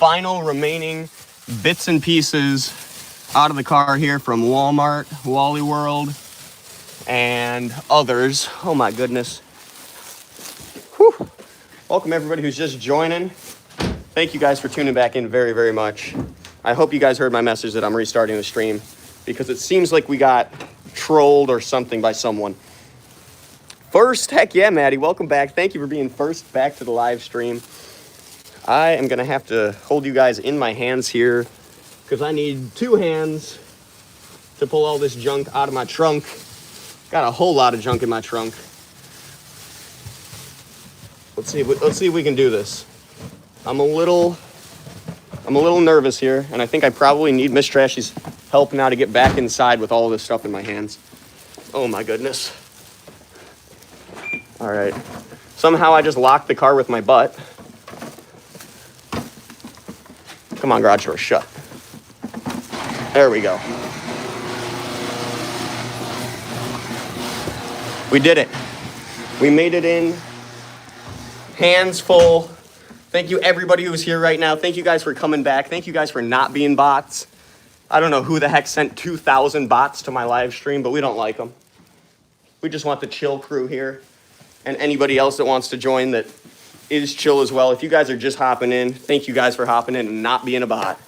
final remaining bits and pieces out of the car here from Walmart, Wally World, and others. Oh my goodness. Whew. Welcome everybody who's just joining. Thank you guys for tuning back in very, very much. I hope you guys heard my message that I'm restarting the stream because it seems like we got trolled or something by someone. First, heck yeah, Maddie, welcome back. Thank you for being first back to the live stream. I am gonna have to hold you guys in my hands here because I need 2 hands to pull all this junk out of my trunk. Got a whole lot of junk in my trunk. Let's see if we can do this. I'm a little nervous here, and I think I probably need Miss Trashy's help now to get back inside with all of this stuff in my hands. Oh my goodness. All right. Somehow I just locked the car with my butt. Come on, garage door, shut. There we go. We did it. We made it in. Hands full. Thank you everybody who's here right now. Thank you guys for coming back. Thank you guys for not being bots. I don't know who the heck sent 2,000 bots to my live stream, but we don't like them. We just want the chill crew here. And anybody else that wants to join that is chill as well. If you guys are just hopping in, thank you guys for hopping in and not being a bot.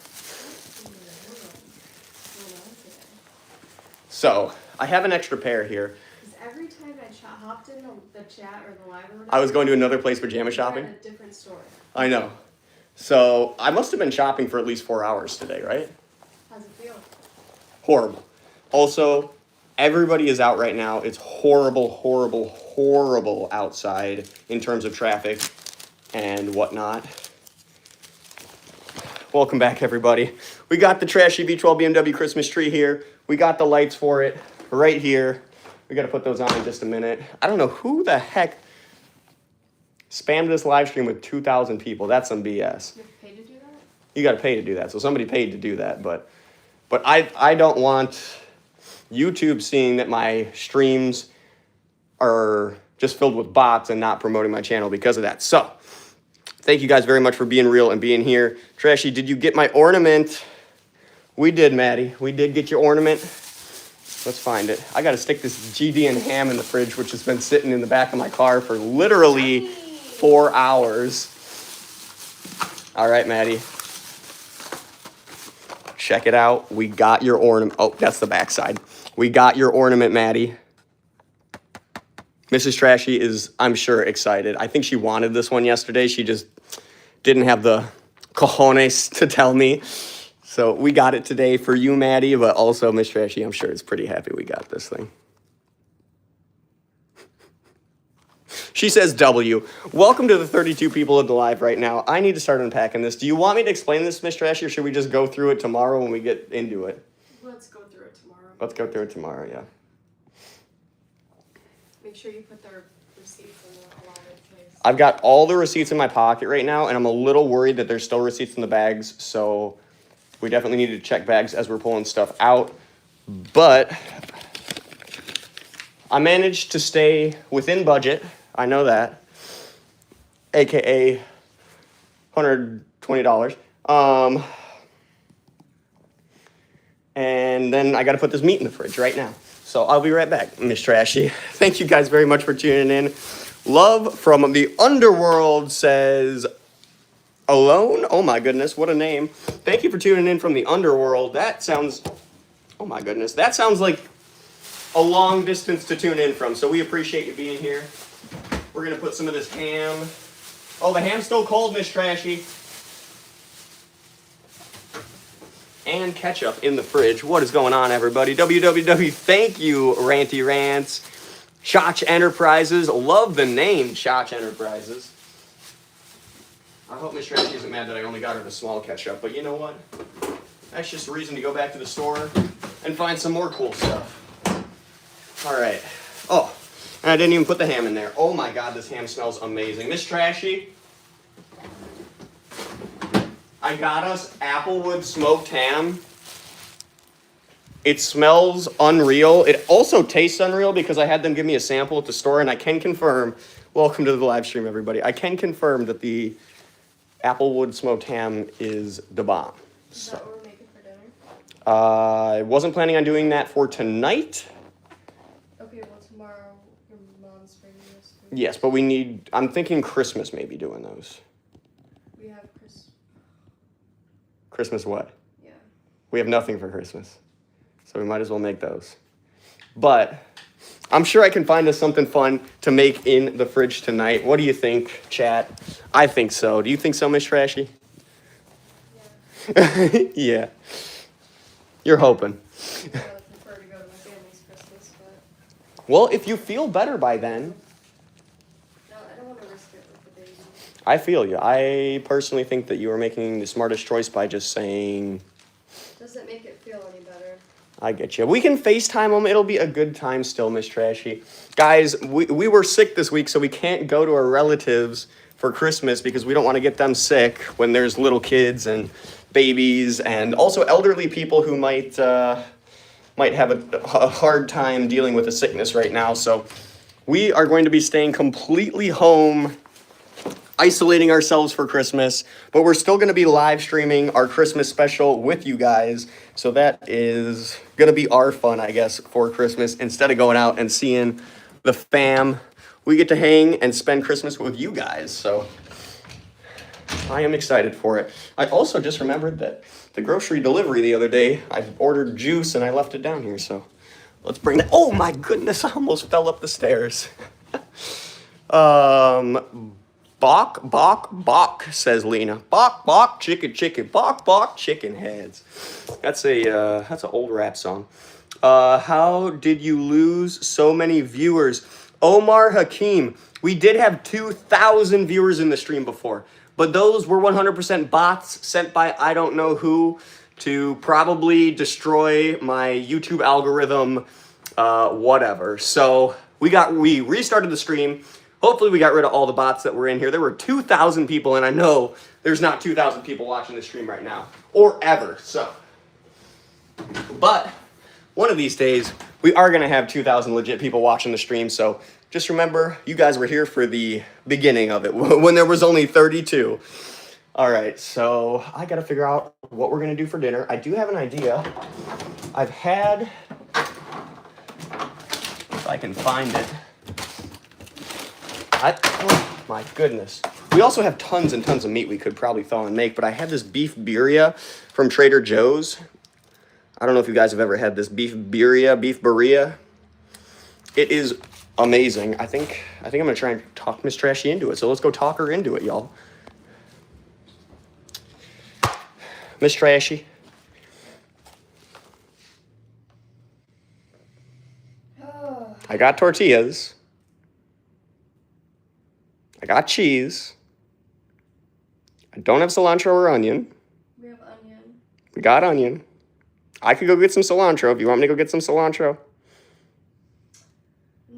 So, I have an extra pair here. Because every time I hopped in the chat or the live or whatever, I was going to another place pajama shopping. at a different store. I know. So, I must have been shopping for at least 4 hours today, right? How's it feel? Horrible. Also, everybody is out right now. It's horrible, horrible, horrible outside in terms of traffic and whatnot. Welcome back, everybody. We got the TrashyV12BMW Christmas tree here. We got the lights for it right here. We got to put those on in just a minute. I don't know who the heck spammed this live stream with 2,000 people. That's some BS. You have to pay to do that? You got to pay to do that. So somebody paid to do that, but I don't want YouTube seeing that my streams are just filled with bots and not promoting my channel because of that. So, thank you guys very much for being real and being here. Trashy, did you get my ornament? We did, Maddie. We did get your ornament. Let's find it. I got to stick this GD and ham in the fridge, which has been sitting in the back of my car for literally 4 hours. All right, Maddie. Check it out. We got your ornament. Oh, that's the backside. We got your ornament, Maddie. Mrs. Trashy is, I'm sure, excited. I think she wanted this one yesterday. She just didn't have the cojones to tell me. So we got it today for you, Maddie, but also Miss Trashy, I'm sure, is pretty happy we got this thing. She says W. Welcome to the 32 people in the live right now. I need to start unpacking this. Do you want me to explain this, Miss Trashy, or should we just go through it tomorrow when we get into it? Let's go through it tomorrow. Let's go through it tomorrow, yeah. Make sure you put their receipts in the allotted place. I've got all the receipts in my pocket right now, and I'm a little worried that there's still receipts in the bags, so we definitely need to check bags as we're pulling stuff out. But I managed to stay within budget. I know that. AKA $120. And then I got to put this meat in the fridge right now. So I'll be right back, Miss Trashy. Thank you guys very much for tuning in. Love from the Underworld says, Alone? Oh my goodness, what a name. Thank you for tuning in from the Underworld. That sounds, oh my goodness, that sounds like a long distance to tune in from. So we appreciate you being here. We're going to put some of this ham. Oh, the ham's still cold, Miss Trashy. And ketchup in the fridge. What is going on, everybody? www. Thank you, Ranty Rants. Shotch Enterprises. Love the name, Shotch Enterprises. I hope Miss Trashy isn't mad that I only got her the small ketchup, but you know what? That's just a reason to go back to the store and find some more cool stuff. All right. Oh, and I didn't even put the ham in there. Oh my God, this ham smells amazing. Miss Trashy, I got us Applewood smoked ham. It smells unreal. It also tastes unreal because I had them give me a sample at the store, and I can confirm, welcome to the live stream, everybody. I can confirm that the Applewood smoked ham is the bomb. Is that what we're making for dinner? I wasn't planning on doing that for tonight. Okay, well tomorrow your mom's bringing us food. Yes, but I'm thinking Christmas maybe doing those. We have Christmas what? Yeah. We have nothing for Christmas. So we might as well make those. But I'm sure I can find us something fun to make in the fridge tonight. What do you think, chat? I think so. Do you think so, Miss Trashy? Yeah. Yeah. You're hoping. I would prefer to go to my family's Christmas, but Well, if you feel better by then, no, I don't want to risk it with the baby. I feel you. I personally think that you are making the smartest choice by just saying, Doesn't make it feel any better. I get you. We can FaceTime them. It'll be a good time still, Miss Trashy. Guys, we were sick this week, so we can't go to our relatives for Christmas because we don't want to get them sick when there's little kids and babies and also elderly people who might have a hard time dealing with a sickness right now. So we are going to be staying completely home, isolating ourselves for Christmas, but we're still going to be live streaming our Christmas special with you guys. So that is going to be our fun, I guess, for Christmas. Instead of going out and seeing the fam, we get to hang and spend Christmas with you guys. So I am excited for it. I also just remembered that the grocery delivery the other day, I ordered juice and I left it down here. So let's bring that. Oh my goodness, I almost fell up the stairs. Bok, says Lena. Bok, chicken, bok, chicken heads. That's an old rap song. How did you lose so many viewers? Omar Hakim, we did have 2,000 viewers in the stream before, but those were 100% bots sent by I don't know who to probably destroy my YouTube algorithm, whatever. So we restarted the stream. Hopefully we got rid of all the bots that were in here. There were 2,000 people, and I know there's not 2,000 people watching the stream right now, or ever, so. But one of these days, we are going to have 2,000 legit people watching the stream, so just remember, you guys were here for the beginning of it, when there was only 32. All right, so I got to figure out what we're going to do for dinner. I do have an idea. If I can find it. Oh my goodness. We also have tons and tons of meat we could probably thaw and make, but I had this beef birria from Trader Joe's. I don't know if you guys have ever had this beef birria. It is amazing. I think I'm gonna try and talk Miss Trashy into it. So let's go talk her into it, y'all. Miss Trashy. I got tortillas. I got cheese. I don't have cilantro or onion. We have onion. We got onion. I could go get some cilantro if you want me to go get some cilantro.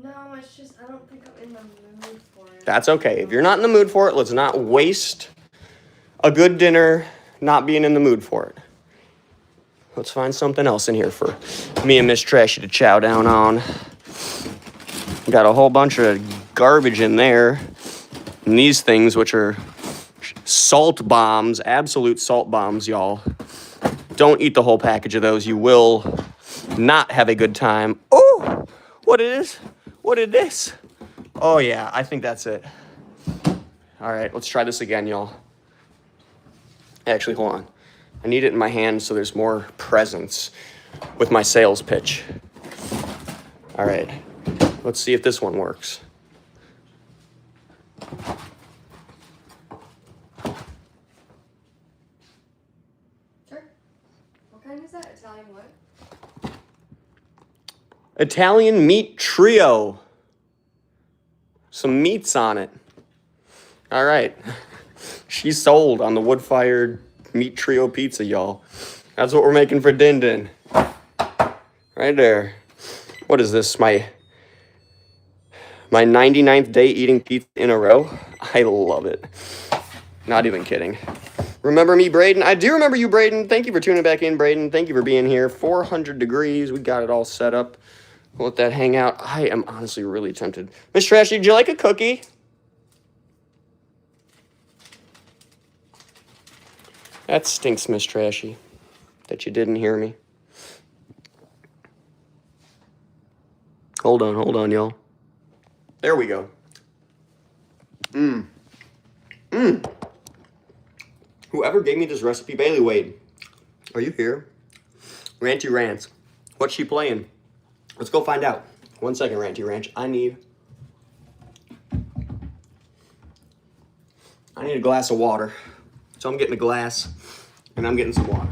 No, it's just, I don't think I'm in the mood for it. That's okay. If you're not in the mood for it, let's not waste a good dinner not being in the mood for it. Let's find something else in here for me and Miss Trashy to chow down on. Got a whole bunch of garbage in there. And these things, which are salt bombs, absolute salt bombs, y'all. Don't eat the whole package of those. You will not have a good time. Oh, what it is? What is this? Oh, yeah, I think that's it. All right, let's try this again, y'all. Actually, hold on. I need it in my hand so there's more presence with my sales pitch. All right, let's see if this one works. Sure. What kind is that? Italian what? Italian meat trio. Some meats on it. All right. She's sold on the wood-fired meat trio pizza, y'all. That's what we're making for Din Din. Right there. What is this? My 99th day eating pizza in a row? I love it. Not even kidding. Remember me, Braden? I do remember you, Braden. Thank you for tuning back in, Braden. Thank you for being here. 400 degrees. We got it all set up. We'll let that hang out. I am honestly really tempted. Miss Trashy, would you like a cookie? That stinks, Miss Trashy, that you didn't hear me. Hold on, y'all. There we go. Whoever gave me this recipe, Bailey Wade, are you here? Ranty Rants. What's she playing? Let's go find out. 1 second, Ranty Ranch. I need a glass of water. So I'm getting a glass, and I'm getting some water.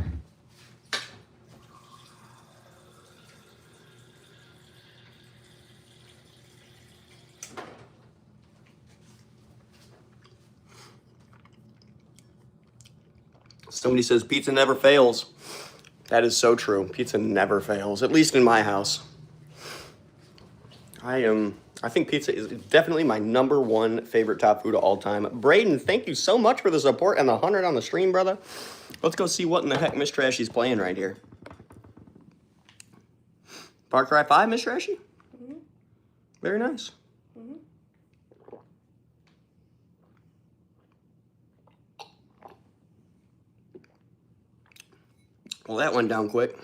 Somebody says pizza never fails. That is so true. Pizza never fails, at least in my house. I think pizza is definitely my #1 favorite top food of all time. Braden, thank you so much for the support and the 100 on the stream, brother. Let's go see what in the heck Miss Trashy's playing right here. Far Cry 5, Miss Trashy? Mm-hmm. Very nice. Mm-hmm. Well, that went down quick.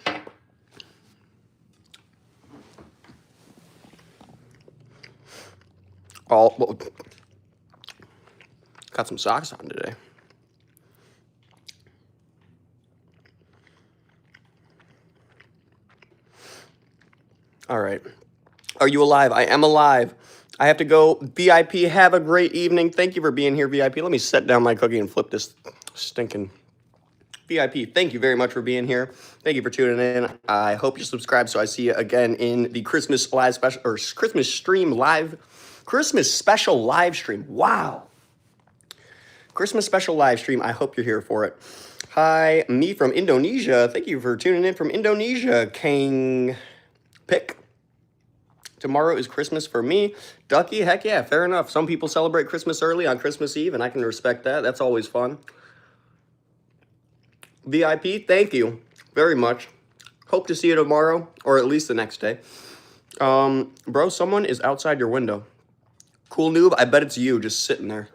Oh, well, got some socks on today. All right. Are you alive? I am alive. I have to go. VIP, have a great evening. Thank you for being here, VIP. Let me set down my cookie and flip this stinking VIP. Thank you very much for being here. Thank you for tuning in. I hope you subscribe so I see you again in the Christmas live special or Christmas special live stream. Wow. Christmas special live stream. I hope you're here for it. Hi, me from Indonesia. Thank you for tuning in from Indonesia, Kang Pick. Tomorrow is Christmas for me. Ducky, heck yeah, fair enough. Some people celebrate Christmas early on Christmas Eve, and I can respect that. That's always fun. VIP, thank you very much. Hope to see you tomorrow, or at least the next day. Bro, someone is outside your window. Cool noob, I bet it's you just sitting there.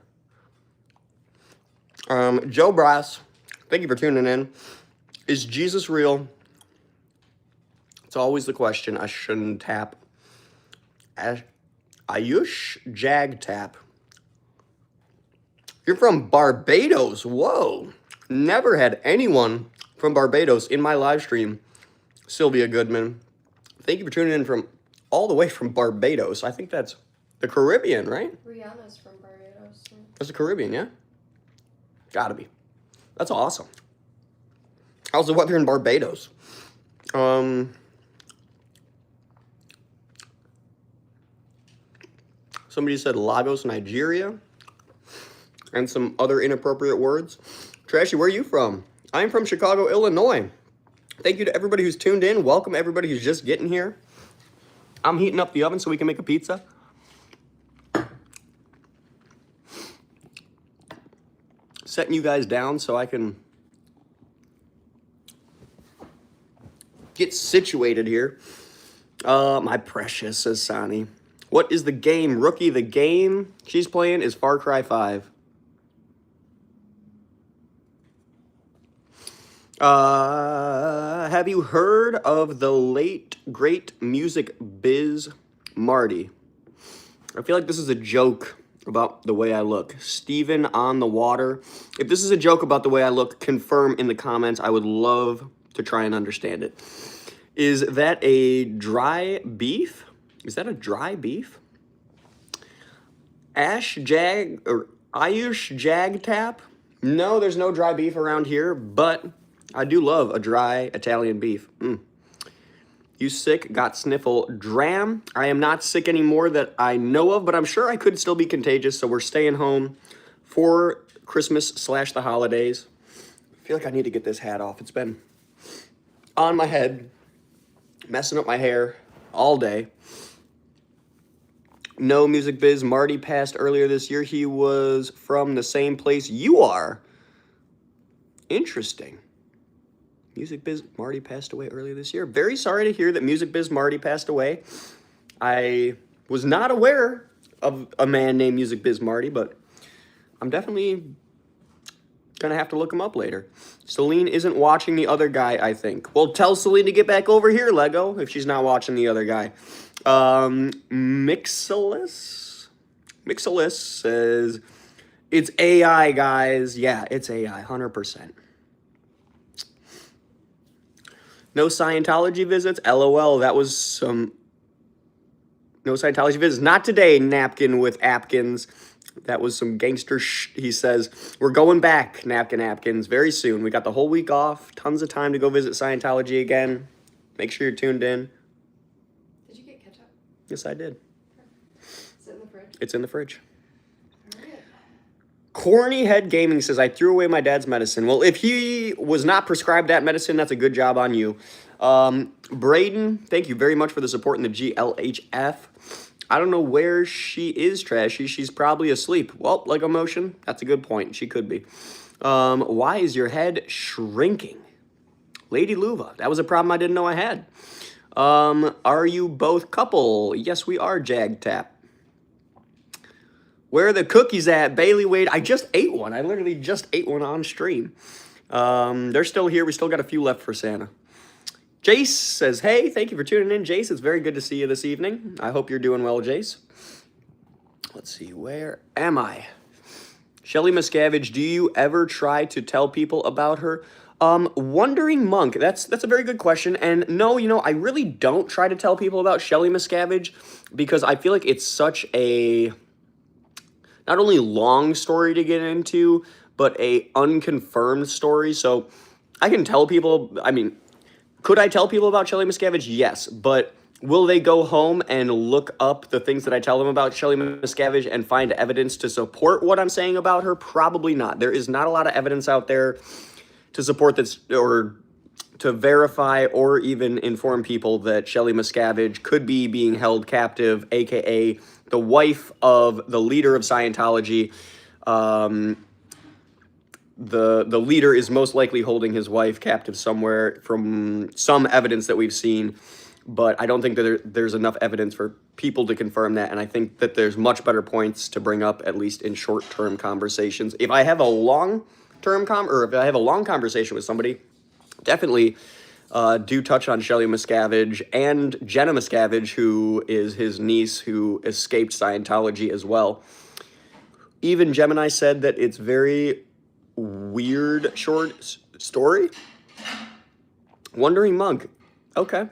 Joe Brass, thank you for tuning in. Is Jesus real? It's always the question I shouldn't tap. Ayush Jag Tap. You're from Barbados. Whoa. Never had anyone from Barbados in my live stream. Sylvia Goodman. Thank you for tuning in from all the way from Barbados. I think that's the Caribbean, right? Rihanna's from Barbados. That's the Caribbean, yeah? Gotta be. That's awesome. How's the weather in Barbados? Somebody said Lagos, Nigeria. And some other inappropriate words. Trashy, where are you from? I'm from Chicago, Illinois. Thank you to everybody who's tuned in. Welcome everybody who's just getting here. I'm heating up the oven so we can make a pizza. Setting you guys down so I can get situated here. My precious, says Sani. What is the game? Rookie, the game she's playing is Far Cry 5. Have you heard of the late, great music biz Marty? I feel like this is a joke about the way I look. Steven on the water. If this is a joke about the way I look, confirm in the comments. I would love to try and understand it. Is that a dry beef? Is that a dry beef? Ayush Jag Tap? No, there's no dry beef around here, but I do love a dry Italian beef. You sick? Got sniffle? Dram? I am not sick anymore that I know of, but I'm sure I could still be contagious, so we're staying home for Christmas / the holidays. I feel like I need to get this hat off. It's been on my head, messing up my hair all day. No, Music Biz Marty passed earlier this year. He was from the same place you are. Interesting. Music Biz Marty passed away earlier this year. Very sorry to hear that Music Biz Marty passed away. I was not aware of a man named Music Biz Marty, but I'm definitely Gonna have to look him up later. Celine isn't watching the other guy, I think. Well, tell Celine to get back over here, Lego, if she's not watching the other guy. Mixilus says, it's AI, guys. Yeah, it's AI, 100%. No Scientology visits? LOL, that was some... No Scientology visits. Not today, Napkin with Apkins. That was some gangster he says. We're going back, Napkin Apkins, very soon. We got the whole week off. Tons of time to go visit Scientology again. Make sure you're tuned in. Did you get ketchup? Yes, I did. Is it in the fridge? It's in the fridge. All right. Corny Head Gaming says, I threw away my dad's medicine. Well, if he was not prescribed that medicine, that's a good job on you. Braden, thank you very much for the support in the GLHF. I don't know where she is, Trashy. She's probably asleep. Well, like emotion, that's a good point. She could be. Why is your head shrinking? Lady Luva, that was a problem I didn't know I had. Are you both couple? Yes, we are, Jag Tap. Where are the cookies at? Bailey Wade, I just ate one. I literally just ate one on stream. They're still here. We still got a few left for Santa. Jace says, hey, thank you for tuning in, Jace. It's very good to see you this evening. I hope you're doing well, Jace. Let's see, where am I? Shelly Miscavige, do you ever try to tell people about her? Wondering Monk, that's a very good question. And no, you know, I really don't try to tell people about Shelly Miscavige because I feel like it's such a not only long story to get into, but a unconfirmed story. So I can tell people, I mean, could I tell people about Shelly Miscavige? Yes, but will they go home and look up the things that I tell them about Shelly Miscavige and find evidence to support what I'm saying about her? Probably not. There is not a lot of evidence out there to support this or to verify or even inform people that Shelly Miscavige could be being held captive, aka the wife of the leader of Scientology. The leader is most likely holding his wife captive somewhere from some evidence that we've seen, but I don't think that there's enough evidence for people to confirm that, and I think that there's much better points to bring up, at least in short-term conversations. If I have a long-term if I have a long conversation with somebody, definitely do touch on Shelly Miscavige and Jenna Miscavige, who is his niece who escaped Scientology as well. Even Gemini said that it's very weird short story. Wondering Monk. Okay.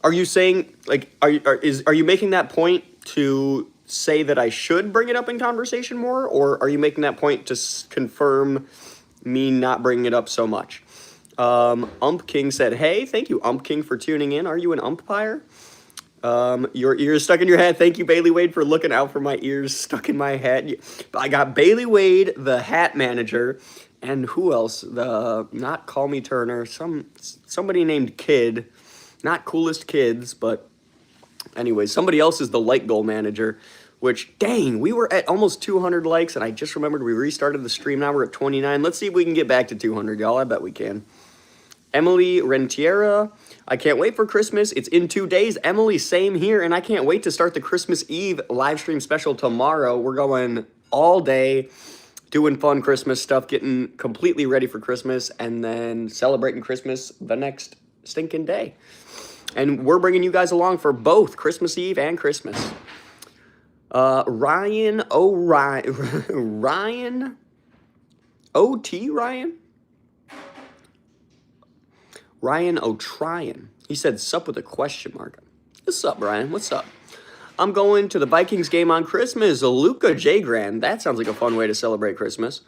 Are you saying, like, are you making that point to say that I should bring it up in conversation more, or are you making that point to confirm me not bringing it up so much? Ump King said, hey, thank you, Ump King, for tuning in. Are you an umpire? Your ears stuck in your head. Thank you, Bailey Wade, for looking out for my ears stuck in my head. I got Bailey Wade, the hat manager, and who else? Not Call Me Turner, somebody named Kid. Not Coolest Kids, but anyway, somebody else is the light goal manager, which, dang, we were at almost 200 likes, and I just remembered we restarted the stream. Now we're at 29. Let's see if we can get back to 200, y'all. I bet we can. Emily Rentiera, I can't wait for Christmas. It's in 2 days. Emily, same here, and I can't wait to start the Christmas Eve live stream special tomorrow. We're going all day, doing fun Christmas stuff, getting completely ready for Christmas, and then celebrating Christmas the next stinking day. And we're bringing you guys along for both Christmas Eve and Christmas. Ryan O'Tryan. He said, sup with a question mark. What's up, Ryan? What's up? I'm going to the Vikings game on Christmas. Luca J. Grand. That sounds like a fun way to celebrate Christmas.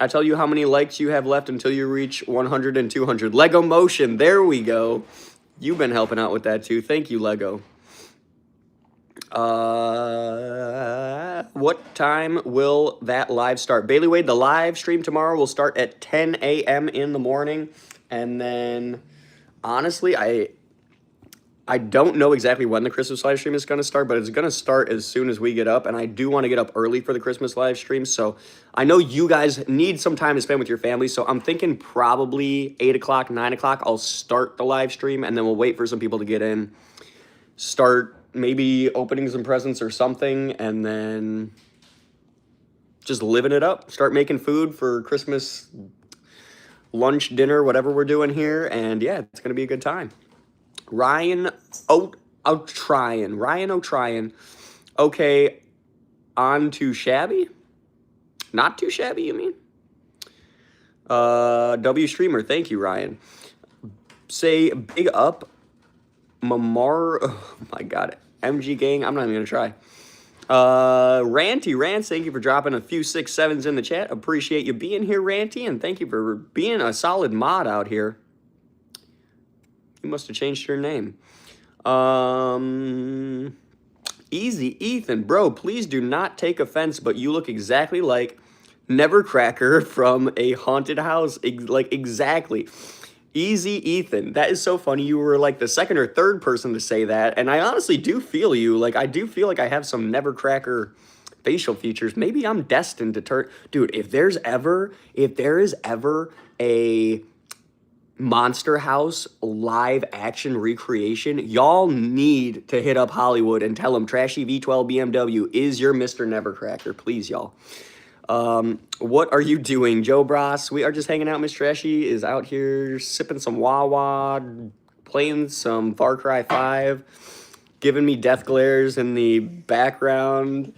I tell you how many likes you have left until you reach 100 and 200. Lego Motion. There we go. You've been helping out with that too. Thank you, Lego. What time will that live start? Bailey Wade, the live stream tomorrow will start at 10 a.m. in the morning. And then, honestly, I don't know exactly when the Christmas live stream is going to start, but it's going to start as soon as we get up. And I do want to get up early for the Christmas live stream. So I know you guys need some time to spend with your family. So I'm thinking probably 8 o'clock, 9 o'clock, I'll start the live stream. And then we'll wait for some people to get in, start maybe opening some presents or something, and then just living it up. Start making food for Christmas lunch, dinner, whatever we're doing here. And yeah, it's going to be a good time. Ryan O'Tryan. Okay, on to shabby? Not too shabby, you mean? W Streamer, thank you, Ryan. Say big up, oh my God, MG Gang, I'm not even going to try. Ranty Rants, thank you for dropping a few 6-7s in the chat. Appreciate you being here, Ranty, and thank you for being a solid mod out here. You must have changed your name. Easy Ethan, bro, please do not take offense, but you look exactly like Nevercracker from a haunted house. Like, exactly. Easy Ethan, that is so funny. You were like the second or third person to say that, and I honestly do feel you. Like, I do feel like I have some Nevercracker facial features. Maybe I'm destined to turn... Dude, if there is ever a Monster House live action recreation, y'all need to hit up Hollywood and tell them TrashyV12BMW is your Mr. Nevercracker. Please, y'all. What are you doing, Joe Bros? We are just hanging out. Miss Trashy is out here sipping some Wawa, playing some Far Cry 5, giving me death glares in the background.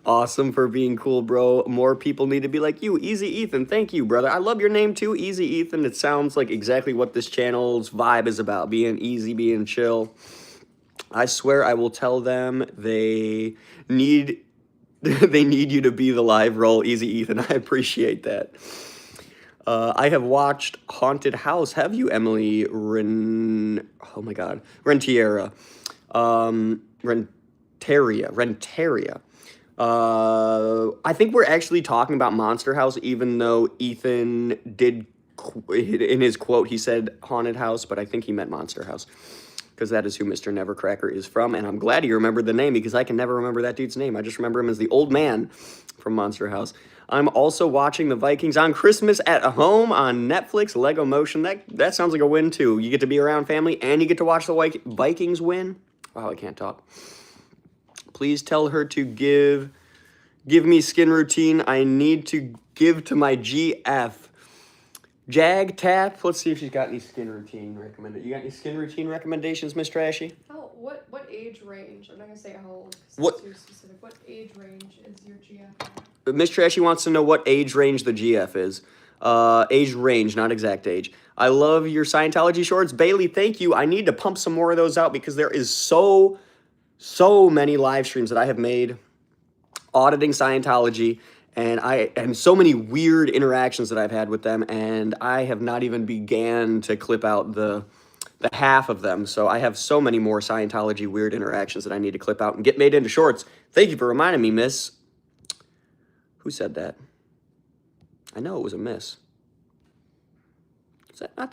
Awesome for being cool, bro. More people need to be like you. Easy Ethan, thank you, brother. I love your name too, Easy Ethan. It sounds like exactly what this channel's vibe is about, being easy, being chill. I swear I will tell them they need you to be the live role, Easy Ethan. I appreciate that. I have watched Haunted House. Have you, Emily oh my God, Rentiera. Renteria. I think we're actually talking about Monster House, even though Ethan did, in his quote, he said Haunted House, but I think he meant Monster House, because that is who Mr. Nevercracker is from, and I'm glad you remembered the name, because I can never remember that dude's name. I just remember him as the old man from Monster House. I'm also watching the Vikings on Christmas at home on Netflix, Lego Motion. That sounds like a win, too. You get to be around family, and you get to watch the Vikings win. Wow, I can't talk. Please tell her to give me skin routine. I need to give to my GF. Jag Tap. Let's see if she's got any skin routine recommended. You got any skin routine recommendations, Miss Trashy? What age range? I'm not gonna say how old. What? Too specific. What age range is your GF? Miss Trashy wants to know what age range the GF is. Age range, not exact age. I love your Scientology shorts, Bailey. Thank you. I need to pump some more of those out because there is so many live streams that I have made auditing Scientology, and so many weird interactions that I've had with them, and I have not even began to clip out the half of them. So I have so many more Scientology weird interactions that I need to clip out and get made into shorts. Thank you for reminding me, Miss. Who said that? I know it was a miss.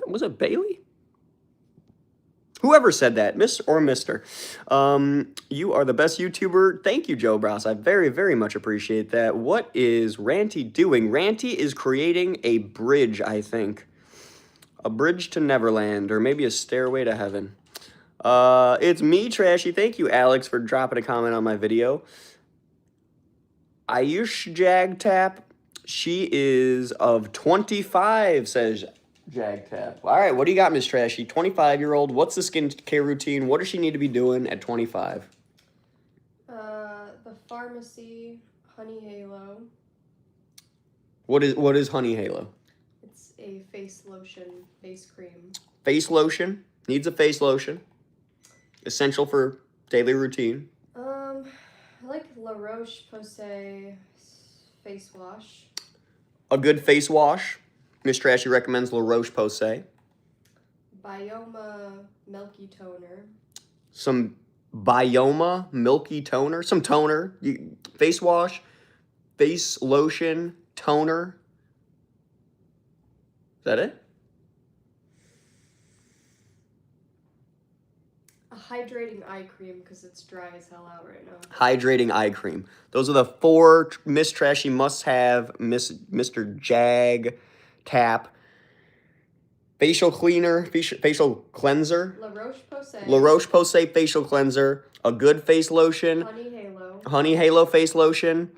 Was it Bailey? Whoever said that, Miss or Mister. You are the best YouTuber. Thank you, Joe Bros. I very, very much appreciate that. What is Ranty doing? Ranty is creating a bridge, I think. A bridge to Neverland, or maybe a stairway to heaven. It's me, Trashy. Thank you, Alex, for dropping a comment on my video. Ayush Jag Tap. She is of 25, says Jag Tap. All right, what do you got, Miss Trashy? 25-year-old. What's the skincare routine? What does she need to be doing at 25? The pharmacy Honey Halo. What is Honey Halo? It's a face lotion, face cream. Face lotion. Needs a face lotion. Essential for daily routine. I like La Roche-Posay face wash. A good face wash. Miss Trashy recommends La Roche-Posay. Bioma Milky Toner. Some Bioma Milky Toner. Some toner. Face wash. Face lotion. Toner. Is that it? A hydrating eye cream because it's dry as hell out right now. Hydrating eye cream. Those are the 4 Miss Trashy must have. Mr. Jag Tap. Facial cleaner. Facial cleanser. La Roche-Posay. La Roche-Posay facial cleanser. A good face lotion. Honey Halo. Honey Halo Face Lotion.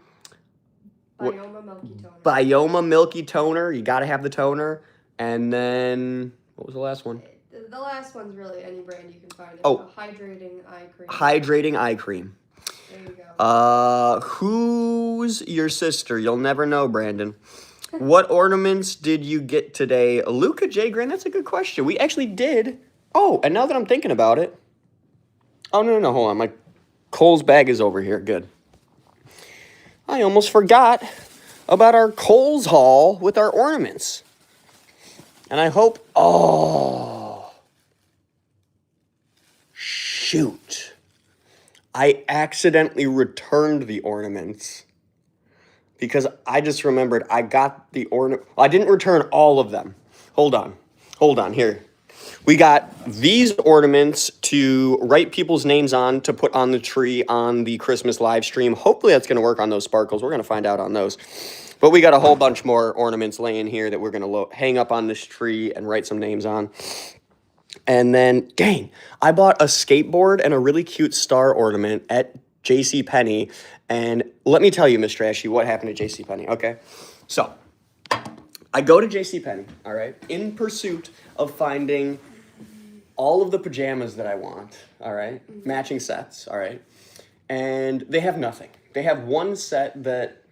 Bioma Milky Toner. Bioma Milky Toner. You got to have the toner. And then, what was the last one? The last one's really any brand you can find. It's Oh. a hydrating eye cream. Hydrating eye cream. There you go. Who's your sister? You'll never know, Brandon. What ornaments did you get today? Luca J. Grant, that's a good question. We actually did. Oh, and now that I'm thinking about it. Oh, no, hold on. My Kohl's bag is over here. Good. I almost forgot about our Kohl's haul with our ornaments. And I hope... Oh. Shoot. I accidentally returned the ornaments. Because I just remembered I got the ornament. I didn't return all of them. Hold on, here. We got these ornaments to write people's names on to put on the tree on the Christmas live stream. Hopefully that's going to work on those sparkles. We're going to find out on those. But we got a whole bunch more ornaments laying here that we're going to hang up on this tree and write some names on. And then, dang, I bought a skateboard and a really cute star ornament at JCPenney. And let me tell you, Miss Trashy, what happened at JCPenney, okay? So, I go to JCPenney, all right, in pursuit of finding all of the pajamas that I want, all right, matching sets, all right, and they have nothing. They have one set that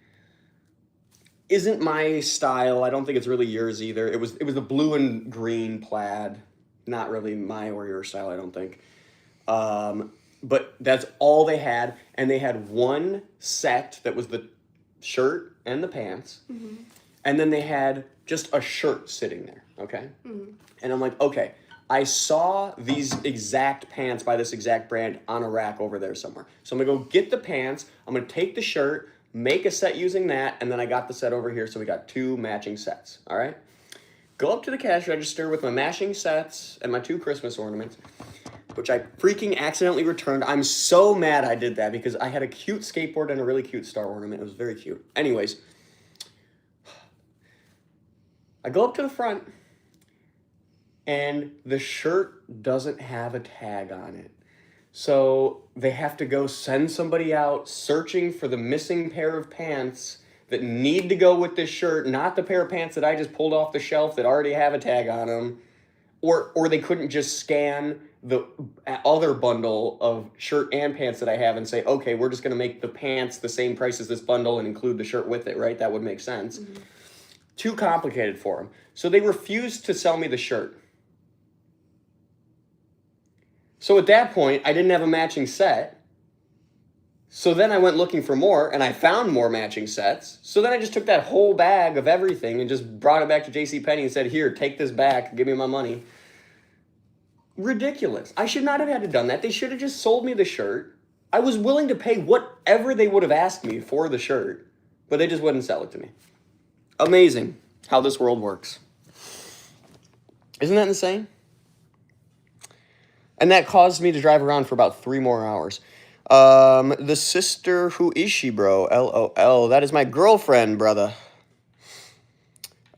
isn't my style. I don't think it's really yours either. It was the blue and green plaid, not really my or your style, I don't think. But that's all they had, and they had one set that was the shirt and the pants, and then they had just a shirt sitting there, okay? And I'm like, okay, I saw these exact pants by this exact brand on a rack over there somewhere. So I'm gonna go get the pants, I'm gonna take the shirt, make a set using that, and then I got the set over here, so we got two matching sets, all right? Go up to the cash register with my matching sets and my two Christmas ornaments, which I freaking accidentally returned. I'm so mad I did that because I had a cute skateboard and a really cute star ornament. It was very cute. Anyways, I go up to the front and the shirt doesn't have a tag on it. So they have to go send somebody out searching for the missing pair of pants that need to go with this shirt, not the pair of pants that I just pulled off the shelf that already have a tag on them. Or they couldn't just scan the other bundle of shirt and pants that I have and say, okay, we're just going to make the pants the same price as this bundle and include the shirt with it, right? That would make sense. Too complicated for them. So they refused to sell me the shirt. So at that point, I didn't have a matching set. So then I went looking for more, and I found more matching sets. So then I just took that whole bag of everything and just brought it back to JCPenney and said, here, take this back, give me my money. Ridiculous. I should not have had to done that. They should have just sold me the shirt. I was willing to pay whatever they would have asked me for the shirt, but they just wouldn't sell it to me. Amazing how this world works. Isn't that insane? And that caused me to drive around for about 3 more hours. The sister, who is she, bro? LOL. That is my girlfriend, brother.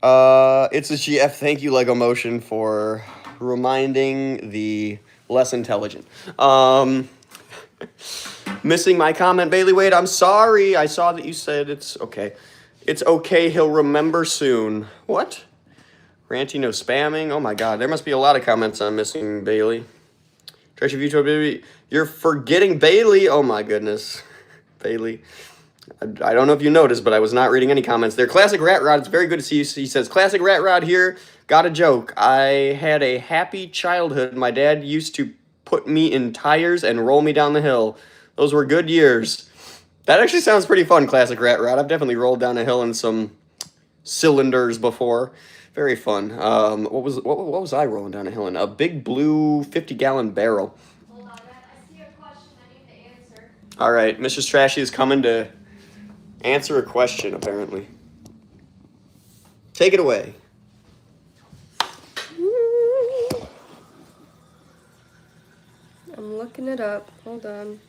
It's a GF. Thank you, Lego Motion, for reminding the less intelligent. Missing my comment, Bailey Wade. I'm sorry. I saw that you said it's okay. It's okay. He'll remember soon. What? Ranty, no spamming. Oh my God. There must be a lot of comments I'm missing, Bailey. TrashyV12BMW. You're forgetting Bailey. Oh my goodness. Bailey. I don't know if you noticed, but I was not reading any comments there. Classic Rat Rod. It's very good to see you. He says, Classic Rat Rod here. Got a joke. I had a happy childhood. My dad used to put me in tires and roll me down the hill. Those were good years. That actually sounds pretty fun, Classic Rat Rod. I've definitely rolled down a hill in some cylinders before. Very fun. What was I rolling down a hill in? A big blue 50-gallon barrel. Hold on, I see a question I need to answer. All right, Mrs. Trashy is coming to answer a question, apparently. Take it away. I'm looking it up. Hold on.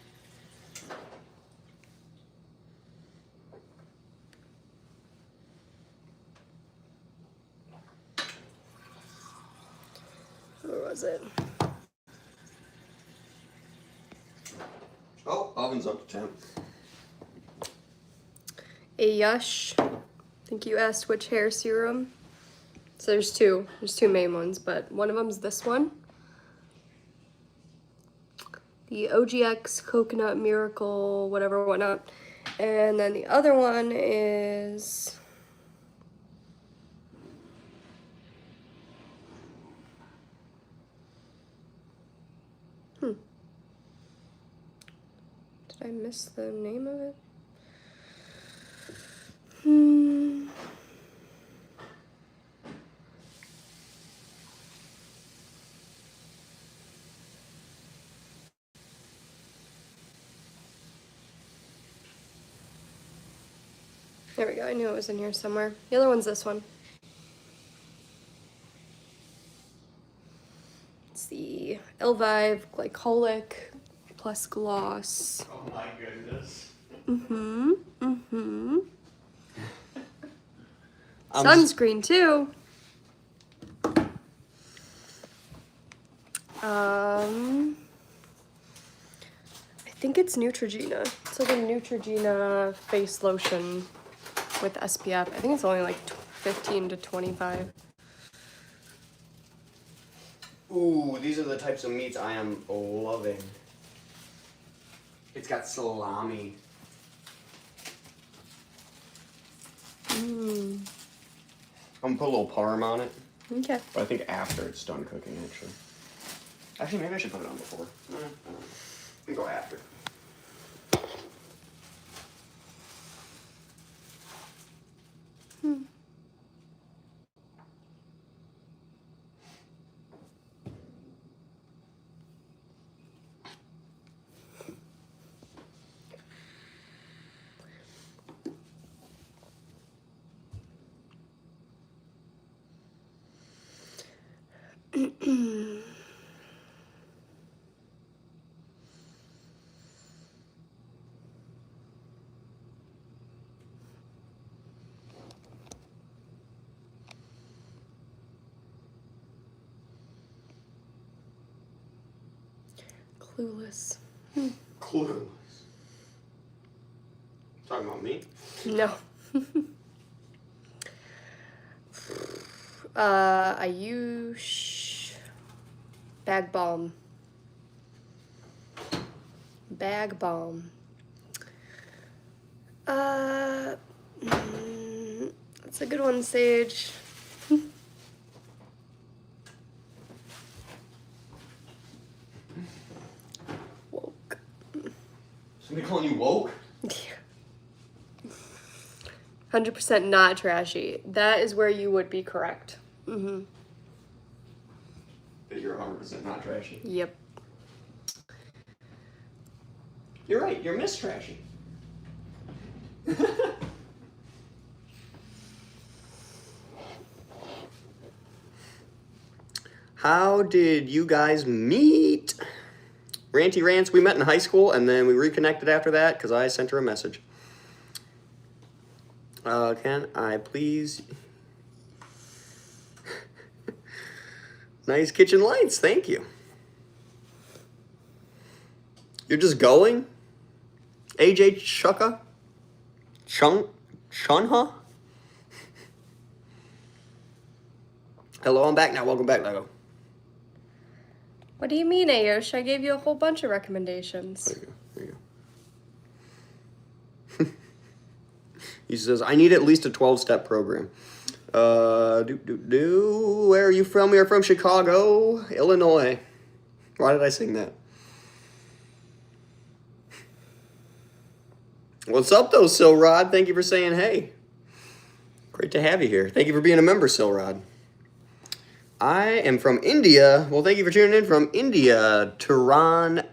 Where was it? Oh, oven's up to temp. Ayush. I think you asked which hair serum. So there's two main ones, but one of them's this one. The OGX Coconut Miracle, whatever, whatnot. And then the other one is... Did I miss the name of it? There we go, I knew it was in here somewhere. The other one's this one. It's the Elvive Glycolic Plus Gloss. Oh my goodness. Sunscreen too. I think it's Neutrogena. It's like a Neutrogena face lotion with SPF. I think it's only like 15 to 25. Ooh, these are the types of meats I am loving. It's got salami. I'm gonna put a little parm on it. Okay. But I think after it's done cooking, actually. Actually, maybe I should put it on before. I don't know. We go after. Clueless. Clueless. Talking about me? No. Ayush Bag Balm. Bag Balm. That's a good one, Sage. Woke. Somebody calling you woke? 100% not trashy. That is where you would be correct. That you're 100% not trashy. Yep. You're right, you're Miss Trashy. How did you guys meet? Ranty Rants, we met in high school and then we reconnected after that because I sent her a message. Can I please? Nice kitchen lights, thank you. You're just going? AJ Chukka? Chunha? Hello, I'm back now. Welcome back, Lego. What do you mean, Ayush? I gave you a whole bunch of recommendations. There you go. He says, I need at least a 12-step program. Where are you from? We are from Chicago, Illinois. Why did I sing that? What's up, though, Silrod? Thank you for saying hey. Great to have you here. Thank you for being a member, Silrod. I am from India. Well, thank you for tuning in from India. Tehran,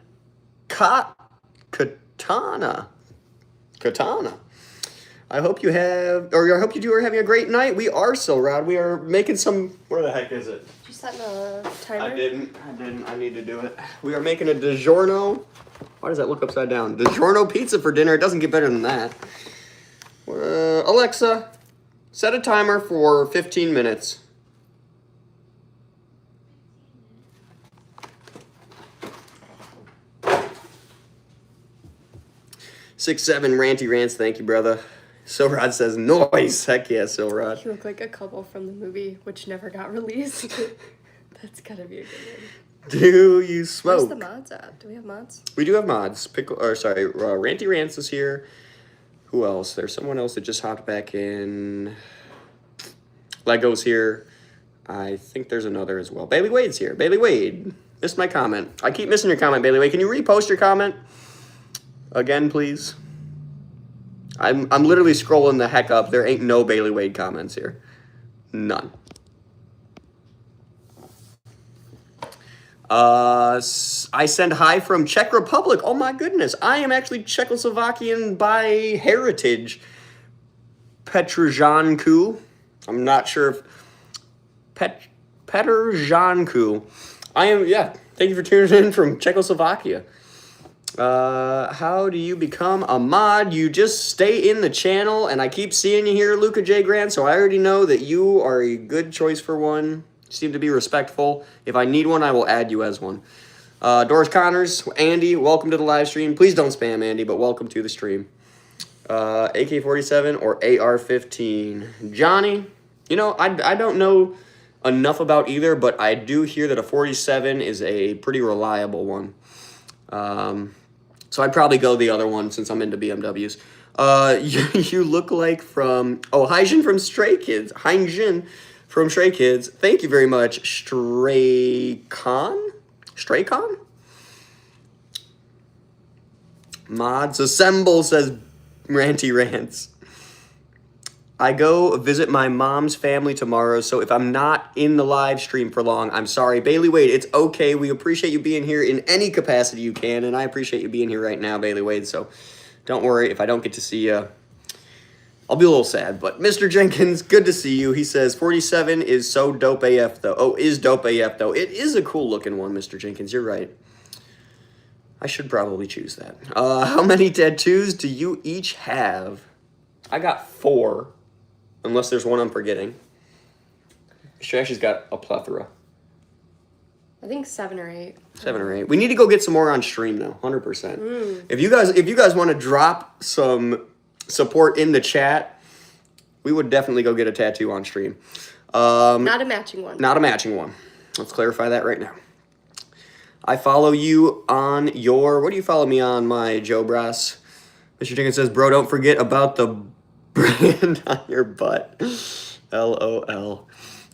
Katana. I hope you have, or I hope you two are having a great night. We are, Silrod. We are making some, where the heck is it? Did you set a timer? I didn't. I need to do it. We are making a DiGiorno. Why does that look upside down? DiGiorno pizza for dinner. It doesn't get better than that. Alexa, set a timer for 15 minutes. 6'7" Ranty Rants. Thank you, brother. Silrod says, noise. Heck yeah, Silrod. You look like a couple from the movie, which never got released. That's gotta be a good one. Do you smoke? Where's the mods at? Do we have mods? We do have mods. Ranty Rants is here. Who else? There's someone else that just hopped back in. Lego's here. I think there's another as well. Bailey Wade's here. Bailey Wade. Missed my comment. I keep missing your comment, Bailey Wade. Can you repost your comment? Again, please. I'm literally scrolling the heck up. There ain't no Bailey Wade comments here. None. I send hi from Czech Republic. Oh my goodness. I am actually Czechoslovakian by heritage. Petržanku. I'm not sure if... Petržanku. I am, yeah. Thank you for tuning in from Czechoslovakia. How do you become a mod? You just stay in the channel, and I keep seeing you here, Luca J. Grant, so I already know that you are a good choice for one. You seem to be respectful. If I need one, I will add you as one. Doris Connors, Andy, welcome to the live stream. Please don't spam Andy, but welcome to the stream. AK-47 or AR-15. Johnny, you know, I don't know enough about either, but I do hear that a 47 is a pretty reliable one. So I'd probably go the other one since I'm into BMWs. You look like from... Oh, Hyjin from Stray Kids. Hyjin from Stray Kids. Thank you very much, Straycon? Straycon? Mods assemble, says Ranty Rants. I go visit my mom's family tomorrow, so if I'm not in the live stream for long, I'm sorry. Bailey Wade, it's okay. We appreciate you being here in any capacity you can, and I appreciate you being here right now, Bailey Wade, so don't worry if I don't get to see you. I'll be a little sad, but Mr. Jenkins, good to see you. He says, 47 is so dope AF, though. Oh, is dope AF, though. It is a cool-looking one, Mr. Jenkins. You're right. I should probably choose that. How many tattoos do you each have? I got 4. Unless there's one I'm forgetting. Trashy's got a plethora. I think 7 or 8. 7 or 8. We need to go get some more on stream though, 100%. If you guys want to drop some support in the chat, we would definitely go get a tattoo on stream. Not a matching one. Not a matching one. Let's clarify that right now. I follow you on your... What do you follow me on, my Joe Brass? Mr. Jenkins says, bro, don't forget about the brand on your butt. LOL.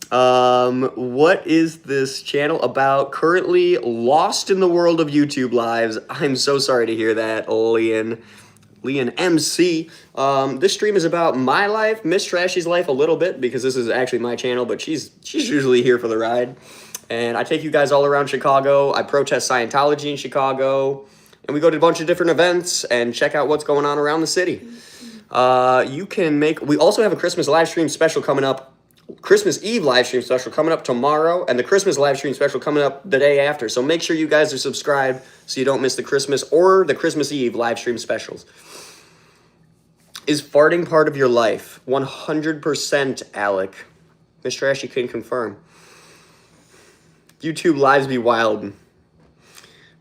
What is this channel about? Currently lost in the world of YouTube lives. I'm so sorry to hear that, Leon MC. This stream is about my life, Miss Trashy's life a little bit, because this is actually my channel, but she's usually here for the ride. And I take you guys all around Chicago. I protest Scientology in Chicago. And we go to a bunch of different events and check out what's going on around the city. We also have a Christmas live stream special coming up, Christmas Eve live stream special coming up tomorrow, and the Christmas live stream special coming up the day after. So make sure you guys are subscribed so you don't miss the Christmas or the Christmas Eve live stream specials. Is farting part of your life? 100%, Alec. Miss Trashy can confirm. YouTube lives be wild.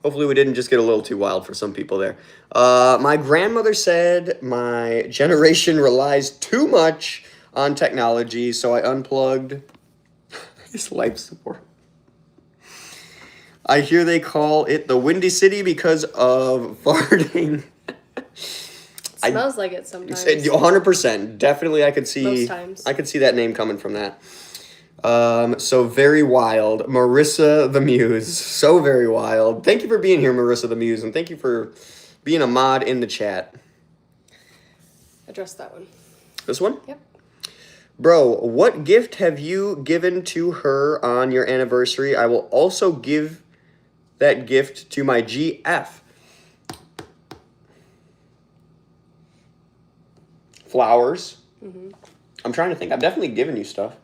Hopefully we didn't just get a little too wild for some people there. My grandmother said my generation relies too much on technology, so I unplugged his life support. I hear they call it the Windy City because of farting. Smells like it sometimes. 100%. Definitely I could see... Most times. I could see that name coming from that. So very wild. Marissa the Muse. So very wild. Thank you for being here, Marissa the Muse, and thank you for being a mod in the chat. Address that one. This one? Yep. Bro, what gift have you given to her on your anniversary? I will also give that gift to my GF. Flowers. Mm-hmm. I'm trying to think. I've definitely given you stuff.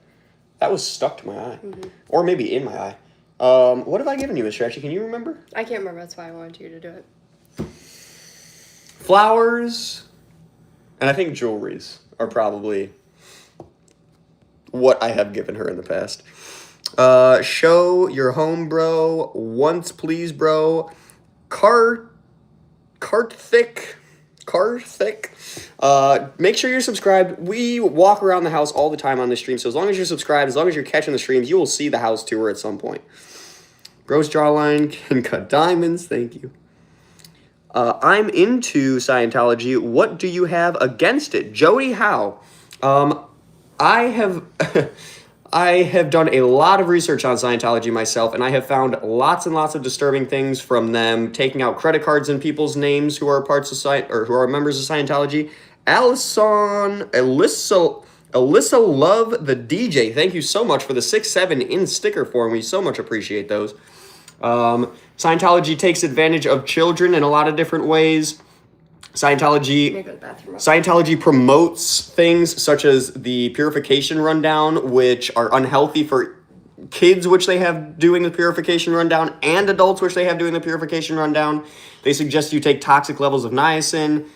That was stuck to my eye. Mm-hmm. Or maybe in my eye. What have I given you, Miss Trashy? Can you remember? I can't remember. That's why I wanted you to do it. Flowers. And I think jewelries are probably what I have given her in the past. Show your home, bro. Once, please, bro. Karthik Karthik. Make sure you're subscribed. We walk around the house all the time on this stream, so as long as you're subscribed, as long as you're catching the streams, you will see the house tour at some point. Bro's jawline can cut diamonds. Thank you. I'm into Scientology. What do you have against it? Jody Howe. I have I have done a lot of research on Scientology myself, and I have found lots and lots of disturbing things from them taking out credit cards in people's names who are parts of or who are members of Scientology. Alyssa Love the DJ. Thank you so much for the 6-7 in sticker form. We so much appreciate those. Scientology takes advantage of children in a lot of different ways. Scientology promotes things such as the purification rundown, which are unhealthy for kids, which they have doing the purification rundown, and adults, which they have doing the purification rundown. They suggest you take toxic levels of niacin.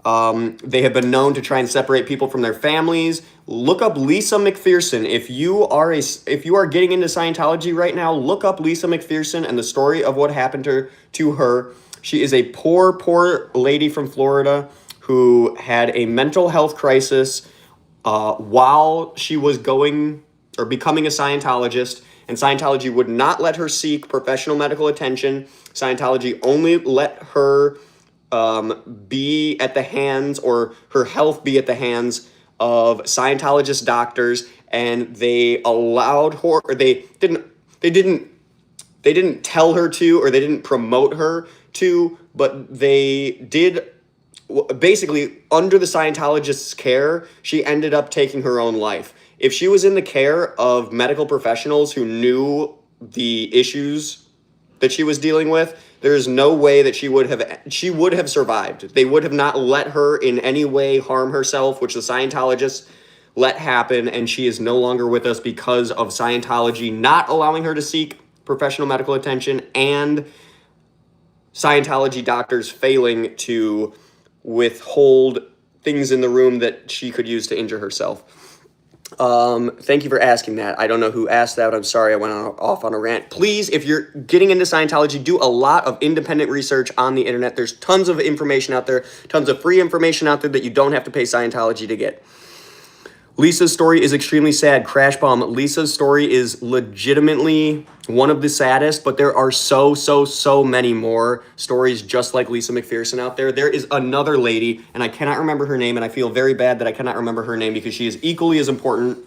They have been known to try and separate people from their families. Look up Lisa McPherson. If you are getting into Scientology right now, look up Lisa McPherson and the story of what happened to her. She is a poor lady from Florida who had a mental health crisis while she was becoming a Scientologist, and Scientology would not let her seek professional medical attention. Scientology only let her be at the hands, or her health be at the hands of Scientologist doctors, and they allowed her, or they didn't tell her to, or they didn't promote her to, but they did. Basically, under the Scientologist's care, she ended up taking her own life. If she was in the care of medical professionals who knew the issues that she was dealing with, there is no way that she would have survived. They would have not let her in any way harm herself, which the Scientologists let happen, and she is no longer with us because of Scientology not allowing her to seek professional medical attention, and Scientology doctors failing to withhold things in the room that she could use to injure herself. Thank you for asking that. I don't know who asked that. I'm sorry I went off on a rant. Please, if you're getting into Scientology, do a lot of independent research on the internet. There's tons of information out there, tons of free information out there that you don't have to pay Scientology to get. Lisa's story is extremely sad. Crash Bomb. Lisa's story is legitimately one of the saddest, but there are so many more stories just like Lisa McPherson out there. There is another lady, and I cannot remember her name, and I feel very bad that I cannot remember her name because she is equally as important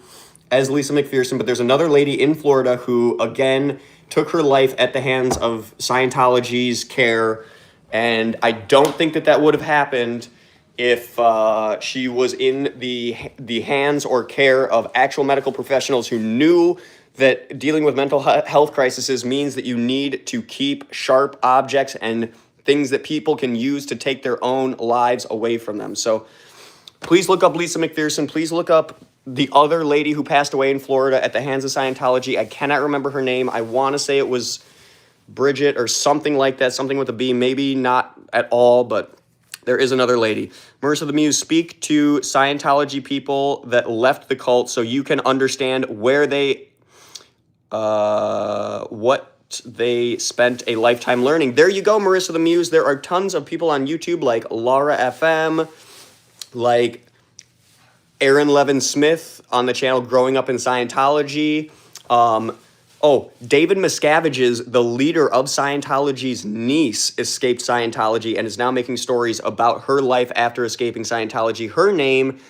as Lisa McPherson, but there's another lady in Florida who, again, took her life at the hands of Scientology's care, and I don't think that would have happened if she was in the hands or care of actual medical professionals who knew that dealing with mental health crises means that you need to keep sharp objects and things that people can use to take their own lives away from them. So please look up Lisa McPherson. Please look up the other lady who passed away in Florida at the hands of Scientology. I cannot remember her name. I want to say it was Bridget or something like that, something with a B, maybe not at all, but there is another lady. Marissa the Muse, speak to Scientology people that left the cult so you can understand where what they spent a lifetime learning. There you go, Marissa the Muse. There are tons of people on YouTube like Laura FM, like Aaron Levin Smith on the channel Growing Up in Scientology. David Miscavige's, the leader of Scientology's niece, escaped Scientology and is now making stories about her life after escaping Scientology. Her name,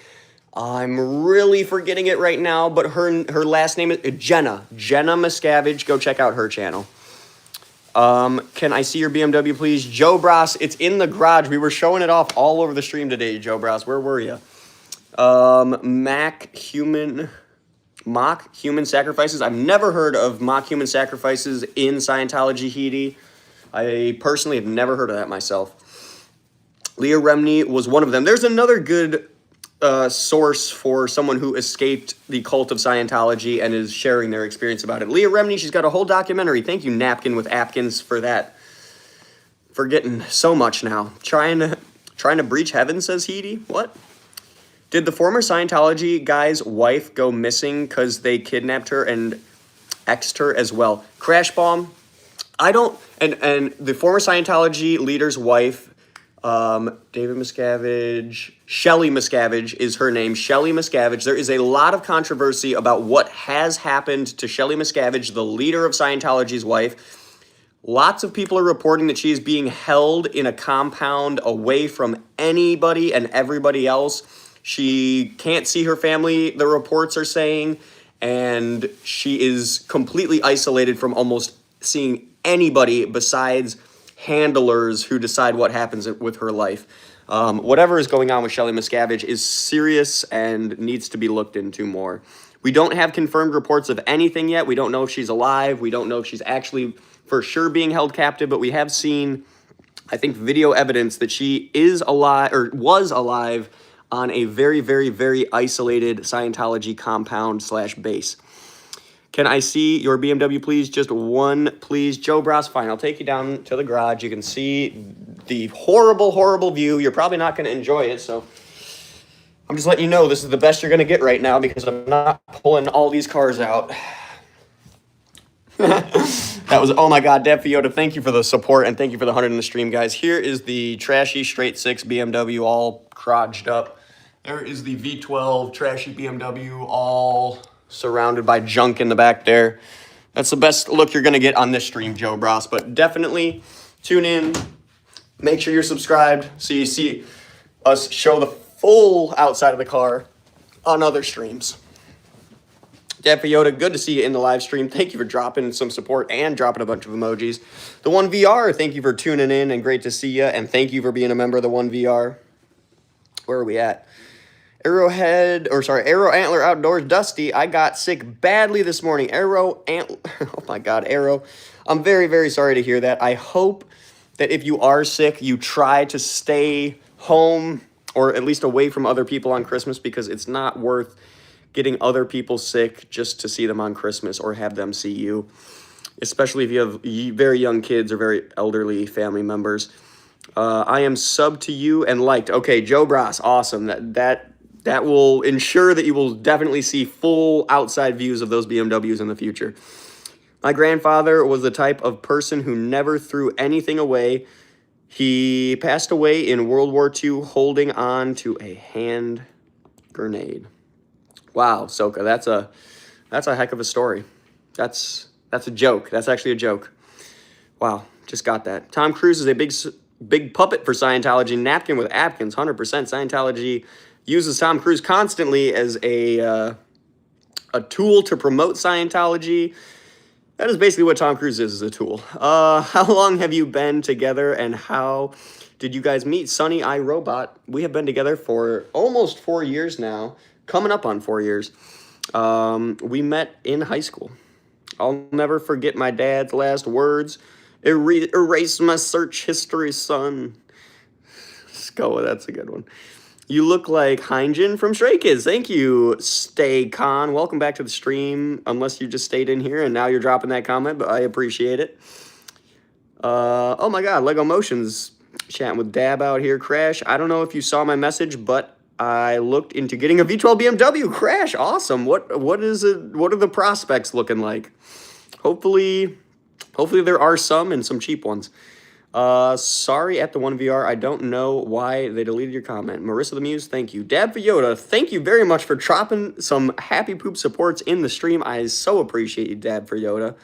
I'm really forgetting it right now, but her last name is Jenna Miscavige. Go check out her channel. Can I see your BMW, please? Joe Bras, it's in the garage. We were showing it off all over the stream today, Joe Bras. Where were you? Mock human sacrifices. I've never heard of mock human sacrifices in Scientology, Heedy. I personally have never heard of that myself. Leah Remney was one of them. There's another good source for someone who escaped the cult of Scientology and is sharing their experience about it. Leah Remney, she's got a whole documentary. Thank you, Napkin with Apkins, for that. For getting so much now. Trying to breach heaven, says Heedy. What? Did the former Scientology guy's wife go missing because they kidnapped her and exed her as well? Crash Bomb, I don't, and the former Scientology leader's wife David Miscavige, Shelly Miscavige is her name. Shelly Miscavige. There is a lot of controversy about what has happened to Shelly Miscavige, the leader of Scientology's wife. Lots of people are reporting that she is being held in a compound away from anybody and everybody else. She can't see her family, the reports are saying, and she is completely isolated from almost seeing anybody besides handlers who decide what happens with her life. Whatever is going on with Shelly Miscavige is serious and needs to be looked into more. We don't have confirmed reports of anything yet. We don't know if she's alive. We don't know if she's actually for sure being held captive, but we have seen, I think, video evidence that she is alive or was alive on a very, very, very isolated Scientology compound / base. Can I see your BMW, please? Just one, please. Joe Bras, fine. I'll take you down to the garage. You can see the horrible, horrible view. You're probably not going to enjoy it, so I'm just letting you know this is the best you're going to get right now because I'm not pulling all these cars out. That was, oh my God, Deb Fiota, thank you for the support and thank you for the 100 in the stream, guys. Here is the trashy straight 6 BMW all crotched up. There is the V12 trashy BMW all surrounded by junk in the back there. That's the best look you're going to get on this stream, Joe Bras. But definitely tune in. Make sure you're subscribed so you see us show the full outside of the car on other streams. Dad Yoda, good to see you in the live stream. Thank you for dropping some support and dropping a bunch of emojis. The 1VR, thank you for tuning in and great to see you. And thank you for being a member of the 1VR. Where are we at? Arrow Antler Outdoors. Dusty, I got sick badly this morning. Oh my God, Arrow. I'm very, very sorry to hear that. I hope that if you are sick, you try to stay home or at least away from other people on Christmas because it's not worth getting other people sick just to see them on Christmas or have them see you, especially if you have very young kids or very elderly family members. I am sub to you and liked. Okay, Joe Bras, awesome. That will ensure that you will definitely see full outside views of those BMWs in the future. My grandfather was the type of person who never threw anything away. He passed away in World War II holding on to a hand grenade. Wow, Soka, that's a heck of a story. That's a joke. That's actually a joke. Wow, just got that. Tom Cruise is a big puppet for Scientology. Napkin with Apkins, 100%. Scientology uses Tom Cruise constantly as a tool to promote Scientology. That is basically what Tom Cruise is a tool. How long have you been together and how did you guys meet? Sonny iRobot, we have been together for almost 4 years now. Coming up on 4 years. We met in high school. I'll never forget my dad's last words. Erase my search history, son. Skoa, that's a good one. You look like Heinjin from Stray Kids. Thank you, Stay Con. Welcome back to the stream, unless you just stayed in here and now you're dropping that comment, but I appreciate it. Oh my God, Lego Motions chatting with Dab out here. Crash, I don't know if you saw my message, but I looked into getting a V12 BMW. Crash, awesome. What is it? What are the prospects looking like? Hopefully there are some and some cheap ones. Sorry at the 1VR. I don't know why they deleted your comment. Marissa the Muse, thank you. Dab for Yoda, thank you very much for dropping some happy poop supports in the stream. I so appreciate you, Dab for Yoda.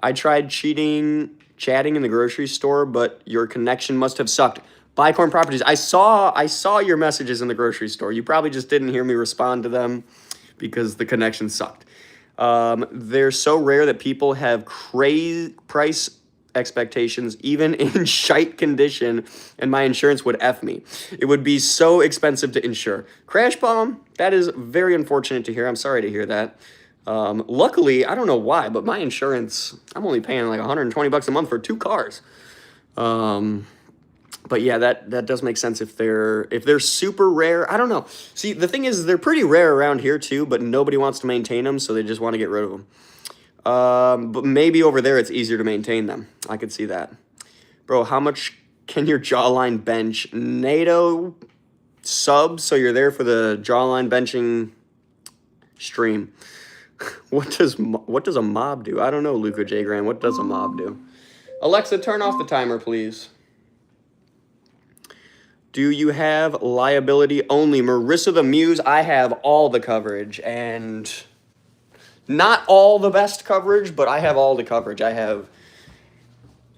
I tried chatting in the grocery store, but your connection must have sucked. Bicorn Properties. I saw your messages in the grocery store. You probably just didn't hear me respond to them because the connection sucked. They're so rare that people have crazy price expectations, even in shite condition, and my insurance would F me. It would be so expensive to insure. Crash Bomb, that is very unfortunate to hear. I'm sorry to hear that. Luckily, I don't know why, but my insurance, I'm only paying like $120 a month for 2 cars. But yeah, that does make sense if they're super rare. I don't know. See, the thing is, they're pretty rare around here too, but nobody wants to maintain them, so they just want to get rid of them. But maybe over there it's easier to maintain them. I could see that. Bro, how much can your jawline bench? NATO sub, so you're there for the jawline benching stream. What does a mob do? I don't know, Luca J. Graham. What does a mob do? Alexa, turn off the timer, please. Do you have liability only? Marissa the Muse, I have all the coverage, and not all the best coverage, but I have all the coverage. I have,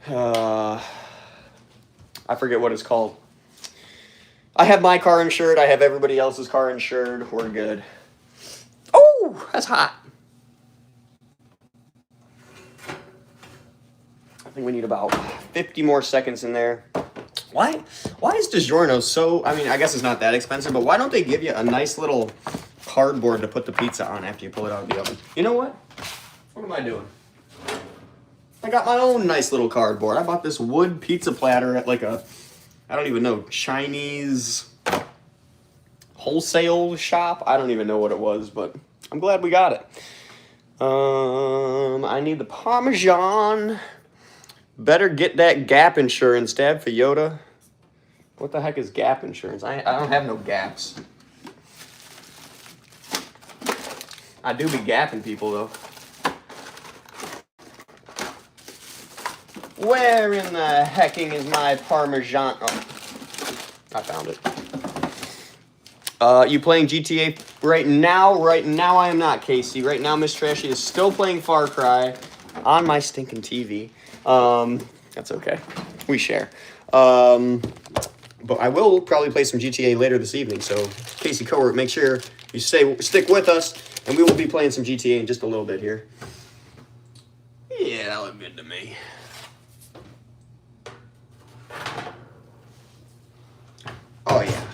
I forget what it's called. I have my car insured. I have everybody else's car insured. We're good. Oh, that's hot. I think we need about 50 more seconds in there. Why is DiGiorno so, I mean, I guess it's not that expensive, but why don't they give you a nice little cardboard to put the pizza on after you pull it out of the oven? You know what? What am I doing? I got my own nice little cardboard. I bought this wood pizza platter at like a, I don't even know, Chinese wholesale shop. I don't even know what it was, but I'm glad we got it. I need the Parmesan. Better get that gap insurance, Dad, for Yoda. What the heck is gap insurance? I don't have no gaps. I do be gapping people, though. Where in the hecking is my Parmesan? Oh, I found it. You playing GTA right now? Right now I am not, Casey. Right now Miss Trashy is still playing Far Cry on my stinking TV. That's okay. We share. But I will probably play some GTA later this evening. So, Casey Cowart, make sure you stick with us, and we will be playing some GTA in just a little bit here. Yeah, that looked good to me. Oh, yeah.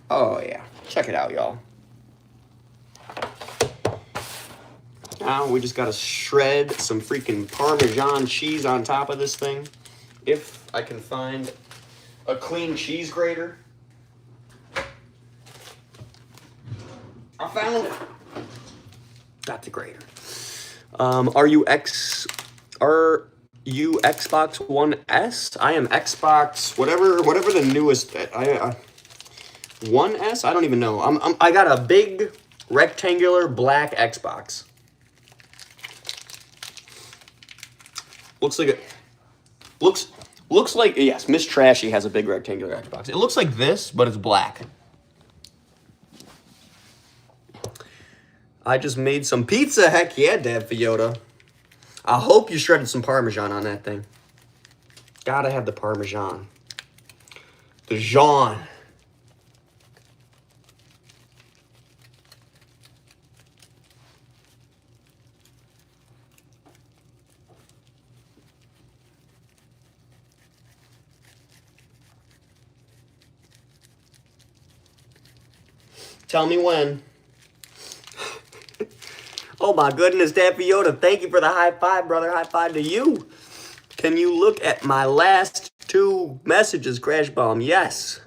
Oh, yeah. Check it out, y'all. Now we just gotta shred some freaking Parmesan cheese on top of this thing. If I can find a clean cheese grater. I found it. Got the grater. Are you Xbox One S? I am Xbox whatever the newest. One S? I don't even know. I got a big rectangular black Xbox. Looks like it. Looks like, yes, Miss Trashy has a big rectangular Xbox. It looks like this, but it's black. I just made some pizza. Heck yeah, Dad Fiota. I hope you shredded some Parmesan on that thing. Gotta have the Parmesan. The Jean. Tell me when. Oh my goodness, Dad Fiota, thank you for the high five, brother. High five to you. Can you look at my last 2 messages, Crash Bomb? Yes.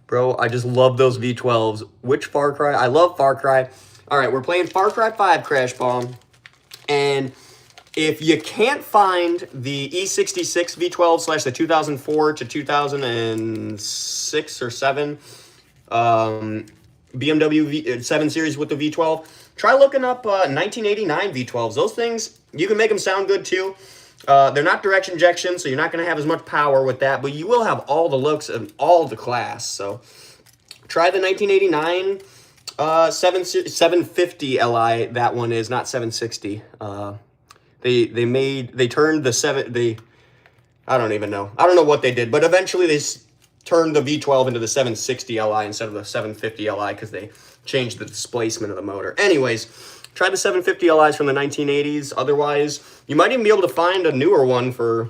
Bro, I just love those V12s. Which Far Cry? I love Far Cry. All right, we're playing Far Cry 5, Crash Bomb. And if you can't find the E66 V12 / the 2004 to 2006 or 7 BMW 7 Series with the V12, try looking up 1989 V12s. Those things, you can make them sound good too. They're not direct injection, so you're not going to have as much power with that, but you will have all the looks and all the class. So try the 1989 750 Li. That one is not 760. They turned the 7. I don't even know. I don't know what they did, but eventually they turned the V12 into the 760 Li instead of the 750 Li because they changed the displacement of the motor. Anyways, try the 750 Lis from the 1980s. Otherwise, you might even be able to find a newer one for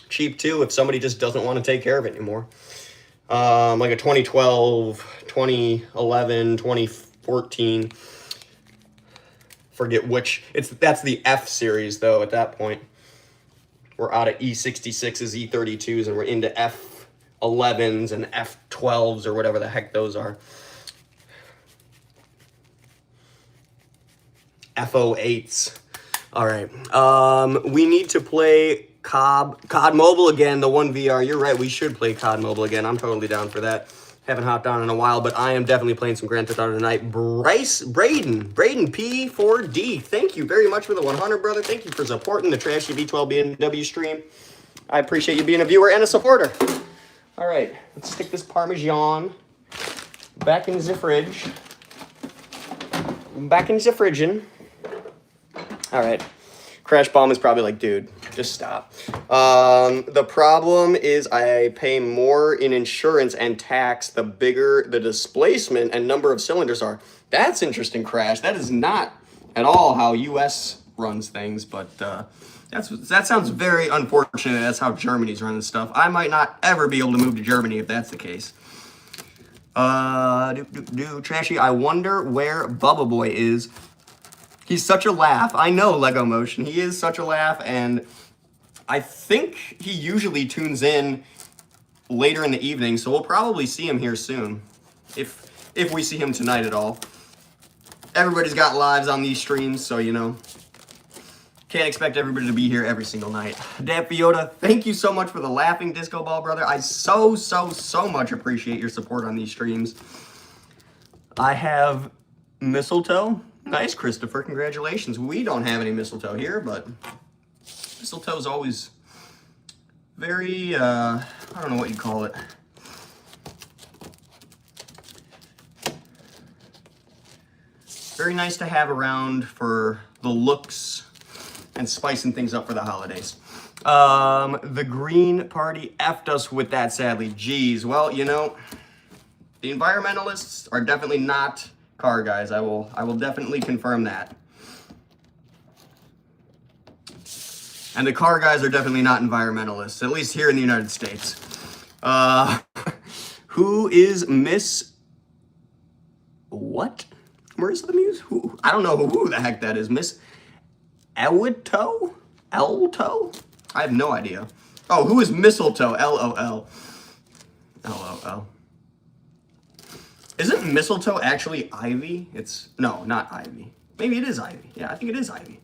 cheap too if somebody just doesn't want to take care of it anymore. Like a 2012, 2011, 2014. Forget which. That's the F series though at that point. We're out of E66s, E32s, and we're into F11s and F12s or whatever the heck those are. F08s. All right. We need to play COD Mobile again, the 1VR. You're right, we should play COD Mobile again. I'm totally down for that. Haven't hopped on in a while, but I am definitely playing some Grand Theft Auto tonight. Braden P4D, thank you very much for the 100, brother. Thank you for supporting the TrashyV12BMW stream. I appreciate you being a viewer and a supporter. All right, let's stick this Parmesan back in the fridge. Back in the fridgin'. All right. Crash Bomb is probably like, dude, just stop. The problem is I pay more in insurance and tax the bigger the displacement and number of cylinders are. That's interesting, Crash. That is not at all how US runs things, but that sounds very unfortunate. That's how Germany's running stuff. I might not ever be able to move to Germany if that's the case. Trashy, I wonder where Bubba Boy is. He's such a laugh. I know, Lego Motion. He is such a laugh, and I think he usually tunes in later in the evening, so we'll probably see him here soon. If we see him tonight at all. Everybody's got lives on these streams, so you know. Can't expect everybody to be here every single night. Dad Fiota, thank you so much for the laughing disco ball, brother. I so much appreciate your support on these streams. I have mistletoe. Nice, Christopher. Congratulations. We don't have any mistletoe here, but mistletoe is always very, I don't know what you call it. Very nice to have around for the looks and spicing things up for the holidays. The Green Party effed us with that, sadly. Geez, well, you know, the environmentalists are definitely not car guys. I will definitely confirm that. And the car guys are definitely not environmentalists, at least here in the United States. Who is Miss... What? Marissa the Muse? Who? I don't know who the heck that is. Miss Elto? Elto? I have no idea. Oh, who is Mistletoe? LOL. LOL. Isn't mistletoe actually ivy? No, not ivy. Maybe it is ivy. Yeah, I think it is ivy.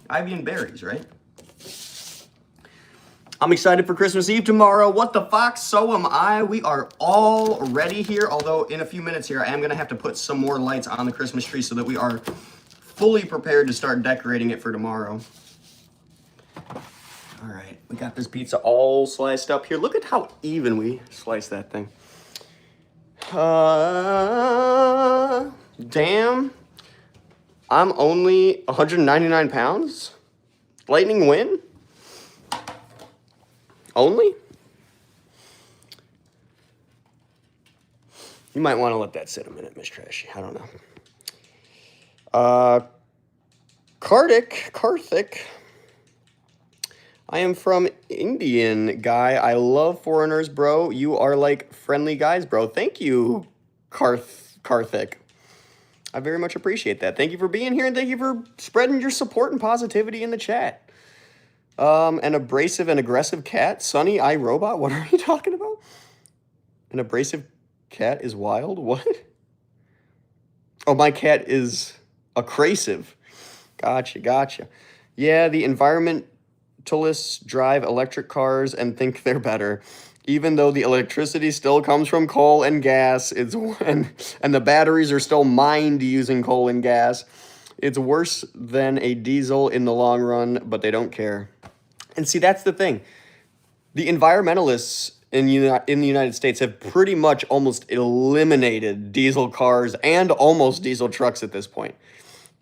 Ivy and berries, right? I'm excited for Christmas Eve tomorrow. What the fuck? So am I. We are all ready here. Although in a few minutes here, I am going to have to put some more lights on the Christmas tree so that we are fully prepared to start decorating it for tomorrow. All right, we got this pizza all sliced up here. Look at how even we slice that thing. Damn. I'm only 199 pounds? Lightning win? Only? You might want to let that sit a minute, Miss Trashy. I don't know. Karthik. I am from Indian, guy. I love foreigners, bro. You are like friendly guys, bro. Thank you, Karthik. I very much appreciate that. Thank you for being here, and thank you for spreading your support and positivity in the chat. An abrasive and aggressive cat? Sunny iRobot? What are you talking about? An abrasive cat is wild? What? Oh, my cat is abrasive. Gotcha. Yeah, the environmentalists drive electric cars and think they're better. Even though the electricity still comes from coal and gas, and the batteries are still mined using coal and gas. It's worse than a diesel in the long run, but they don't care. And see, that's the thing. The environmentalists in the United States have pretty much almost eliminated diesel cars and almost diesel trucks at this point.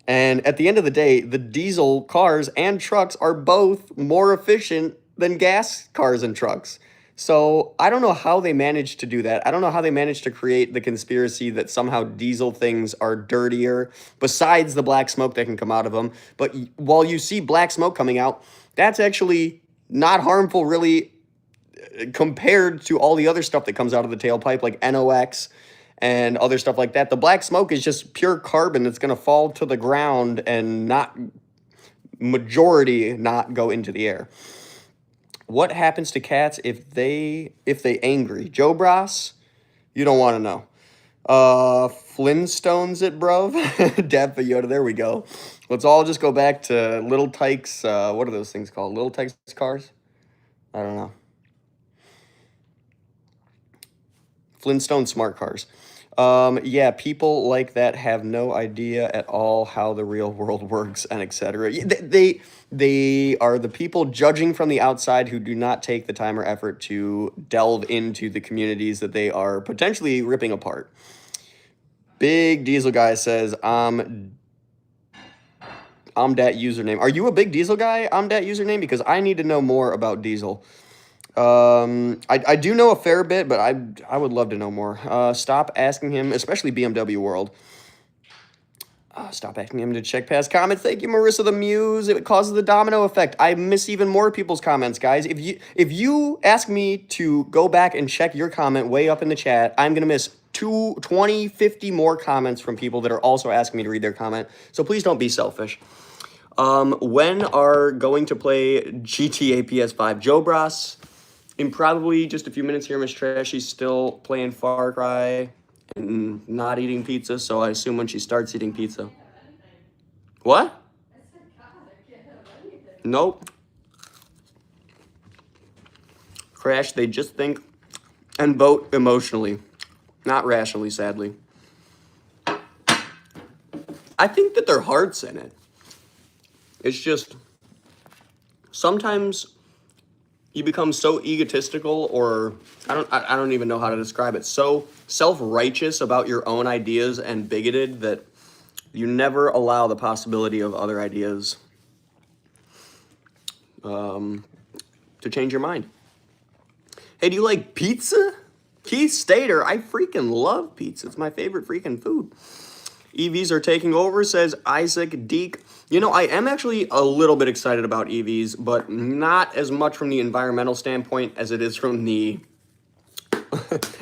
And at the end of the day, the diesel cars and trucks are both more efficient than gas cars and trucks. So I don't know how they managed to do that. I don't know how they managed to create the conspiracy that somehow diesel things are dirtier, besides the black smoke that can come out of them. But while you see black smoke coming out, that's actually not harmful really compared to all the other stuff that comes out of the tailpipe, like NOx and other stuff like that. The black smoke is just pure carbon that's going to fall to the ground and not go into the air. What happens to cats if they angry? Joe Bros, you don't want to know. Flintstones it, bruv. Dad Yoda, there we go. Let's all just go back to Little Tykes. What are those things called? Little Tykes cars? I don't know. Flintstone smart cars. Yeah, people like that have no idea at all how the real world works and etc. They are the people judging from the outside who do not take the time or effort to delve into the communities that they are potentially ripping apart. Big Diesel Guy says, I'm that username. Are you a Big Diesel Guy? I'm that username? Because I need to know more about Diesel. I do know a fair bit, but I would love to know more. Stop asking him, especially BMW World. Stop asking him to check past comments. Thank you, Marissa the Muse. It causes the domino effect. I miss even more people's comments, guys. If you ask me to go back and check your comment way up in the chat, I'm gonna miss 20, 50 more comments from people that are also asking me to read their comment. So please don't be selfish. When are going to play GTA PS5? Joe Bros, in probably just a few minutes here, Miss Trashy's still playing Far Cry and not eating pizza, so I assume when she starts eating pizza. What? Nope. Crash, they just think and vote emotionally, not rationally, sadly. I think that their heart's in it. It's just sometimes you become so egotistical, or I don't even know how to describe it, so self-righteous about your own ideas and bigoted that you never allow the possibility of other ideas to change your mind. Hey, do you like pizza? Keith Stater, I freaking love pizza. It's my favorite freaking food. EVs are taking over, says Isaac Deek. You know, I am actually a little bit excited about EVs, but not as much from the environmental standpoint as it is from the...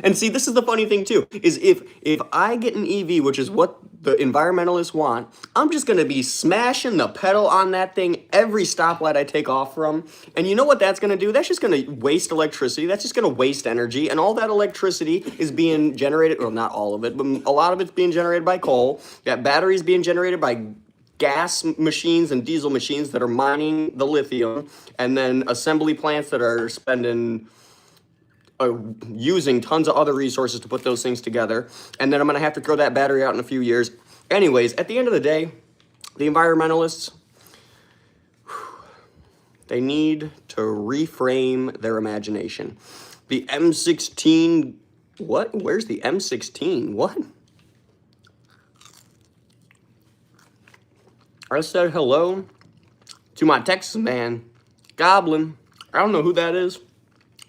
And see, this is the funny thing too, is if I get an EV, which is what the environmentalists want, I'm just gonna be smashing the pedal on that thing every stoplight I take off from. And you know what that's gonna do? That's just gonna waste electricity. That's just gonna waste energy. And all that electricity is being generated, well, not all of it, but a lot of it's being generated by coal. That battery's being generated by gas machines and diesel machines that are mining the lithium, and then assembly plants that are using tons of other resources to put those things together, and then I'm gonna have to throw that battery out in a few years. Anyways, at the end of the day, the environmentalists, they need to reframe their imagination. The M16, what? Where's the M16? What? I said hello to my Texas man, Goblin. I don't know who that is,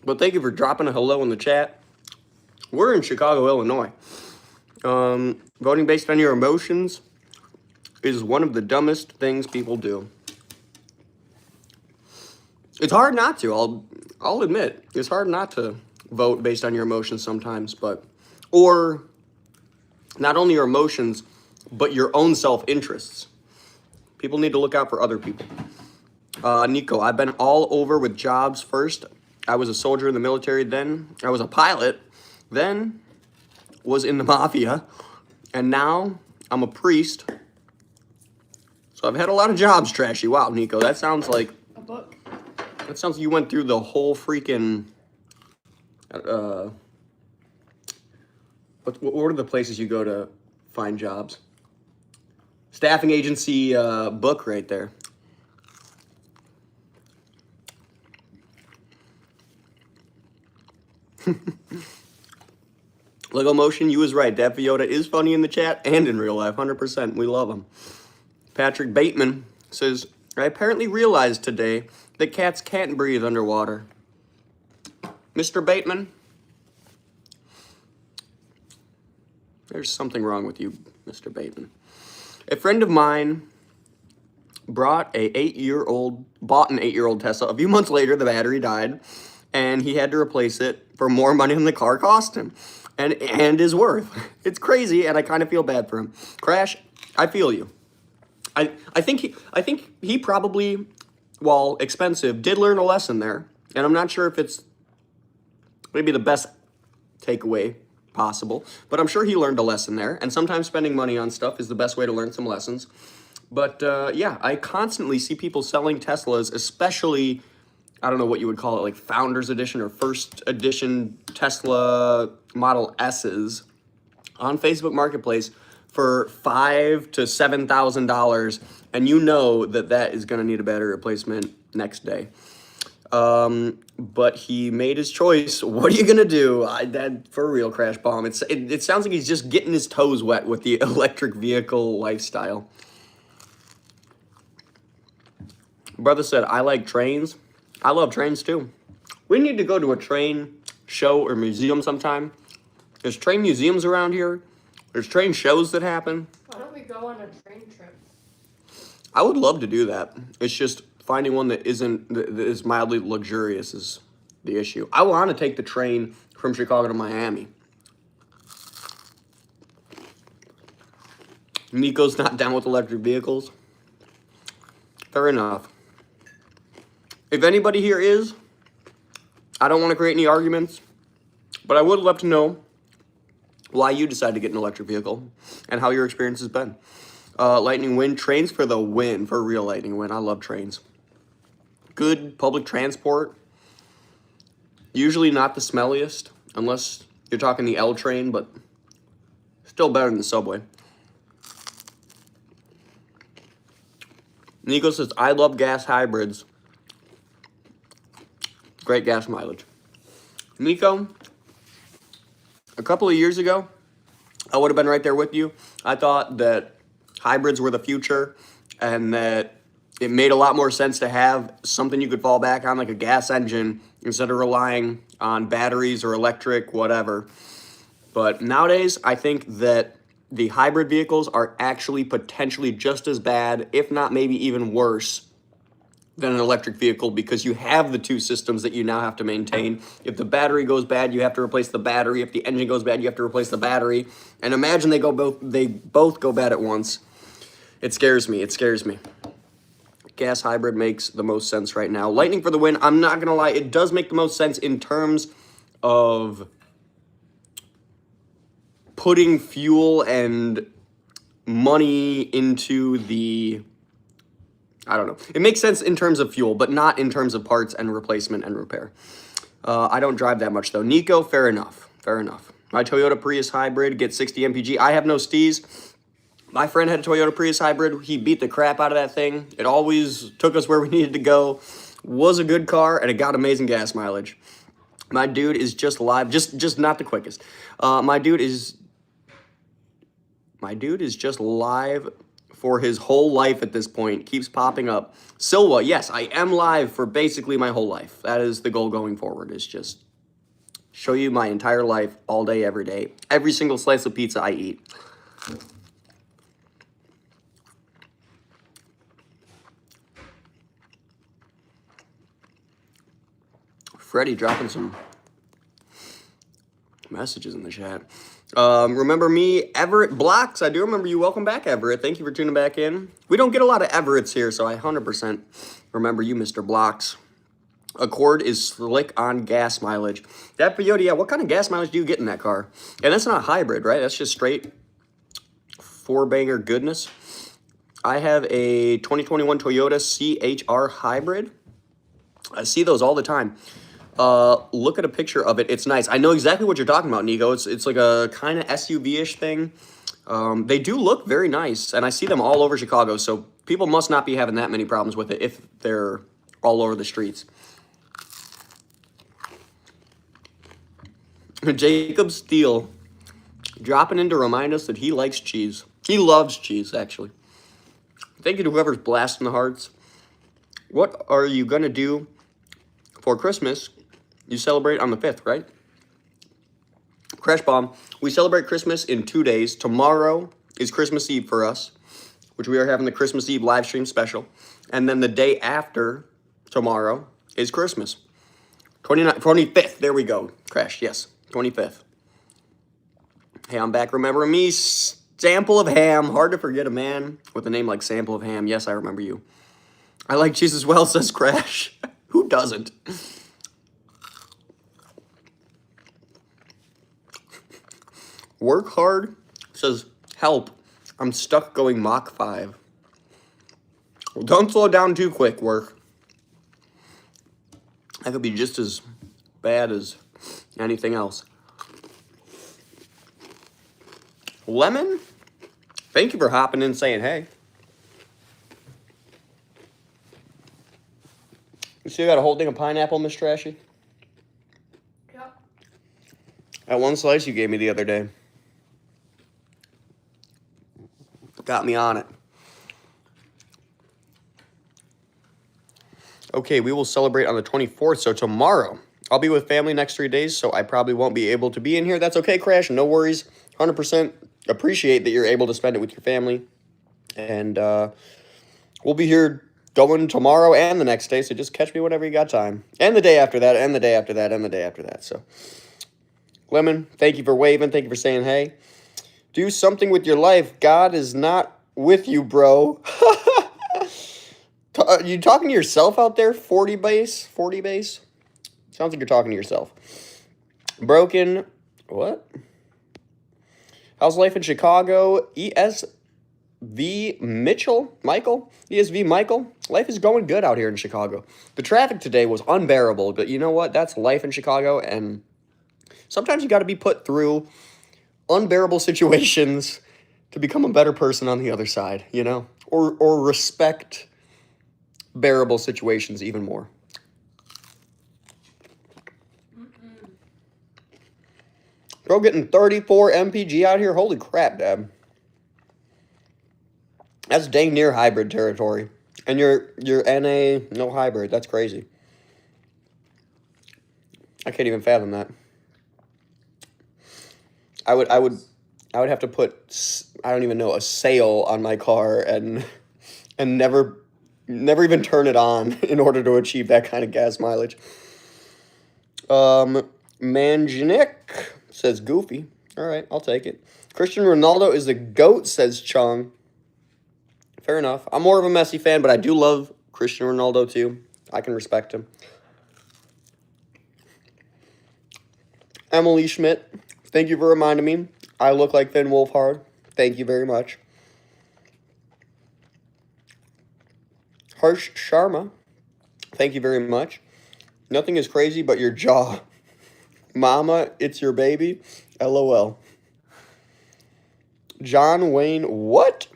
but thank you for dropping a hello in the chat. We're in Chicago, Illinois. Voting based on your emotions is one of the dumbest things people do. It's hard not to, I'll admit. It's hard not to vote based on your emotions sometimes, or not only your emotions, but your own self-interests. People need to look out for other people. Nico, I've been all over with jobs first. I was a soldier in the military then. I was a pilot, then was in the mafia, and now I'm a priest. So I've had a lot of jobs, Trashy. Wow, Nico, that sounds like A book. That sounds like you went through the whole freaking what are the places you go to find jobs? Staffing agency book right there. Lego Motion, you was right. Dad Fiota is funny in the chat and in real life. 100%. We love him. Patrick Bateman says, I apparently realized today that cats can't breathe underwater. Mr. Bateman, there's something wrong with you, Mr. Bateman. A friend of mine bought an 8-year-old Tesla. A few months later, the battery died, and he had to replace it for more money than the car cost him, and is worth. It's crazy, and I kind of feel bad for him. Crash, I feel you. I think he probably, while expensive, did learn a lesson there, and I'm not sure if it's maybe the best takeaway possible, but I'm sure he learned a lesson there, and sometimes spending money on stuff is the best way to learn some lessons. But yeah, I constantly see people selling Teslas, especially, I don't know what you would call it, like Founders Edition or First Edition Tesla Model S's, on Facebook Marketplace for $5,000 to $7,000, and you know that is going to need a battery replacement next day. But he made his choice. What are you gonna do? That for real, Crash Bomb. It sounds like he's just getting his toes wet with the electric vehicle lifestyle. Brother said, I like trains. I love trains too. We need to go to a train show or museum sometime. There's train museums around here. There's train shows that happen. Why don't we go on a train trip? I would love to do that. It's just finding one that is mildly luxurious is the issue. I want to take the train from Chicago to Miami. Nico's not down with electric vehicles. Fair enough. If anybody here is, I don't want to create any arguments, but I would love to know why you decided to get an electric vehicle and how your experience has been. Lightning Wind, trains for the win, for real Lightning Wind. I love trains. Good public transport. Usually not the smelliest, unless you're talking the L train, but still better than the subway. Nico says, I love gas hybrids. Great gas mileage. Nico, a couple of years ago, I would have been right there with you. I thought that hybrids were the future and that it made a lot more sense to have something you could fall back on, like a gas engine, instead of relying on batteries or electric, whatever. But nowadays, I think that the hybrid vehicles are actually potentially just as bad, if not maybe even worse, than an electric vehicle, because you have the two systems that you now have to maintain. If the battery goes bad, you have to replace the battery. If the engine goes bad, you have to replace the battery. And imagine they both go bad at once. It scares me. It scares me. Gas hybrid makes the most sense right now. Lightning for the win. I'm not gonna lie, it does make the most sense in terms of putting fuel and money into the, I don't know. It makes sense in terms of fuel, but not in terms of parts and replacement and repair. I don't drive that much though. Nico, fair enough. Fair enough. My Toyota Prius hybrid gets 60 mpg. I have no steez. My friend had a Toyota Prius hybrid. He beat the crap out of that thing. It always took us where we needed to go. Was a good car, and it got amazing gas mileage. My dude is just live, just not the quickest. My dude is just live for his whole life at this point. Keeps popping up. Silva, yes, I am live for basically my whole life. That is the goal going forward, is just show you my entire life, all day, every day. Every single slice of pizza I eat. Freddie dropping some messages in the chat. Remember me, Everett Blocks. I do remember you. Welcome back, Everett. Thank you for tuning back in. We don't get a lot of Everetts here, so I 100% remember you, Mr. Blocks. Accord is slick on gas mileage. That Toyota, yeah, what kind of gas mileage do you get in that car? And that's not hybrid, right? That's just straight four-banger goodness. I have a 2021 Toyota CHR hybrid. I see those all the time. Look at a picture of it. It's nice. I know exactly what you're talking about, Nico. It's like a kind of SUV-ish thing. They do look very nice, and I see them all over Chicago, so people must not be having that many problems with it if they're all over the streets. Jacob Steele dropping in to remind us that he likes cheese. He loves cheese, actually. Thank you to whoever's blasting the hearts. What are you going to do for Christmas? You celebrate on the 5th, right? Crash Bomb. We celebrate Christmas in 2 days. Tomorrow is Christmas Eve for us, which we are having the Christmas Eve live stream special. And then the day after tomorrow is Christmas. 25th. There we go. Crash. Yes. 25th. Hey, I'm back. Remember me? Sample of Ham. Hard to forget a man with a name like Sample of Ham. Yes, I remember you. I like cheese as well, says Crash. Who doesn't? Work hard says, help. I'm stuck going Mach 5. Well, don't slow down too quick, work. That could be just as bad as anything else. Lemon, thank you for hopping in and saying hey. You still got a whole thing of pineapple, Miss Trashy? Yep. That one slice you gave me the other day. Got me on it. Okay, we will celebrate on the 24th, so tomorrow. I'll be with family next 3 days, so I probably won't be able to be in here. That's okay, Crash, no worries. 100% appreciate that you're able to spend it with your family. And we'll be here going tomorrow and the next day, so just catch me whenever you got time. And the day after that, and the day after that, and the day after that. So, Lemon, thank you for waving. Thank you for saying hey. Do something with your life. God is not with you, bro. You talking to yourself out there? 40 base? 40 base? Sounds like you're talking to yourself. Broken. What? How's life in Chicago? ESV Mitchell? Michael? ESV Michael? Life is going good out here in Chicago. The traffic today was unbearable, but you know what? That's life in Chicago, and sometimes you got to be put through unbearable situations to become a better person on the other side, you know? Or respect bearable situations even more. Bro, getting 34 MPG out here? Holy crap, Dad. That's dang near hybrid territory. And you're NA, no hybrid. That's crazy. I can't even fathom that. I would have to put, I don't even know, a sail on my car and never even turn it on in order to achieve that kind of gas mileage. Manjanik says Goofy. All right, I'll take it. Cristiano Ronaldo is the GOAT, says Chung. Fair enough. I'm more of a Messi fan, but I do love Cristiano Ronaldo too. I can respect him. Emily Schmidt, thank you for reminding me. I look like Finn Wolfhard. Thank you very much. Harsh Sharma, thank you very much. Nothing is crazy but your jaw. Mama, it's your baby. LOL. John Wayne, what?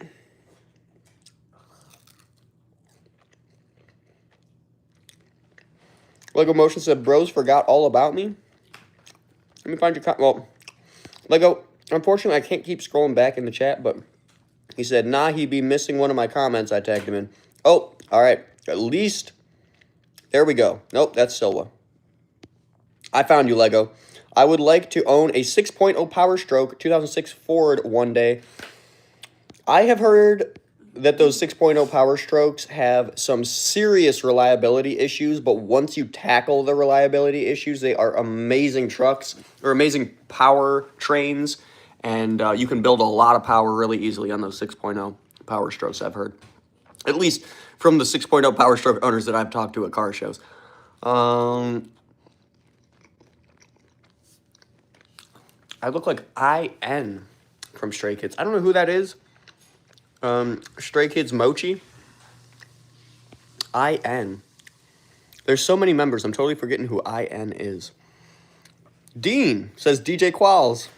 Lego Motion said, bros forgot all about me. Let me find your well, Lego, unfortunately, I can't keep scrolling back in the chat, but he said, nah, he be missing one of my comments I tagged him in. Oh, all right. At least, there we go. Nope, that's Silva. I found you, Lego. I would like to own a 6.0 Power Stroke 2006 Ford one day. I have heard that those 6.0 Power Strokes have some serious reliability issues, but once you tackle the reliability issues, they are amazing trucks, or amazing power trains, and you can build a lot of power really easily on those 6.0 Power Strokes, I've heard. At least from the 6.0 Power Stroke owners that I've talked to at car shows. I look like IN from Stray Kids. I don't know who that is. Stray Kids Mochi. IN. There's so many members. I'm totally forgetting who IN is. Dean says DJ Qualls.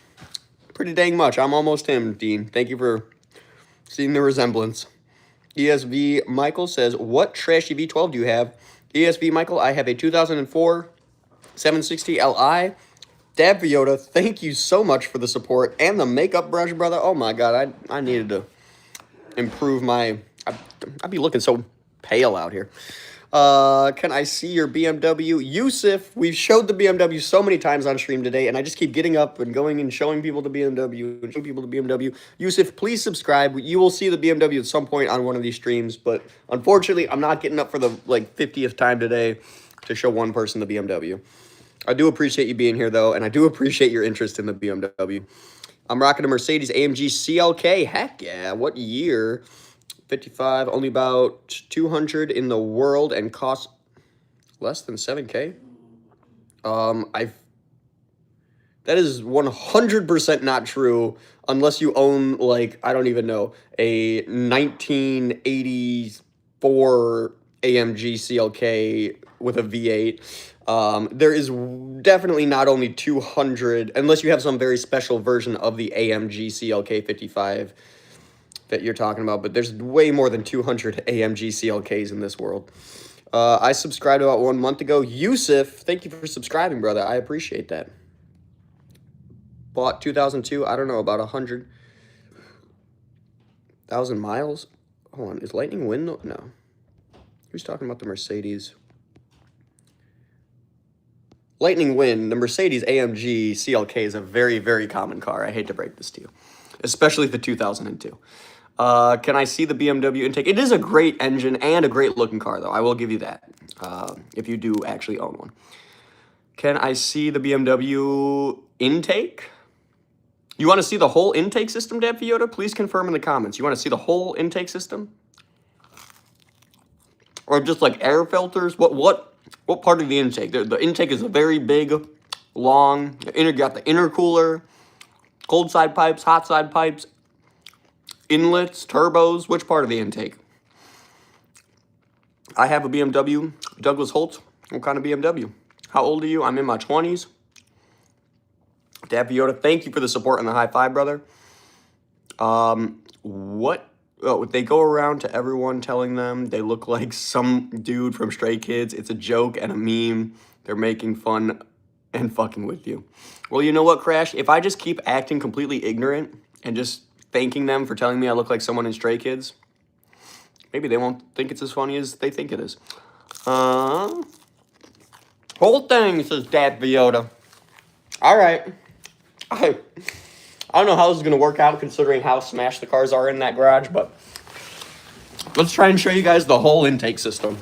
Pretty dang much. I'm almost him, Dean. Thank you for seeing the resemblance. ESV Michael says, what trashy V12 do you have? ESV Michael, I have a 2004 760 Li. Dab for Yoda, thank you so much for the support and the makeup brush, brother. Oh my god, I needed to improve my... I'd be looking so pale out here. Can I see your BMW? Yusuf, we've showed the BMW so many times on stream today, and I just keep getting up and going and showing people the BMW and showing people the BMW. Yusuf, please subscribe. You will see the BMW at some point on one of these streams, but unfortunately, I'm not getting up for the 50th time today to show one person the BMW. I do appreciate you being here, though, and I do appreciate your interest in the BMW. I'm rocking a Mercedes AMG CLK. Heck yeah. What year? 55, only about 200 in the world and costs less than 7K. That is 100% not true unless you own, I don't even know, a 1984 AMG CLK with a V8. There is definitely not only 200, unless you have some very special version of the AMG CLK55 that you're talking about, but there's way more than 200 AMG CLKs in this world. I subscribed about 1 month ago. Yusuf, thank you for subscribing, brother. I appreciate that. Bought 2002, I don't know, about 100,000 miles. Hold on, is Lightning Wind? No. Who's talking about the Mercedes? Lightning Wind, the Mercedes AMG CLK is a very, very common car. I hate to break this to you, especially the 2002. Can I see the BMW intake? It is a great engine and a great looking car, though. I will give you that, if you do actually own one. Can I see the BMW intake? You want to see the whole intake system, Dad Fiota? Please confirm in the comments. You want to see the whole intake system? Or just like air filters? What part of the intake? The intake is a very big, long, you got the intercooler, cold side pipes, hot side pipes, inlets, turbos. Which part of the intake? I have a BMW. Douglas Holt. What kind of BMW? How old are you? I'm in my 20s. Dad Fiota, thank you for the support and the high five, brother. What? Oh, they go around to everyone telling them they look like some dude from Stray Kids. It's a joke and a meme. They're making fun and fucking with you. Well, you know what, Crash? If I just keep acting completely ignorant and just thanking them for telling me I look like someone in Stray Kids, maybe they won't think it's as funny as they think it is. Whole thing, says Dad Fiota. All right. I don't know how this is going to work out considering how smashed the cars are in that garage, but let's try and show you guys the whole intake system.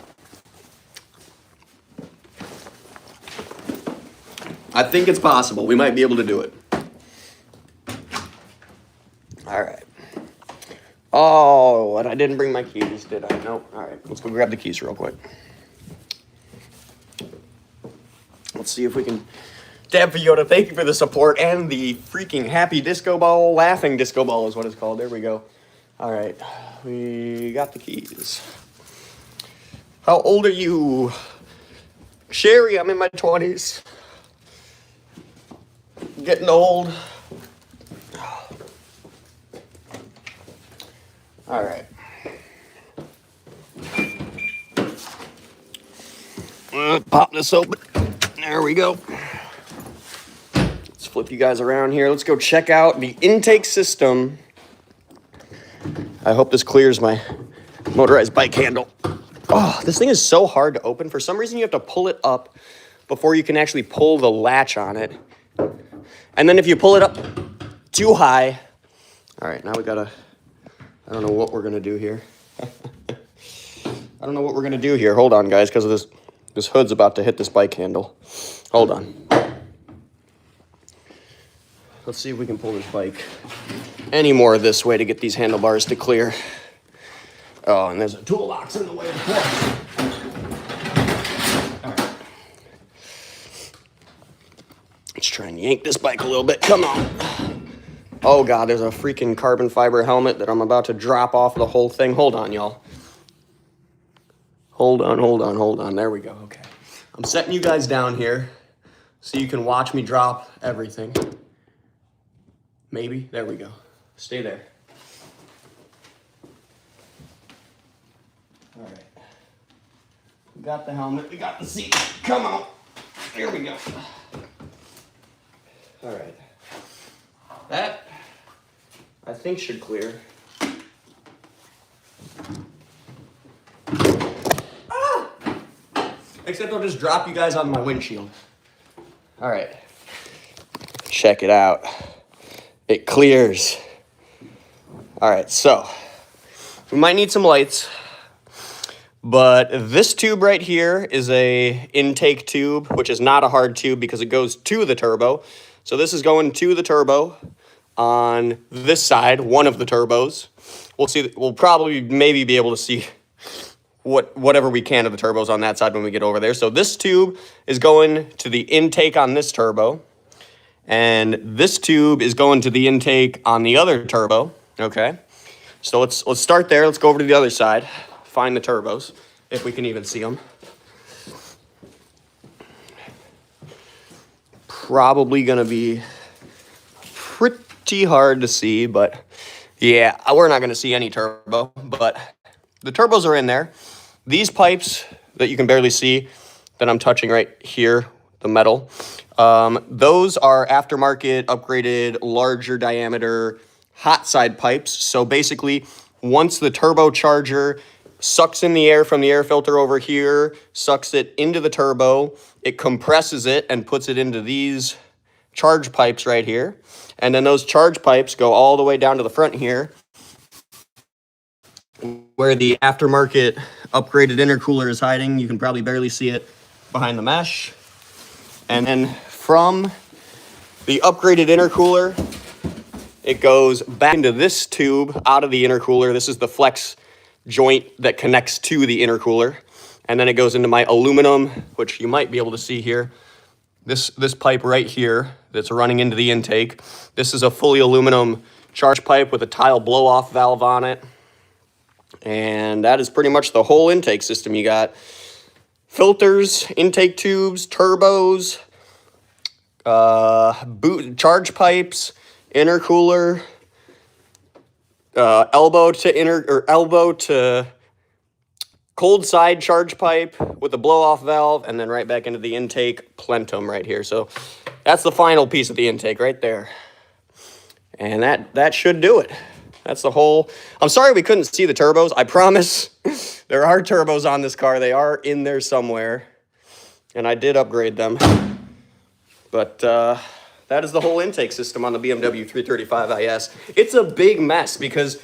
I think it's possible. We might be able to do it. All right. Oh, and I didn't bring my keys, did I? Nope. All right, let's go grab the keys real quick. Let's see if we can... Dad Fiota, thank you for the support and the freaking happy disco ball. Laughing disco ball is what it's called. There we go. All right, we got the keys. How old are you? Sherry, I'm in my 20s. Getting old. All right. Pop this open. There we go. Let's flip you guys around here. Let's go check out the intake system. I hope this clears my motorized bike handle. Oh, this thing is so hard to open. For some reason, you have to pull it up before you can actually pull the latch on it. And then if you pull it up too high... All right, now we gotta... I don't know what we're gonna do here. I don't know what we're gonna do here. Hold on, guys, because of this hood's about to hit this bike handle. Hold on. Let's see if we can pull this bike any more this way to get these handlebars to clear. Oh, and there's a toolbox in the way, of course. All right. Let's try and yank this bike a little bit. Come on. Oh, God, there's a freaking carbon fiber helmet that I'm about to drop off the whole thing. Hold on, y'all. Hold on. There we go. Okay. I'm setting you guys down here so you can watch me drop everything. Maybe. There we go. Stay there. All right. We got the helmet. We got the seat. Come on. Here we go. All right. That, I think, should clear. Ah! Except I'll just drop you guys on my windshield. All right. Check it out. It clears. All right, so we might need some lights, but this tube right here is a intake tube, which is not a hard tube because it goes to the turbo. So this is going to the turbo on this side, one of the turbos. We'll see. We'll probably maybe be able to see whatever we can of the turbos on that side when we get over there. So this tube is going to the intake on this turbo, and this tube is going to the intake on the other turbo. Okay, so let's start there. Let's go over to the other side, find the turbos if we can even see them. probably going to be pretty hard to see, but yeah, we're not going to see any turbo, but the turbos are in there. These pipes that you can barely see that I'm touching right here, the metal, those are aftermarket, upgraded, larger diameter, hot side pipes. So basically, once the turbocharger sucks in the air from the air filter over here, sucks it into the turbo, it compresses it and puts it into these charge pipes right here. And then those charge pipes go all the way down to the front here, where the aftermarket upgraded intercooler is hiding. You can probably barely see it behind the mesh. And then from the upgraded intercooler, it goes back into this tube out of the intercooler. This is the flex joint that connects to the intercooler. And then it goes into my aluminum, which you might be able to see here. This pipe right here that's running into the intake. This is a fully aluminum charge pipe with a tile blow-off valve on it. And that is pretty much the whole intake system. You got filters, intake tubes, turbos, charge pipes, intercooler, elbow to cold side charge pipe with a blow-off valve, and then right back into the intake plenum right here. So that's the final piece of the intake right there. And that should do it. That's the whole. I'm sorry we couldn't see the turbos. I promise there are turbos on this car. They are in there somewhere. And I did upgrade them. But that is the whole intake system on the BMW 335IS. It's a big mess because,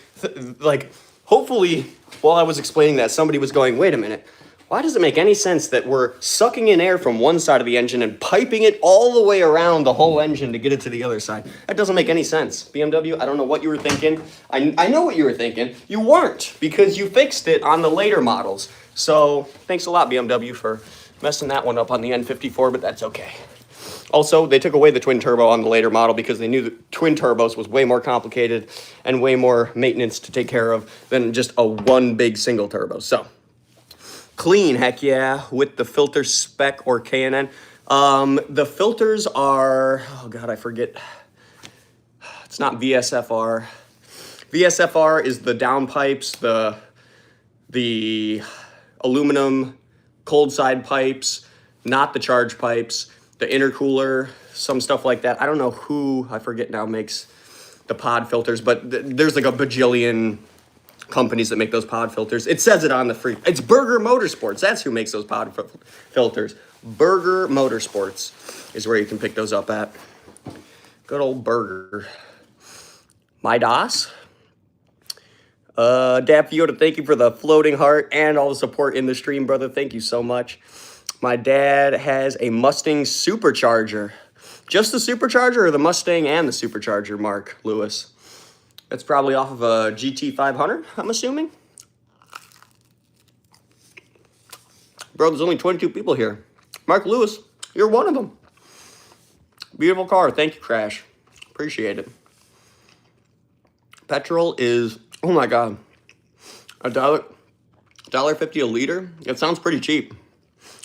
hopefully, while I was explaining that, somebody was going, wait a minute, why does it make any sense that we're sucking in air from one side of the engine and piping it all the way around the whole engine to get it to the other side? That doesn't make any sense. BMW, I don't know what you were thinking. I know what you were thinking. You weren't, because you fixed it on the later models. So thanks a lot, BMW, for messing that one up on the N54, but that's okay. Also, they took away the twin turbo on the later model because they knew that twin turbos was way more complicated and way more maintenance to take care of than just a one big single turbo. So, clean, heck yeah, with the filter spec or K&N. The filters are, oh God, I forget. It's not VSFR. VSFR is the downpipes, the aluminum cold side pipes, not the charge pipes. The intercooler, some stuff like that. I don't know who, I forget now, makes the pod filters, but there's like a bajillion companies that make those pod filters. It says it on the free. It's Burger Motorsports. That's who makes those pod filters. Burger Motorsports is where you can pick those up at. Good old Burger. My DOS. Dap Yoda, thank you for the floating heart and all the support in the stream, brother. Thank you so much. My dad has a Mustang Supercharger. Just the Supercharger or the Mustang and the Supercharger, Mark Lewis? That's probably off of a GT500, I'm assuming. Bro, there's only 22 people here. Mark Lewis, you're one of them. Beautiful car. Thank you, Crash. Appreciate it. Petrol is, oh my God, $1.50 a liter? It sounds pretty cheap.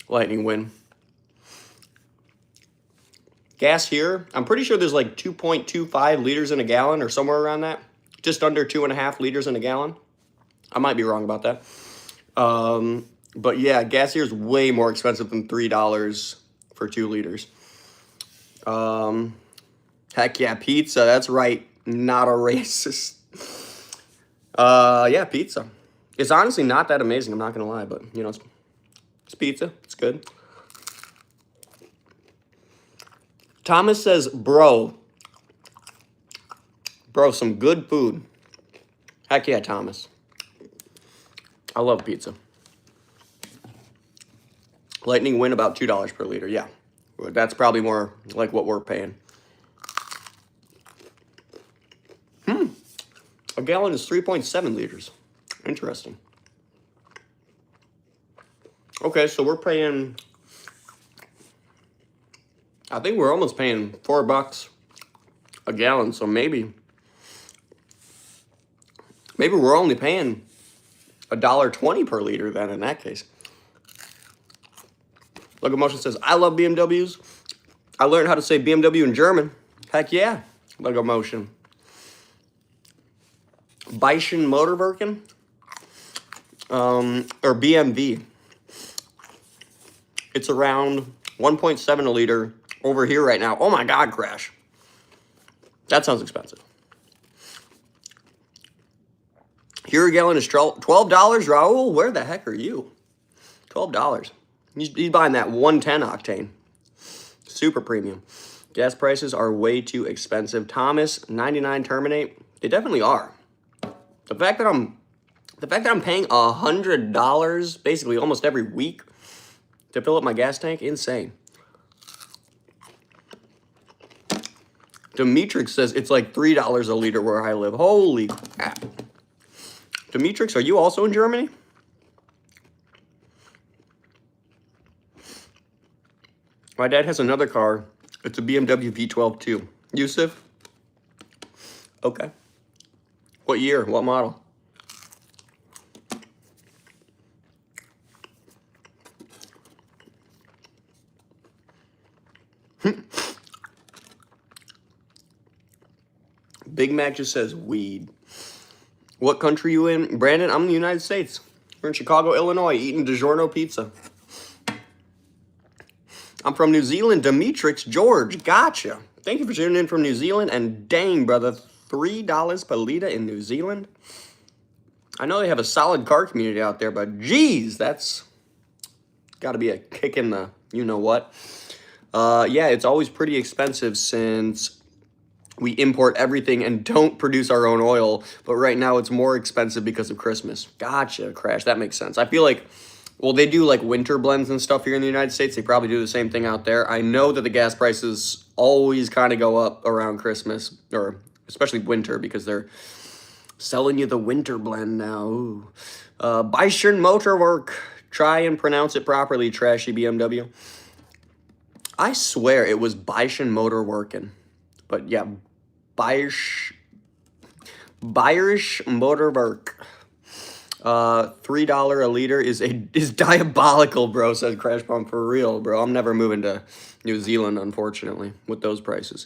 Lightning win. Gas here, I'm pretty sure there's like 2.25 liters in a gallon or somewhere around that. Just under 2.5 liters in a gallon. I might be wrong about that. But yeah, gas here is way more expensive than $3 for 2 liters. Heck yeah, pizza, that's right. Not a racist. Yeah, pizza. It's honestly not that amazing, I'm not gonna lie, but you know, it's pizza. It's good. Thomas says, bro, some good food. Heck yeah, Thomas. I love pizza. Lightning win about $2 per liter. Yeah, that's probably more like what we're paying. A gallon is 3.7 liters. Interesting. Okay, so we're paying, I think we're almost paying $4 a gallon, so maybe we're only paying $1.20 per liter then in that case. Locomotion says, I love BMWs. I learned how to say BMW in German. Heck yeah. Lego Motion. Bischen Motorwerken. Or BMV. It's around 1.7 a liter over here right now. Oh my God, Crash. That sounds expensive. Here a gallon is $12. Raul, where the heck are you? $12. He's buying that 110 octane. Super premium. Gas prices are way too expensive. Thomas, 99 Terminate. They definitely are. The fact that I'm paying $100 basically almost every week to fill up my gas tank, insane. Demetrix says it's like $3 a liter where I live. Holy crap. Demetrix, are you also in Germany? My dad has another car. It's a BMW V12 too. Yusuf? Okay. What year? What model? Big Mac just says weed. What country you in? Brandon, I'm in the United States. We're in Chicago, Illinois, eating DiGiorno pizza. I'm from New Zealand. Demetrix, George, gotcha. Thank you for tuning in from New Zealand. And dang, brother, $3 per liter in New Zealand. I know they have a solid car community out there, but geez, that's got to be a kick in the you-know-what. Yeah, it's always pretty expensive since we import everything and don't produce our own oil. But right now it's more expensive because of Christmas. Gotcha, Crash. That makes sense. I feel like, well, they do like winter blends and stuff here in the United States. They probably do the same thing out there. I know that the gas prices always kind of go up around Christmas, or especially winter, because they're selling you the winter blend now. Ooh. Bischen Motorwerk. Try and pronounce it properly, Trashy BMW. I swear it was Bischen Motorwerken. But yeah, Bayerisch Motorwerk. $3 a liter is diabolical, bro, says Crash Bomb. For real, bro. I'm never moving to New Zealand, unfortunately, with those prices.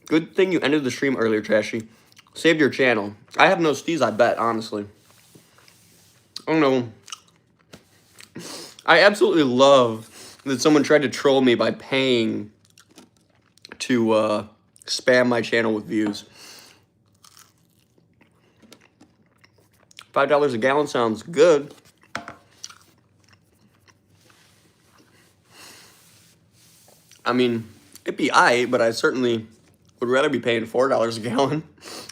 Good thing you ended the stream earlier, Trashy. Saved your channel. I have no steez, I bet, honestly. I don't know. I absolutely love that someone tried to troll me by paying to spam my channel with views. $5 a gallon sounds good. I mean, it'd be aight, but I certainly would rather be paying $4 a gallon.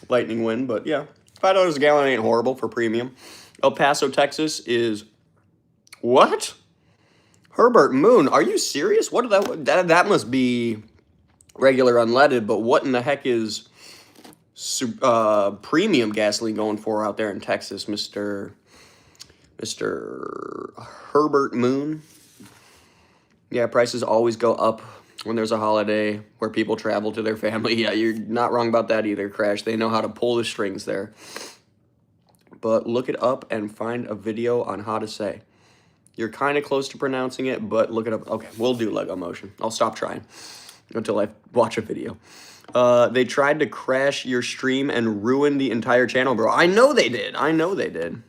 Lightning wind, but yeah. $5 a gallon ain't horrible for premium. El Paso, Texas is... What? Herbert Moon, are you serious? What that must be regular unleaded, but what in the heck is premium gasoline going for out there in Texas, Mr. Herbert Moon? Yeah, prices always go up when there's a holiday where people travel to their family. Yeah, you're not wrong about that either, Crash. They know how to pull the strings there. But look it up and find a video on how to say. You're kind of close to pronouncing it, but look it up. Okay, we'll do Lego Motion. I'll stop trying until I watch a video. They tried to crash your stream and ruin the entire channel, bro. I know they did. I know they did.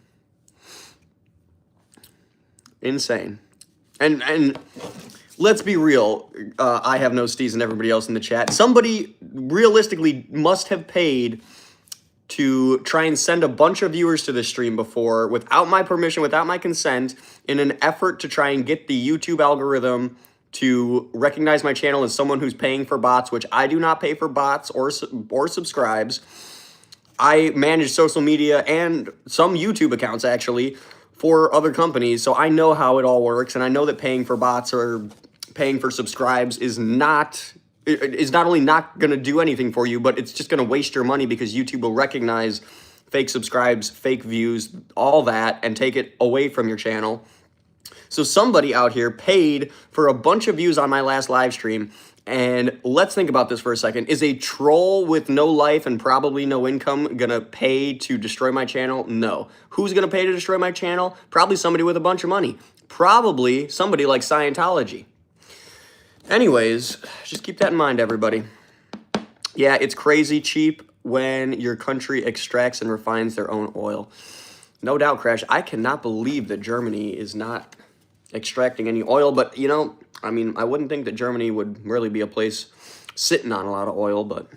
Insane. And let's be real. I have no steez and everybody else in the chat. Somebody realistically must have paid to try and send a bunch of viewers to this stream before without my permission, without my consent, in an effort to try and get the YouTube algorithm to recognize my channel as someone who's paying for bots, which I do not pay for bots or subscribes. I manage social media and some YouTube accounts, actually, for other companies, so I know how it all works, and I know that paying for bots or paying for subscribes is not only not going to do anything for you, but it's just going to waste your money because YouTube will recognize fake subscribes, fake views, all that, and take it away from your channel. So somebody out here paid for a bunch of views on my last live stream. And let's think about this for a second. Is a troll with no life and probably no income gonna pay to destroy my channel? No. Who's gonna pay to destroy my channel? Probably somebody with a bunch of money. Probably somebody like Scientology. Anyways, just keep that in mind, everybody. Yeah, it's crazy cheap when your country extracts and refines their own oil. No doubt, Crash. I cannot believe that Germany is not extracting any oil, but you know, I mean, I wouldn't think that Germany would really be a place sitting on a lot of oil, but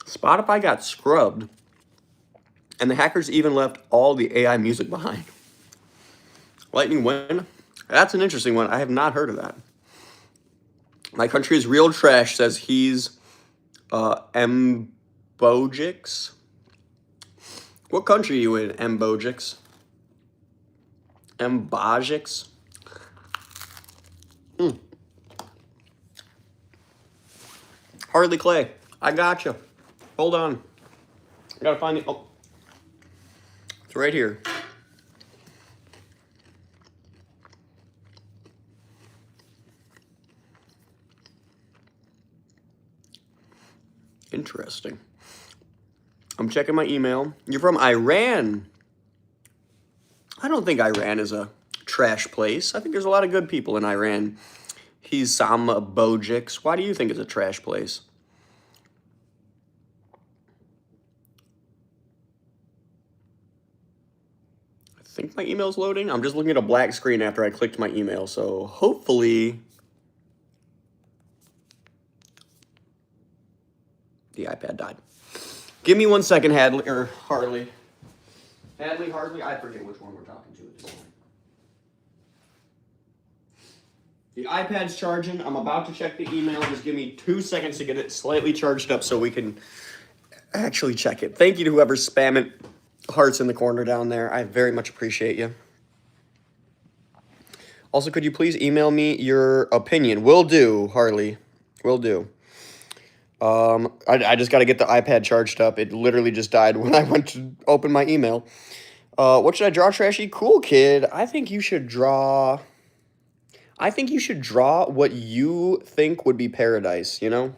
Spotify got scrubbed, and the hackers even left all the AI music behind. Lightning Wind? That's an interesting one. I have not heard of that. My country is real trash, says he's Mbojix. What country are you in, Mbojix? Mbojix? Harley Clay, I got you. Hold on. I gotta find it. Oh, it's right here. Interesting. I'm checking my email. You're from Iran. I don't think Iran is a trash place. I think there's a lot of good people in Iran. He's Sam Bojix. Why do you think it's a trash place? I think my email's loading. I'm just looking at a black screen after I clicked my email, so hopefully the iPad died. Give me 1 second, Hadley, or Harley. Hadley, Harley, I forget which one we're talking to at this point. The iPad's charging. I'm about to check the email. Just give me 2 seconds to get it slightly charged up so we can actually check it. Thank you to whoever's spamming hearts in the corner down there. I very much appreciate you. Also, could you please email me your opinion? Will do, Harley. Will do. I just got to get the iPad charged up. It literally just died when I went to open my email. What should I draw, Trashy? Cool, kid. I think you should draw what you think would be paradise, you know?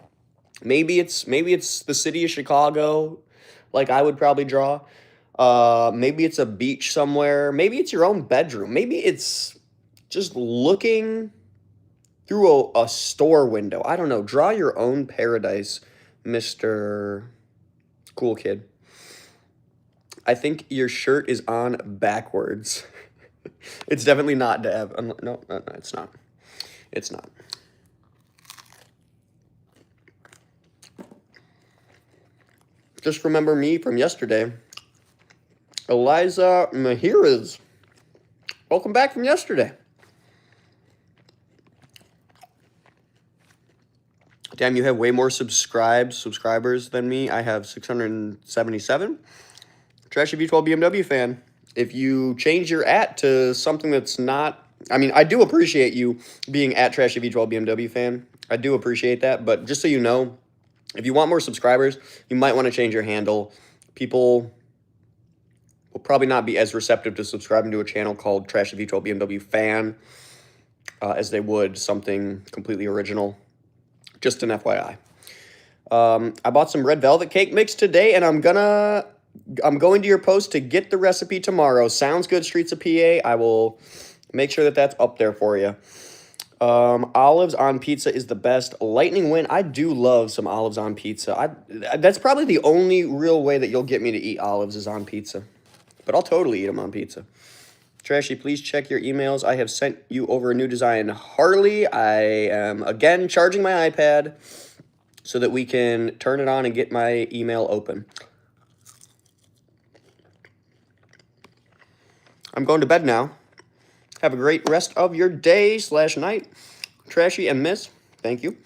Maybe it's the city of Chicago, like I would probably draw. Maybe it's a beach somewhere. Maybe it's your own bedroom. Maybe it's just looking through a store window. I don't know. Draw your own paradise, Mr. Cool Kid. I think your shirt is on backwards. It's definitely not, Deb. No, it's not. It's not. Just remember me from yesterday. Eliza Mahiras. Welcome back from yesterday. Damn, you have way more subscribers than me. I have 677. TrashyV12BMW fan. If you change your @ to something that's not... I mean, I do appreciate you being at TrashyV12BMW fan. I do appreciate that. But just so you know, if you want more subscribers, you might want to change your handle. People will probably not be as receptive to subscribing to a channel called TrashyV12BMW fan as they would something completely original. Just an FYI. I bought some red velvet cake mix today, and I'm going to your post to get the recipe tomorrow. Sounds good, Streets of PA. I will make sure that that's up there for you. Olives on pizza is the best. Lightning Wind, I do love some olives on pizza. That's probably the only real way that you'll get me to eat olives is on pizza. But I'll totally eat them on pizza. Trashy, please check your emails. I have sent you over a new design. Harley, I am, again, charging my iPad so that we can turn it on and get my email open. I'm going to bed now. Have a great rest of your day/night. Trashy and Miss, thank you.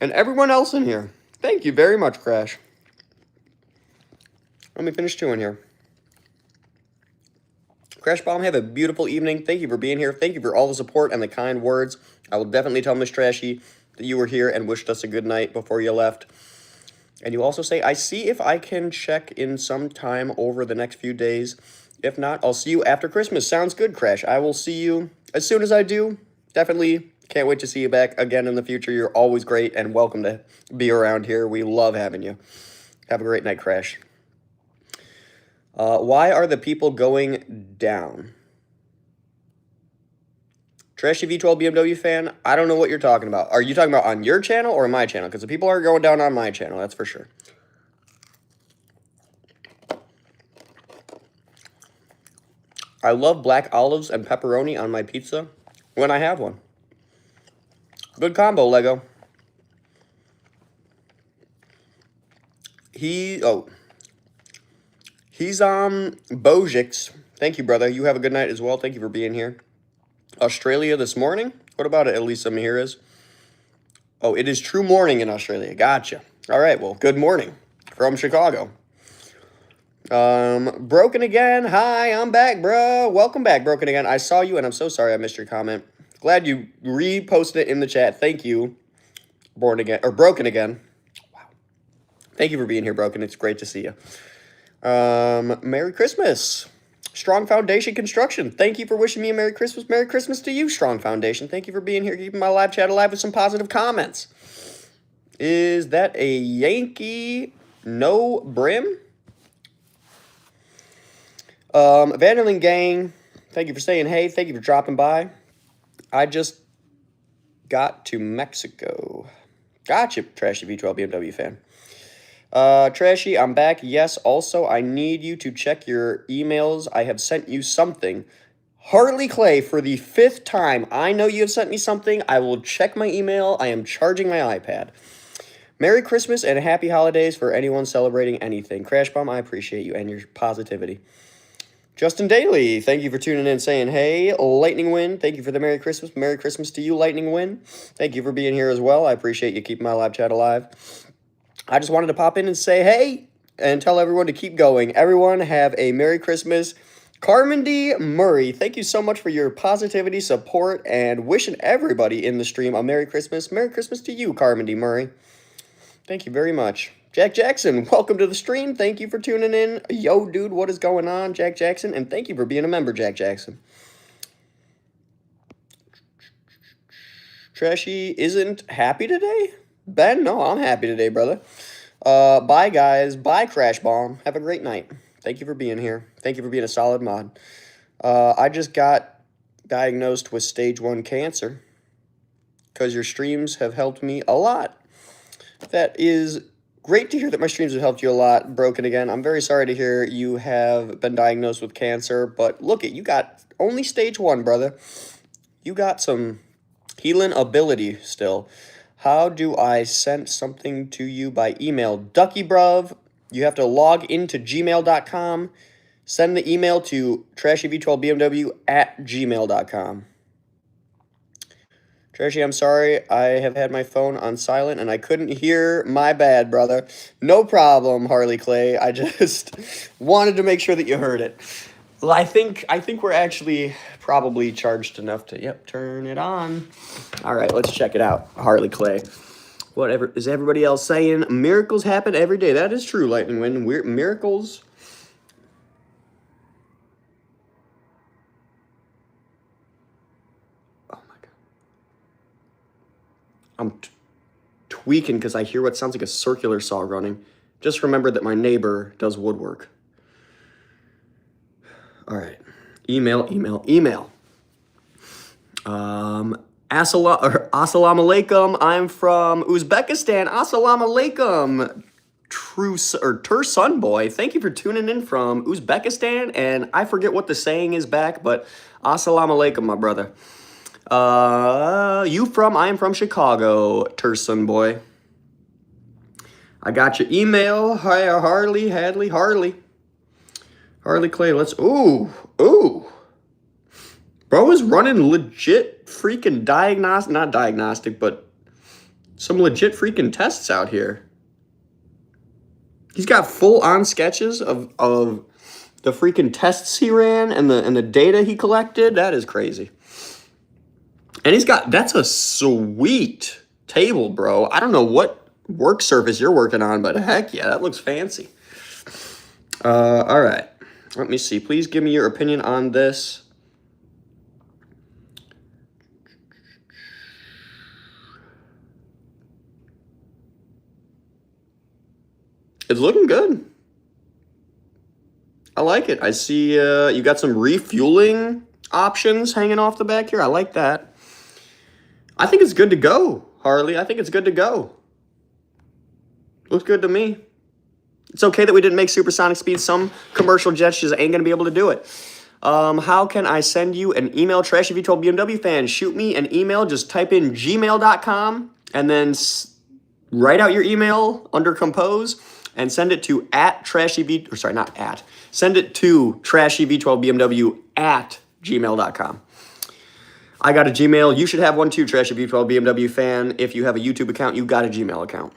And everyone else in here, thank you very much, Crash. Let me finish chewing here. Crash Bomb, have a beautiful evening. Thank you for being here. Thank you for all the support and the kind words. I will definitely tell Miss Trashy that you were here and wished us a good night before you left. And you also say, I see if I can check in sometime over the next few days. If not, I'll see you after Christmas. Sounds good, Crash. I will see you as soon as I do. Definitely can't wait to see you back again in the future. You're always great and welcome to be around here. We love having you. Have a great night, Crash. Why are the people going down? TrashyV12BMW fan, I don't know what you're talking about. Are you talking about on your channel or my channel? Because the people are going down on my channel, that's for sure. I love black olives and pepperoni on my pizza when I have one. Good combo, Lego. He's Bojix. Thank you, brother. You have a good night as well. Thank you for being here. Australia this morning? What about it, Elisa Mejiras? Oh, it is true morning in Australia. Gotcha. All right, well, good morning from Chicago. Broken again. Hi, I'm back, bro. Welcome back, Broken again. I saw you, and I'm so sorry I missed your comment. Glad you reposted it in the chat. Thank you, Born Again, or Broken Again. Wow. Thank you for being here, Broken. It's great to see you. Merry Christmas. Strong Foundation Construction. Thank you for wishing me a Merry Christmas. Merry Christmas to you, Strong Foundation. Thank you for being here, keeping my live chat alive with some positive comments. Is that a Yankee no brim? Vanderlyn Gang, thank you for saying hey. Thank you for dropping by. I just got to Mexico. Gotcha, TrashyV12BMW fan. Trashy, I'm back. Yes, also, I need you to check your emails. I have sent you something. Hartley Clay, for the 5th time, I know you have sent me something. I will check my email. I am charging my iPad. Merry Christmas and happy holidays for anyone celebrating anything. Crash Bomb, I appreciate you and your positivity. Justin Daly, thank you for tuning in saying hey. Lightning Wind, thank you for the Merry Christmas. Merry Christmas to you, Lightning Wind. Thank you for being here as well. I appreciate you keeping my live chat alive. I just wanted to pop in and say hey and tell everyone to keep going. Everyone have a Merry Christmas. Carmen D. Murray, thank you so much for your positivity, support, and wishing everybody in the stream a Merry Christmas. Merry Christmas to you, Carmen D. Murray. Thank you very much. Jack Jackson, welcome to the stream. Thank you for tuning in. Yo, dude, what is going on, Jack Jackson? And thank you for being a member, Jack Jackson. Trashy isn't happy today? Ben, no, I'm happy today, brother. Bye, guys. Bye, Crash Bomb. Have a great night. Thank you for being here. Thank you for being a solid mod. I just got diagnosed with stage 1 cancer because your streams have helped me a lot. That is great to hear that my streams have helped you a lot, Broken Again. I'm very sorry to hear you have been diagnosed with cancer, but look it, you got only stage 1, brother. You got some healing ability still. How do I send something to you by email? DuckyBruv, you have to log into gmail.com. Send the email to TrashyV12BMW@gmail.com. Trashy, I'm sorry. I have had my phone on silent and I couldn't hear. My bad, brother. No problem, Harley Clay. I just wanted to make sure that you heard it. Well, I think we're actually probably charged enough to, yep, turn it on. All right, let's check it out, Harley Clay. Whatever is everybody else saying? Miracles happen every day. That is true, Lightning Wind. Miracles. Oh my God. I'm tweaking because I hear what sounds like a circular saw running. Just remember that my neighbor does woodwork. All right. Email. Assalamu alaikum. I'm from Uzbekistan. Assalamu alaikum. Tursun boy. Thank you for tuning in from Uzbekistan. And I forget what the saying is back, but assalamu alaikum, my brother. I am from Chicago, Tursun boy. I got your email. Hi, Harley Clay, ooh. Bro is running legit freaking not diagnostic, but some legit freaking tests out here. He's got full-on sketches of the freaking tests he ran and the data he collected. That is crazy. And that's a sweet table, bro. I don't know what work surface you're working on, but heck yeah, that looks fancy. All right. Let me see. Please give me your opinion on this. It's looking good. I like it. I see you got some refueling options hanging off the back here. I like that. I think it's good to go, Harley. I think it's good to go. Looks good to me. It's okay that we didn't make supersonic speed. Some commercial jets just ain't going to be able to do it. How can I send you an email? TrashyV12BMW fan. Shoot me an email. Just type in gmail.com and then write out your email under compose and send it to @TrashyV, or sorry, not at. Send it to TrashyV12BMW @gmail.com. I got a Gmail. You should have one too, TrashyV12BMW fan. If you have a YouTube account, you got a Gmail account.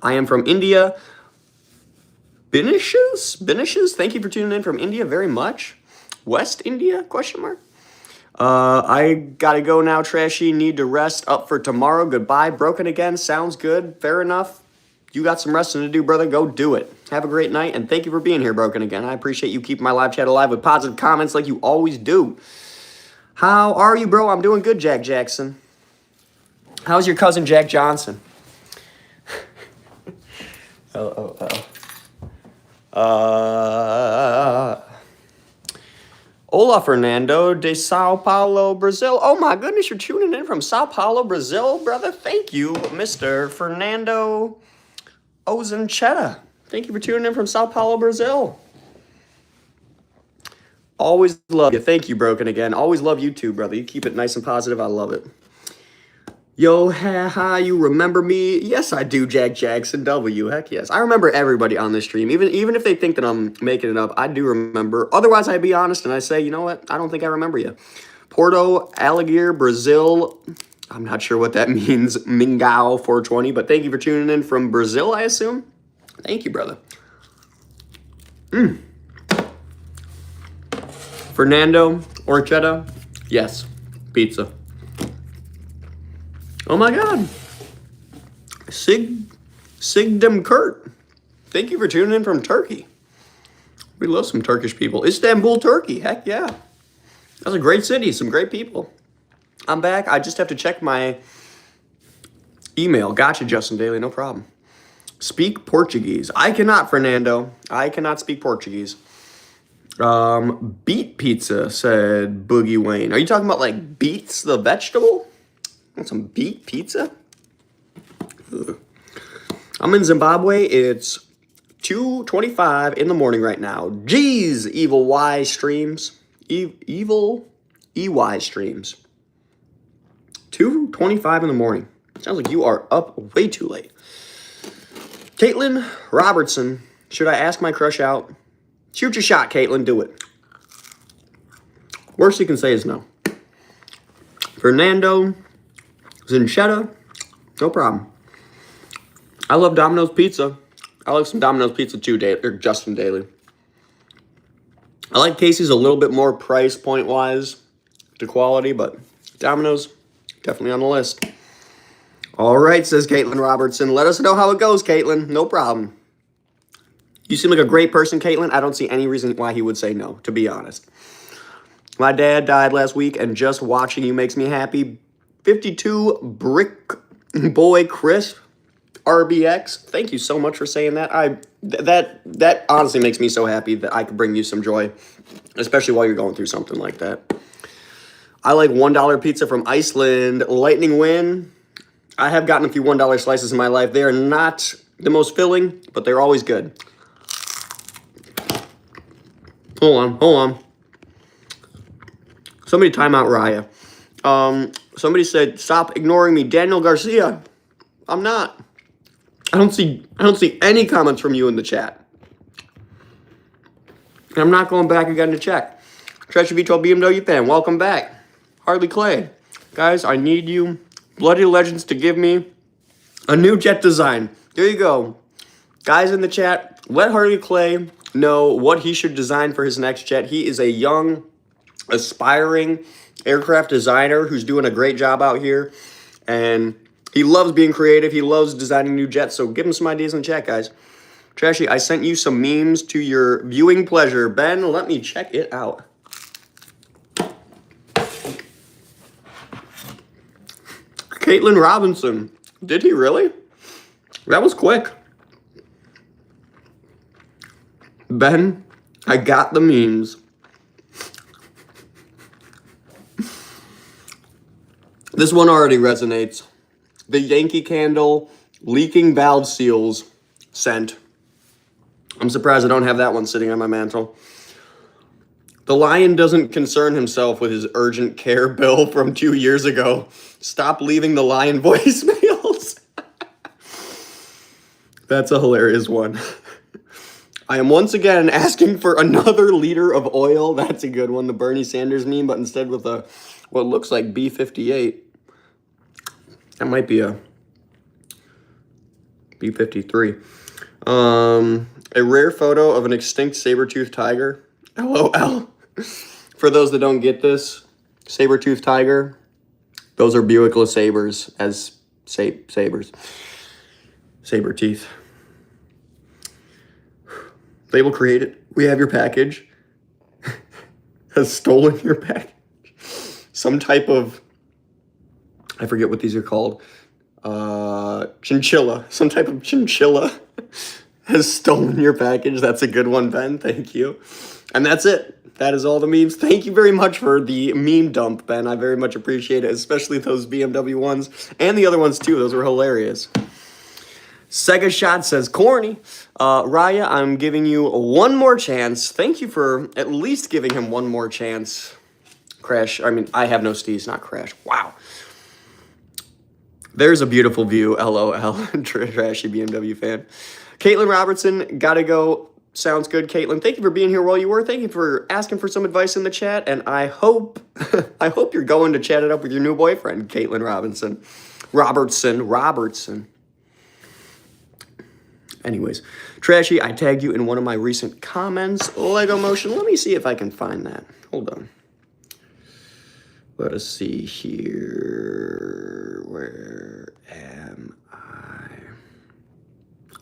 I am from India. Binishes? Thank you for tuning in from India very much. West India, question mark? I gotta go now, Trashy. Need to rest up for tomorrow. Goodbye. Broken again. Sounds good. Fair enough. You got some resting to do, brother. Go do it. Have a great night, and thank you for being here, Broken again. I appreciate you keeping my live chat alive with positive comments like you always do. How are you, bro? I'm doing good, Jack Jackson. How's your cousin, Jack Johnson? Hola, Fernando de Sao Paulo, Brazil. Oh my goodness, you're tuning in from Sao Paulo, Brazil, brother. Thank you, Mr. Fernando Ozenchetta. Thank you for tuning in from Sao Paulo, Brazil. Always love you. Thank you, Broken again. Always love you too, brother. You keep it nice and positive. I love it. Yo, ha, you remember me? Yes, I do, Jack Jackson W. Heck yes. I remember everybody on this stream. Even if they think that I'm making it up, I do remember. Otherwise, I'd be honest and I say, you know what? I don't think I remember you. Porto Alegre, Brazil. I'm not sure what that means. Mingau 420, but thank you for tuning in from Brazil, I assume. Thank you, brother. Fernando Orchetta. Yes, pizza. Oh my God. Sigdem Kurt. Thank you for tuning in from Turkey. We love some Turkish people. Istanbul, Turkey. Heck yeah. That's a great city. Some great people. I'm back. I just have to check my email. Gotcha, Justin Daly. No problem. Speak Portuguese. I cannot, Fernando. I cannot speak Portuguese. Beet pizza, said Boogie Wayne. Are you talking about like beets, the vegetable? Want some beet pizza? Ugh. I'm in Zimbabwe. It's 2:25 in the morning right now. Jeez, evil Y streams. Evil EY streams. 2:25 in the morning. Sounds like you are up way too late. Caitlin Robertson. Should I ask my crush out? Shoot your shot, Caitlin. Do it. Worst you can say is no. Fernando Zinchetta. No problem. I love Domino's Pizza. I like some Domino's Pizza too, Justin Daly. I like Casey's a little bit more price point wise to quality, but Domino's definitely on the list. All right, says Caitlin Robertson. Let us know how it goes, Caitlin. No problem. You seem like a great person, Caitlin. I don't see any reason why he would say no, to be honest. My dad died last week, and just watching you makes me happy. 52 Brick Boy Chris RBX. Thank you so much for saying that. That honestly makes me so happy that I could bring you some joy, especially while you're going through something like that. I like $1 pizza from Iceland. Lightning Wind. I have gotten a few $1 slices in my life. They are not the most filling, but they're always good. Hold on. Somebody time out Raya. Somebody said, stop ignoring me. Daniel Garcia. I'm not. I don't see any comments from you in the chat. I'm not going back again to check. TrashyV12BMW fan, welcome back. Harley Clay. Guys, I need you, Bloody Legends, to give me a new jet design. There you go. Guys in the chat, let Harley Clay know what he should design for his next jet. He is a young, aspiring aircraft designer who's doing a great job out here. And He loves being creative. He loves designing new jets. So give him some ideas in the chat, guys. Trashy, I sent you some memes to your viewing pleasure. Ben, let me check it out. Caitlin Robinson. Did he really? That was quick. Ben, I got the memes. This one already resonates. The Yankee Candle leaking valve seals scent. I'm surprised I don't have that one sitting on my mantle. The lion doesn't concern himself with his urgent care bill from 2 years ago. Stop leaving the lion voicemails. That's a hilarious one. I am once again asking for another liter of oil. That's a good one. The Bernie Sanders meme, but instead with a what looks like B-58. That might be a B-53. A rare photo of an extinct saber-toothed tiger. LOL. For those that don't get this, saber-toothed tiger, those are Buick LeSabres as sabers. Saber teeth. Label created. We have your package. Has stolen your package. Some type of, I forget what these are called. Chinchilla. Some type of chinchilla has stolen your package. That's a good one, Ben. Thank you. And that's it. That is all the memes. Thank you very much for the meme dump, Ben. I very much appreciate it, especially those BMW ones and the other ones too. Those were hilarious. Sega Shot says, corny. Raya, I'm giving you one more chance. Thank you for at least giving him one more chance. Crash. I mean, I have no steez, not Crash. Wow. There's a beautiful view. LOL. Trashy BMW fan. Caitlin Robertson, gotta go. Sounds good, Caitlin. Thank you for being here while you were. Thank you for asking for some advice in the chat. And I hope you're going to chat it up with your new boyfriend, Caitlin Robertson. Anyways, Trashy, I tagged you in one of my recent comments. Lego Motion. Let me see if I can find that. Hold on. Let us see here. Where am I?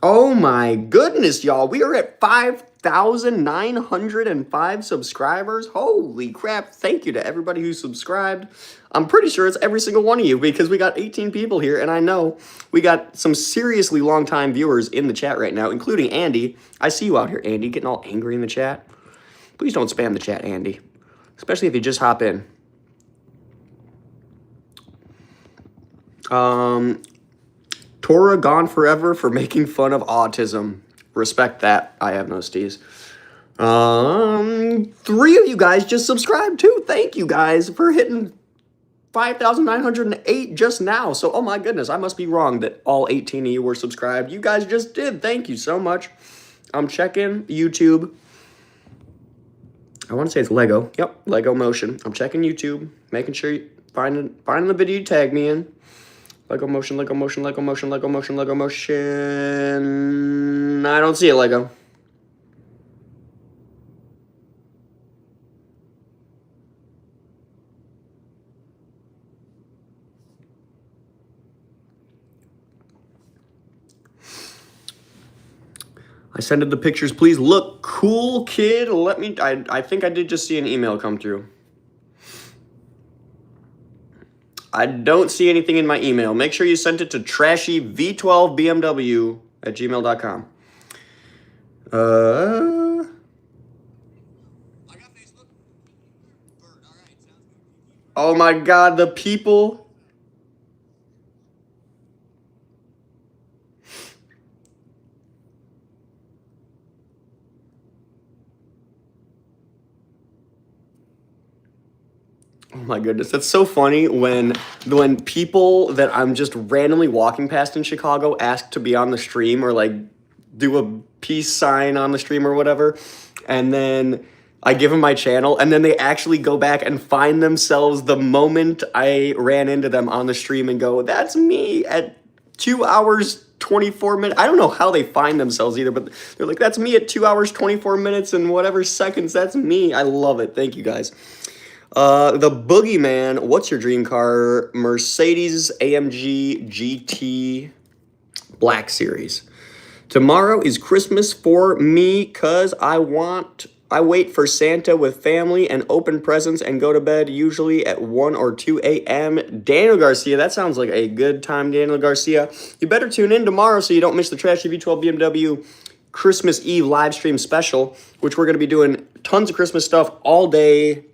Oh my goodness, y'all. We are at 5,905 subscribers. Holy crap. Thank you to everybody who subscribed. I'm pretty sure it's every single one of you because we got 18 people here, and I know we got some seriously long-time viewers in the chat right now, including Andy. I see you out here, Andy, getting all angry in the chat. Please don't spam the chat, Andy, especially if you just hop in. Tora gone forever for making fun of autism. Respect that. I have no steez. 3 of you guys just subscribed too. Thank you guys for hitting 5,908 just now. So, oh my goodness, I must be wrong that all 18 of you were subscribed. You guys just did. Thank you so much. I'm checking YouTube. I want to say it's Lego. Yep, Lego Motion. I'm checking YouTube, making sure you finding the video you tag me in. Lego Motion, Lego Motion, Lego Motion, Lego Motion, Lego Motion. I don't see it, Lego. I sent it the pictures. Please look cool, kid. Let me. I think I did just see an email come through. I don't see anything in my email. Make sure you sent it to TrashyV12BMW at gmail.com. I got Facebook. Bird. All right, sounds good. Oh my God, the people. Oh my goodness, that's so funny when people that I'm just randomly walking past in Chicago ask to be on the stream or like do a peace sign on the stream or whatever, and then I give them my channel, and then they actually go back and find themselves the moment I ran into them on the stream and go, that's me at 2 hours 24 minutes. I don't know how they find themselves either, but they're like, that's me at 2 hours 24 minutes and whatever seconds. That's me. I love it. Thank you guys. The Boogeyman, what's your dream car? Mercedes AMG GT Black Series. Tomorrow is Christmas for me because I wait for Santa with family and open presents and go to bed usually at 1 or 2 a.m. Daniel Garcia, that sounds like a good time, Daniel Garcia. You better tune in tomorrow so you don't miss the Trashy V12 BMW Christmas Eve live stream special, which we're going to be doing tons of Christmas stuff all day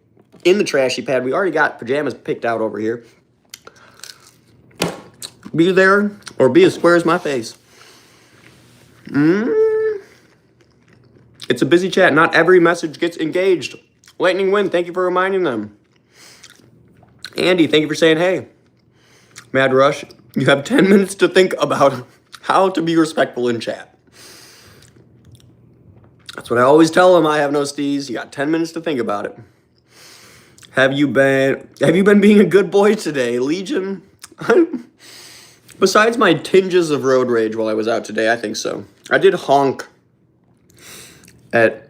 in the Trashy pad. We already got pajamas picked out over here. Be there or be as square as my face. It's a busy chat. Not every message gets engaged. Lightning Wind, thank you for reminding them. Andy, thank you for saying hey. Mad Rush, you have 10 minutes to think about how to be respectful in chat. That's what I always tell them. I have no steez. You got 10 minutes to think about it. Have you been being a good boy today, Legion? Besides my tinges of road rage while I was out today, I think so. I did honk at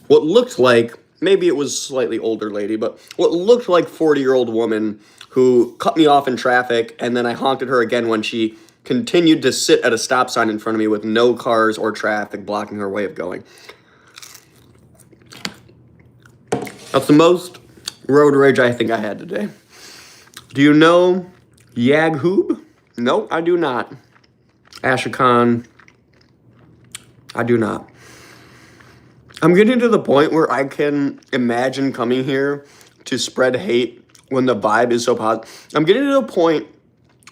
what looked like, maybe it was slightly older lady, but what looked like 40-year-old woman who cut me off in traffic, and then I honked at her again when she continued to sit at a stop sign in front of me with no cars or traffic blocking her way of going. That's the most road rage I think I had today. Do you know Yaghoob? No, I do not. Ashikhan, I do not. I'm getting to the point where I can imagine coming here to spread hate when the vibe is so positive. I'm getting to the point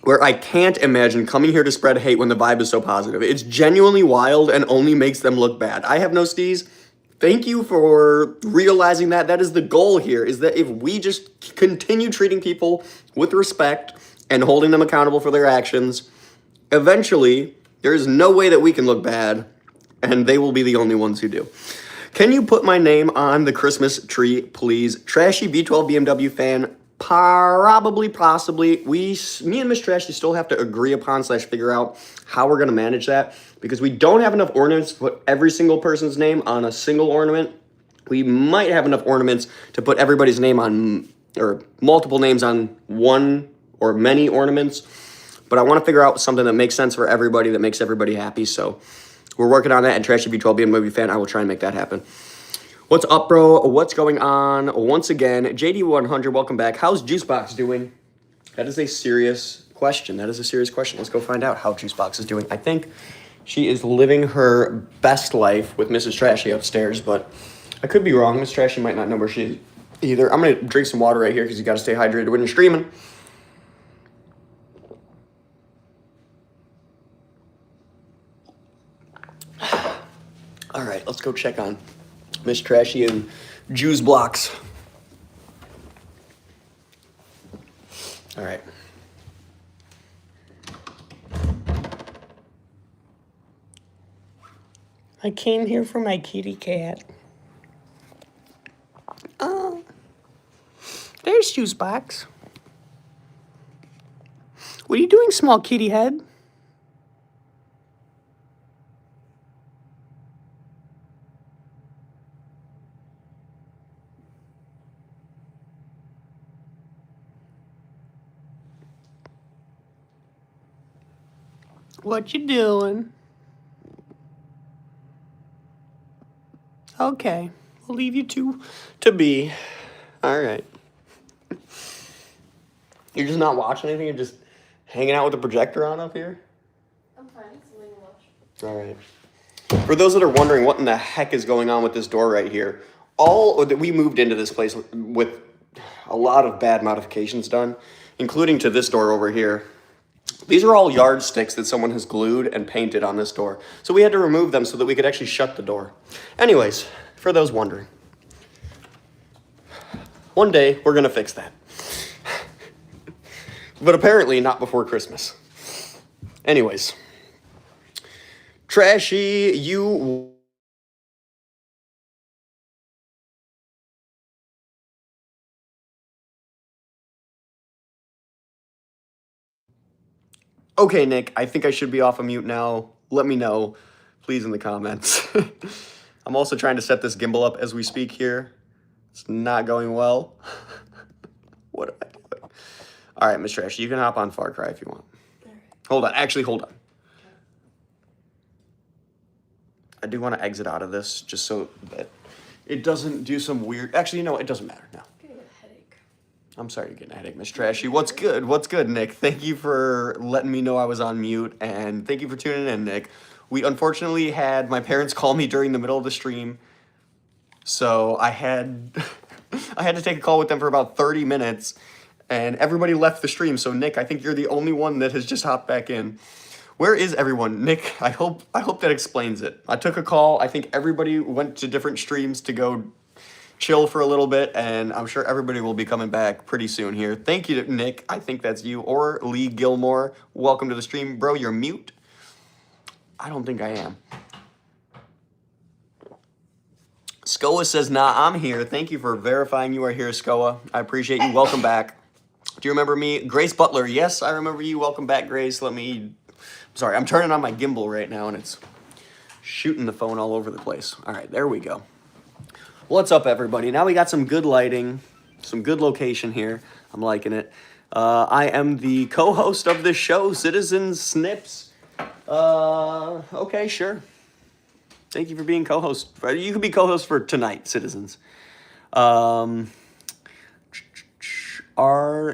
where I can't imagine coming here to spread hate when the vibe is so positive. It's genuinely wild and only makes them look bad. I have no steez. Thank you for realizing that. That is the goal here, is that if we just continue treating people with respect and holding them accountable for their actions, eventually there is no way that we can look bad, and they will be the only ones who do. Can you put my name on the Christmas tree, please? Trashy V12 BMW fan, probably, possibly. Me and Miss Trashy still have to agree upon / figure out how we're going to manage that, because we don't have enough ornaments to put every single person's name on a single ornament. We might have enough ornaments to put everybody's name on, or multiple names on one or many ornaments, but I want to figure out something that makes sense for everybody, that makes everybody happy, so we're working on that, and Trashy V12 BMW fan, I will try and make that happen. What's up, bro? What's going on? Once again, JD100, welcome back. How's Juicebox doing? That is a serious question. Let's go find out how Juicebox is doing. I think she is living her best life with Mrs. Trashy upstairs, but I could be wrong. Miss Trashy might not know where she is either. I'm going to drink some water right here because you got to stay hydrated when you're streaming. All right, let's go check on Miss Trashy and Juice Blocks. All right. I came here for my kitty cat. Oh, there's Juice Box. What are you doing, small kitty head? What you doing? Okay, we'll leave you to be. All right. You're just not watching anything? You're just hanging out with the projector on up here? I'm fine. It's something to watch. All right. For those that are wondering what in the heck is going on with this door right here, we moved into this place with a lot of bad modifications done, including to this door over here. These are all yardsticks that someone has glued and painted on this door. So we had to remove them so that we could actually shut the door. Anyways, for those wondering, one day we're going to fix that. But apparently not before Christmas. Anyways, Trashy, you... Okay, Nick, I think I should be off of mute now. Let me know, please, in the comments. I'm also trying to set this gimbal up as we speak here It's not going well. What am I doing? All right, Miss Trashy, you can hop on Far Cry if you want. All right. Hold on. Actually, hold on. I do want to exit out of this just so that it doesn't do some weird... Actually, you know what? It doesn't matter now. I'm getting a headache. I'm sorry you're getting a headache, Miss Trashy. What's good? What's good, Nick? Thank you for letting me know I was on mute, and thank you for tuning in, Nick. We unfortunately had my parents call me during the middle of the stream, so I had I had to take a call with them for about 30 minutes, and everybody left the stream. So Nick, I think you're the only one that has just hopped back in. Where is everyone? Nick, I hope that explains it. I took a call. I think everybody went to different streams to go chill for a little bit, and I'm sure everybody will be coming back pretty soon here. Thank you, Nick. I think that's you. Or Lee Gilmore. Welcome to the stream. Bro, you're mute? I don't think I am. Skoa says, nah, I'm here. Thank you for verifying you are here, Skoa. I appreciate you. Welcome back. Do you remember me? Grace Butler. Yes, I remember you. Welcome back, Grace. Sorry, I'm turning on my gimbal right now, and it's shooting the phone all over the place. All right, there we go. What's up, everybody? Now we got some good lighting, some good location here. I'm liking it. I am the co-host of this show, Citizen Snips. Okay, sure. Thank you for being co-host. You can be co-host for tonight, citizens. Are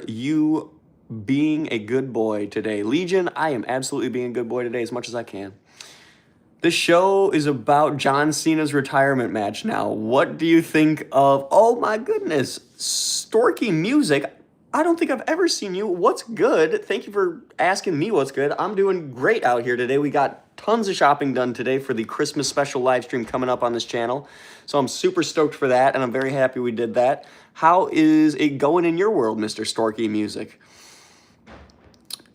you being a good boy today? Legion, I am absolutely being a good boy today as much as I can. This show is about John Cena's retirement match now. What do you think of... Oh my goodness. Storky Music. I don't think I've ever seen you. What's good? Thank you for asking me what's good. I'm doing great out here today. We got tons of shopping done today for the Christmas special live stream coming up on this channel. So I'm super stoked for that, and I'm very happy we did that. How is it going in your world, Mr. Storky Music?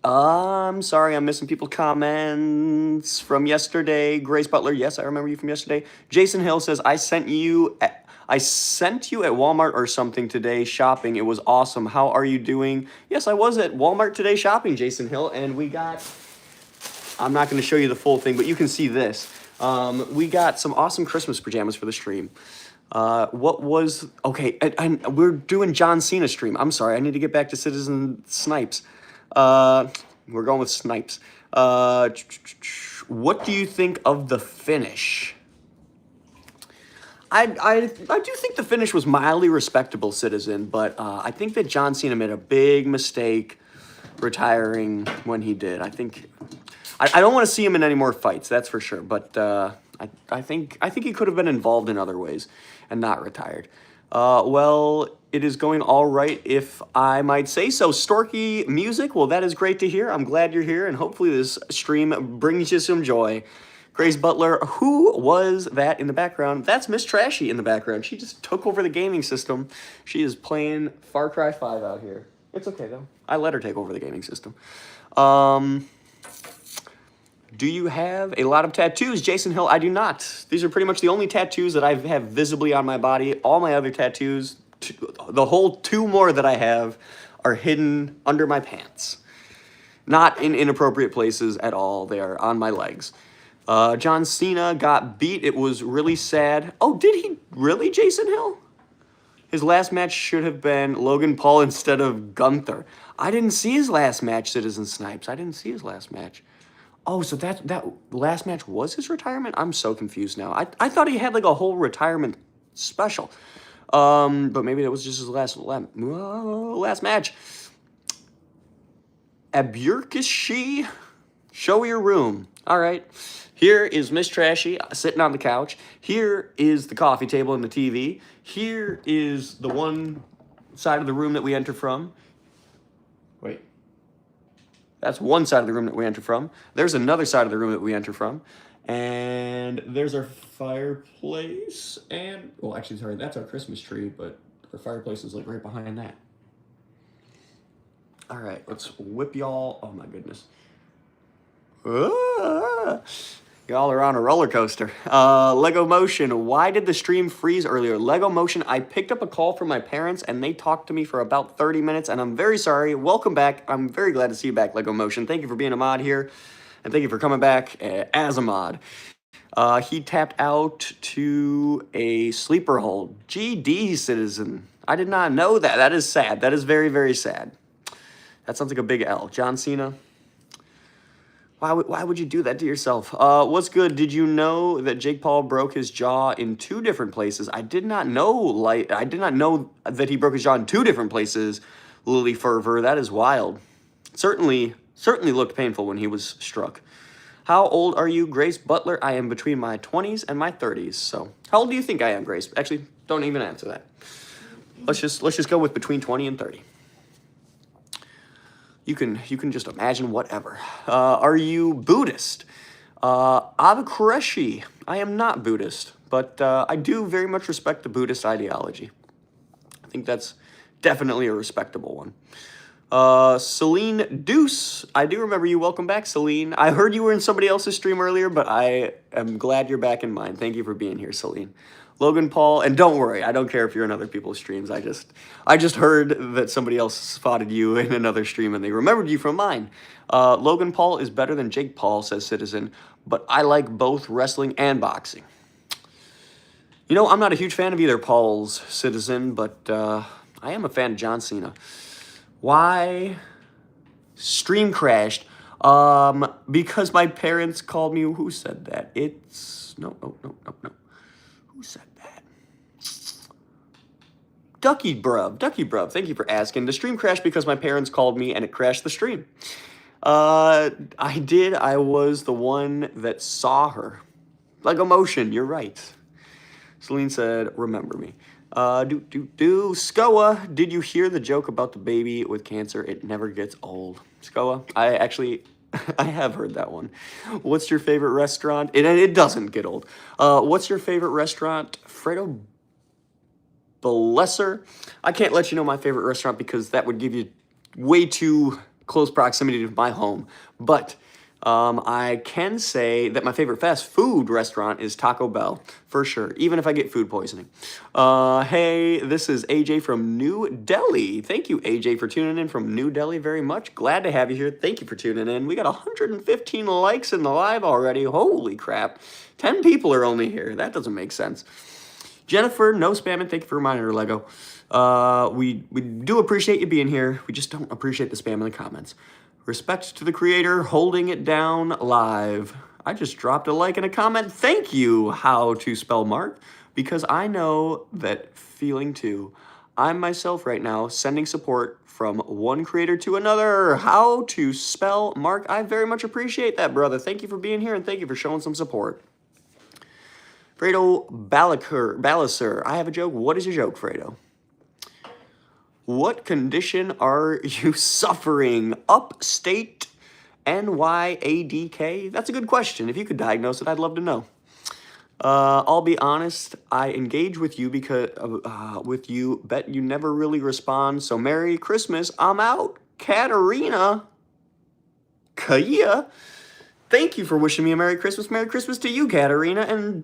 I'm sorry, I'm missing people's comments from yesterday. Grace Butler, yes, I remember you from yesterday. Jason Hill says, I sent you at Walmart or something today shopping. It was awesome. How are you doing? Yes, I was at Walmart today shopping, Jason Hill, and we got... I'm not going to show you the full thing, but you can see this. We got some awesome Christmas pajamas for the stream. Okay, and we're doing John Cena stream. I'm sorry, I need to get back to Citizen Snipes. We're going with Snipes. What do you think of the finish? I do think the finish was mildly respectable, Citizen, but I think that John Cena made a big mistake retiring when he did. I don't want to see him in any more fights, that's for sure, but I think he could have been involved in other ways and not retired. Well, it is going all right, if I might say so. Storky Music, well, that is great to hear. I'm glad you're here, and hopefully this stream brings you some joy. Grace Butler, who was that in the background? That's Miss Trashy in the background. She just took over the gaming system. She is playing Far Cry 5 out here. It's okay, though. I let her take over the gaming system. Do you have a lot of tattoos? Jason Hill, I do not. These are pretty much the only tattoos that I have visibly on my body. All my other tattoos, the whole 2 more that I have, are hidden under my pants. Not in inappropriate places at all. They are on my legs. John Cena got beat. It was really sad. Oh, did he really, Jason Hill? His last match should have been Logan Paul instead of Gunther. I didn't see his last match, Citizen Snipes. I didn't see his last match. Oh, so that last match was his retirement? I'm so confused now. I thought he had like a whole retirement special. But maybe that was just his last match. Aburkishi, show your room. All right. Here is Miss Trashy sitting on the couch. Here is the coffee table and the TV. Here is the one side of the room that we enter from. Wait. That's one side of the room that we enter from. There's another side of the room that we enter from. And there's our fireplace. And, well, actually, sorry, that's our Christmas tree, but our fireplace is like right behind that. All right, let's whip y'all. Oh, my goodness. Y'all are on a roller coaster. Lego Motion, why did the stream freeze earlier? Lego Motion, I picked up a call from my parents and they talked to me for about 30 minutes and I'm very sorry. Welcome back. I'm very glad to see you back, Lego Motion. Thank you for being a mod here and thank you for coming back as a mod. He tapped out to a sleeper hold. GD, Citizen. I did not know that. That is sad. That is very, very sad. That sounds like a big L. John Cena. Why would you do that to yourself? What's good? Did you know that Jake Paul broke his jaw in 2 different places? I did not know. I did not know that he broke his jaw in 2 different places. Lily Fervor. That is wild. Certainly looked painful when he was struck. How old are you, Grace Butler? I am between my 20s and my 30s. So, how old do you think I am, Grace? Actually, don't even answer that. Let's just go with between 20 and 30. You can just imagine whatever. Are you Buddhist? Avakureshi. I am not Buddhist, but I do very much respect the Buddhist ideology. I think that's definitely a respectable one. Celine Deuce. I do remember you. Welcome back, Celine. I heard you were in somebody else's stream earlier, but I am glad you're back in mine. Thank you for being here, Celine. Logan Paul, and don't worry, I don't care if you're in other people's streams. I just heard that somebody else spotted you in another stream and they remembered you from mine. Logan Paul is better than Jake Paul, says Citizen, but I like both wrestling and boxing. You know, I'm not a huge fan of either Paul's, Citizen, but I am a fan of John Cena. Why? Stream crashed. Because my parents called me. Who said that? It's no. Who said that? Ducky Brub. Thank you for asking. The stream crashed because my parents called me and it crashed the stream. I did. I was the one that saw her. Like emotion. You're right. Celine said, "Remember me." Scoa, did you hear the joke about the baby with cancer? It never gets old. Scoa, I have heard that one. What's your favorite restaurant? It doesn't get old. What's your favorite restaurant? Fredo Blesser. I can't let you know my favorite restaurant because that would give you way too close proximity to my home. But I can say that my favorite fast food restaurant is Taco Bell, for sure, even if I get food poisoning. Hey, this is AJ from New Delhi. Thank you, AJ, for tuning in from New Delhi very much. Glad to have you here. Thank you for tuning in. We got 115 likes in the live already. Holy crap. 10 people are only here. That doesn't make sense. Jennifer, no spamming. Thank you for reminding her, Lego. We do appreciate you being here. We just don't appreciate the spam in the comments. Respect to the creator, holding it down live. I just dropped a like and a comment. Thank you, How to Spell Mark, because I know that feeling too. I'm myself right now sending support from one creator to another. How to Spell Mark. I very much appreciate that, brother. Thank you for being here and thank you for showing some support. Fredo Balaser. I have a joke. What is your joke, Fredo? What condition are you suffering? Upstate NYADK? That's a good question. If you could diagnose it, I'd love to know. I'll be honest, I engage with you because bet you never really respond. So Merry Christmas. I'm out. Katarina. Kaya. Thank you for wishing me a Merry Christmas. Merry Christmas to you, Katarina. And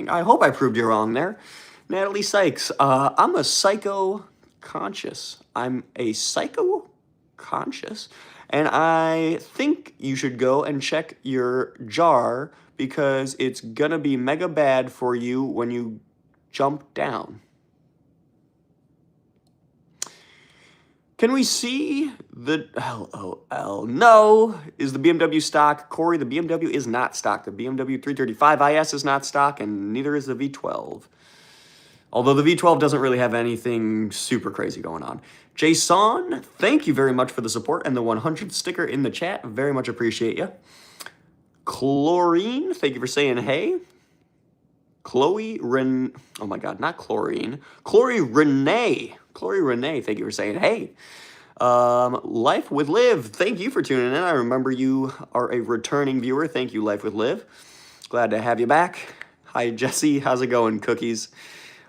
I hope I proved you wrong there. Natalie Sykes. I'm a psycho-conscious. I'm a psycho-conscious. And I think you should go and check your jar because it's gonna be mega bad for you when you jump down. Can we see the LOL? No. Is the BMW stock? Corey, the BMW is not stock. The BMW 335 IS is not stock, and neither is the V12. Although the V12 doesn't really have anything super crazy going on. Jason, thank you very much for the support and the 100 sticker in the chat. Very much appreciate you. Chlorine, thank you for saying hey. Chloe oh my God, not Chlorine. Chloe Renee, thank you for saying hey. Life with Liv, thank you for tuning in. I remember you are a returning viewer. Thank you, Life with Liv. Glad to have you back. Hi, Jesse. How's it going, cookies?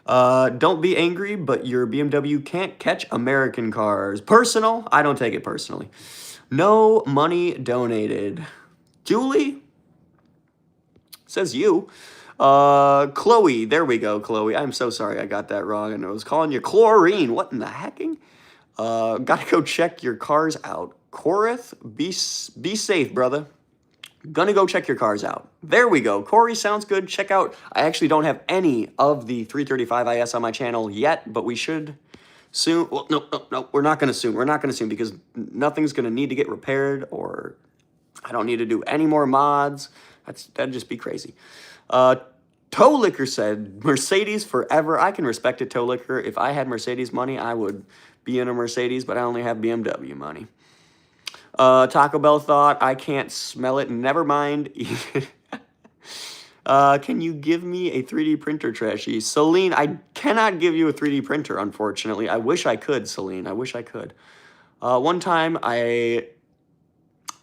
Don't be angry, but your BMW can't catch American cars. Personal? I don't take it personally. No money donated. Julie? Says you. Chloe. There we go, Chloe. I'm so sorry I got that wrong and I was calling you Chlorine. What in the hecking? Gotta go check your cars out. Korath, be safe, brother. Gonna go check your cars out. There we go. Corey, sounds good. Check out, I actually don't have any of the 335 IS on my channel yet, but we should soon. Well, no, we're not gonna soon. We're not gonna soon because nothing's gonna need to get repaired, or I don't need to do any more mods. That'd just be crazy. Toe Liquor said, Mercedes forever. I can respect it, Toe Liquor. If I had Mercedes money, I would be in a Mercedes, but I only have BMW money. Taco Bell thought, I can't smell it. Never mind. Can you give me a 3D printer, Trashy? Celine, I cannot give you a 3D printer, unfortunately. I wish I could, Celine. I wish I could. One time I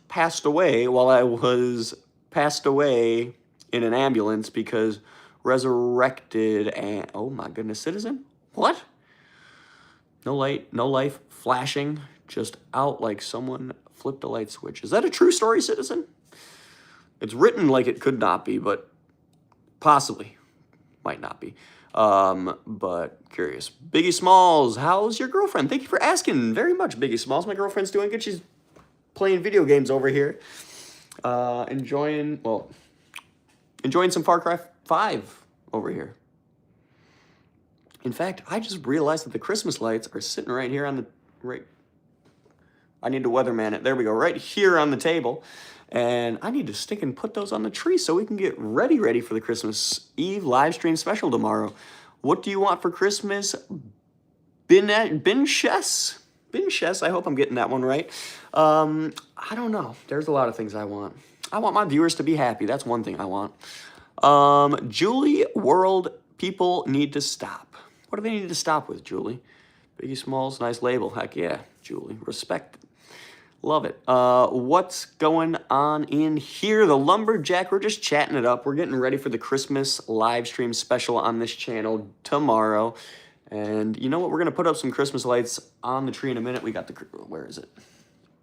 passed away while I was passed away in an ambulance because resurrected and, oh my goodness, citizen? What? No light, no life, flashing, just out like someone flipped a light switch. Is that a true story, citizen? It's written like it could not be, but possibly. Might not be. But curious. Biggie Smalls, how's your girlfriend? Thank you for asking very much, Biggie Smalls. My girlfriend's doing good. She's playing video games over here. Enjoying some Far Cry 5 over here. In fact, I just realized that the Christmas lights are sitting right here on the, I need to weatherman it. There we go, right here on the table. And I need to stick and put those on the tree so we can get ready for the Christmas Eve live stream special tomorrow. What do you want for Christmas? Bin Chess, I hope I'm getting that one right. I don't know. There's a lot of things I want. I want my viewers to be happy. That's one thing I want. Julie World, people need to stop. What do they need to stop with, Julie? Biggie Smalls, nice label. Heck yeah, Julie. Respect it. Love it. What's going on in here? The Lumberjack, we're just chatting it up. We're getting ready for the Christmas live stream special on this channel tomorrow. And you know what? We're going to put up some Christmas lights on the tree in a minute. We got the, where is it?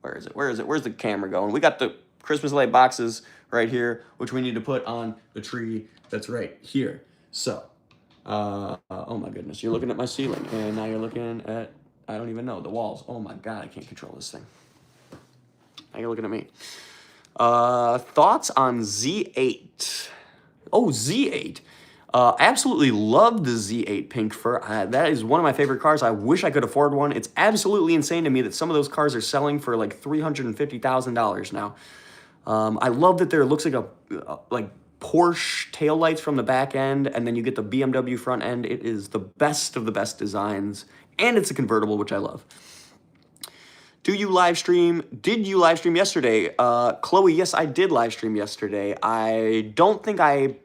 Where's the camera going? We got the Christmas light boxes right here, which we need to put on the tree that's right here. So, oh my goodness, you're looking at my ceiling, and now you're looking at, I don't even know, the walls. Oh my God, I can't control this thing. Now you're looking at me. Thoughts on Z8? Oh, Z8. Absolutely love the Z8 Pink Fur. That is one of my favorite cars. I wish I could afford one. It's absolutely insane to me that some of those cars are selling for like $350,000 now. I love that there looks like like Porsche taillights from the back end, and then you get the BMW front end. It is the best of the best designs, and it's a convertible, which I love. Do you live stream? Did you live stream yesterday? Chloe, yes, I did live stream yesterday. I don't think I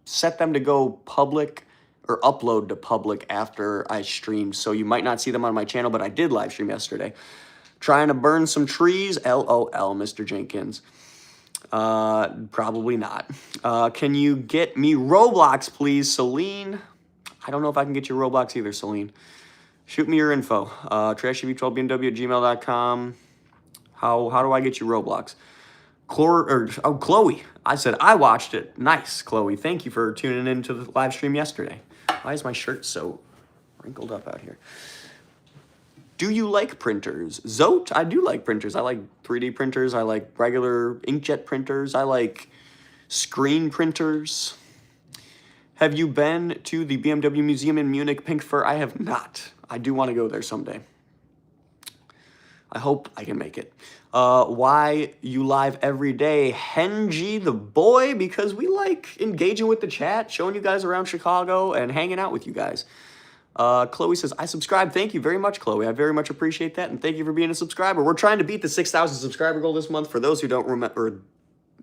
set them to go public or upload to public after I streamed, so you might not see them on my channel, but I did live stream yesterday. Trying to burn some trees? LOL, Mr. Jenkins. Probably not. Can you get me Roblox, please, Celine? I don't know if I can get you Roblox either, Celine. Shoot me your info. TrashyV12BMW@gmail.com. How do I get you Roblox? Chloe. I said I watched it. Nice, Chloe. Thank you for tuning in to the live stream yesterday. Why is my shirt so wrinkled up out here? Do you like printers? Zote, I do like printers. I like 3D printers. I like regular inkjet printers. I like screen printers. Have you been to the BMW Museum in Munich, Pink Fur? I have not. I do want to go there someday. I hope I can make it. Why you live every day? Henji the boy, because we like engaging with the chat, showing you guys around Chicago, and hanging out with you guys. Chloe says, I subscribe. Thank you very much, Chloe. I very much appreciate that, and thank you for being a subscriber. We're trying to beat the 6,000 subscriber goal this month, for those who don't remember,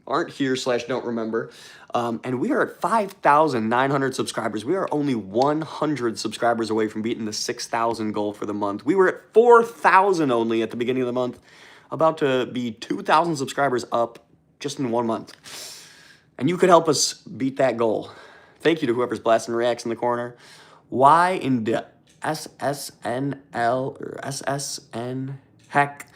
aren't here / don't remember. And we are at 5,900 subscribers. We are only 100 subscribers away from beating the 6,000 goal for the month. We were at 4,000 only at the beginning of the month, about to be 2,000 subscribers up just in 1 month. And you could help us beat that goal. Thank you to whoever's blasting reacts in the corner. Why in the SSNL or SSN heck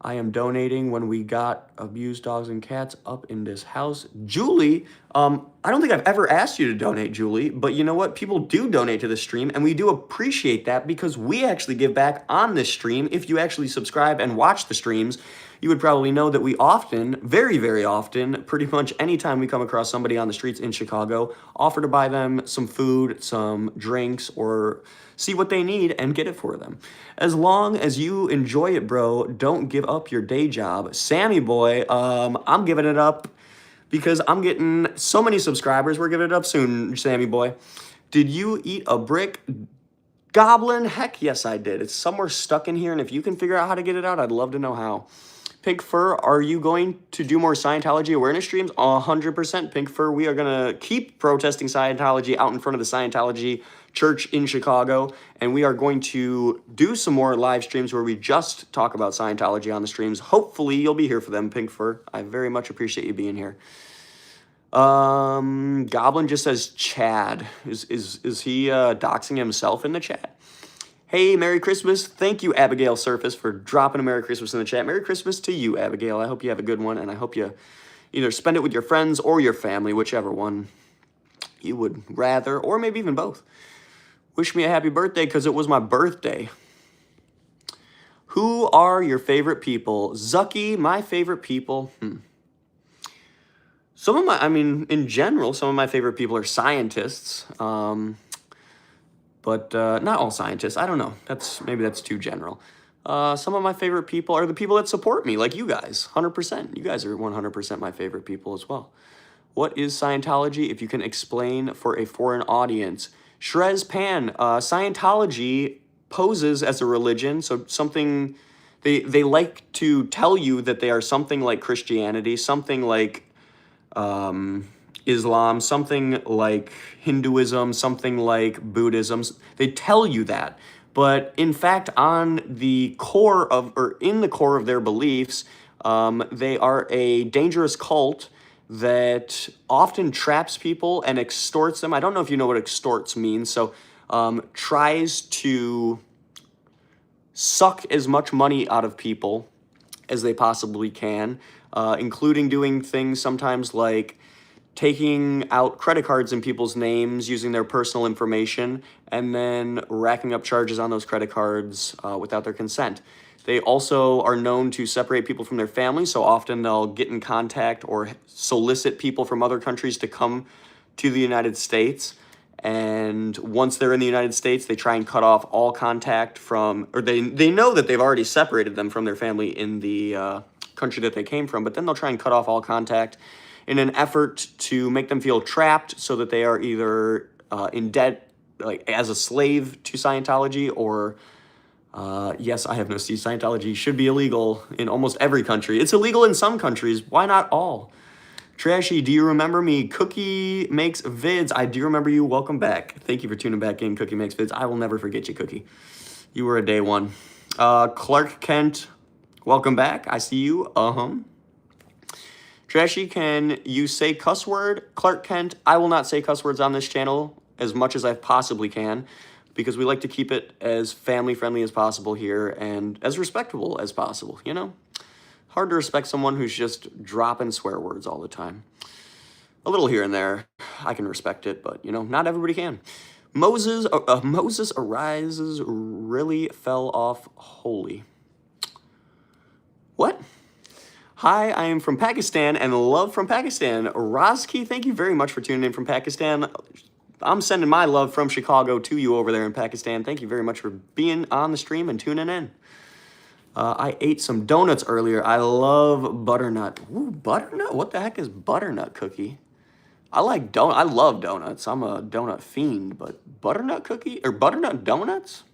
I am donating when we got abused dogs and cats up in this house? Julie, I don't think I've ever asked you to donate, Julie, but you know what? People do donate to the stream, and we do appreciate that because we actually give back on this stream. If you actually subscribe and watch the streams, you would probably know that we often, very, very often, pretty much anytime we come across somebody on the streets in Chicago, offer to buy them some food, some drinks, or see what they need and get it for them. As long as you enjoy it, bro, don't give up your day job. Sammy boy, I'm giving it up because I'm getting so many subscribers. We're giving it up soon, Sammy boy. Did you eat a brick? Goblin? Heck yes, I did. It's somewhere stuck in here, and if you can figure out how to get it out, I'd love to know how. Pink Fur, are you going to do more Scientology awareness streams? 100%, Pink Fur. We are going to keep protesting Scientology out in front of the Scientology church in Chicago, and we are going to do some more live streams where we just talk about Scientology on the streams. Hopefully, you'll be here for them, Pink Fur. I very much appreciate you being here. Goblin just says Chad. Is he doxing himself in the chat? Hey, Merry Christmas. Thank you, Abigail Surface, for dropping a Merry Christmas in the chat. Merry Christmas to you, Abigail. I hope you have a good one, and I hope you either spend it with your friends or your family, whichever one you would rather, or maybe even both. Wish me a happy birthday because it was my birthday. Who are your favorite people? Zucky, my favorite people. Some of my, I mean, in general, some of my favorite people are scientists, but not all scientists. I don't know. Maybe that's too general. Some of my favorite people are the people that support me, like you guys, 100%. You guys are 100% my favorite people as well. What is Scientology, if you can explain for a foreign audience? Shrez Pan, Scientology poses as a religion, so something, they like to tell you that they are something like Christianity, something like Islam, something like Hinduism, something like Buddhism. They tell you that. But in fact, in the core of their beliefs, they are a dangerous cult that often traps people and extorts them. I don't know if you know what extorts means. So tries to suck as much money out of people as they possibly can, including doing things sometimes like taking out credit cards in people's names, using their personal information, and then racking up charges on those credit cards without their consent. They also are known to separate people from their families, so often they'll get in contact or solicit people from other countries to come to the United States. And once they're in the United States, they try and cut off all contact from, or they know that they've already separated them from their family in the country that they came from, but then they'll try and cut off all contact in an effort to make them feel trapped so that they are either in debt, like as a slave to Scientology, or yes, I have no see, Scientology should be illegal in almost every country. It's illegal in some countries. Why not all? Trashy, do you remember me? Cookie Makes Vids. I do remember you. Welcome back. Thank you for tuning back in, Cookie Makes Vids. I will never forget you, Cookie. You were a day one. Clark Kent, welcome back. I see you. Trashy, can you say cuss word? Clark Kent, I will not say cuss words on this channel as much as I possibly can, because we like to keep it as family-friendly as possible here and as respectable as possible, you know? Hard to respect someone who's just dropping swear words all the time. A little here and there, I can respect it, but, you know, not everybody can. Moses Arises really fell off holy. What? Hi, I am from Pakistan and love from Pakistan. Rozki, thank you very much for tuning in from Pakistan. I'm sending my love from Chicago to you over there in Pakistan. Thank you very much for being on the stream and tuning in. I ate some donuts earlier. I love butternut. Ooh, butternut? What the heck is butternut cookie? I love donuts. I'm a donut fiend, but butternut cookie or butternut donuts?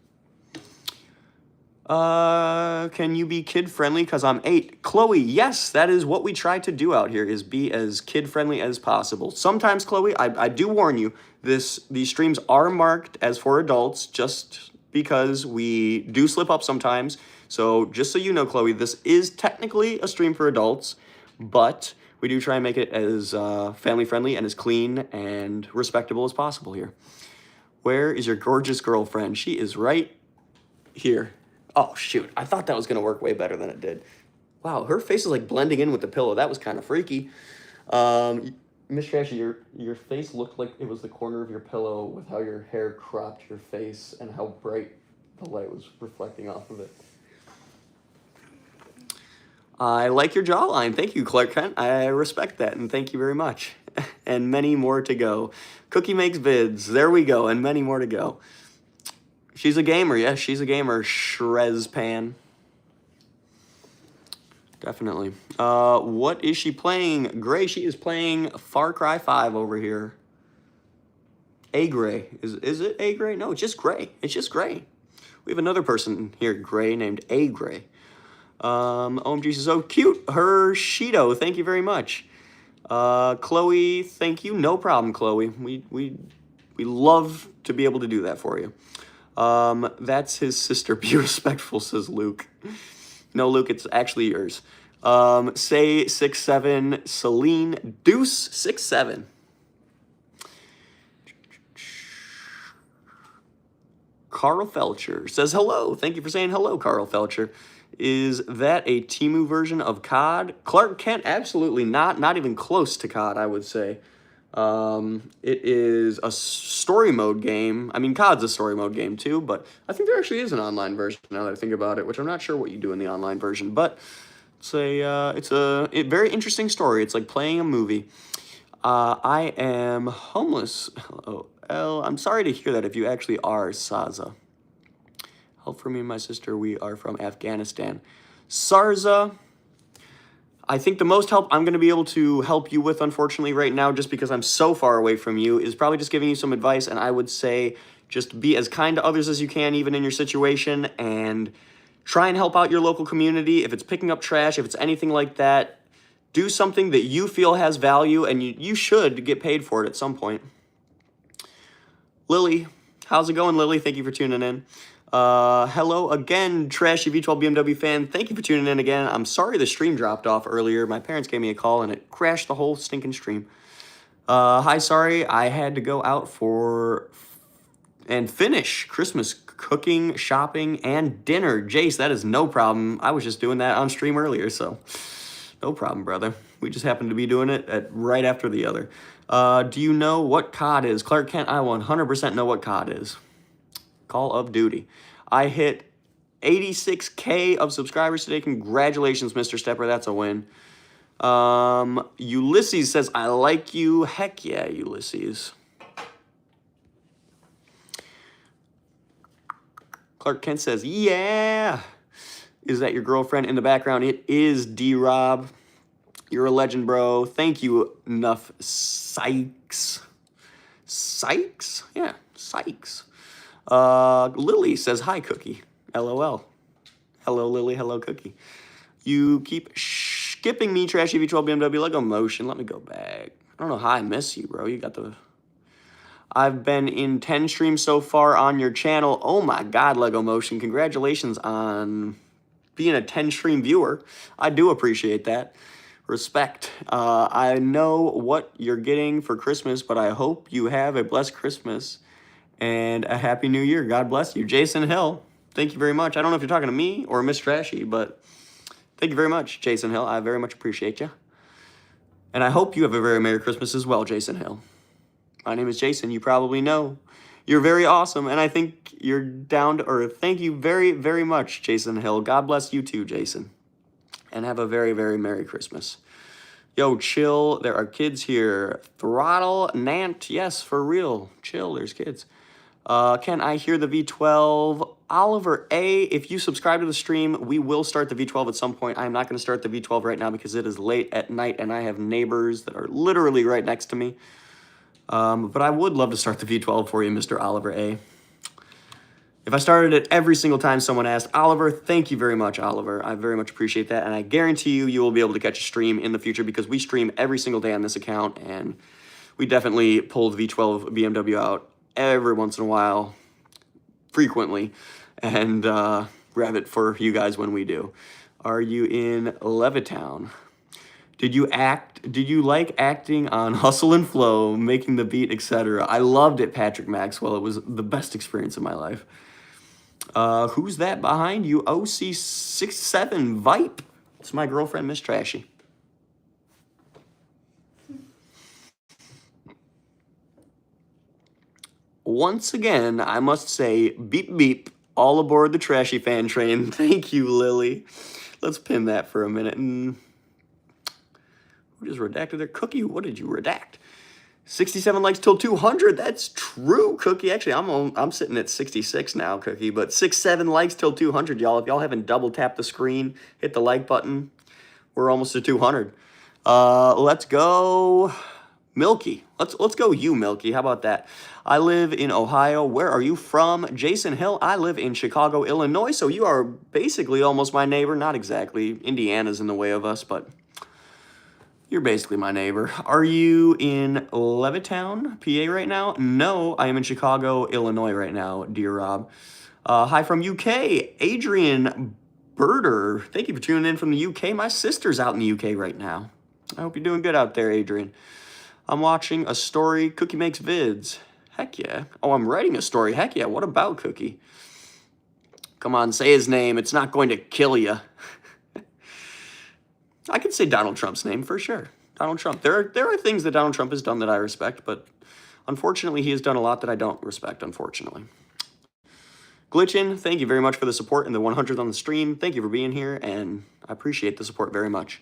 Can you be kid friendly? Cause I'm 8. Chloe, yes, that is what we try to do out here, is be as kid friendly as possible. Sometimes, Chloe, I do warn you, these streams are marked as for adults just because we do slip up sometimes. So just so you know, Chloe, this is technically a stream for adults, but we do try and make it as family friendly and as clean and respectable as possible here. Where is your gorgeous girlfriend? She is right here. Oh, shoot. I thought that was going to work way better than it did. Wow, her face is like blending in with the pillow. That was kind of freaky. Miss Trashy, your face looked like it was the corner of your pillow with how your hair cropped your face and how bright the light was reflecting off of it. I like your jawline. Thank you, Clark Kent. I respect that, and thank you very much. And many more to go. Cookie makes vids. There we go, and many more to go. She's a gamer. Yes, she's a gamer. Shrezpan. Definitely. What is she playing? Gray, she is playing Far Cry 5 over here. A Gray. Is it A Gray? No, it's just Gray. It's just Gray. We have another person here, Gray, named A Gray. OMG, she's so cute. Sheeto, thank you very much. Chloe, thank you. No problem, Chloe. We love to be able to do that for you. That's his sister. Be respectful, says Luke. No, Luke, it's actually yours. Say 6'7", Celine Deuce 6'7". Carl Felcher says hello. Thank you for saying hello, Carl Felcher. Is that a Temu version of COD? Clark Kent, absolutely not. Not even close to COD, I would say. It is a story mode game. I mean, COD's a story mode game too, but I think there actually is an online version now that I think about it, which I'm not sure what you do in the online version, but it's a very interesting story. It's like playing a movie. I am homeless. LOL. I'm sorry to hear that if you actually are, Saza. Help for me and my sister. We are from Afghanistan. Sarza, I think the most help I'm going to be able to help you with, unfortunately, right now, just because I'm so far away from you, is probably just giving you some advice, and I would say just be as kind to others as you can, even in your situation, and try and help out your local community. If it's picking up trash, if it's anything like that, do something that you feel has value, and you should get paid for it at some point. Lily, how's it going, Lily? Thank you for tuning in. Hello again, TrashyV12BMW fan. Thank you for tuning in again. I'm sorry the stream dropped off earlier. My parents gave me a call and it crashed the whole stinking stream. Hi, sorry. I had to go out and finish Christmas cooking, shopping, and dinner. Jace, that is no problem. I was just doing that on stream earlier, so no problem, brother. We just happened to be doing it right after the other. Do you know what COD is? Clark Kent, I 100% know what COD is. Call of Duty. I hit 86K of subscribers today. Congratulations, Mr. Stepper. That's a win. Ulysses says, I like you. Heck yeah, Ulysses. Clark Kent says, yeah. Is that your girlfriend in the background? It is D-Rob. You're a legend, bro. Thank you, Nuff Sykes. Sykes? Yeah, Sykes. Lily says, hi, Cookie. LOL. Hello, Lily. Hello, Cookie. You keep skipping me, TrashyV12BMW. Lego Motion. Let me go back. I don't know how I miss you, bro. You got the... I've been in 10 streams so far on your channel. Oh my God, Lego Motion. Congratulations on being a 10 stream viewer. I do appreciate that. Respect. I know what you're getting for Christmas, but I hope you have a blessed Christmas and a happy new year. God bless you. Jason Hill, thank you very much. I don't know if you're talking to me or Miss Trashy, but thank you very much, Jason Hill. I very much appreciate you. And I hope you have a very Merry Christmas as well, Jason Hill. My name is Jason. You probably know. You're very awesome, and I think you're down to earth. Thank you very, very much, Jason Hill. God bless you too, Jason. And have a very, very Merry Christmas. Yo, chill. There are kids here. Throttle, Nant. Yes, for real. Chill, there's kids. Can I hear the V12? Oliver A, if you subscribe to the stream, we will start the V12 at some point. I'm not going to start the V12 right now because it is late at night and I have neighbors that are literally right next to me. But I would love to start the V12 for you, Mr. Oliver A. If I started it every single time someone asked, Oliver, thank you very much, Oliver. I very much appreciate that. And I guarantee you will be able to catch a stream in the future because we stream every single day on this account. And we definitely pull the V12 BMW out every once in a while, frequently, and grab it for you guys when we do. Are you in Levittown? Did you like acting on Hustle and Flow, Making the Beat, etc.? I loved it, Patrick Maxwell. It was the best experience of my life. Who's that behind you? OC67 Vipe. It's my girlfriend, Miss Trashy. Once again, I must say, beep beep, all aboard the Trashy fan train. Thank you, Lily. Let's pin that for a minute. And who just redacted their Cookie? What did you redact? 67 likes till 200. That's true, Cookie. Actually, I'm sitting at 66 now, Cookie. But 7 likes till 200, y'all. If y'all haven't double tapped the screen, hit the like button. We're almost to 200. Let's go, Milky. Let's go you, Milky. How about that? I live in Ohio. Where are you from? Jason Hill. I live in Chicago, Illinois. So you are basically almost my neighbor. Not exactly. Indiana's in the way of us, but you're basically my neighbor. Are you in Levittown, PA right now? No, I am in Chicago, Illinois right now, dear Rob. Hi from UK, Adrian Birder. Thank you for tuning in from the UK. My sister's out in the UK right now. I hope you're doing good out there, Adrian. I'm watching a story. Cookie makes vids. Heck yeah. Oh, I'm writing a story. Heck yeah. What about Cookie? Come on, say his name. It's not going to kill you. I could say Donald Trump's name for sure. Donald Trump. There are things that Donald Trump has done that I respect, but unfortunately, he has done a lot that I don't respect, unfortunately. Glitchin, thank you very much for the support and the 100th on the stream. Thank you for being here, and I appreciate the support very much.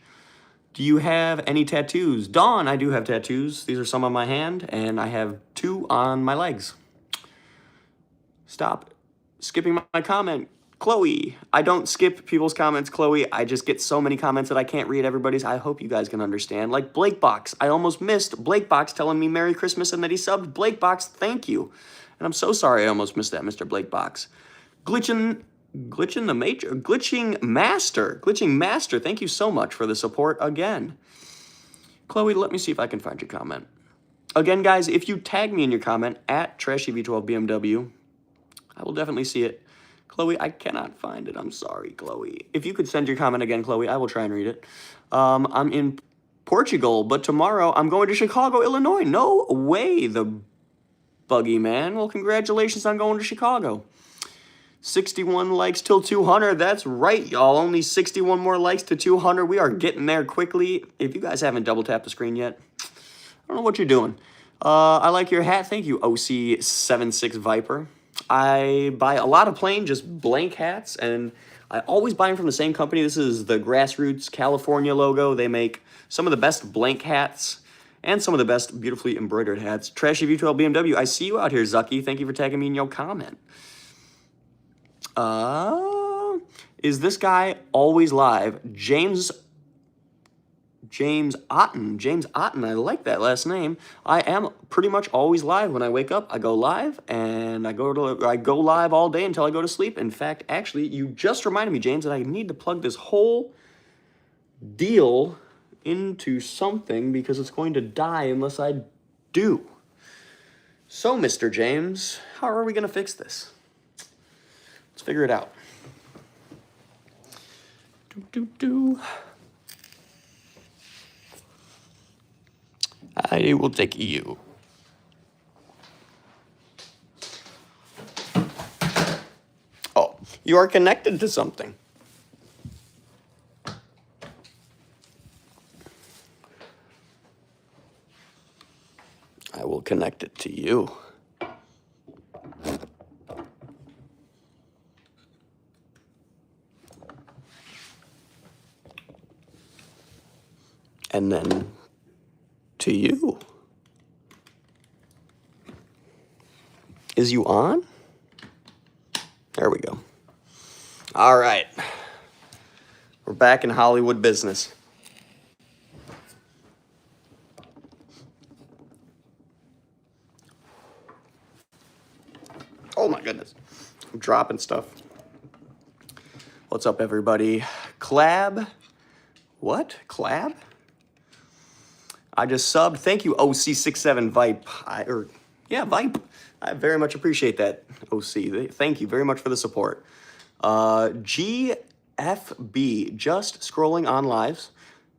Do you have any tattoos? Dawn, I do have tattoos. These are some on my hand, and I have 2 on my legs. Stop skipping my comment. Chloe, I don't skip people's comments, Chloe. I just get so many comments that I can't read everybody's. I hope you guys can understand. Like Blake Box. I almost missed Blake Box telling me Merry Christmas and that he subbed. Blake Box, thank you. And I'm so sorry I almost missed that, Mr. Blake Box. Glitching Master, thank you so much for the support again. Chloe, let me see if I can find your comment. Again, guys, if you tag me in your comment at TrashyV12BMW, I will definitely see it. Chloe, I cannot find it. I'm sorry, Chloe. If you could send your comment again, Chloe, I will try and read it. I'm in Portugal, but tomorrow I'm going to Chicago, Illinois. No way, the buggy man. Well, congratulations on going to Chicago. 61 likes till 200. That's right, y'all. Only 61 more likes to 200. We are getting there quickly. If you guys haven't double tapped the screen yet, I don't know what you're doing. I like your hat. Thank you, OC76 Viper. I buy a lot of plain, just blank hats, and I always buy them from the same company. This is the Grassroots California logo. They make some of the best blank hats and some of the best beautifully embroidered hats. TrashyV12BMW, I see you out here, Zucky. Thank you for tagging me in your comment. Is this guy always live? James Otten, I like that last name. I am pretty much always live. When I wake up, I go live, and I go live all day until I go to sleep. In fact, actually, you just reminded me, James, that I need to plug this whole deal into something because it's going to die unless I do. So, Mr. James, how are we going to fix this? Let's figure it out. I will take you. Oh, you are connected to something. I will connect it to you. And then to you. Is you on? There we go. All right. We're back in Hollywood business. Oh my goodness. I'm dropping stuff. What's up, everybody? Clab? What? Clab? I just subbed. Thank you, OC67 Vipe. Vipe. I very much appreciate that, OC. Thank you very much for the support. GFB, just scrolling on lives.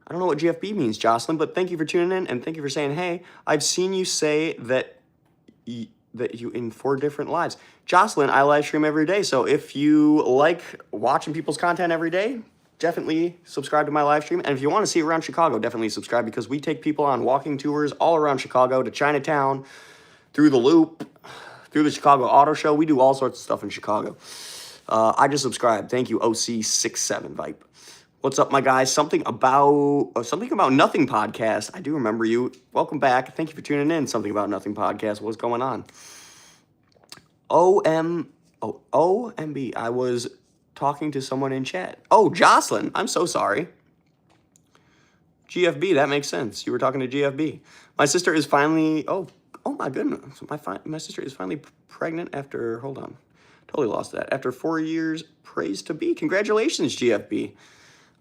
I don't know what GFB means, Jocelyn, but thank you for tuning in, and thank you for saying, hey, I've seen you say that you in 4 different lives. Jocelyn, I live stream every day, so if you like watching people's content every day, definitely subscribe to my live stream. And if you want to see it around Chicago, definitely subscribe, because we take people on walking tours all around Chicago, to Chinatown, through the Loop, through the Chicago Auto Show. We do all sorts of stuff in Chicago. I just subscribed. Thank you, OC67 Vipe. What's up, my guys? Something about nothing podcast. I do remember you. Welcome back. Thank you for tuning in. Something about nothing podcast. What's going on? OMB. I was talking to someone in chat. Oh, Jocelyn. I'm so sorry. GFB. That makes sense. You were talking to GFB. My sister is finally. Oh my goodness. My sister is finally pregnant after. Hold on. Totally lost that. After 4 years. Praise to be. Congratulations, GFB.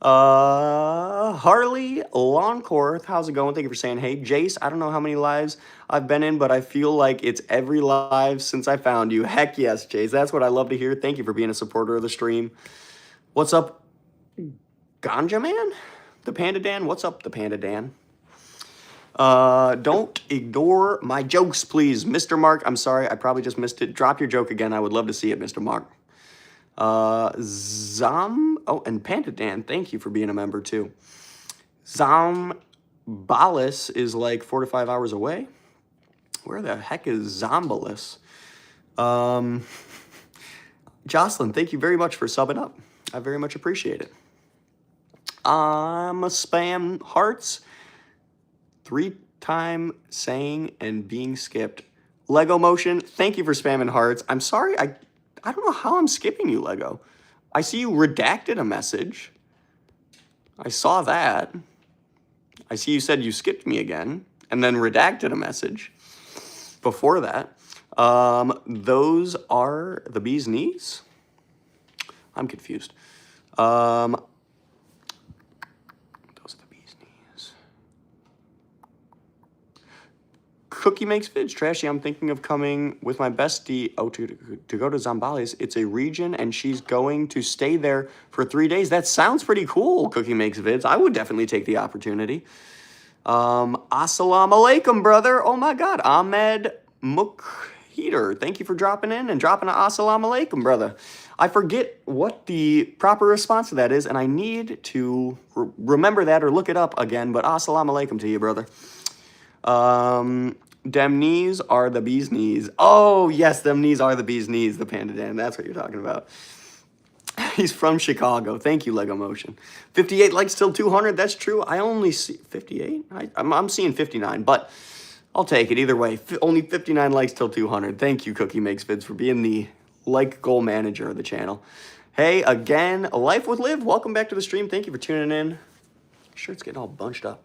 Harley Longcorth, how's it going? Thank you for saying hey. Jace, I don't know how many lives I've been in, but I feel like it's every live since I found you. Heck yes, Jace. That's what I love to hear. Thank you for being a supporter of the stream. What's up, Ganja Man? The Panda Dan? What's up, the Panda Dan? Don't ignore my jokes, please. Mr. Mark, I'm sorry. I probably just missed it. Drop your joke again. I would love to see it, Mr. Mark. And Panda Dan, thank you for being a member too. Zombalis is like 4 to 5 hours away. Where the heck is Zombalis? Jocelyn, thank you very much for subbing up. I very much appreciate it. I'm a spam hearts. 3-time saying and being skipped. Lego Motion, thank you for spamming hearts. I'm sorry, I don't know how I'm skipping you, Lego. I see you redacted a message. I saw that. I see you said you skipped me again and then redacted a message before that. Those are the bee's knees? I'm confused. Those are the bee's knees. Cookie makes vids. Trashy, I'm thinking of coming with my bestie to go to Zambales. It's a region, and she's going to stay there for 3 days. That sounds pretty cool, Cookie makes vids. I would definitely take the opportunity. Assalamu alaikum, brother. Oh, my God. Ahmed Mukhidar. Thank you for dropping in and dropping an assalamu alaikum, brother. I forget what the proper response to that is, and I need to remember that or look it up again, but assalamu alaikum to you, brother. Dem knees are the bee's knees. Oh, yes, them knees are the bee's knees, the Panda Dan. That's what you're talking about. He's from Chicago. Thank you, Lego Motion. 58 likes till 200. That's true. I only see 58. I'm seeing 59, but I'll take it either way. Only 59 likes till 200. Thank you, Cookie Makes Vids, for being the like goal manager of the channel. Hey, again, Life with Liv. Welcome back to the stream. Thank you for tuning in. Shirt's getting all bunched up.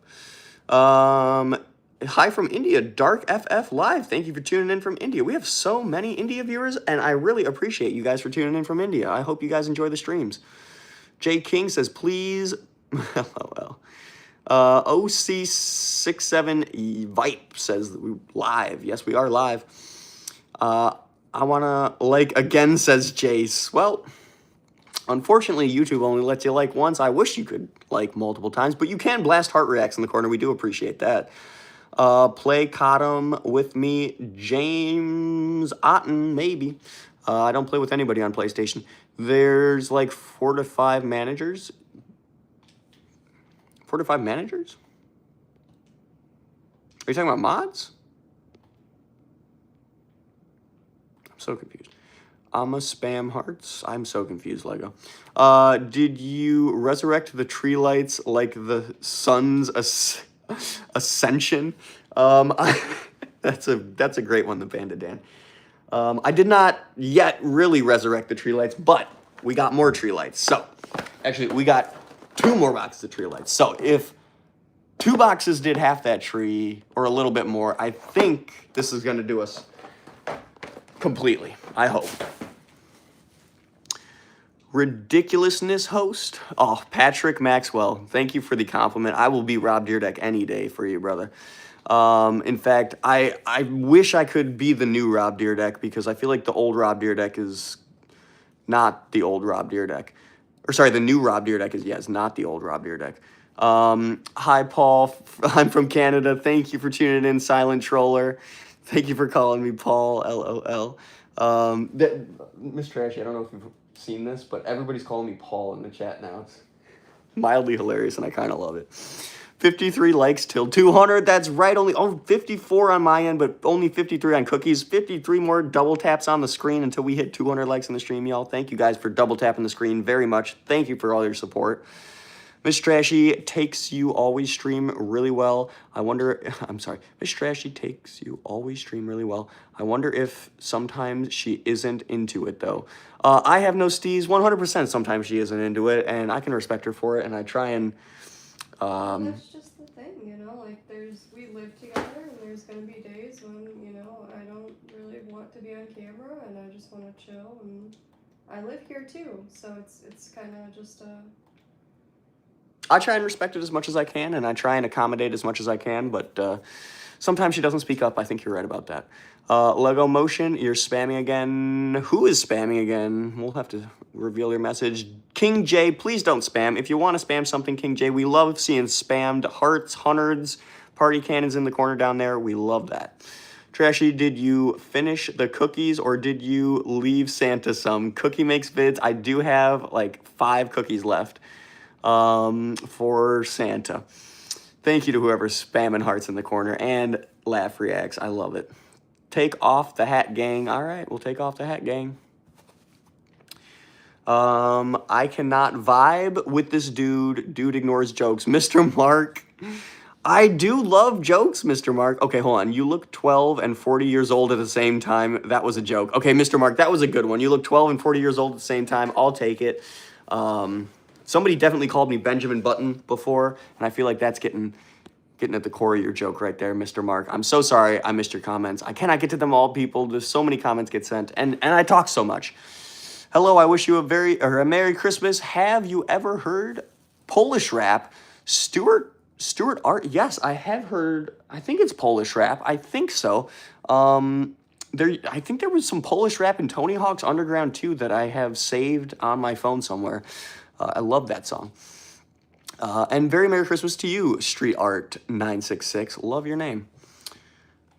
Hi from India, Dark FF Live. Thank you for tuning in from India. We have so many India viewers, and I really appreciate you guys for tuning in from India. I hope you guys enjoy the streams. Jay King says, please, LOL. OC67 Vipe says, live. Yes, we are live. I want to like again, says Jace. Well, unfortunately, YouTube only lets you like once. I wish you could like multiple times, but you can blast heart reacts in the corner. We do appreciate that. Play Cottom with me, James Otten, maybe. I don't play with anybody on PlayStation. There's like 4 to 5 managers. 4 to 5 managers? Are you talking about mods? I'm so confused. I'm a spam hearts. I'm so confused, Lego. Did you resurrect the tree lights like the sun's ascension? That's a great one, the Panda Dan. I did not yet really resurrect the tree lights, but we got more tree lights. So, actually, we got 2 more boxes of tree lights. So, if 2 boxes did half that tree, or a little bit more, I think this is going to do us completely. I hope. Ridiculousness host. Oh, Patrick Maxwell. Thank you for the compliment. I will be Rob Deerdeck any day for you, brother. In fact, I wish I could be the new Rob Deerdeck, because I feel like the old Rob Deerdeck is not the old Rob Deerdeck. Or sorry, the new Rob Deerdeck is not the old Rob Deerdeck. Hi, Paul. I'm from Canada. Thank you for tuning in, Silent Troller. Thank you for calling me Paul, LOL. Miss Trashy, I don't know if you've seen this, but everybody's calling me Paul in the chat now. It's mildly hilarious, and I kind of love it. 53 likes till 200. That's right. Only 54 on my end, but only 53 on Cookies. 53 more double taps on the screen until we hit 200 likes in the stream, y'all. Thank you guys for double tapping the screen very much. Thank you for all your support. Miss Trashy takes you always stream really well. I wonder, I'm sorry. Miss Trashy takes you always stream really well. I wonder if sometimes she isn't into it though. I have no steez. 100% sometimes she isn't into it, and I can respect her for it, and I try and, That's just the thing, you know, like we live together and there's gonna be days when, you know, I don't really want to be on camera and I just wanna chill, and I live here too, so it's kinda just I try and respect it as much as I can, and I try and accommodate as much as I can, but sometimes she doesn't speak up. I think you're right about that. Lego Motion, you're spamming again. Who is spamming again? We'll have to reveal your message. King J, please don't spam. If you want to spam something, King J, we love seeing spammed hearts, hundreds, party cannons in the corner down there. We love that. Trashy, did you finish the cookies or did you leave Santa some? Cookie Makes Vids, I do have like 5 cookies left for Santa. Thank you to whoever's spamming hearts in the corner and laugh reacts. I love it. Take off the hat, gang. All right, we'll take off the hat, gang. I cannot vibe with this dude. Dude ignores jokes. Mr. Mark. I do love jokes, Mr. Mark. Okay, hold on. You look 12 and 40 years old at the same time. That was a joke. Okay, Mr. Mark, that was a good one. You look 12 and 40 years old at the same time. I'll take it. Somebody definitely called me Benjamin Button before, and I feel like that's getting at the core of your joke right there, Mr. Mark. I'm so sorry I missed your comments. I cannot get to them all, people. There's so many comments get sent, and I talk so much. Hello, I wish you a Merry Christmas. Have you ever heard Polish rap? Stuart Art? Yes, I have heard. I think it's Polish rap. I think so. I think there was some Polish rap in Tony Hawk's Underground too that I have saved on my phone somewhere. I love that song. And very Merry Christmas to you, Street Art 966. Love your name.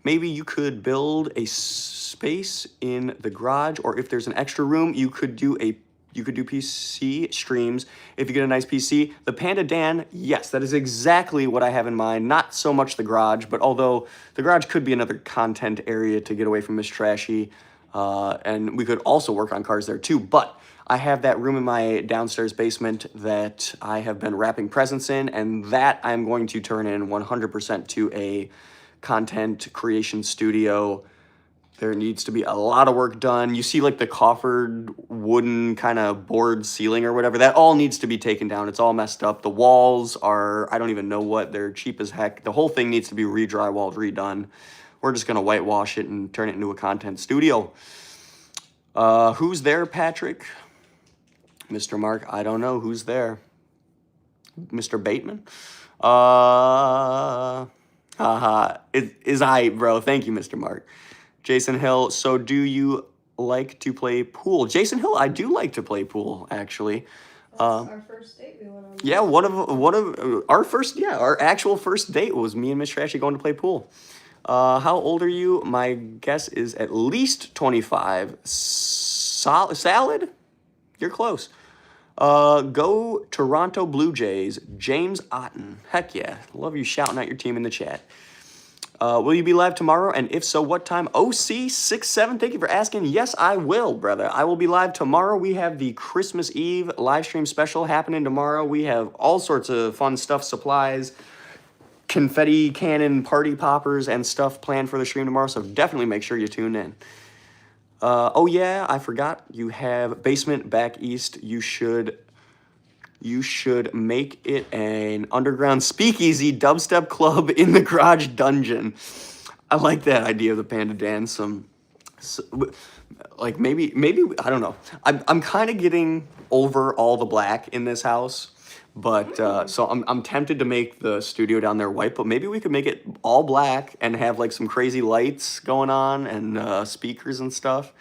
Maybe you could build a space in the garage, or if there's an extra room, you could do PC streams. If you get a nice PC, the Panda Dan, yes, that is exactly what I have in mind. Not so much the garage, but although the garage could be another content area to get away from Miss Trashy, and we could also work on cars there too, but I have that room in my downstairs basement that I have been wrapping presents in, and that I'm going to turn in 100% to a content creation studio. There needs to be a lot of work done. You see like the coffered wooden kind of board ceiling or whatever, that all needs to be taken down. It's all messed up. The walls are, I don't even know what, they're cheap as heck. The whole thing needs to be re-drywalled, redone. We're just gonna whitewash it and turn it into a content studio. Who's there, Patrick? Mr. Mark, I don't know who's there. Mr. Bateman? It is I, bro. Thank you, Mr. Mark. Jason Hill, so do you like to play pool? Jason Hill, I do like to play pool, actually. that's our first date we went on. Yeah, one of our actual first date was me and Miss Trashy going to play pool. How old are you? My guess is at least 25. Salad? You're close. Go Toronto Blue Jays, James Otten. Heck yeah. Love you shouting out your team in the chat. Will you be live tomorrow? And if so, what time? OC67, thank you for asking. Yes, I will, brother. I will be live tomorrow. We have the Christmas Eve live stream special happening tomorrow. We have all sorts of fun stuff, supplies, confetti cannon party poppers and stuff planned for the stream tomorrow. So definitely make sure you tune in. Oh yeah, I forgot. You have basement back east. You should make it an underground speakeasy dubstep club in the garage dungeon. I like that idea of the Panda Dan. Like maybe I don't know. I'm kind of getting over all the black in this house, but so I'm tempted to make the studio down there white. But maybe we could make it all black and have like some crazy lights going on and speakers and stuff.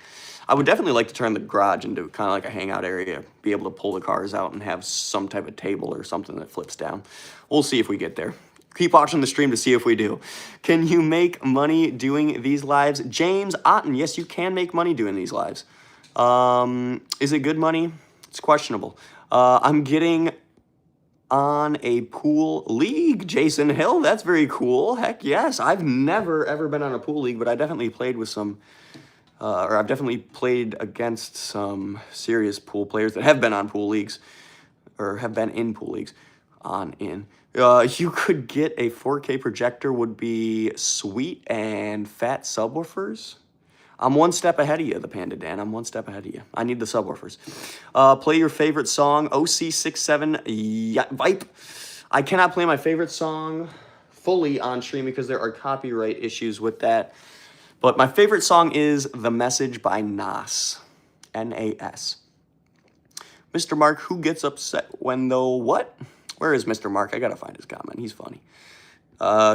I would definitely like to turn the garage into kind of like a hangout area, be able to pull the cars out and have some type of table or something that flips down. We'll see if we get there. Keep watching the stream to see if we do. Can you make money doing these lives? James Otten, yes, you can make money doing these lives. Is it good money? It's questionable. I'm getting on a pool league, Jason Hill. That's very cool. Heck yes. I've never, ever been on a pool league, but I definitely played with some... or I've definitely played against some serious pool players that have been on pool leagues or have been in pool leagues. on in. You could get a 4K projector would be sweet and fat subwoofers. I'm one step ahead of you, the Panda Dan. I'm one step ahead of you. I need the subwoofers. Play your favorite song, OC67 Vipe. I cannot play my favorite song fully on stream because there are copyright issues with that. But my favorite song is The Message by Nas. N-A-S. Mr. Mark, who gets upset when though what? Where is Mr. Mark? I gotta find his comment. He's funny.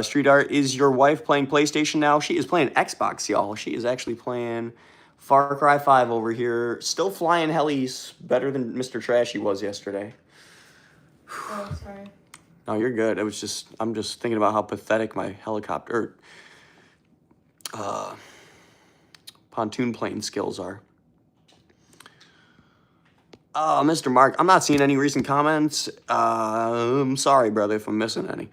Street Art, is your wife playing PlayStation now? She is playing Xbox, y'all. She is actually playing Far Cry 5 over here. Still flying helis better than Mr. Trashy was yesterday. Oh, sorry. No, you're good. I'm just thinking about how pathetic my helicopter, pontoon plane skills are. Mr. Mark, I'm not seeing any recent comments. I'm sorry, brother, if I'm missing any.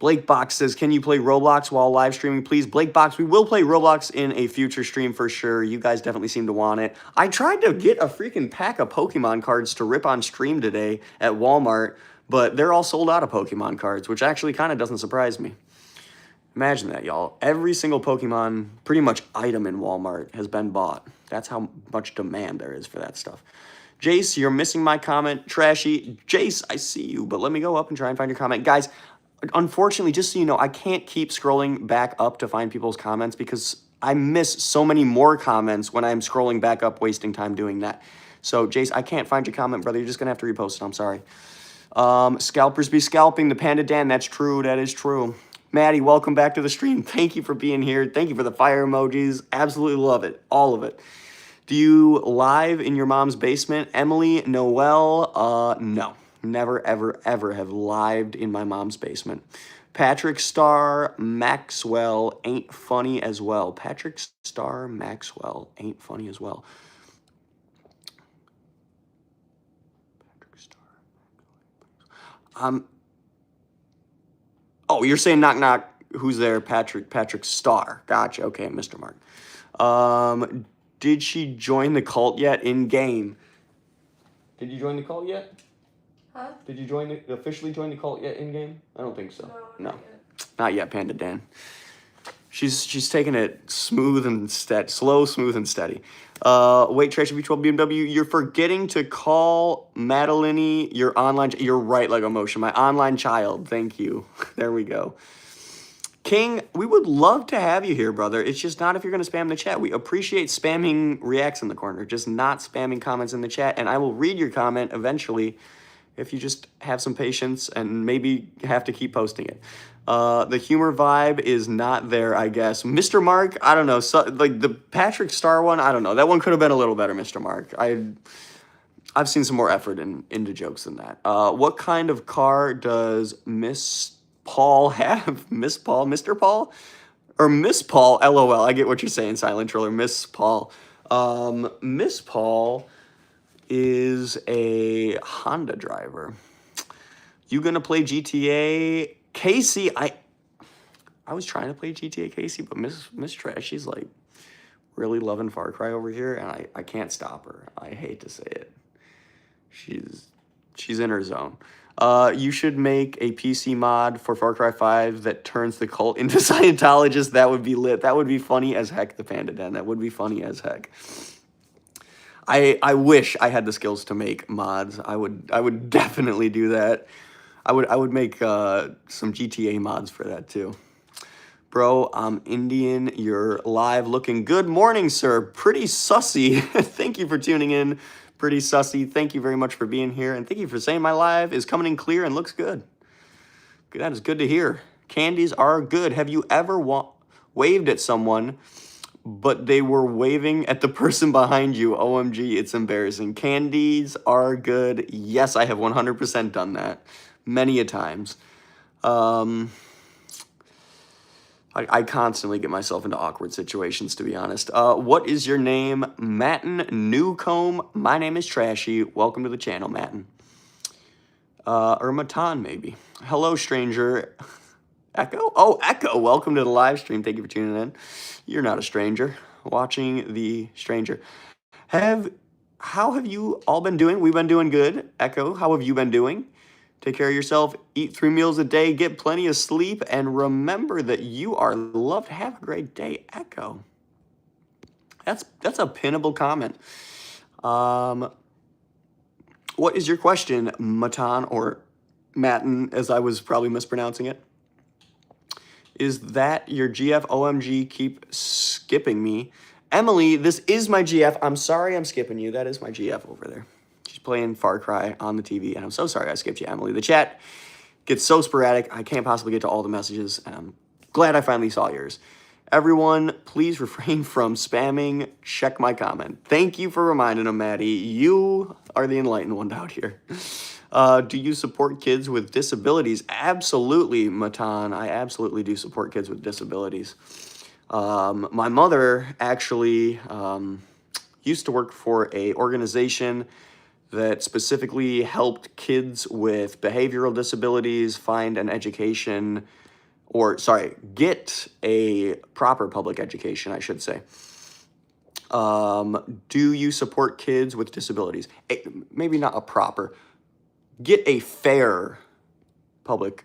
Blake Box says, can you play Roblox while live streaming, please? Blake Box, we will play Roblox in a future stream for sure. You guys definitely seem to want it. I tried to get a freaking pack of Pokemon cards to rip on stream today at Walmart, but they're all sold out of Pokemon cards, which actually kind of doesn't surprise me. Imagine that, y'all. Every single Pokemon, pretty much item in Walmart has been bought. That's how much demand there is for that stuff. Jace, you're missing my comment. Trashy. Jace, I see you, but let me go up and try and find your comment. Guys, unfortunately, just so you know, I can't keep scrolling back up to find people's comments because I miss so many more comments when I'm scrolling back up, wasting time doing that. So, Jace, I can't find your comment, brother. You're just going to have to repost it. I'm sorry. Scalpers be scalping. The Panda Dan, that's true. That is true. Maddie, welcome back to the stream. Thank you for being here. Thank you for the fire emojis. Absolutely love it. All of it. Do you live in your mom's basement? Emily, Noel, no. Never, ever, ever have lived in my mom's basement. Patrick Star Maxwell ain't funny as well. Patrick Star Maxwell ain't funny as well. Patrick Star. Oh, you're saying knock knock. Who's there? Patrick Star. Gotcha. Okay, Mr. Mark. Did she join the cult yet in game? Did you join the cult yet? Huh? Did you officially join the cult yet in game? I don't think so. No. Not yet, Panda Dan. She's taking it smooth and steady, slow, smooth and steady. Wait, TrashyV12BMW, you're forgetting to call Madeline your online. You're right, Lego Motion, my online child. Thank you. There we go. King, we would love to have you here, brother. It's just not if you're going to spam the chat. We appreciate spamming reacts in the corner, just not spamming comments in the chat. And I will read your comment eventually if you just have some patience and maybe have to keep posting it. The humor vibe is not there, I guess. Mr. Mark, I don't know. So, like the Patrick Star one, I don't know. That one could have been a little better, Mr. Mark. I've seen some more effort into jokes than that. What kind of car does Miss Paul have? Miss Paul? Mr. Paul? Or Miss Paul? LOL. I get what you're saying, Silent Troller. Miss Paul. Miss Paul is a Honda driver. You gonna play GTA? Casey, I was trying to play GTA Casey, but Miss Trashy's like really loving Far Cry over here, and I can't stop her. I hate to say it. She's in her zone. You should make a PC mod for Far Cry 5 that turns the cult into Scientologists. That would be lit. That would be funny as heck, the Panda Den. That would be funny as heck. I wish I had the skills to make mods. I would definitely do that. I would make some GTA mods for that too. Bro, I'm Indian. You're live looking good. Morning, sir. Pretty sussy. Thank you for tuning in. Pretty sussy. Thank you very much for being here. And thank you for saying my live is coming in clear and looks good. That is good to hear. Candies are good. Have you ever waved at someone, but they were waving at the person behind you? OMG, it's embarrassing. Candies are good. Yes, I have 100% done that. Many a times. I constantly get myself into awkward situations, to be honest. What is your name? Matten Newcomb. My name is Trashy. Welcome to the channel, Matten. Or Matan, maybe. Hello, stranger. Echo? Oh, Echo. Welcome to the live stream. Thank you for tuning in. You're not a stranger. Watching the stranger. How have you all been doing? We've been doing good. Echo, how have you been doing? Take care of yourself. Eat 3 meals a day. Get plenty of sleep. And remember that you are loved. Have a great day, Echo. That's a pinnable comment. What is your question, Matan, or Matin, as I was probably mispronouncing it? Is that your GF? OMG, keep skipping me. Emily, this is my GF. I'm sorry I'm skipping you. That is my GF over there. She's playing Far Cry on the TV, and I'm so sorry I skipped you, Emily. The chat gets so sporadic, I can't possibly get to all the messages, and I'm glad I finally saw yours. Everyone, please refrain from spamming. Check my comment. Thank you for reminding them, Maddie. You are the enlightened one out here. Do you support kids with disabilities? Absolutely, Matan. I absolutely do support kids with disabilities. My mother actually used to work for an organization that specifically helped kids with behavioral disabilities find an education, or sorry, get a proper public education, I should say. Do you support kids with disabilities? Maybe not a proper, get a fair public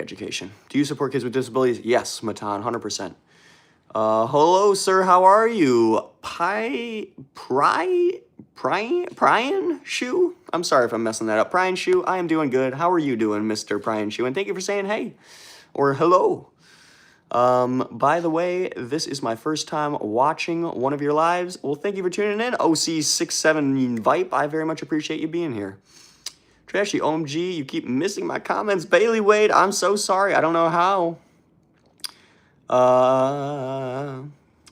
education. Do you support kids with disabilities? Yes, Matan, 100%. Hello, sir. How are you? Brian Shu? I'm sorry if I'm messing that up. Brian Shu, I am doing good. How are you doing, Mr. Brian Shu? And thank you for saying hey or hello. By the way, this is my first time watching one of your lives. Well, thank you for tuning in. OC67 Vipe, I very much appreciate you being here. Trashy, OMG, you keep missing my comments. Bailey Wade, I'm so sorry. I don't know how.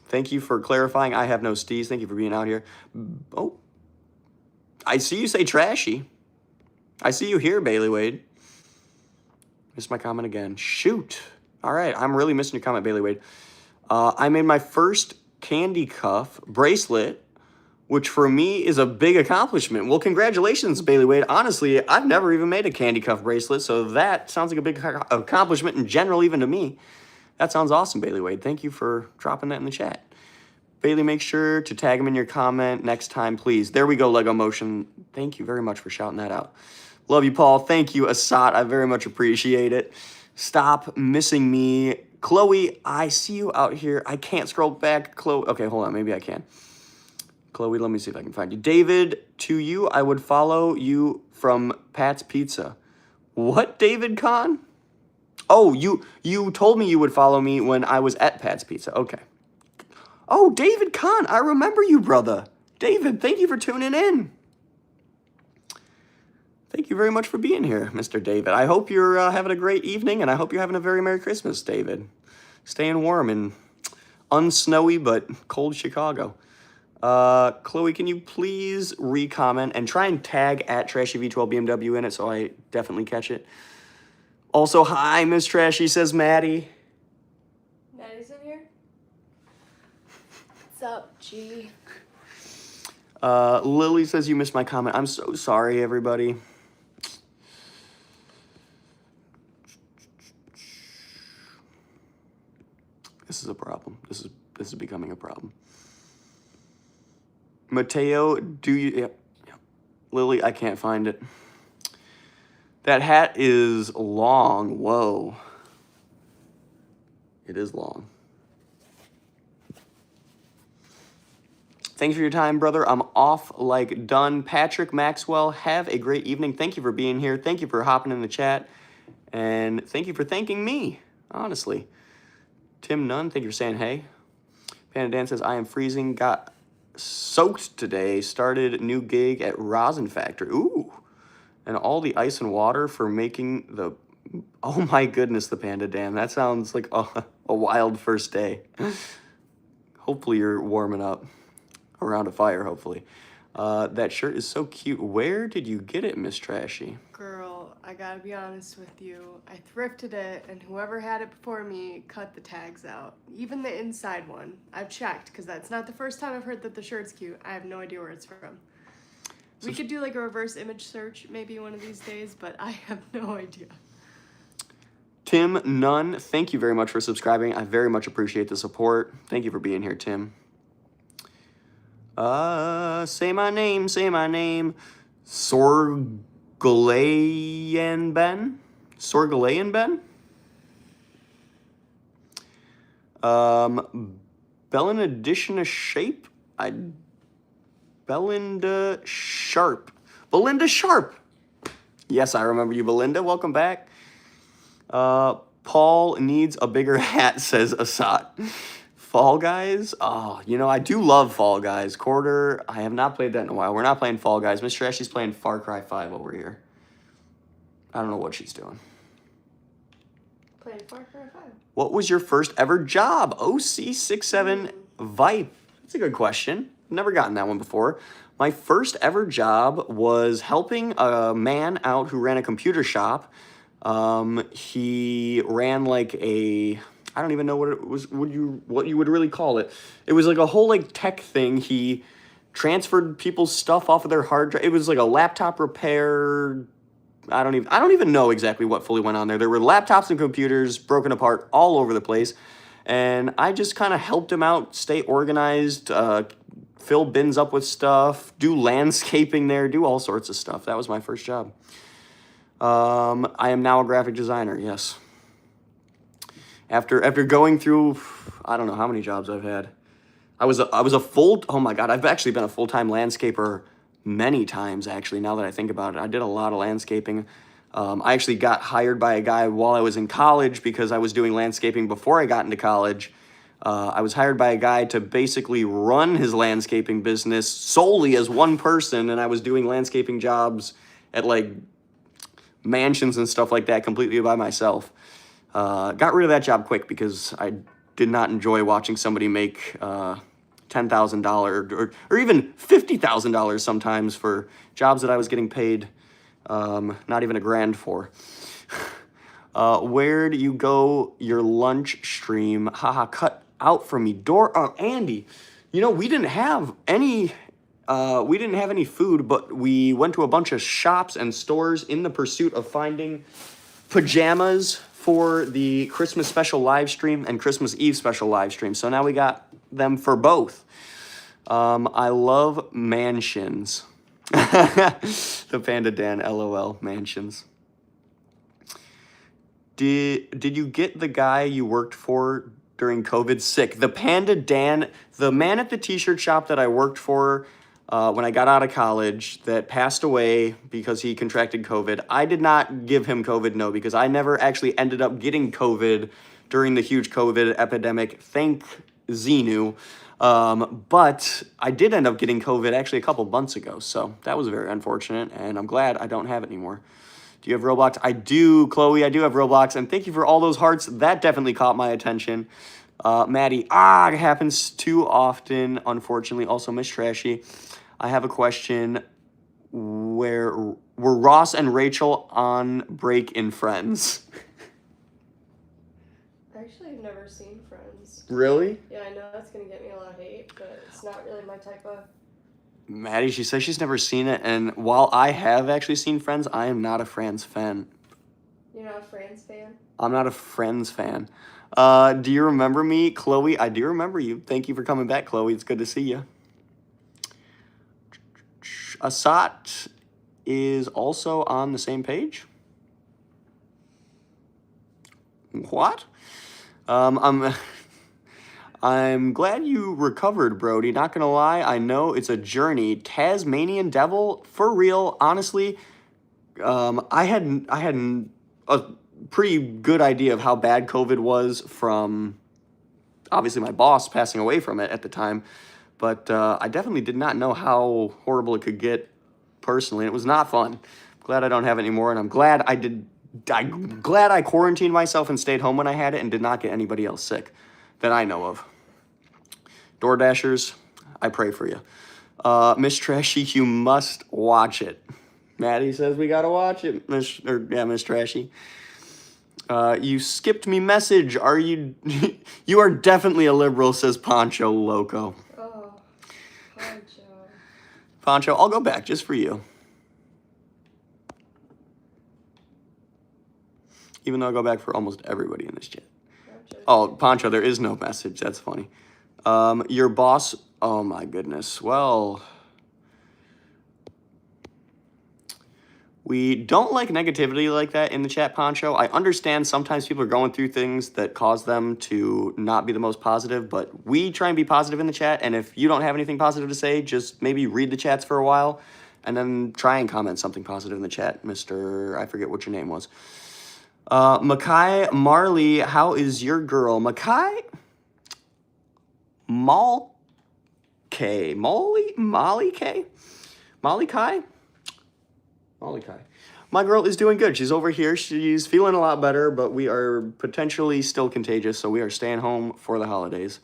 Thank you for clarifying. I have no steez. Thank you for being out here. Oh, I see you say Trashy. I see you here, Bailey Wade. Missed my comment again. Shoot. All right, I'm really missing your comment, Bailey Wade. I made my first candy cuff bracelet, which for me is a big accomplishment. Well, congratulations, Bailey Wade. Honestly, I've never even made a candy cuff bracelet, so that sounds like a big accomplishment in general, even to me. That sounds awesome, Bailey Wade. Thank you for dropping that in the chat. Bailey, make sure to tag him in your comment next time, please. There we go, Lego Motion. Thank you very much for shouting that out. Love you, Paul. Thank you, Asad. I very much appreciate it. Stop missing me. Chloe, I see you out here. I can't scroll back. Chloe, okay, hold on. Maybe I can. Chloe, let me see if I can find you. David, to you, I would follow you from Pat's Pizza. What, David Kahn? Oh, you told me you would follow me when I was at Pat's Pizza. Okay. Oh, David Kahn, I remember you, brother. David, thank you for tuning in. Thank you very much for being here, Mr. David. I hope you're having a great evening, and I hope you're having a very Merry Christmas, David. Staying warm in unsnowy but cold Chicago. Chloe, can you please re-comment and try and tag at TrashyV12BMW in it so I definitely catch it? Also, hi, Miss Trashy, says Maddie. Maddie's in here? What's up, G? Lily says you missed my comment. I'm so sorry, everybody. This is a problem. This is becoming a problem. Mateo, do you... Yep. Lily, I can't find it. That hat is long. Whoa. It is long. Thanks for your time, brother. I'm off like done. Patrick Maxwell, have a great evening. Thank you for being here. Thank you for hopping in the chat. And thank you for thanking me, honestly. Tim Nunn, thank you for saying hey. Panda Dan says, I am freezing. Got soaked today. Started new gig at Rosin Factory. Ooh. And all the ice and water for making the... Oh my goodness, the Panda Dan. That sounds like a wild first day. Hopefully you're warming up around a fire, hopefully. That shirt is so cute. Where did you get it, Miss Trashy? Girl, I gotta be honest with you. I thrifted it, and whoever had it before me cut the tags out. Even the inside one. I've checked, because that's not the first time I've heard that the shirt's cute. I have no idea where it's from. We could do like a reverse image search maybe one of these days, but I have no idea. Tim Nunn, thank you very much for subscribing. I very much appreciate the support. Thank you for being here, Tim. Say my name, say my name. Sorgalayan Ben. Belinda Edition of Shape. Belinda Sharp. Belinda Sharp. Yes, I remember you, Belinda. Welcome back. Paul needs a bigger hat, says Asat. Fall Guys? Oh, you know, I do love Fall Guys. Quarter, I have not played that in a while. We're not playing Fall Guys. Miss Trashy's playing Far Cry 5 over here. I don't know what she's doing. Playing Far Cry 5. What was your first ever job? OC67 Vipe. That's a good question. Never gotten that one before. My first ever job was helping a man out who ran a computer shop. He ran like a, I don't even know what it was, what you would really call it. It was like a whole like tech thing. He transferred people's stuff off of their hard drive. It was like a laptop repair. I don't even know exactly what fully went on there. There were laptops and computers broken apart all over the place. And I just kind of helped him out, stay organized, fill bins up with stuff, do landscaping there, do all sorts of stuff. That was my first job. I am now a graphic designer, yes. After going through, I don't know how many jobs I've had. I was a full, oh my God, I've actually been a full-time landscaper many times, actually, now that I think about it. I did a lot of landscaping. I actually got hired by a guy while I was in college because I was doing landscaping before I got into college. I was hired by a guy to basically run his landscaping business solely as one person, and I was doing landscaping jobs at like mansions and stuff like that completely by myself. Got rid of that job quick because I did not enjoy watching somebody make $10,000 or even $50,000 sometimes for jobs that I was getting paid not even $1,000 for. Where do you go your lunch stream? Haha, cut out from me. Andy, you know, we didn't have any food, but we went to a bunch of shops and stores in the pursuit of finding pajamas for the Christmas special live stream and Christmas Eve special live stream. So now we got them for both. I love mansions. The Panda Dan, LOL, mansions. Did you get the guy you worked for during COVID sick? The Panda Dan, the man at the t-shirt shop that I worked for when I got out of college that passed away because he contracted COVID. I did not give him COVID, no, because I never actually ended up getting COVID during the huge COVID epidemic. Thank Xenu. But I did end up getting COVID actually a couple months ago, so that was very unfortunate, and I'm glad I don't have it anymore. Do you have Roblox? I do, Chloe, I do have Roblox, and thank you for all those hearts. That definitely caught my attention. Maddie, it happens too often, unfortunately. Also, Miss Trashy, I have a question. Were Ross and Rachel on break in Friends? Actually, I've never seen Friends. Really? Yeah, I know that's gonna get me a lot of hate, but it's not really my type of... Maddie, she says she's never seen it, and while I have actually seen Friends, I am not a Friends fan. You're not a Friends fan? I'm not a Friends fan. Do you remember me, Chloe? I do remember you. Thank you for coming back, Chloe. It's good to see you. Asat is also on the same page. What? I'm glad you recovered, Brody. Not gonna lie, I know it's a journey. Tasmanian Devil, for real, honestly, I had a pretty good idea of how bad COVID was from, obviously, my boss passing away from it at the time, but I definitely did not know how horrible it could get personally. It was not fun. I'm glad I don't have it anymore, and I'm glad I quarantined myself and stayed home when I had it and did not get anybody else sick that I know of. DoorDashers, I pray for you. Miss Trashy, you must watch it. Maddie says we gotta watch it. Miss Trashy. You skipped me message. Are you? You are definitely a liberal, says Poncho Loco. Oh, Poncho. Poncho, I'll go back just for you. Even though I'll go back for almost everybody in this chat. Oh, Poncho, there is no message. That's funny. Your boss, oh my goodness. Well, We don't like negativity like that in the chat, Poncho. I understand sometimes people are going through things that cause them to not be the most positive, but we try and be positive in the chat, and if you don't have anything positive to say, just maybe read the chats for a while, and then try and comment something positive in the chat, Mr. I forget what your name was. Makai Marley, how is your girl? Makai? K. Molly K? Molly Kai? Molly Kai. My girl is doing good. She's over here. She's feeling a lot better, but we are potentially still contagious, so we are staying home for the holidays.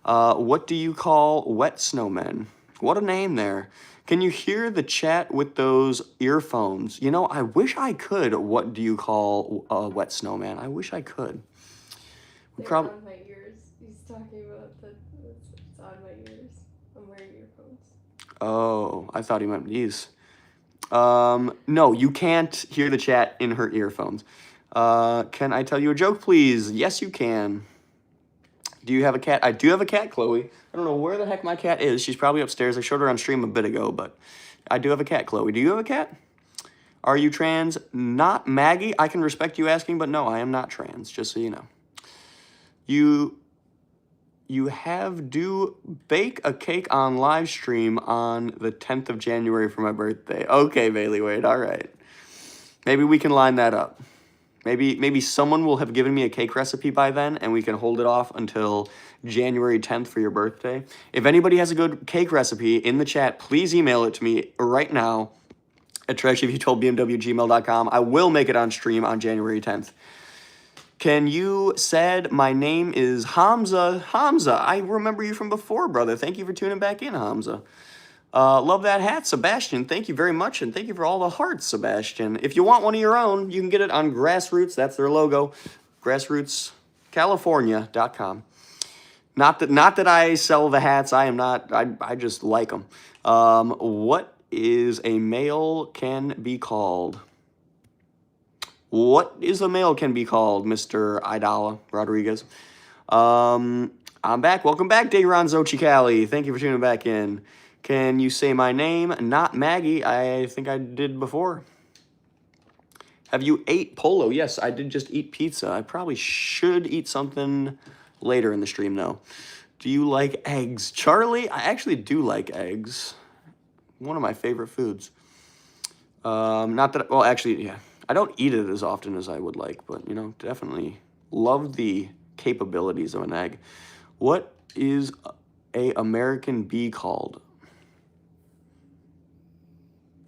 What do you call wet snowmen? What a name there. Can you hear the chat with those earphones? You know, I wish I could. What do you call a wet snowman? I wish I could. They're on my ears. He's talking about it's on my ears. I'm wearing earphones. Oh, I thought he meant these. No, you can't hear the chat in her earphones. Can I tell you a joke, please? Yes, you can. Do you have a cat? I do have a cat, Chloe. I don't know where the heck my cat is. She's probably upstairs. I showed her on stream a bit ago, but I do have a cat, Chloe. Do you have a cat? Are you trans? Not Maggie. I can respect you asking, but no, I am not trans, just so you know. You have do bake a cake on live stream on the 10th of January for my birthday. Okay, Bailey Wade, all right. Maybe we can line that up. Maybe someone will have given me a cake recipe by then, and we can hold it off until January 10th for your birthday. If anybody has a good cake recipe in the chat, please email it to me right now at TrashyV12BMW@gmail.com. I will make it on stream on January 10th. Can you said my name is Hamza? Hamza, I remember you from before, brother. Thank you for tuning back in, Hamza. Love that hat, Sebastian. Thank you very much, and thank you for all the hearts, Sebastian. If you want one of your own, you can get it on Grassroots. That's their logo, grassrootscalifornia.com. Not that I sell the hats. I am not. I just like them. What is a male can be called? What is a male can be called, Mr. Idala Rodriguez? I'm back. Welcome back, Dayron Xochicali. Thank you for tuning back in. Can you say my name? Not Maggie. I think I did before. Have you ate Polo? Yes, I did just eat pizza. I probably should eat something later in the stream, though. Do you like eggs? Charlie, I actually do like eggs. One of my favorite foods. Not that, well, actually, yeah. I don't eat it as often as I would like, but, you know, definitely love the capabilities of an egg. What is a American bee called?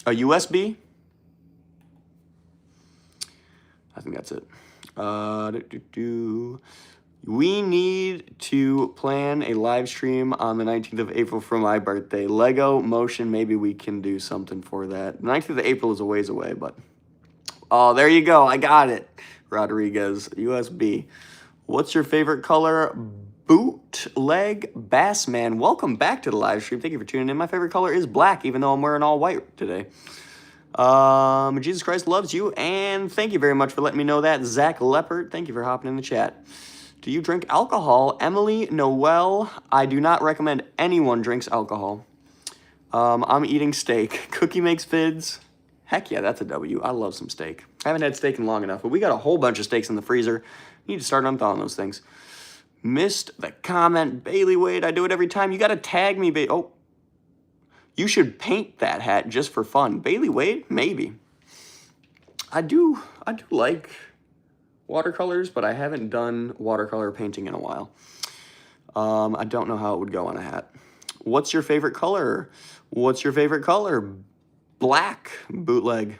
A USB? I think that's it. We need to plan a live stream on the 19th of April for my birthday. Lego Motion, maybe we can do something for that. The 19th of April is a ways away, but... Oh, there you go. I got it. Rodriguez, USB. What's your favorite color? Bootleg Bassman. Welcome back to the live stream. Thank you for tuning in. My favorite color is black, even though I'm wearing all white today. Jesus Christ loves you, and thank you very much for letting me know that. Zach Leopard, thank you for hopping in the chat. Do you drink alcohol? Emily Noel, I do not recommend anyone drinks alcohol. I'm eating steak. Cookie makes vids. Heck yeah, that's a W. I love some steak. I haven't had steak in long enough, but we got a whole bunch of steaks in the freezer. Need to start unthawing those things. Missed the comment. Bailey Wade, I do it every time. You got to tag me, Oh, you should paint that hat just for fun. Bailey Wade? Maybe. I do like watercolors, but I haven't done watercolor painting in a while. I don't know how it would go on a hat. What's your favorite color? What's your favorite color? Black. Bootleg.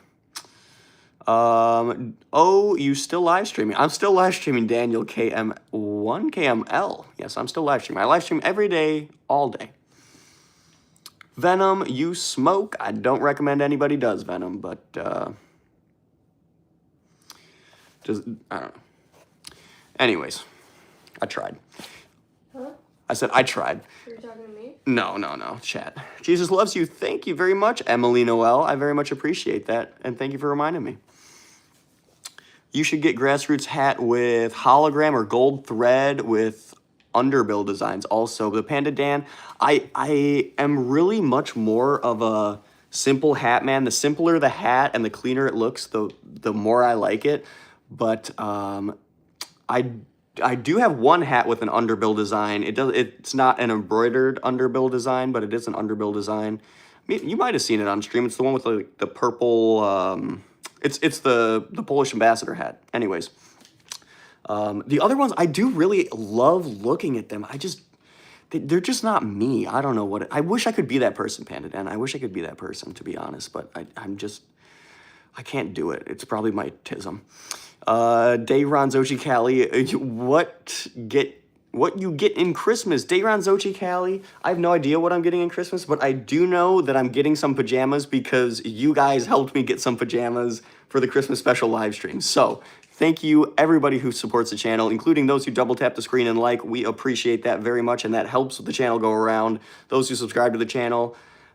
Oh, you still live streaming? I'm still live streaming, Daniel KM1KML. Yes, I'm still live streaming. I live stream every day, all day. Venom, you smoke? I don't recommend anybody does Venom, but I don't know. Anyways, I tried. Huh? I said I tried. You're talking to me? No, chat. Jesus loves you. Thank you very much, Emily Noel. I very much appreciate that, and thank you for reminding me. You should get Grassroots hat with hologram or gold thread with underbill designs also. The Panda Dan, I am really much more of a simple hat, man. The simpler the hat and the cleaner it looks, the more I like it. But I do have one hat with an underbill design. It's not an embroidered underbill design, but it is an underbill design. I mean, you might have seen it on stream. It's the one with the purple. It's the Polish ambassador hat. Anyways, the other ones I do really love looking at them. They're just not me. I don't know what. I wish I could be that person, Panda Dan. I wish I could be that person, to be honest. But I can't do it. It's probably my tism. Dayron Zochi Cali, what you get in Christmas? Dayron Zochi Cali, I have no idea what I'm getting in Christmas, but I do know that I'm getting some pajamas because you guys helped me get some pajamas for the Christmas special live stream. So thank you everybody who supports the channel, including those who double tap the screen and like. We appreciate that very much, and that helps the channel go around. Those who subscribe to the channel,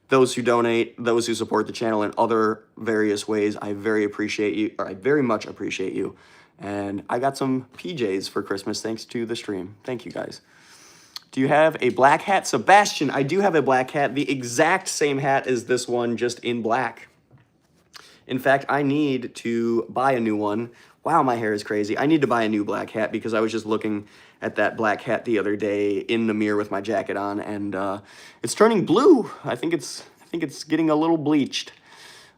those who donate, those who support the channel in other various ways, I very much appreciate you. And I got some PJs for Christmas thanks to the stream. Thank you guys. Do you have a black hat? Sebastian, I do have a black hat. The exact same hat as this one, just in black. In fact, I need to buy a new one. Wow, my hair is crazy. I need to buy a new black hat because I was just looking at that black hat the other day in the mirror with my jacket on, and it's turning blue. I think it's getting a little bleached.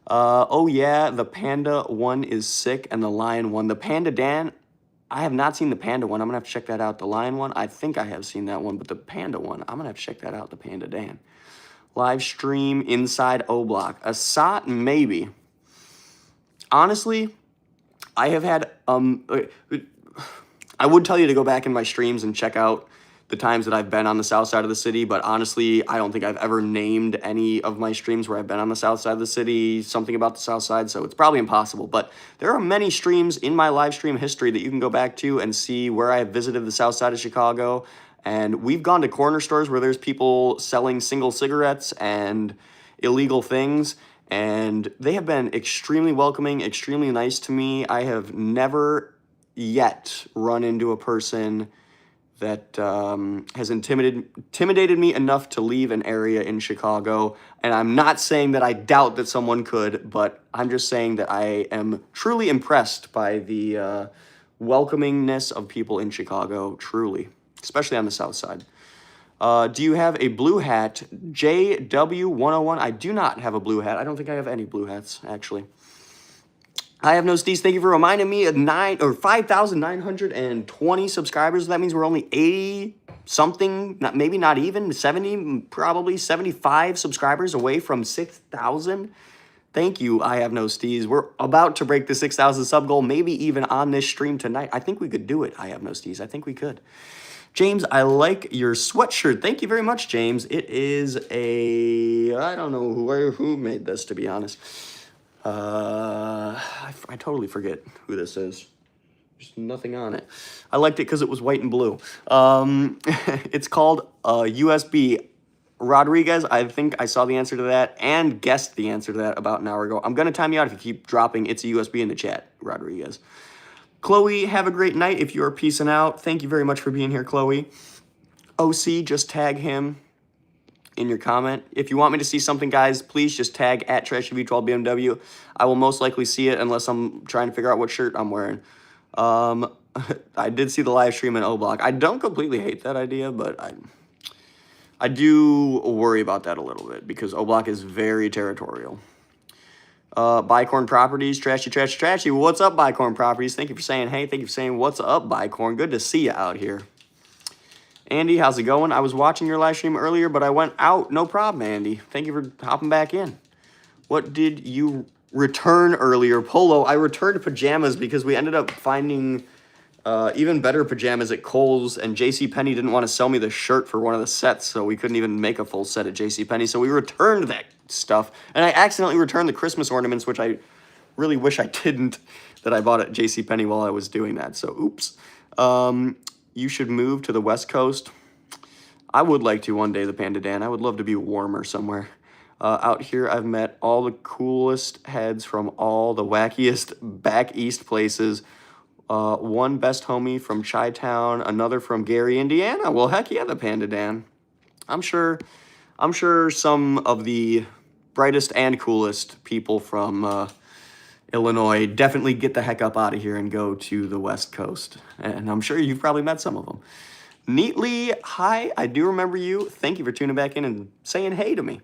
Oh yeah, the panda one is sick, and the lion one. The Panda Dan, I have not seen the panda one. I'm gonna have to check that out. The lion one, I think I have seen that one, but the panda one, I'm gonna have to check that out. The Panda Dan. Live stream inside O Block. A SOT, maybe. Honestly, I have had I would tell you to go back in my streams and check out the times that I've been on the south side of the city, but honestly, I don't think I've ever named any of my streams where I've been on the south side of the city, something about the south side, so it's probably impossible. But there are many streams in my live stream history that you can go back to and see where I have visited the south side of Chicago. And we've gone to corner stores where there's people selling single cigarettes and illegal things, and they have been extremely welcoming, extremely nice to me. I have never yet run into a person that has intimidated me enough to leave an area in Chicago. And I'm not saying that I doubt that someone could, but I'm just saying that I am truly impressed by the welcomingness of people in Chicago, truly, especially on the south side. Do you have a blue hat? JW101, I do not have a blue hat. I don't think I have any blue hats, actually. I have no steez. Thank you for reminding me of 5,920 subscribers. That means we're only 80 something, maybe not even 70, probably 75 subscribers away from 6,000. Thank you. I have no steez. We're about to break the 6,000 sub goal, maybe even on this stream tonight. I think we could do it. I have no steez. I think we could. James, I like your sweatshirt. Thank you very much, James. It is I don't know who made this, to be honest. I totally forget who this is. There's nothing on it. I liked it because it was white and blue. It's called USB. Rodriguez, I think I saw the answer to that and guessed the answer to that about an hour ago. I'm going to time you out if you keep dropping It's a USB in the chat, Rodriguez. Chloe, have a great night if you are peacing out. Thank you very much for being here, Chloe. OC, just tag him in your comment. If you want me to see something, guys, please just tag at TrashyV12BMW. I will most likely see it unless I'm trying to figure out what shirt I'm wearing. I did see the live stream in O Block. I don't completely hate that idea, but I do worry about that a little bit because O Block is very territorial. Bicorn Properties, Trashy. What's up, Bicorn Properties? Thank you for saying hey. Thank you for saying what's up, Bicorn. Good to see you out here. Andy, how's it going? I was watching your live stream earlier, but I went out. No problem, Andy. Thank you for hopping back in. What did you return earlier? Polo, I returned pajamas because we ended up finding even better pajamas at Kohl's, and JCPenney didn't want to sell me the shirt for one of the sets, so we couldn't even make a full set at JCPenney, so we returned that stuff. And I accidentally returned the Christmas ornaments, which I really wish I didn't, that I bought at JCPenney while I was doing that, so oops. You should move to the West Coast. I would like to one day, the Panda Dan. I would love to be warmer somewhere. Out here, I've met all the coolest heads from all the wackiest back east places. One best homie from Chi-Town, another from Gary, Indiana. Well, heck yeah, the Panda Dan. I'm sure some of the brightest and coolest people from Illinois. Definitely get the heck up out of here and go to the West Coast. And I'm sure you've probably met some of them. Neatly, hi, I do remember you. Thank you for tuning back in and saying hey to me.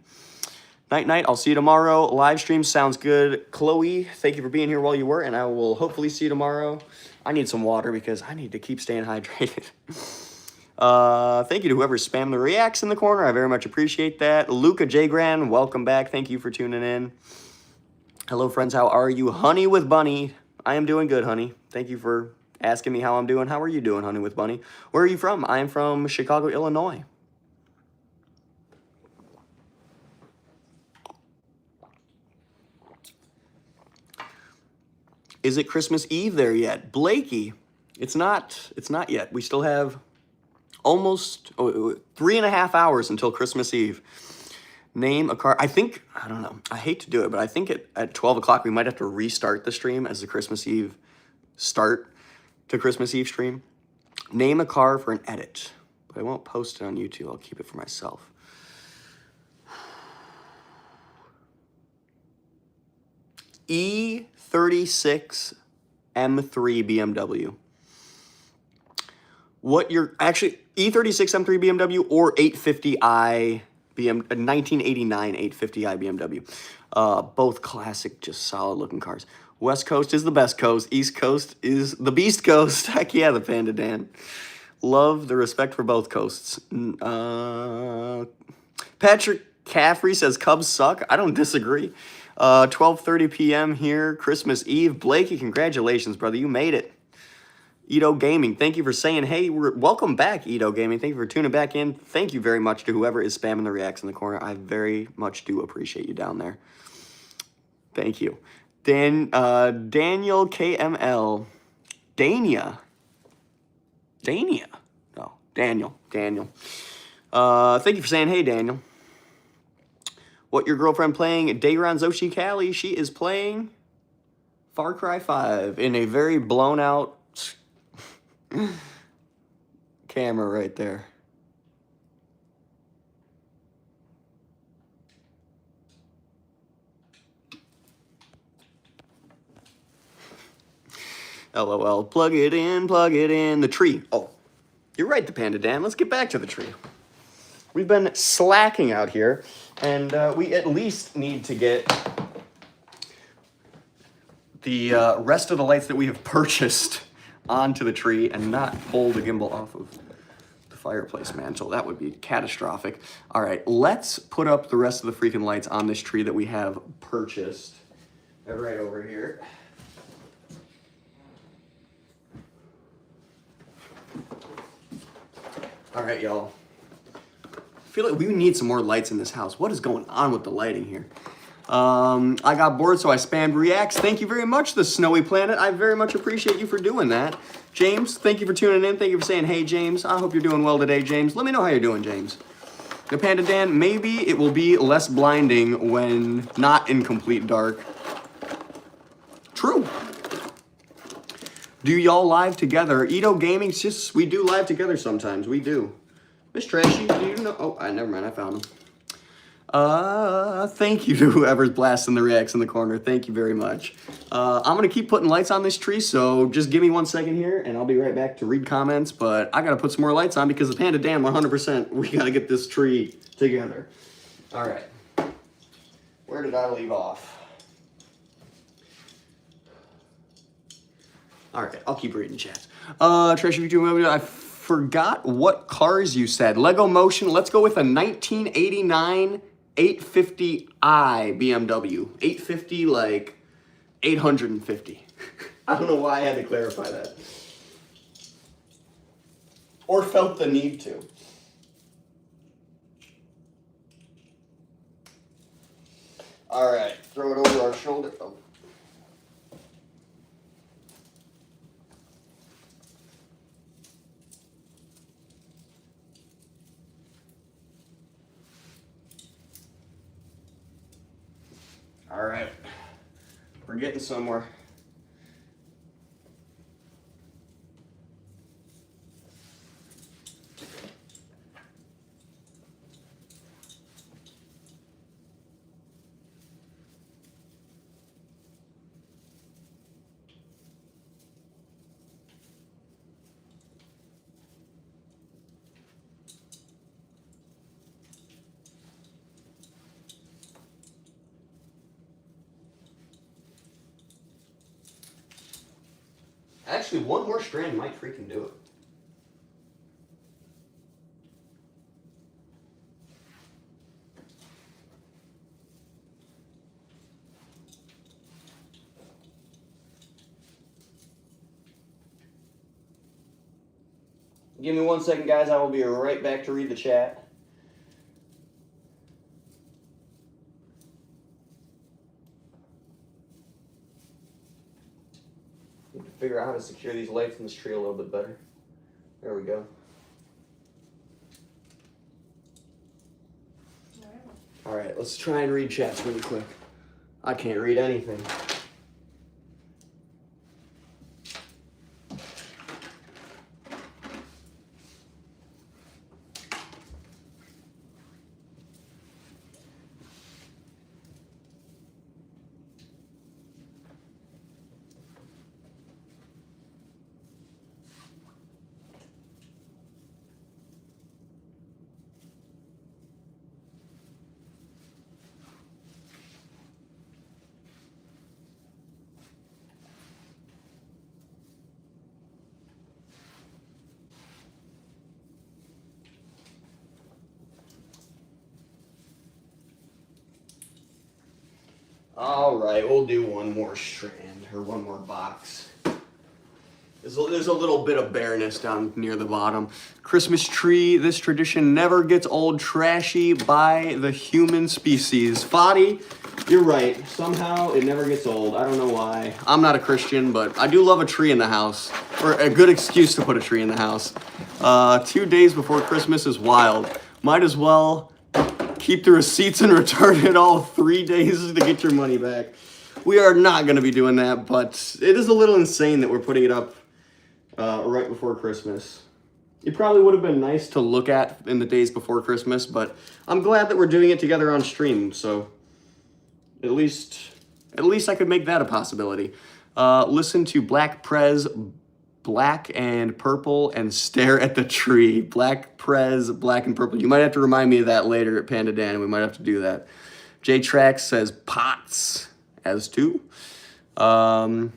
Night, night. I'll see you tomorrow. Live stream sounds good. Chloe, thank you for being here while you were, and I will hopefully see you tomorrow. I need some water because I need to keep staying hydrated. Thank you to whoever's spamming the reacts in the corner. I very much appreciate that. Luca J. Gran, welcome back. Thank you for tuning in. Hello, friends. How are you? Honey with Bunny. I am doing good, honey. Thank you for asking me how I'm doing. How are you doing, Honey with Bunny? Where are you from? I am from Chicago, Illinois. Is it Christmas Eve there yet? Blakey, it's not yet. We still have almost 3.5 hours until Christmas Eve. Name a car. I don't know. I hate to do it, but I think at 12 o'clock we might have to restart the stream as the Christmas Eve start to Christmas Eve stream. Name a car for an edit. But I won't post it on YouTube. I'll keep it for myself. E36 M3 BMW. What you're actually E36 M3 BMW or 850i 1989 850i BMW. Both classic, just solid looking cars. West Coast is the best coast. East Coast is the beast coast. Heck yeah, the Panda Dan. Love the respect for both coasts. Patrick Caffrey says Cubs suck. I don't disagree. 12:30 p.m. here, Christmas Eve. Blakey, congratulations, brother. You made it. Edo Gaming, thank you for saying hey. Welcome back, Edo Gaming. Thank you for tuning back in. Thank you very much to whoever is spamming the reacts in the corner. I very much do appreciate you down there. Thank you. Daniel KML. Dania. No, Daniel. Thank you for saying hey, Daniel. What your girlfriend playing? Dayron Zoshi Kali. She is playing Far Cry 5 in a very blown out camera right there. LOL. Plug it in. The tree. Oh, you're right, the Panda Dan. Let's get back to the tree. We've been slacking out here, and we at least need to get the rest of the lights that we have purchased onto the tree and not pull the gimbal off of the fireplace mantle. That would be catastrophic. All right, let's put up the rest of the freaking lights on this tree that we have purchased. They're right over here. All right, y'all. I feel like we need some more lights in this house. What is going on with the lighting here? I got bored, so I spammed reacts. Thank you very much, The Snowy Planet. I very much appreciate you for doing that. James, thank you for tuning in. Thank you for saying, hey, James. I hope you're doing well today, James. Let me know how you're doing, James. The Panda Dan, maybe it will be less blinding when not in complete dark. True. Do y'all live together? Edo Gaming, we do live together sometimes. We do. Miss Trashy, do you know? Oh, never mind. I found him. Thank you to whoever's blasting the reacts in the corner. Thank you very much. I'm going to keep putting lights on this tree, so just give me 1 second here, and I'll be right back to read comments. But I got to put some more lights on because the Panda Dan, 100%, we got to get this tree together. All right. Where did I leave off? All right, I'll keep reading chat. TrashyV12BMW, I forgot what cars you said. Lego Motion, let's go with a 1989 850i BMW. 850, like 850. I don't know why I had to clarify that. Or felt the need to. All right, throw it over our shoulder. Oh. All right, we're getting somewhere. Actually, one more strand might freaking do it. Give me 1 second, guys. I will be right back to read the chat. Need to figure out how to secure these lights in this tree a little bit better. There we go. All right, let's try and read chats really quick. I can't read anything. All right, we'll do one more strand, or one more box. There's a little bit of bareness down near the bottom. Christmas tree, this tradition never gets old. Trashy by the human species. Fadi, you're right. Somehow it never gets old. I don't know why. I'm not a Christian, but I do love a tree in the house, or a good excuse to put a tree in the house. 2 days before Christmas is wild. Might as well keep the receipts and return it all 3 days to get your money back. We are not going to be doing that, but it is a little insane that we're putting it up right before Christmas. It probably would have been nice to look at in the days before Christmas, but I'm glad that we're doing it together on stream, so at least I could make that a possibility. Listen to Black Prez, Black and Purple, and stare at the tree. Black Prez, Black and Purple. You might have to remind me of that later at Panda Dan. We might have to do that. J-Trax says pots, as too. Love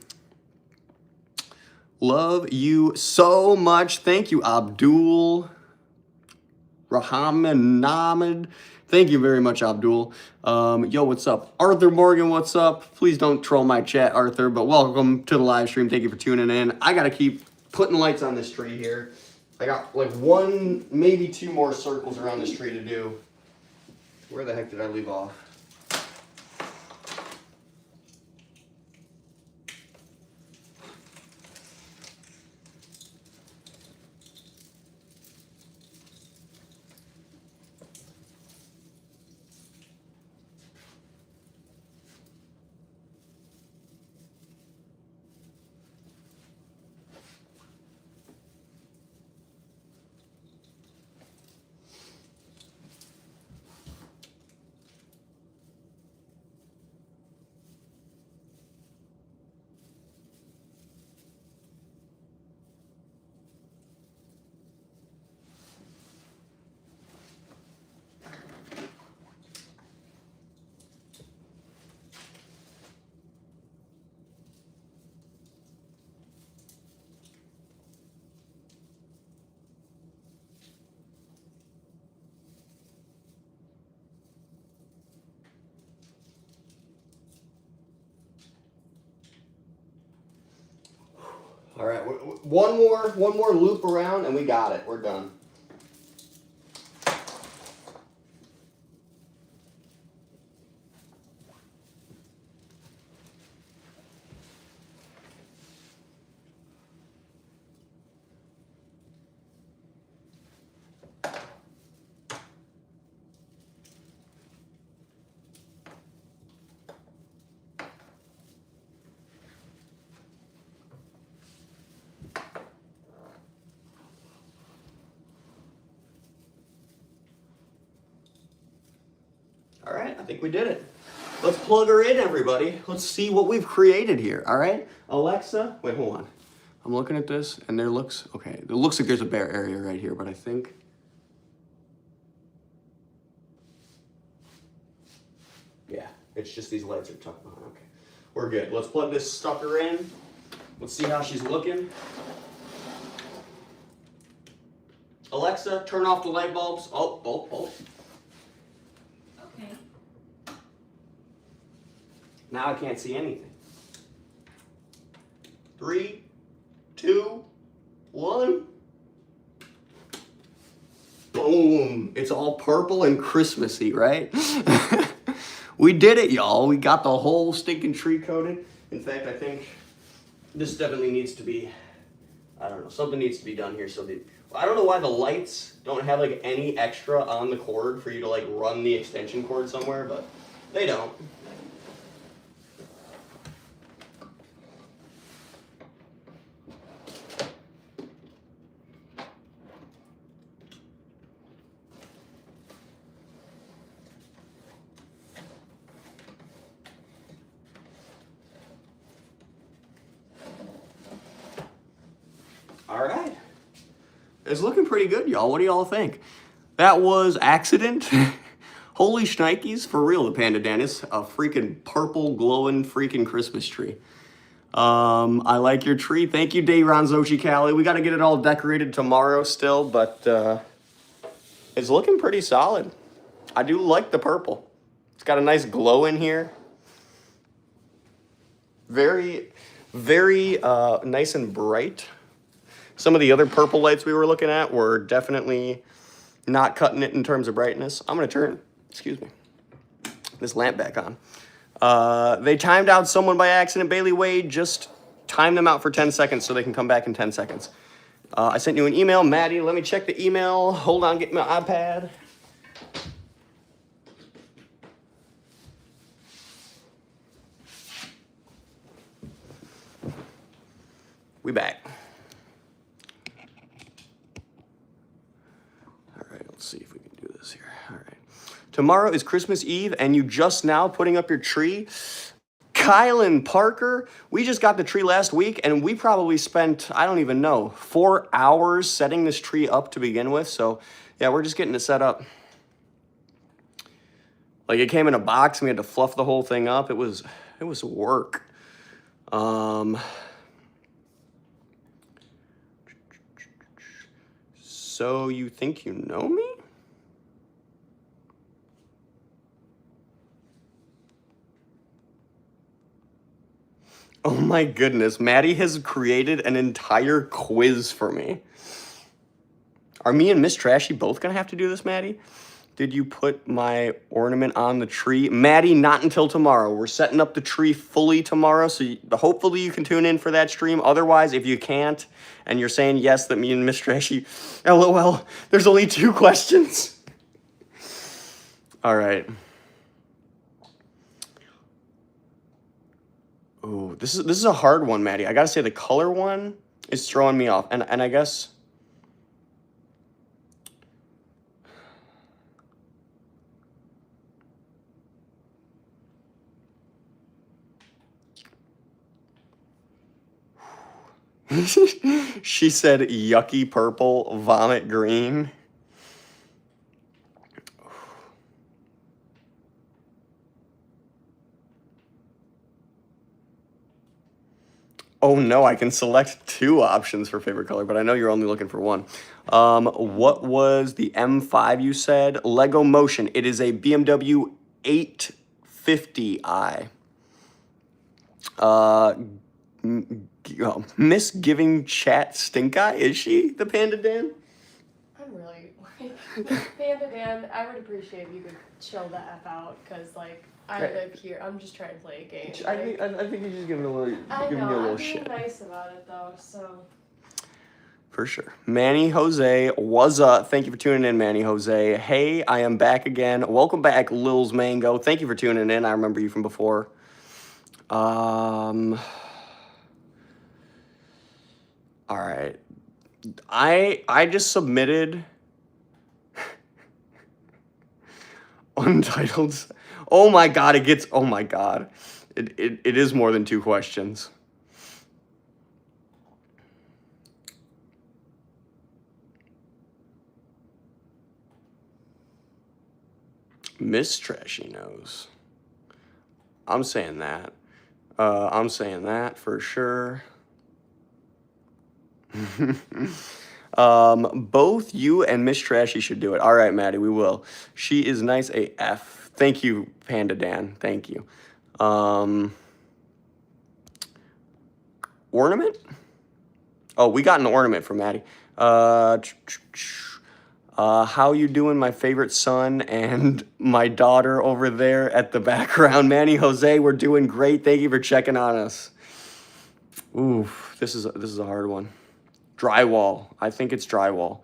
you so much. Thank you, Abdul Rahman. Thank you very much, Abdul. Yo, what's up? Arthur Morgan, what's up? Please don't troll my chat, Arthur, but welcome to the live stream. Thank you for tuning in. I got to keep putting lights on this tree here. I got like 1, maybe 2 more circles around this tree to do. Where the heck did I leave off? All right, one more loop around and we got it. We're done. All right, I think we did it. Let's plug her in, everybody. Let's see what we've created here, all right? Alexa, wait, hold on. I'm looking at this, and it looks like there's a bare area right here, but I think... Yeah, it's just these lights are tucked behind, okay. We're good. Let's plug this sucker in. Let's see how she's looking. Alexa, turn off the light bulbs. Oh. Okay. Now I can't see anything. 3, 2, 1. Boom. It's all purple and Christmassy, right? We did it, y'all. We got the whole stinking tree coated. In fact, I think this definitely needs to be, I don't know, something needs to be done here. So I don't know why the lights don't have like any extra on the cord for you to like run the extension cord somewhere, but they don't. All right. It's looking pretty good, y'all. What do y'all think? That was accident. Holy shnikes, for real, the Panda Dan is a freaking purple glowing freaking Christmas tree. I like your tree. Thank you, Dave Ronzochi Cali. We got to get it all decorated tomorrow still, but it's looking pretty solid. I do like the purple. It's got a nice glow in here. Very, very nice and bright. Some of the other purple lights we were looking at were definitely not cutting it in terms of brightness. I'm going to turn, excuse me, this lamp back on. They timed out someone by accident. Bailey Wade, just time them out for 10 seconds so they can come back in 10 seconds. I sent you an email. Maddie, let me check the email. Hold on, get my iPad. We back. All right, let's see if we can do this here. All right. Tomorrow is Christmas Eve, and you just now putting up your tree. Kylan Parker, we just got the tree last week, and we probably spent, I don't even know, 4 hours setting this tree up to begin with. So, yeah, we're just getting it set up. Like, it came in a box, and we had to fluff the whole thing up. It was work. So you think you know me? Oh my goodness, Maddie has created an entire quiz for me. Are me and Miss Trashy both gonna have to do this, Maddie? Did you put my ornament on the tree? Maddie, not until tomorrow. We're setting up the tree fully tomorrow, so hopefully you can tune in for that stream. Otherwise, if you can't, and you're saying yes, that me and Miss Trashy, LOL, there's only 2 questions. All right. Oh, this is a hard one, Maddie. I gotta say the color one is throwing me off, and I guess. She said yucky purple, vomit green. Oh no, I can select 2 options for favorite color, but I know you're only looking for 1. What was the M5 you said? Lego Motion. It is a BMW 850i. Misgiving chat stink eye, is she the Panda Dan? I'm really, like, Panda Dan, I would appreciate if you could chill the F out, because, like, I live here. I'm just trying to play a game. I think you're just giving a little, I'm being nice about it, though, so. For sure. Manny Jose was thank you for tuning in, Manny Jose. Hey, I am back again. Welcome back, Lil's Mango. Thank you for tuning in. I remember you from before. All right. I just submitted Untitled. Oh my god, it gets, oh my god. It is more than 2 questions. Miss Trashy knows. I'm saying that. I'm saying that for sure. Both you and Miss Trashy should do it. All right, Maddie, we will. She is nice AF. Thank you, Panda Dan. Thank you. Ornament? Oh, we got an ornament from Maddie. How you doing, my favorite son and my daughter over there at the background? Manny Jose, we're doing great. Thank you for checking on us. Oof, this is a hard one. Drywall. I think it's drywall.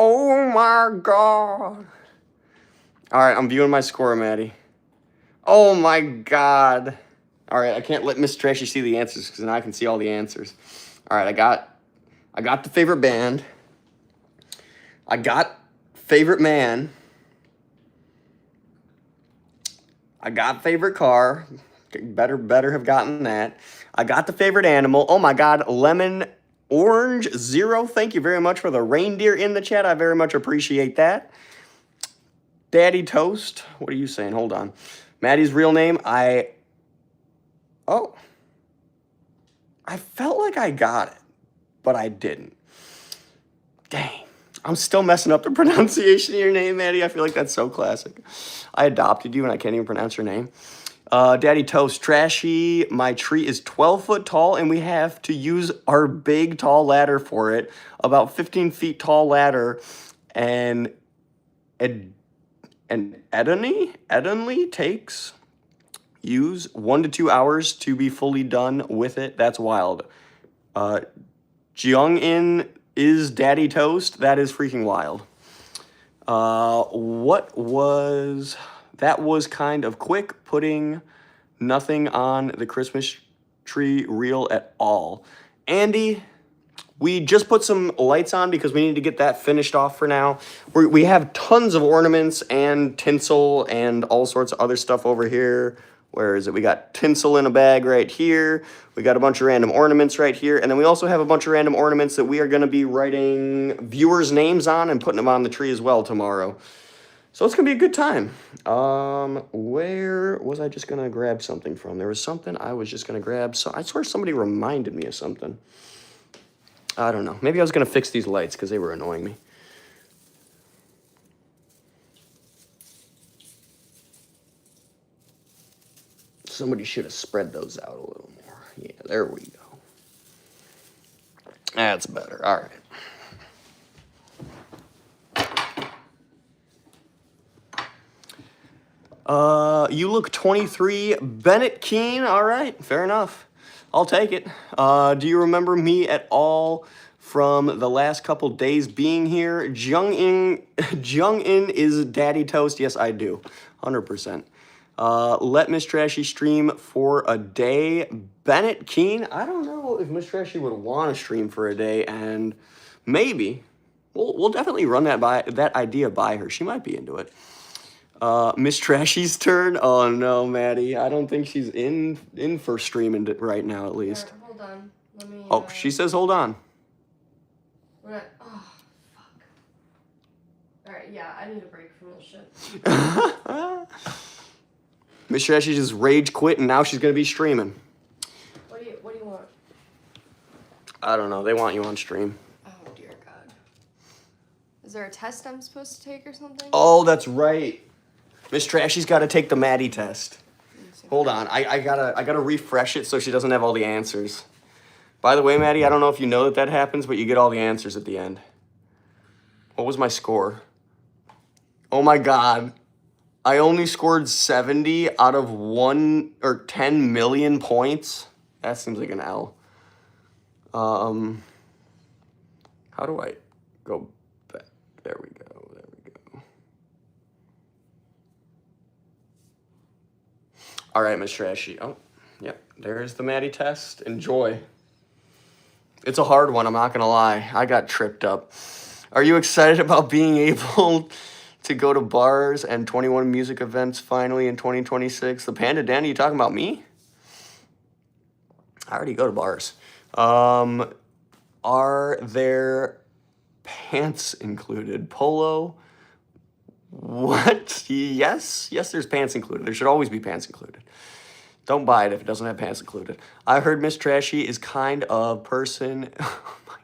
Oh my God. All right, I'm viewing my score, Maddie. Oh my God. All right, I can't let Miss Trashy see the answers because then I can see all the answers. All right, I got the favorite band. I got favorite man. I got favorite car. Better have gotten that. I got the favorite animal. Oh my God, Lemon Orange Zero. Thank you very much for the reindeer in the chat. I very much appreciate that. Daddy Toast. What are you saying? Hold on. Maddie's real name. Oh. I felt like I got it, but I didn't. Dang. I'm still messing up the pronunciation of your name, Maddie. I feel like that's so classic. I adopted you and I can't even pronounce your name. Daddy Toast, Trashy, my tree is 12 foot tall and we have to use our big tall ladder for it. About 15 feet tall ladder. And Edenly takes use 1 to 2 hours to be fully done with it. That's wild. Jung-in is Daddy Toast. That is freaking wild. That was kind of quick, putting nothing on the Christmas tree reel at all. Andy, we just put some lights on because we need to get that finished off for now. We have tons of ornaments and tinsel and all sorts of other stuff over here. Where is it? We got tinsel in a bag right here. We got a bunch of random ornaments right here. And then we also have a bunch of random ornaments that we are going to be writing viewers' names on and putting them on the tree as well tomorrow. So it's going to be a good time. Where was I just going to grab something from? There was something I was just going to grab. So I swear somebody reminded me of something. I don't know. Maybe I was going to fix these lights because they were annoying me. Somebody should have spread those out a little more. Yeah, there we go. That's better. All right. You look 23. Bennett Keene. All right, fair enough. I'll take it. Do you remember me at all from the last couple days being here? Jung-in is Daddy Toast. Yes, I do. 100%. Let Miss Trashy stream for a day. Bennett Keene. I don't know if Miss Trashy would want to stream for a day, and maybe we'll definitely run that idea by her. She might be into it. Miss Trashy's turn. Oh no, Maddie. I don't think she's in for streaming right now, at least. Right, hold on. Let me. Oh, she says hold on. Oh, fuck. All right, yeah, I need a break from this shit. Miss Trashy just rage quit, and now she's gonna be streaming. What do you want? I don't know. They want you on stream. Oh dear God. Is there a test I'm supposed to take or something? Oh, that's right. Miss Trashy's got to take the Maddie test. Hold on, I gotta refresh it so she doesn't have all the answers. By the way, Maddie, I don't know if you know that happens, but you get all the answers at the end. What was my score? Oh my God. I only scored 70 out of 1 or 10 million points. That seems like an L. How do I go back? There we go. All right, Miss Trashy. Oh, yep. there's the Maddie test. Enjoy. It's a hard one, I'm not going to lie. I got tripped up. Are you excited about being able to go to bars and 21 music events finally in 2026? The Panda Dandy, you talking about me? I already go to bars. Are there pants included? Polo? What? Yes, there's pants included. There should always be pants included. Don't buy it if it doesn't have pants included. I heard Miss Trashy is kind of person. Oh my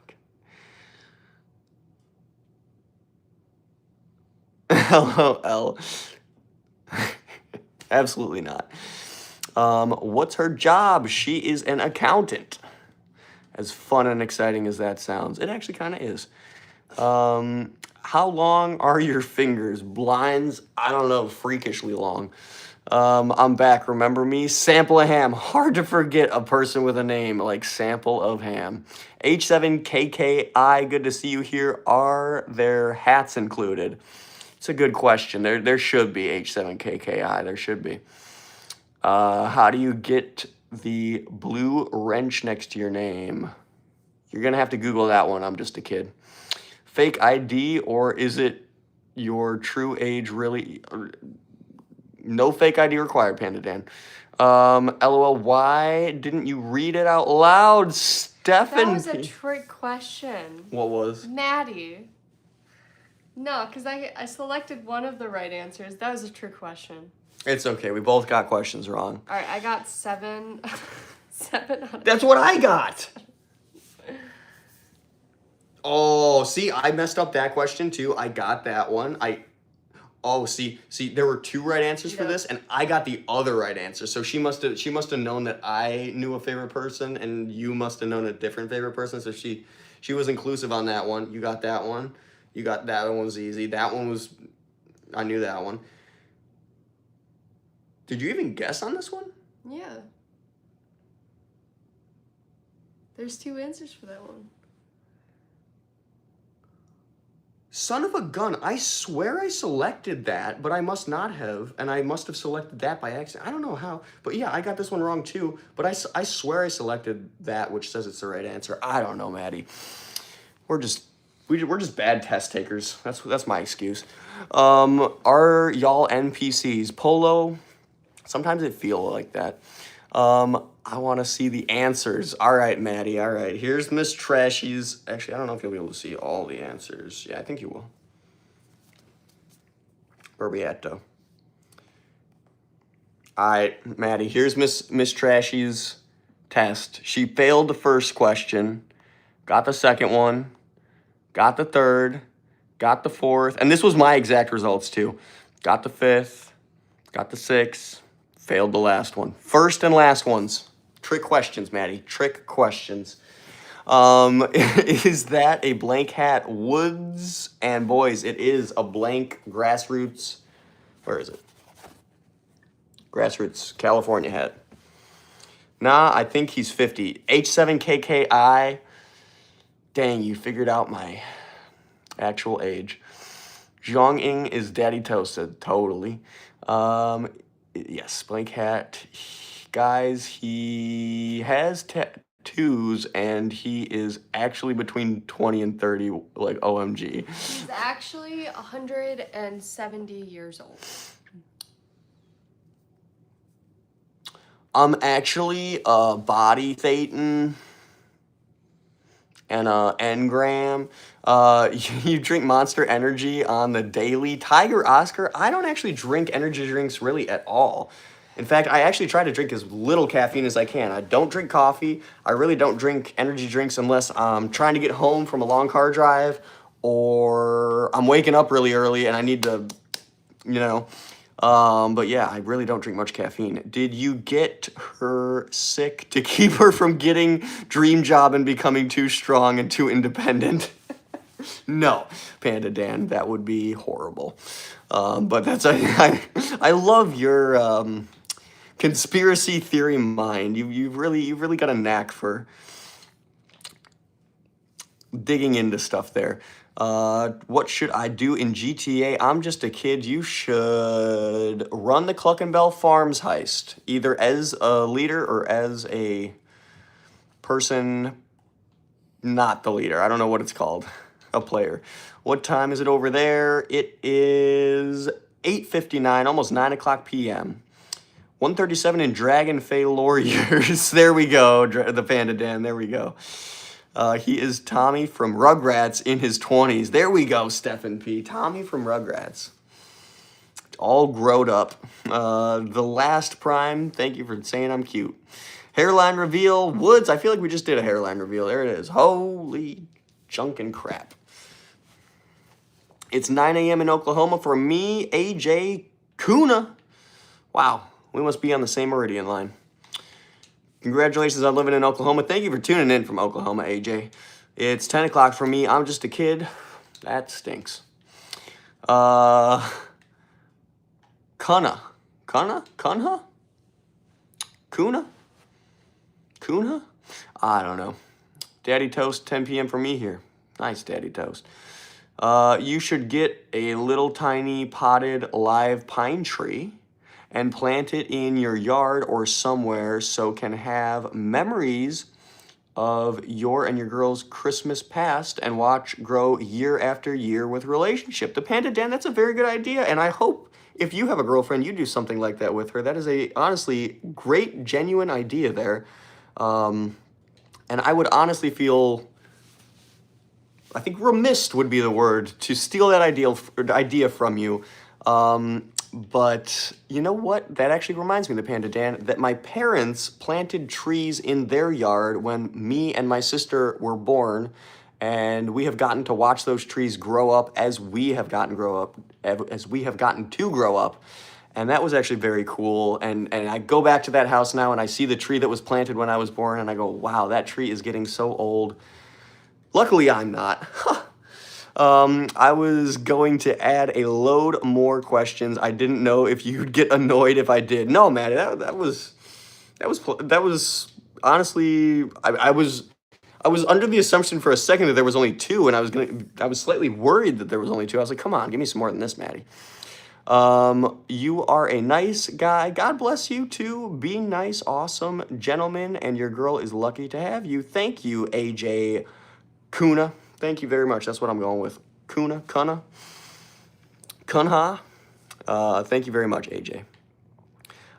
god. LOL. Absolutely not. What's her job? She is an accountant. As fun and exciting as that sounds, it actually kind of is. How long are your fingers? Blinds? I don't know, freakishly long. I'm back. Remember me? Sample of Ham. Hard to forget a person with a name like Sample of Ham. H7KKI, good to see you here. Are there hats included? It's a good question. There should be H7KKI. There should be. How do you get the blue wrench next to your name? You're going to have to Google that one. I'm just a kid. Fake ID, or is it your true age really? No fake ID required, Panda Dan. LOL, why didn't you read it out loud, Stefan? That was a trick question. What was? Maddie. No, because I selected one of the right answers. That was a trick question. It's okay. We both got questions wrong. All right, I got 7. 7 out of That's what I got. Oh, see, I messed up that question too. I got that one. See, there were 2 right answers for this, and I got the other right answer. So she must have known that I knew a favorite person, and you must have known a different favorite person. So she was inclusive on that one. You got that one. You got that one was easy. That one was, I knew that one. Did you even guess on this one? Yeah. There's 2 answers for that one. Son of a gun, I swear I selected that, but I must not have, and I must have selected that by accident. I don't know how, but yeah, I got this one wrong too, but I swear I selected that, which says it's the right answer. I don't know, Maddie. We're just bad test takers. That's my excuse. Are y'all NPCs? Polo? Sometimes it feels like that. I want to see the answers. All right, Maddie. All right. Here's Miss Trashy's. Actually, I don't know if you'll be able to see all the answers. Yeah, I think you will. Where we at, though? All right, Maddie. Here's Miss Trashy's test. She failed the first question, got the second one, got the third, got the fourth, and this was my exact results, too. Got the fifth, got the sixth, failed the last one. First and last ones. Trick questions, Maddie. Trick questions. Is that a blank hat? Woods and boys, it is a blank Grassroots. Where is it? Grassroots, California hat. Nah, I think he's 50. H7KKI. Dang, you figured out my actual age. Zhong-ing is Daddy Toasted. Totally. Yes, blank hat. Guys, he has tattoos, and he is actually between 20 and 30, like, OMG. He's actually 170 years old. I'm actually body Thetan and Engram. You drink Monster Energy on the daily. Tiger Oscar, I don't actually drink energy drinks really at all. In fact, I actually try to drink as little caffeine as I can. I don't drink coffee. I really don't drink energy drinks unless I'm trying to get home from a long car drive or I'm waking up really early and I need to, you know. But yeah, I really don't drink much caffeine. Did you get her sick to keep her from getting dream job and becoming too strong and too independent? No, Panda Dan, that would be horrible. But that's I love your conspiracy theory mind. You've really got a knack for digging into stuff there. What should I do in GTA? I'm just a kid. You should run the Cluckenbell Farms heist, either as a leader or as a person, not the leader. I don't know what it's called. A player. What time is it over there? It is 8:59, almost 9 o'clock p.m. 137 in Dragon Fey Warriors. There we go, the Panda Dan. There we go. He is Tommy from Rugrats in his 20s. There we go, Stephen P. Tommy from Rugrats. All growed up. The last prime. Thank you for saying I'm cute. Hairline reveal. Woods. I feel like we just did a hairline reveal. There it is. Holy junk and crap. It's 9 a.m. in Oklahoma for me, AJ Kuna. Wow. We must be on the same meridian line. Congratulations on living in Oklahoma. Thank you for tuning in from Oklahoma, AJ. It's 10 o'clock for me. I'm just a kid. That stinks. Kunha? Kuna? I don't know. Daddy Toast, 10 p.m. for me here. Nice, Daddy Toast. You should get a little tiny potted live pine tree and plant it in your yard or somewhere so can have memories of your and your girl's Christmas past and watch grow year after year with relationship. The Panda Dan, that's a very good idea, and I hope if you have a girlfriend, you do something like that with her. That is a honestly great, genuine idea there. And I would honestly feel, I think remiss would be the word, to steal that idea from you. But you know what? That actually reminds me, the Panda Dan, that my parents planted trees in their yard when me and my sister were born, and we have gotten to watch those trees grow up as we have gotten to grow up. And that was actually very cool. And I go back to that house now and I see the tree that was planted when I was born and I go, wow, that tree is getting so old. Luckily, I'm not. I was going to add a load more questions. I didn't know if you'd get annoyed if I did. No, Maddie, that was honestly, I was under the assumption for a second that there was only two, and I was slightly worried that there was only two. I was like, come on, give me some more than this, Maddie. You are a nice guy. God bless you too. Be nice, awesome gentleman, and your girl is lucky to have you. Thank you, AJ Kuna. Thank you very much. That's what I'm going with. Kunha. Thank you very much, AJ.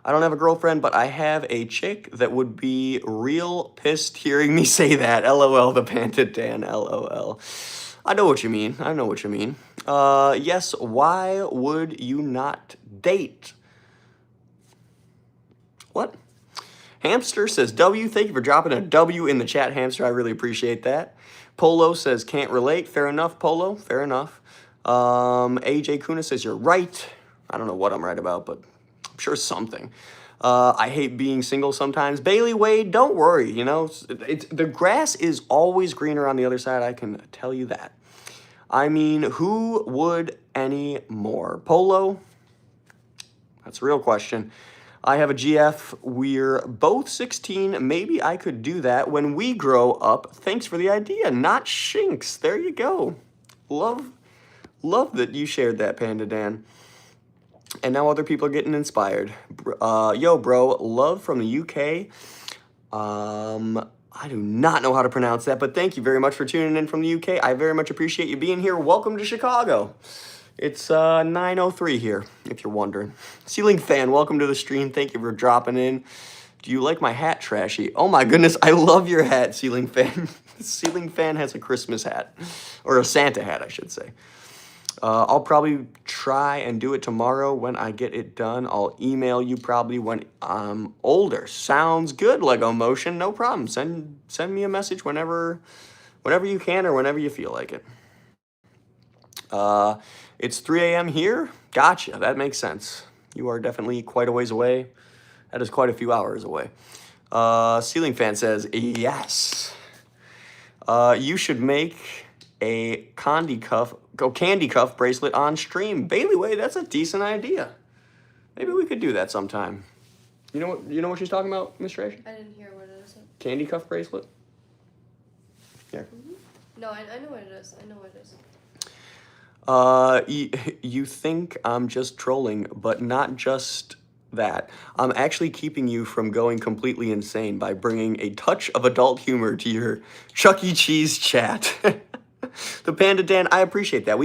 I don't have a girlfriend, but I have a chick that would be real pissed hearing me say that. LOL, the Panda Dan. LOL. I know what you mean. Yes, why would you not date? What? Hamster says W. Thank you for dropping a W in the chat, Hamster. I really appreciate that. Polo says can't relate. Fair enough, Polo. Fair enough. AJ Kuna says you're right. I don't know what I'm right about, but I'm sure something. I hate being single sometimes. Bailey Wade, don't worry. You know, the grass is always greener on the other side. I can tell you that. I mean, who would anymore? Polo? That's a real question. I have a GF. We're both 16. Maybe I could do that when we grow up. Thanks for the idea. Not Shinks. There you go. Love that you shared that, Panda Dan. And now other people are getting inspired. Yo, bro. Love from the UK. I do not know how to pronounce that, but thank you very much for tuning in from the UK. I very much appreciate you being here. Welcome to Chicago. It's 9:03 here, if you're wondering. Ceiling Fan, welcome to the stream. Thank you for dropping in. Do you like my hat, Trashy? Oh my goodness, I love your hat, Ceiling Fan. Ceiling Fan has a Christmas hat, or a Santa hat, I should say. I'll probably try and do it tomorrow when I get it done. I'll email you probably when I'm older. Sounds good, Lego Motion. No problem. Send me a message whenever you can or whenever you feel like it. It's 3 a.m. here. Gotcha. That makes sense. You are definitely quite a ways away. That is quite a few hours away. Ceiling Fan says, yes. You should make a candy cuff bracelet on stream. Bailey Way, that's a decent idea. Maybe we could do that sometime. You know what she's talking about, Miss Trash? I didn't hear what it is. Candy cuff bracelet? Here. No, I know what it is. I know what it is. You think I'm just trolling, but not just that. I'm actually keeping you from going completely insane by bringing a touch of adult humor to your Chuck E. Cheese chat. The Panda Dan, I appreciate that.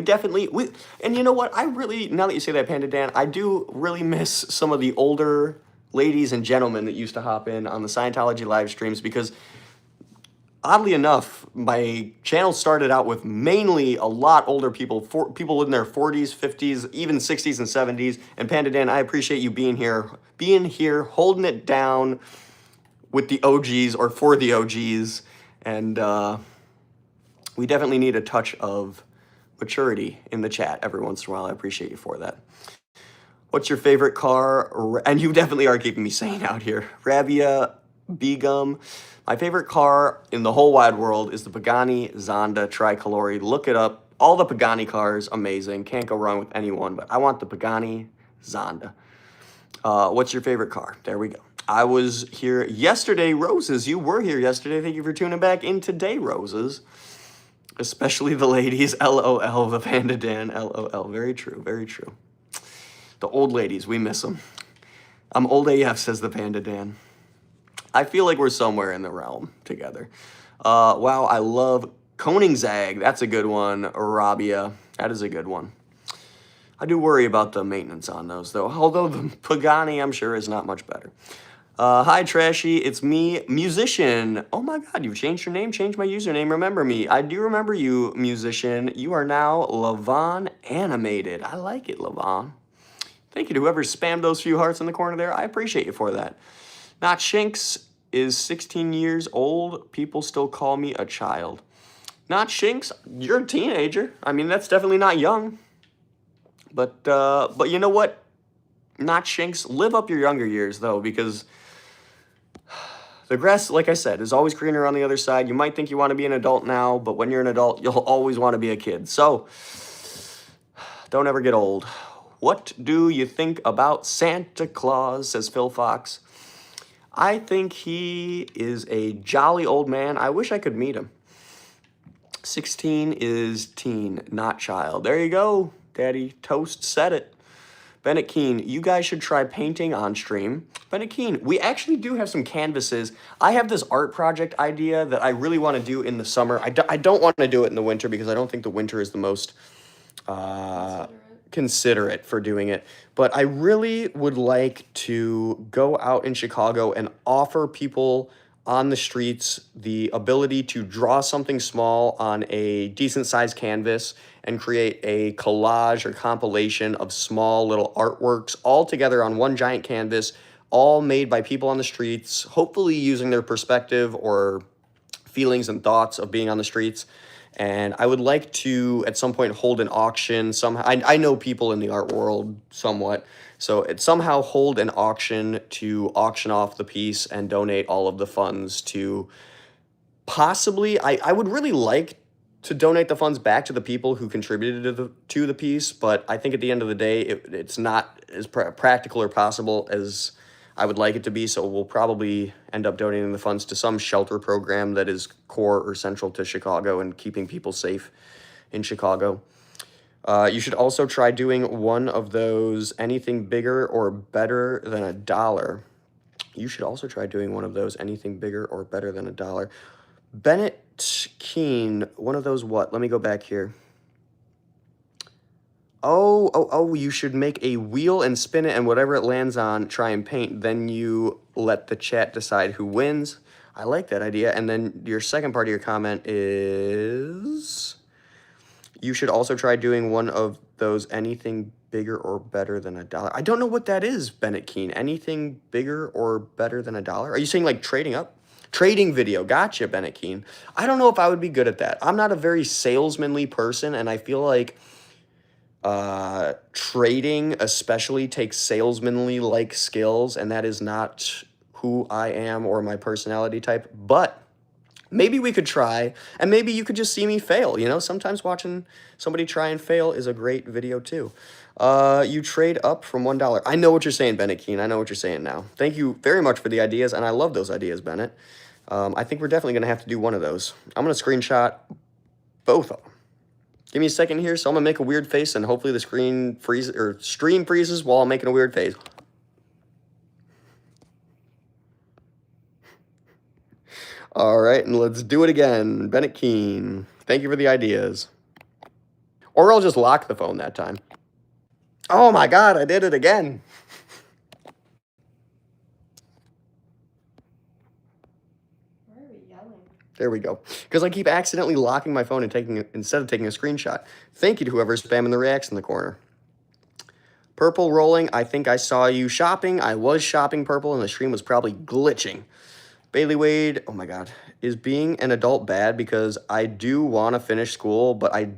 And you know what? I really, now that you say that, Panda Dan, I do really miss some of the older ladies and gentlemen that used to hop in on the Scientology live streams because oddly enough, my channel started out with mainly a lot older people, people in their 40s, 50s, even 60s and 70s. And Panda Dan, I appreciate you being here, holding it down with the OGs or for the OGs. And we definitely need a touch of maturity in the chat every once in a while. I appreciate you for that. What's your favorite car? And you definitely are keeping me sane out here. Rabia Begum. My favorite car in the whole wide world is the Pagani Zonda Tricolore. Look it up. All the Pagani cars, amazing. Can't go wrong with anyone, but I want the Pagani Zonda. What's your favorite car? There we go. I was here yesterday, Roses. You were here yesterday. Thank you for tuning back in today, Roses. Especially the ladies. LOL, the Panda Dan. LOL. Very true, very true. The old ladies, we miss them. I'm old AF, says the Panda Dan. I feel like we're somewhere in the realm together. Wow, I love Koenigsegg. That's a good one. Arabia. That is a good one. I do worry about the maintenance on those, though. Although the Pagani, I'm sure, is not much better. Hi, Trashy. It's me, Musician. Oh, my God. You've changed your name. Changed my username. Remember me. I do remember you, Musician. You are now Levon Animated. I like it, Levon. Thank you to whoever spammed those few hearts in the corner there. I appreciate you for that. Not Shinks is 16 years old. People still call me a child. Not Shinks, you're a teenager. I mean, that's definitely not young. But you know what? Not Shinks, live up your younger years, though, because the grass, like I said, is always greener on the other side. You might think you want to be an adult now, but when you're an adult, you'll always want to be a kid. So, don't ever get old. What do you think about Santa Claus, says Phil Fox. I think he is a jolly old man. I wish I could meet him. 16 is teen, not child. There you go, Daddy Toast said it. Bennett Keene, you guys should try painting on stream. Bennett Keene, we actually do have some canvases. I have this art project idea that I really want to do in the summer. I don't want to do it in the winter because I don't think the winter is the most considerate for doing it. But I really would like to go out in Chicago and offer people on the streets the ability to draw something small on a decent sized canvas and create a collage or compilation of small little artworks all together on one giant canvas, all made by people on the streets, hopefully using their perspective or feelings and thoughts of being on the streets. And I would like to, at some point, hold an auction. Somehow, I know people in the art world somewhat, so it somehow hold an auction to auction off the piece and donate all of the funds to possibly. I would really like to donate the funds back to the people who contributed to the piece, but I think at the end of the day, it's not as practical or possible as I would like it to be, so we'll probably end up donating the funds to some shelter program that is core or central to Chicago and keeping people safe in Chicago. You should also try doing one of those anything bigger or better than $1. You should also try doing one of those anything bigger or better than $1. Bennett Keene, one of those what? Let me go back here. Oh, you should make a wheel and spin it, and whatever it lands on, try and paint. Then you let the chat decide who wins. I like that idea. And then your second part of your comment is, you should also try doing one of those anything bigger or better than $1. I don't know what that is, Bennett Keene. Anything bigger or better than $1? Are you saying like trading up? Trading video. Gotcha, Bennett Keene. I don't know if I would be good at that. I'm not a very salesmanly person, and I feel like trading especially takes salesmanly like skills, and that is not who I am or my personality type. But maybe we could try, and maybe you could just see me fail. You know, sometimes watching somebody try and fail is a great video too. You trade up from $1. I know what you're saying, Bennett Keene. I know what you're saying now. Thank you very much for the ideas, and I love those ideas, Bennett. I think we're definitely going to have to do one of those. I'm going to screenshot Both of them. Give me a second here, so I'm gonna make a weird face, and hopefully the screen freezes or stream freezes while I'm making a weird face. All right, and let's do it again. Bennett Keene, thank you for the ideas. Or I'll just lock the phone that time. Oh my God, I did it again. Why are we yelling? There we go. Because I keep accidentally locking my phone and instead of taking a screenshot. Thank you to whoever's spamming the reacts in the corner. Purple rolling, I think I saw you shopping. I was shopping Purple, and the stream was probably glitching. Bailey Wade, oh my God. Is being an adult bad? Because I do want to finish school, but I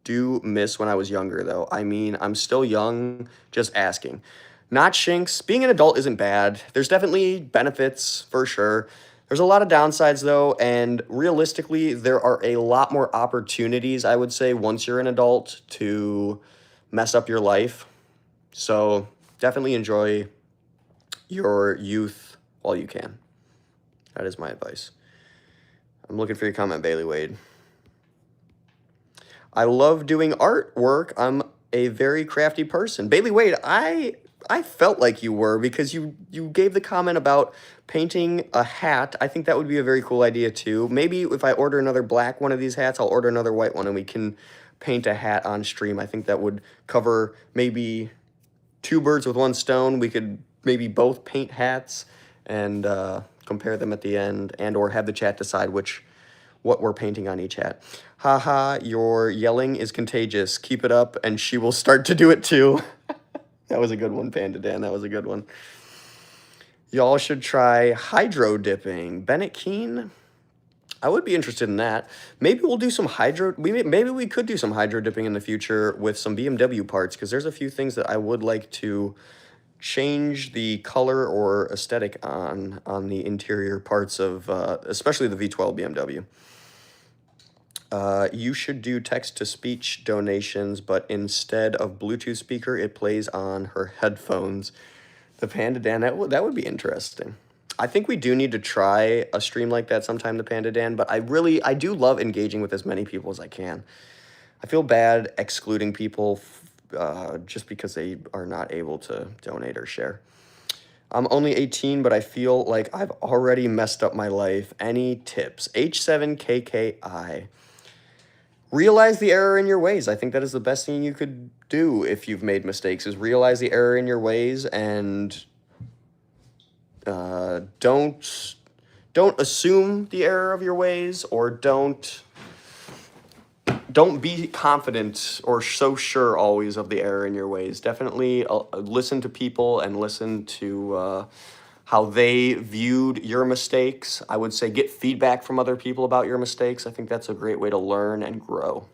do miss when I was younger, though. I mean, I'm still young, just asking. Not Shinx. Being an adult isn't bad. There's definitely benefits, for sure. There's a lot of downsides, though, and realistically, there are a lot more opportunities, I would say, once you're an adult to mess up your life. So definitely enjoy your youth while you can. That is my advice. I'm looking for your comment, Bailey Wade. I love doing artwork. I'm a very crafty person. Bailey Wade, I felt like you were, because you gave the comment about painting a hat. I think that would be a very cool idea too. Maybe if I order another black one of these hats, I'll order another white one and we can paint a hat on stream. I think that would cover maybe 2 birds with 1 stone. We could maybe both paint hats and compare them at the end, and or have the chat decide what we're painting on each hat. Haha, your yelling is contagious. Keep it up and she will start to do it too. That was a good one, Panda Dan. That was a good one. Y'all should try hydro dipping. Bennett Keene? I would be interested in that. Maybe we'll do some maybe we could do some hydro dipping in the future with some BMW parts, because there's a few things that I would like to change the color or aesthetic on the interior parts of, especially the V12 BMW. You should do text-to-speech donations, but instead of Bluetooth speaker, it plays on her headphones. The Panda Dan, that would be interesting. I think we do need to try a stream like that sometime, the Panda Dan, but I do love engaging with as many people as I can. I feel bad excluding people just because they are not able to donate or share. I'm only 18, but I feel like I've already messed up my life. Any tips? H7KKI. Realize the error in your ways. I think that is the best thing you could do if you've made mistakes, is realize the error in your ways, and don't assume the error of your ways, or don't be confident or so sure always of the error in your ways. Definitely listen to people and listen to how they viewed your mistakes. I would say get feedback from other people about your mistakes. I think that's a great way to learn and grow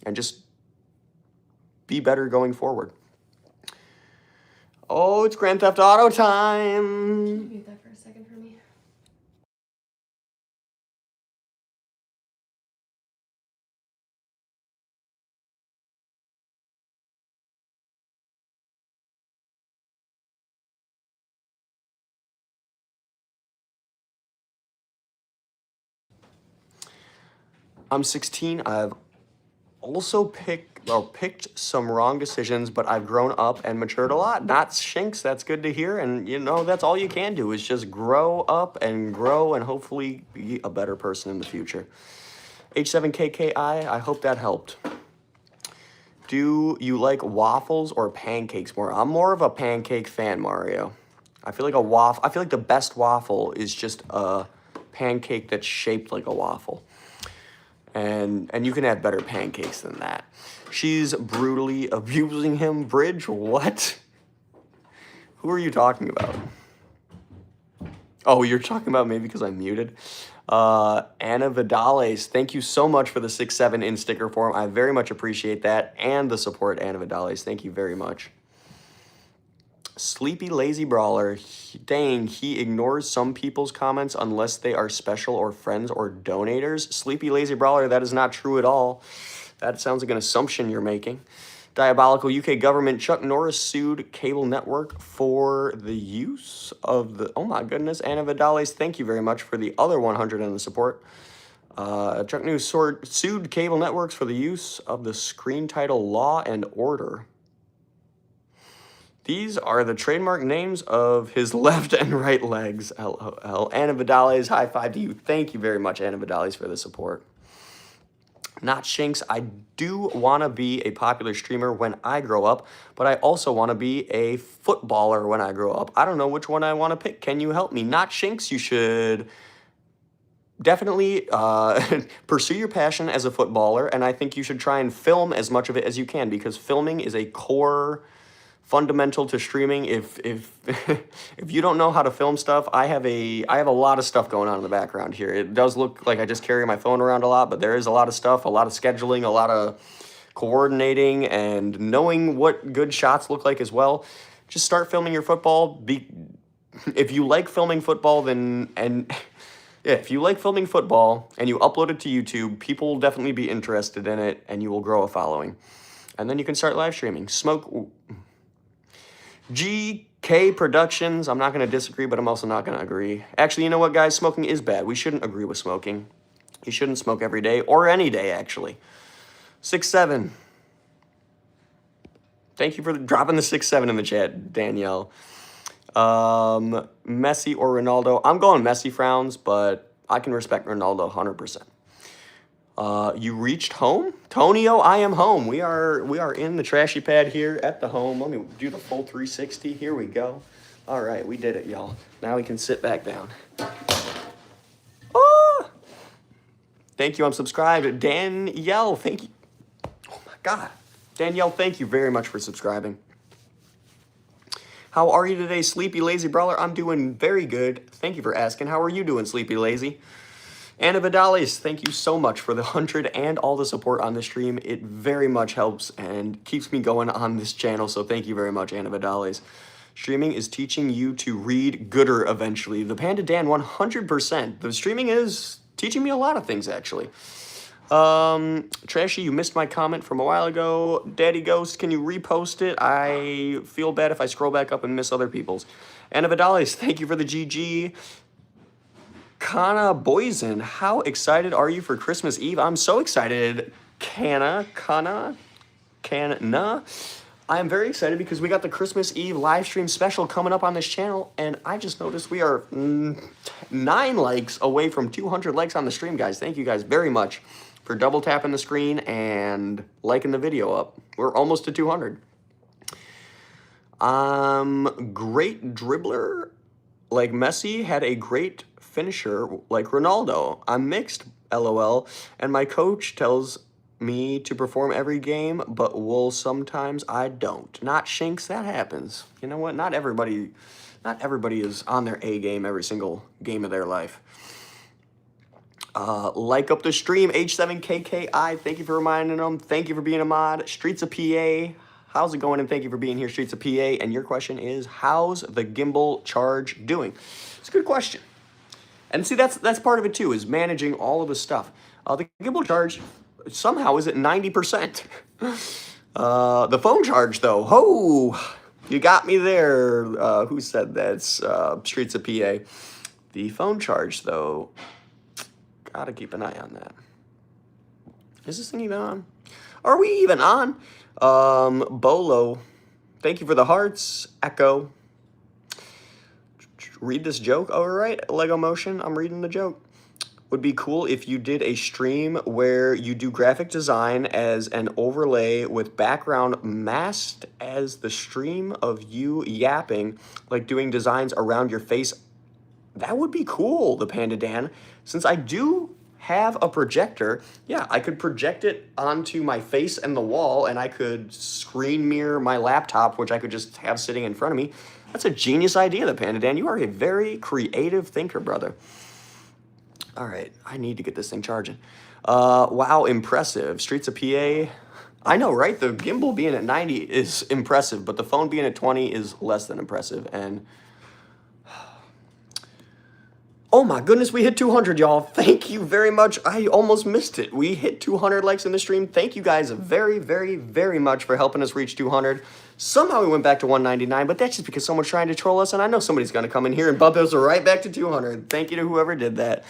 and just be better going forward. Oh, it's Grand Theft Auto time. Can you mute that for a second for me? I'm 16. I've also picked some wrong decisions, but I've grown up and matured a lot. Not Shinx, that's good to hear. And that's all you can do, is just grow up and grow and hopefully be a better person in the future. H7KKI, I hope that helped. Do you like waffles or pancakes more? I'm more of a pancake fan, Mario. I feel like the best waffle is just a pancake that's shaped like a waffle. And you can have better pancakes than that. She's brutally abusing him. Bridge, what? Who are you talking about? Oh, you're talking about me because I'm muted? Anna Vidales, thank you so much for the 6-7 in sticker form. I very much appreciate that. And the support, Anna Vidales. Thank you very much. Sleepy Lazy Brawler, dang, he ignores some people's comments unless they are special or friends or donators. Sleepy Lazy Brawler, that is not true at all. That sounds like an assumption you're making. Diabolical UK government, Chuck Norris sued cable network for the use of the, oh my goodness, Anna Vidales, thank you very much for the other 100 and the support. Chuck News sued cable networks for the use of the screen title Law and Order. These are the trademark names of his left and right legs. LOL. Anna Vidales, high five to you. Thank you very much, Anna Vidales, for the support. Not Shinks, I do want to be a popular streamer when I grow up, but I also want to be a footballer when I grow up. I don't know which one I want to pick. Can you help me? Not Shinks, you should definitely pursue your passion as a footballer, and I think you should try and film as much of it as you can, because filming is a core fundamental to streaming. If if you don't know how to film stuff, I have a lot of stuff going on in the background here. It does look like I just carry my phone around a lot, but there is a lot of stuff, a lot of scheduling, a lot of coordinating, and knowing what good shots look like as well. Just start filming your football. If you like filming football, then if you like filming football and you upload it to YouTube, people will definitely be interested in it, and you will grow a following. And then you can start live streaming. GK Productions, I'm not going to disagree, but I'm also not going to agree. Actually, you know what, guys? Smoking is bad. We shouldn't agree with smoking. You shouldn't smoke every day, or any day, actually. 6-7. Thank you for dropping the 6-7 in the chat, Danielle. Messi or Ronaldo? I'm going Messi, frowns, but I can respect Ronaldo 100%. You reached home? Tonio, I am home. We are in the trashy pad here at the home. Let me do the full 360. Here we go. All right, we did it, y'all. Now we can sit back down. Oh! Thank you, I'm subscribed. Danielle, thank you. Oh my God. Danielle, thank you very much for subscribing. How are you today, Sleepy Lazy Brawler? I'm doing very good. Thank you for asking. How are you doing, Sleepy Lazy? Anna Vidales, thank you so much for the 100 and all the support on the stream. It very much helps and keeps me going on this channel, so thank you very much, Anna Vidales. Streaming is teaching you to read gooder eventually. The Panda Dan, 100%. The streaming is teaching me a lot of things, actually. Trashy, you missed my comment from a while ago. Daddy Ghost, can you repost it? I feel bad if I scroll back up and miss other people's. Anna Vidales, thank you for the GG. Kana Boysen, how excited are you for Christmas Eve? I'm so excited. Kana. I am very excited because we got the Christmas Eve live stream special coming up on this channel, and I just noticed we are 9 likes away from 200 likes on the stream, guys. Thank you guys very much for double tapping the screen and liking the video up. We're almost to 200. Great dribbler like Messi had a great finisher like Ronaldo. I'm mixed, LOL, and my coach tells me to perform every game, but sometimes I don't. Not Shinks, that happens. You know what? Not everybody is on their A game every single game of their life. Like up the stream, H7KKI, thank you for reminding them. Thank you for being a mod. Streets of PA, how's it going? And thank you for being here, Streets of PA. And your question is, how's the gimbal charge doing? It's a good question. And see, that's part of it too, is managing all of the stuff. The gimbal charge somehow is at 90%. The phone charge, though, you got me there. Who said that? It's Streets of PA. The phone charge, though, gotta keep an eye on that. Is this thing even on? Are we even on? Bolo, thank you for the hearts. Echo. Read this joke. All right, Lego Motion, I'm reading the joke. Would be cool if you did a stream where you do graphic design as an overlay with background masked as the stream of you yapping, like doing designs around your face. That would be cool, the Panda Dan. Since I do have a projector, yeah, I could project it onto my face and the wall, and I could screen mirror my laptop, which I could just have sitting in front of me. That's a genius idea, the Panda Dan. You are a very creative thinker, brother. All right, I need to get this thing charging. Wow, impressive. Streets of PA. I know, right? The gimbal being at 90 is impressive, but the phone being at 20 is less than impressive. And oh my goodness, we hit 200, y'all. Thank you very much. I almost missed it. We hit 200 likes in the stream. Thank you guys very, very, very much for helping us reach 200. Somehow we went back to 199, but that's just because someone's trying to troll us, and I know somebody's going to come in here and bump us right back to 200. Thank you to whoever did that.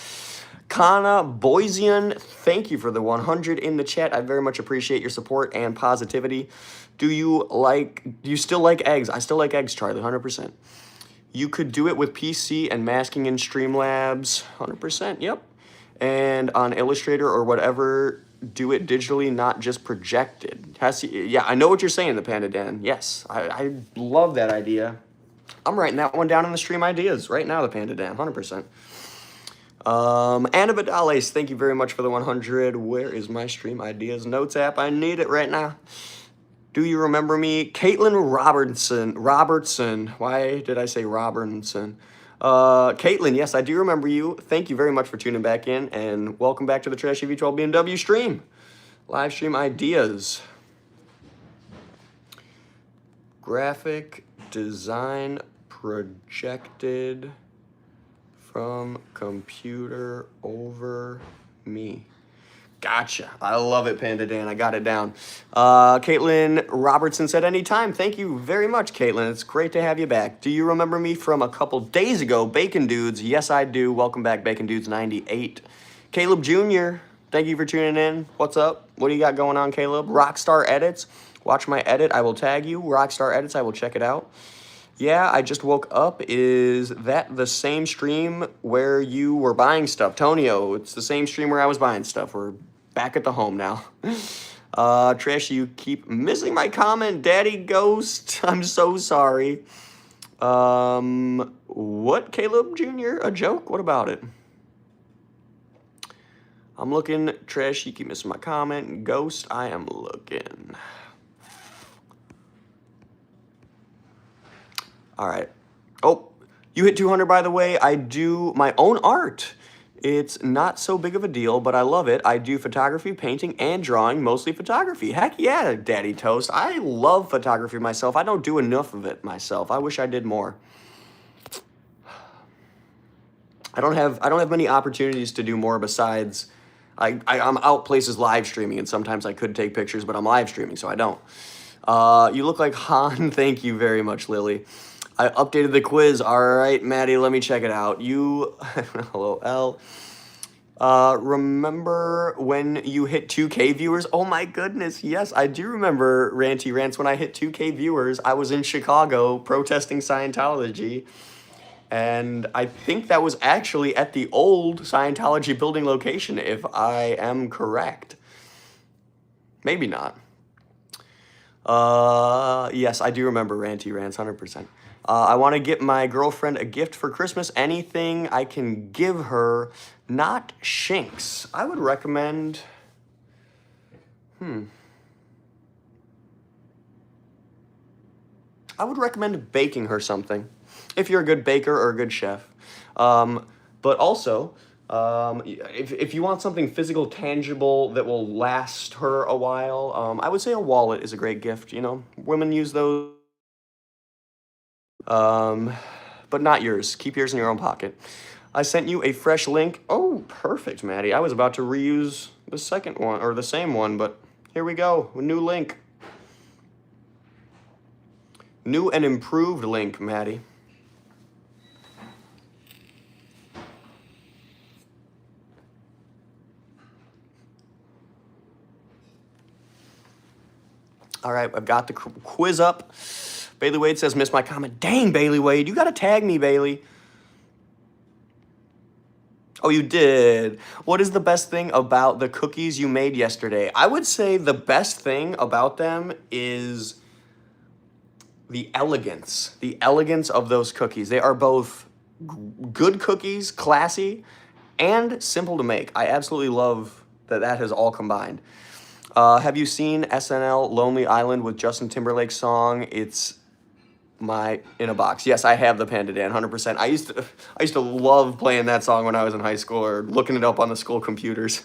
Kana Boisian, thank you for the 100 in the chat. I very much appreciate your support and positivity. Do you still like eggs? I still like eggs, Charlie, 100%. You could do it with PC and masking in Streamlabs, 100%, yep. And on Illustrator or whatever, do it digitally, not just projected. Yeah, I know what you're saying, the Panda Dan. Yes, I love that idea. I'm writing that one down in the stream ideas right now, the Panda Dan, 100%. Anna Vidales, thank you very much for the 100. Where is my stream ideas notes app? I need it right now. Do you remember me? Caitlin Robertson. Why did I say Robertson? Caitlin, yes, I do remember you. Thank you very much for tuning back in, and welcome back to the TrashyV12BMW stream. Live stream ideas. Graphic design projected from computer over me. Gotcha. I love it, Panda Dan. I got it down. Caitlin Robertson said, anytime. Thank you very much, Caitlin. It's great to have you back. Do you remember me from a couple days ago? Bacon Dudes. Yes, I do. Welcome back, Bacon Dudes 98. Caleb Jr., thank you for tuning in. What's up? What do you got going on, Caleb? Rockstar Edits. Watch my edit. I will tag you. Rockstar Edits. I will check it out. Yeah, I just woke up. Is that the same stream where you were buying stuff? Tonio, it's the same stream where I was buying stuff. We're back at the home now. Trash, you keep missing my comment, Daddy Ghost. I'm so sorry. What, Caleb Jr.? A joke? What about it? I'm looking. Trash, you keep missing my comment. Ghost, I am looking. All right. Oh, you hit 200, by the way. I do my own art. It's not so big of a deal, but I love it. I do photography, painting, and drawing, mostly photography. Heck yeah, Daddy Toast. I love photography myself. I don't do enough of it myself. I wish I did more. I don't have many opportunities to do more besides I'm out places live streaming, and sometimes I could take pictures, but I'm live streaming, so I don't. You look like Han. Thank you very much, Lily. I updated the quiz. All right, Maddie, let me check it out. You, hello, L. Remember when you hit 2K viewers? Oh my goodness, yes, I do remember Ranty Rants. When I hit 2K viewers, I was in Chicago protesting Scientology. And I think that was actually at the old Scientology building location, if I am correct. Maybe not. Yes, I do remember Ranty Rants, 100%. I want to get my girlfriend a gift for Christmas. Anything I can give her, not shinks. I would recommend, I would recommend baking her something, if you're a good baker or a good chef. But also, if you want something physical, tangible, that will last her a while, I would say a wallet is a great gift. You know, women use those. But not yours. Keep yours in your own pocket. I sent you a fresh link. Oh, perfect, Maddie. I was about to reuse the second one, or the same one, but here we go. A new link. New and improved link, Maddie. All right, I've got the quiz up. Bailey Wade says, miss my comment. Dang, Bailey Wade, you got to tag me, Bailey. Oh, you did. What is the best thing about the cookies you made yesterday? I would say the best thing about them is the elegance. The elegance of those cookies. They are both good cookies, classy, and simple to make. I absolutely love that has all combined. Have you seen SNL Lonely Island with Justin Timberlake's song? It's in a box. Yes, I have the Panda Dan, 100%. I used to love playing that song when I was in high school, or looking it up on the school computers.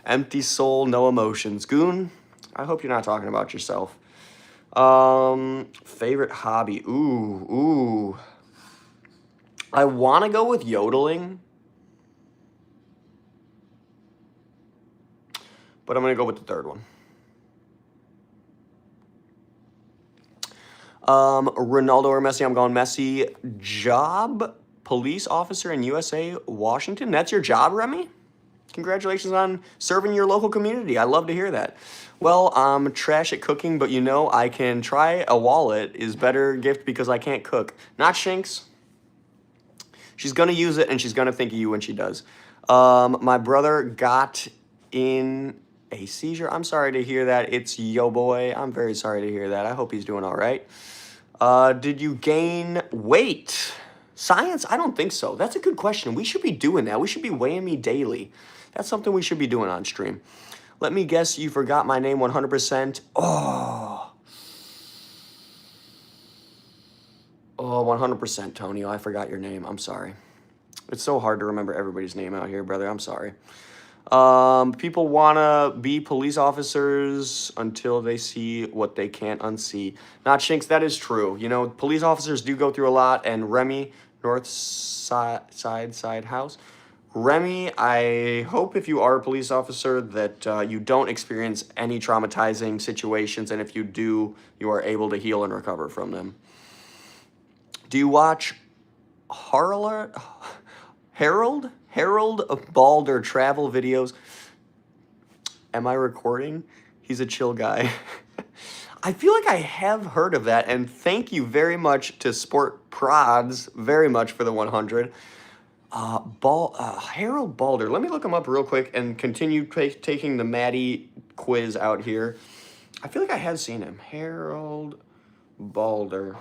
Empty soul, no emotions. Goon, I hope you're not talking about yourself. Favorite hobby. Ooh. I want to go with yodeling, but I'm going to go with the third one. Ronaldo or Messi? I'm going Messi. Job police officer in USA, Washington. That's your job, Remy? Congratulations on serving your local community. I love to hear that. Well, I'm trash at cooking, but you know, I can try. A wallet is better gift because I can't cook. Not Shinx. She's gonna use it and she's gonna think of you when she does. My brother got in a seizure. I'm sorry to hear that. It's yo boy. I'm very sorry to hear that. I hope he's doing all right. Did you gain weight? Science? I don't think so. That's a good question. We should be doing that. We should be weighing me daily. That's something we should be doing on stream. Let me guess you forgot my name 100%. Oh, 100%, Tonio. I forgot your name. I'm sorry. It's so hard to remember everybody's name out here, brother. I'm sorry. People want to be police officers until they see what they can't unsee. Not Shinx, that is true. You know, police officers do go through a lot, and Remy, North Side House. Remy, I hope if you are a police officer that you don't experience any traumatizing situations, and if you do, you are able to heal and recover from them. Do you watch Harold Balder travel videos? Am I recording? He's a chill guy. I feel like I have heard of that, and thank you very much to Sport Prods very much for the 100. Harold Balder. Let me look him up real quick and continue taking the Maddie quiz out here. I feel like I have seen him. Harold Balder.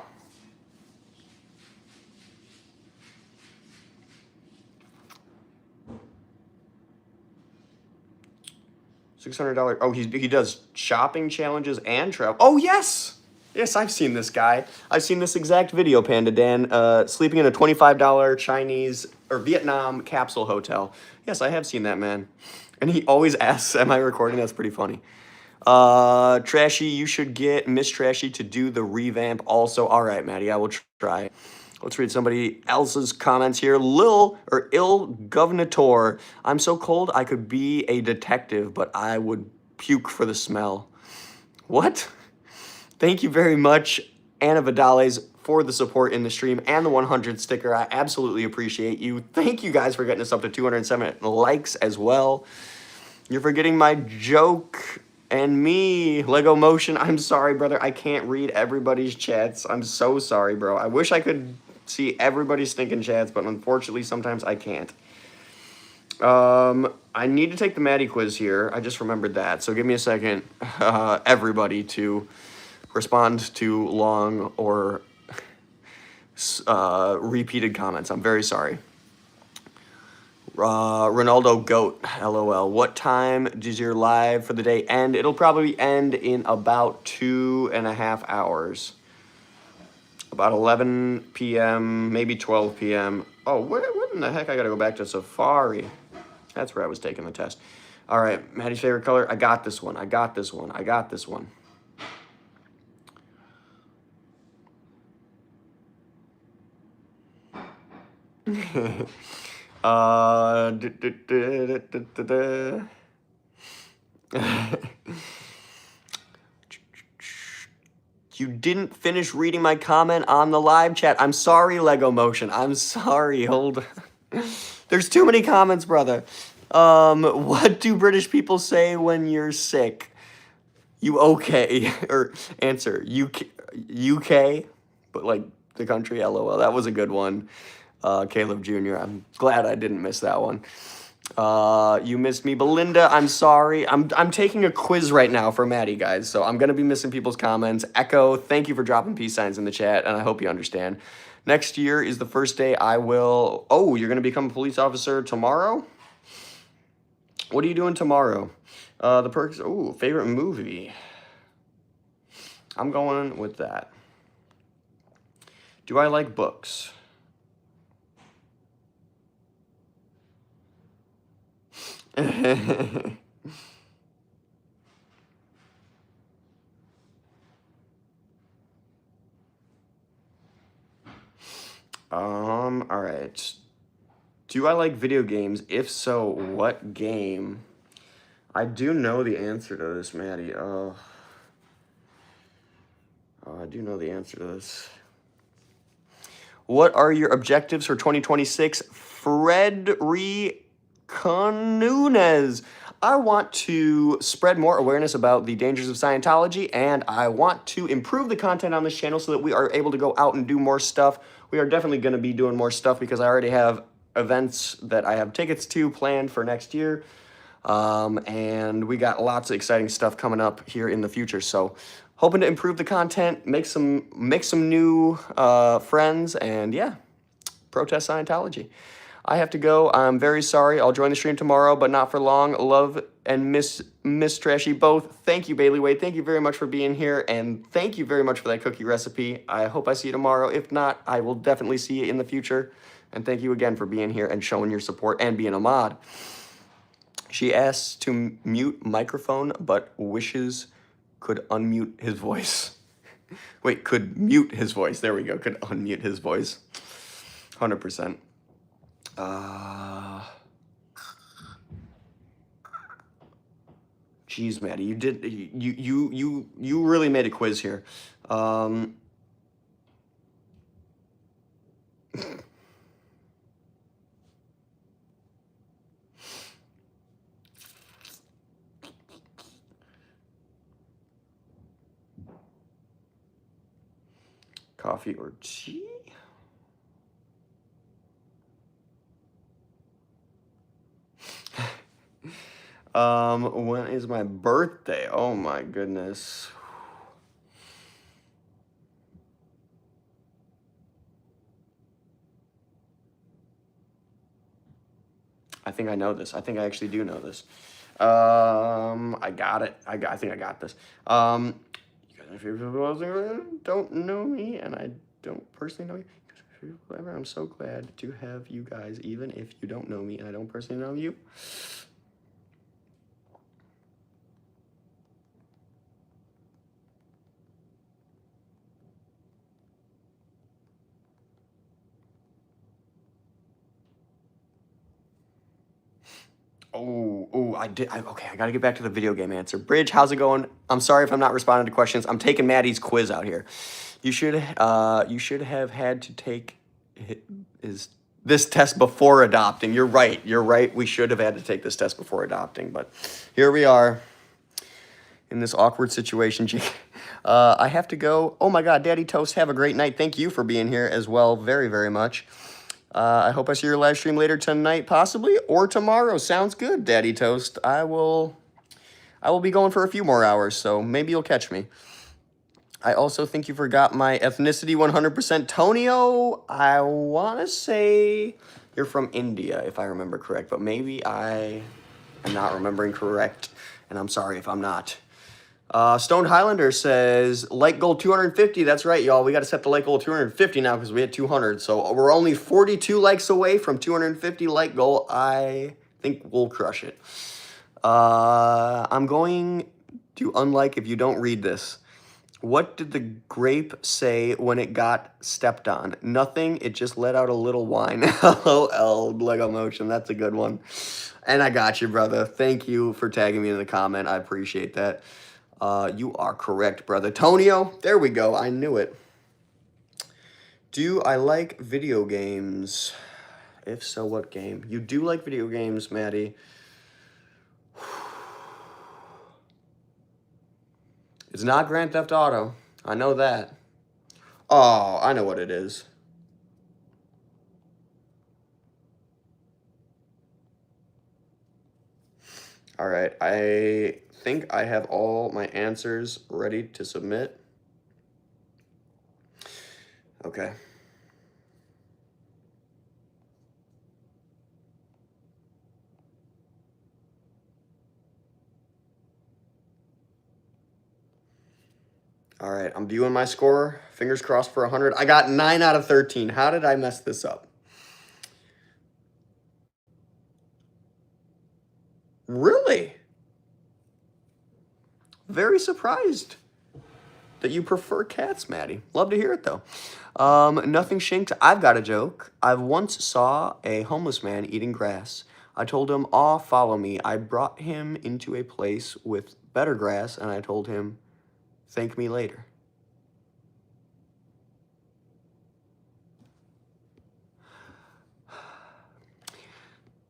$600. Oh, he does shopping challenges and travel. Oh, yes! Yes, I've seen this guy. I've seen this exact video, Panda Dan, sleeping in a $25 Chinese or Vietnam capsule hotel. Yes, I have seen that man. And he always asks, am I recording? That's pretty funny. Trashy, you should get Miss Trashy to do the revamp also. All right, Maddie, I will try. Let's read somebody else's comments here. Il Govnator. I'm so cold I could be a detective, but I would puke for the smell. What? Thank you very much, Anna Vidales, for the support in the stream and the 100 sticker. I absolutely appreciate you. Thank you guys for getting us up to 207 likes as well. You're forgetting my joke and me, Lego Motion. I'm sorry, brother. I can't read everybody's chats. I'm so sorry, bro. I wish I could see everybody's stinking chats, but unfortunately, sometimes I can't. I need to take the Maddie quiz here. I just remembered that. So give me a second, everybody, to respond to long or repeated comments. I'm very sorry. Ronaldo Goat, LOL. What time does your live for the day end? It'll probably end in about 2.5 hours. About 11 p.m., maybe 12 p.m. Oh, what in the heck? I gotta go back to Safari. That's where I was taking the test. All right, Maddie's favorite color. I got this one. I got this one. I got this one. You didn't finish reading my comment on the live chat. I'm sorry, Lego Motion. I'm sorry. Hold on. There's too many comments, brother. What do British people say when you're sick? You okay? Or answer, UK? But like the country, LOL. That was a good one. Caleb Jr. I'm glad I didn't miss that one. You missed me. Belinda, I'm sorry. I'm taking a quiz right now for Maddie, guys, so I'm going to be missing people's comments. Echo, thank you for dropping peace signs in the chat, and I hope you understand. Next year is the first day I will... Oh, you're going to become a police officer tomorrow? What are you doing tomorrow? The perks... Oh, favorite movie. I'm going with that. Do I like books? All right. Do I like video games? If so, what game? I do know the answer to this, Maddie. I do know the answer to this. What are your objectives for 2026? Fred Nunez. I want to spread more awareness about the dangers of Scientology, and I want to improve the content on this channel so that we are able to go out and do more stuff. We are definitely going to be doing more stuff because I already have events that I have tickets to planned for next year. And we got lots of exciting stuff coming up here in the future. So hoping to improve the content, make some new friends, and yeah, protest Scientology. I have to go. I'm very sorry. I'll join the stream tomorrow, but not for long. Love and miss Trashy both. Thank you, Bailey Wade. Thank you very much for being here, and thank you very much for that cookie recipe. I hope I see you tomorrow. If not, I will definitely see you in the future. And thank you again for being here and showing your support and being a mod. She asks to mute microphone, but wishes could unmute his voice. Wait, could mute his voice. There we go. Could unmute his voice. 100%. Geez, Maddie, you really made a quiz here. Coffee or tea? When is my birthday? Oh my goodness. I think I know this. I think I actually do know this. I got it. I think I got this. You guys, my favorite people don't know me, and I don't personally know you. I'm so glad to have you guys, even if you don't know me and I don't personally know you. Okay, I gotta get back to the video game answer. Bridge, how's it going? I'm sorry if I'm not responding to questions. I'm taking Maddie's quiz out here. You should have had to take this test before adopting. You're right. We should have had to take this test before adopting, but here we are in this awkward situation. I have to go. Oh my God, Daddy Toast, have a great night. Thank you for being here as well, very, very much. I hope I see your live stream later tonight, possibly, or tomorrow. Sounds good, Daddy Toast. I will be going for a few more hours, so maybe you'll catch me. I also think you forgot my ethnicity 100%. Tonio, I want to say you're from India, if I remember correct, but maybe I am not remembering correct, and I'm sorry if I'm not. Stoned Highlander says, like goal 250. That's right, y'all. We got to set the like goal 250 now because we had 200. So we're only 42 likes away from 250 like goal. I think we'll crush it. I'm going to unlike if you don't read this. What did the grape say when it got stepped on? Nothing. It just let out a little whine. LOL, Lego Motion. That's a good one. And I got you, brother. Thank you for tagging me in the comment. I appreciate that. You are correct, brother. Tonio, there we go. I knew it. Do I like video games? If so, what game? You do like video games, Maddie. It's not Grand Theft Auto. I know that. Oh, I know what it is. All right, I think I have all my answers ready to submit. Okay. All right, I'm viewing my score. Fingers crossed for 100. I got 9 out of 13. How did I mess this up? Really? Very surprised that you prefer cats, Maddie. Love to hear it, though. Nothing shanked. I've got a joke. I once saw a homeless man eating grass. I told him, "Aw, follow me." I brought him into a place with better grass, and I told him, "Thank me later."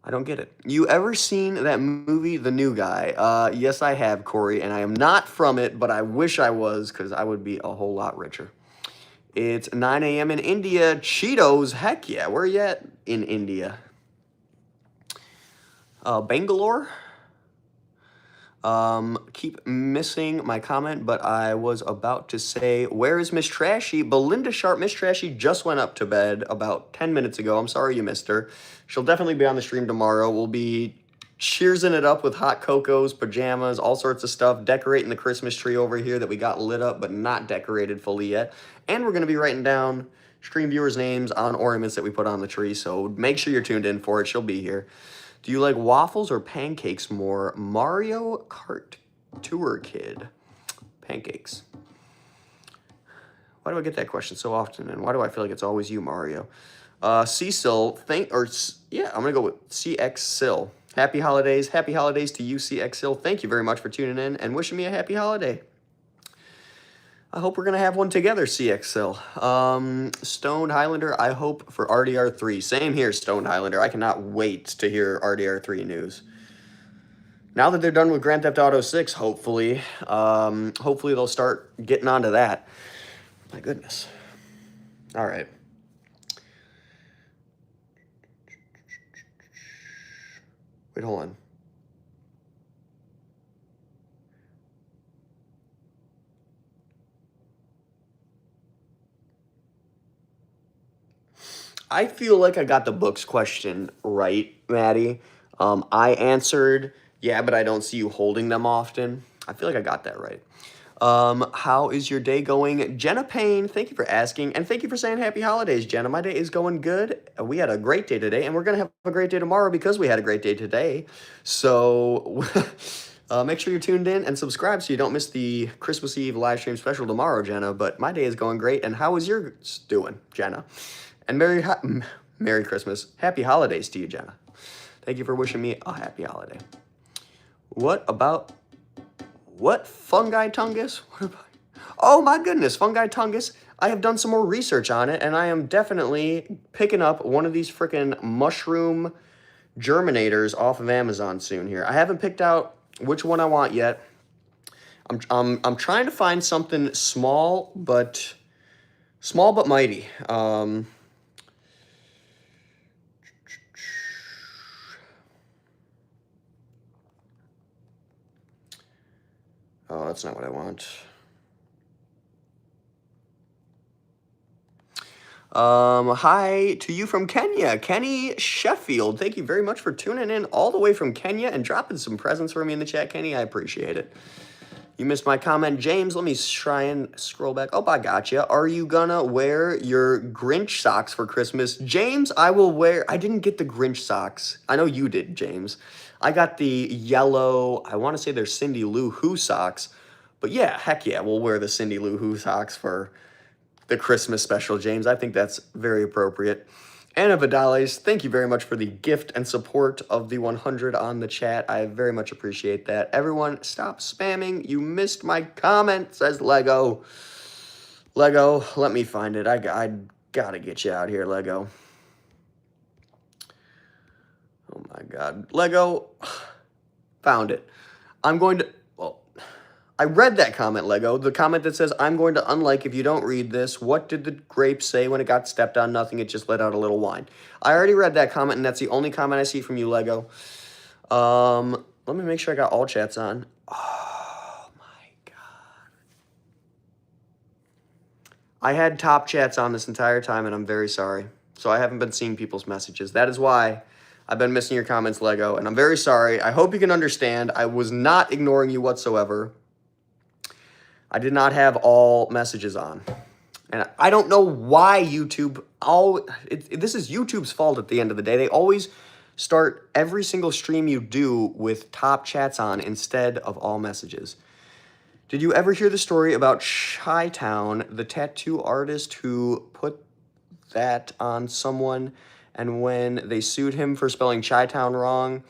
I don't get it. You ever seen that movie, The New Guy? Yes, I have, Corey, and I am not from it, but I wish I was, because I would be a whole lot richer. It's 9 a.m. in India. Cheetos, heck yeah. Where are you at in India? Bangalore? Keep missing my comment, but I was about to say, where is Miss Trashy? Belinda Sharp, Miss Trashy just went up to bed about 10 minutes ago. I'm sorry you missed her. She'll definitely be on the stream tomorrow. We'll be cheersing it up with hot cocos, pajamas, all sorts of stuff, decorating the Christmas tree over here that we got lit up but not decorated fully yet. And we're going to be writing down stream viewers' names on ornaments that we put on the tree, so make sure you're tuned in for it. She'll be here. Do you like waffles or pancakes more? Mario Kart Tour Kid. Pancakes. Why do I get that question so often? And why do I feel like it's always you, Mario? Cecil, I'm going to go with CX Sil. Happy holidays. Happy holidays to you, CX Sil. Thank you very much for tuning in and wishing me a happy holiday. I hope we're going to have one together, CXL. Stoned Highlander, I hope for RDR3. Same here, Stoned Highlander. I cannot wait to hear RDR3 news. Now that they're done with Grand Theft Auto 6, hopefully they'll start getting onto that. My goodness. All right. Wait, hold on. I feel like I got the books question right, Maddie. I answered, yeah, but I don't see you holding them often. I feel like I got that right. How is your day going? Jenna Payne, thank you for asking, and thank you for saying happy holidays, Jenna. My day is going good. We had a great day today, and we're going to have a great day tomorrow because we had a great day today. So make sure you're tuned in and subscribe so you don't miss the Christmas Eve live stream special tomorrow, Jenna. But my day is going great, and how is yours doing, Jenna? And Merry Christmas. Happy holidays to you, Jenna. Thank you for wishing me a happy holiday. What fungi tungus? Oh my goodness, fungi tungus. I have done some more research on it, and I am definitely picking up one of these freaking mushroom germinators off of Amazon soon here. I haven't picked out which one I want yet. I'm trying to find something small but mighty. Oh, that's not what I want. Hi to you from Kenya, Kenny Sheffield. Thank you very much for tuning in all the way from Kenya and dropping some presents for me in the chat, Kenny. I appreciate it. You missed my comment, James. Let me try and scroll back. Oh, I gotcha. Are you gonna wear your Grinch socks for Christmas? James, I will wear... I didn't get the Grinch socks. I know you did, James. I got the yellow, I want to say they're Cindy Lou Who socks. But yeah, heck yeah, we'll wear the Cindy Lou Who socks for the Christmas special, James. I think that's very appropriate. Anna Vidales, thank you very much for the gift and support of the 100 on the chat. I very much appreciate that. Everyone, stop spamming. You missed my comment, says Lego. Lego, let me find it. I gotta get you out here, Lego. Oh my God. Lego, found it. I read that comment, Lego. The comment that says, I'm going to unlike if you don't read this. What did the grape say when it got stepped on? Nothing. It just let out a little wine. I already read that comment, and that's the only comment I see from you, Lego. Let me make sure I got all chats on. Oh my God. I had top chats on this entire time, and I'm very sorry. So I haven't been seeing people's messages. That is why I've been missing your comments, Lego, and I'm very sorry. I hope you can understand. I was not ignoring you whatsoever. I did not have all messages on. And I don't know why YouTube, this is YouTube's fault at the end of the day. They always start every single stream you do with top chats on instead of all messages. Did you ever hear the story about Chi-Town, the tattoo artist who put that on someone, and when they sued him for spelling Chi-Town wrong,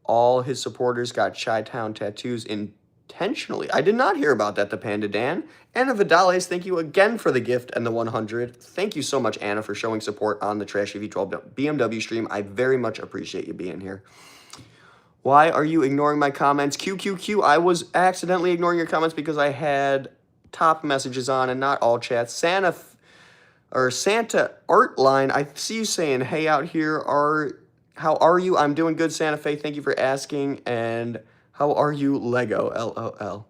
all his supporters got Chi-Town tattoos in Intentionally. I did not hear about that, the Panda Dan. Anna Vidales, thank you again for the gift and the 100. Thank you so much, Anna, for showing support on the Trashy V12 BMW stream. I very much appreciate you being here. Why are you ignoring my comments? QQQ, I was accidentally ignoring your comments because I had top messages on and not all chats. Santa Art Line, I see you saying, hey out here, how are you? I'm doing good, Santa Fe. Thank you for asking. And how are you, Lego? LOL.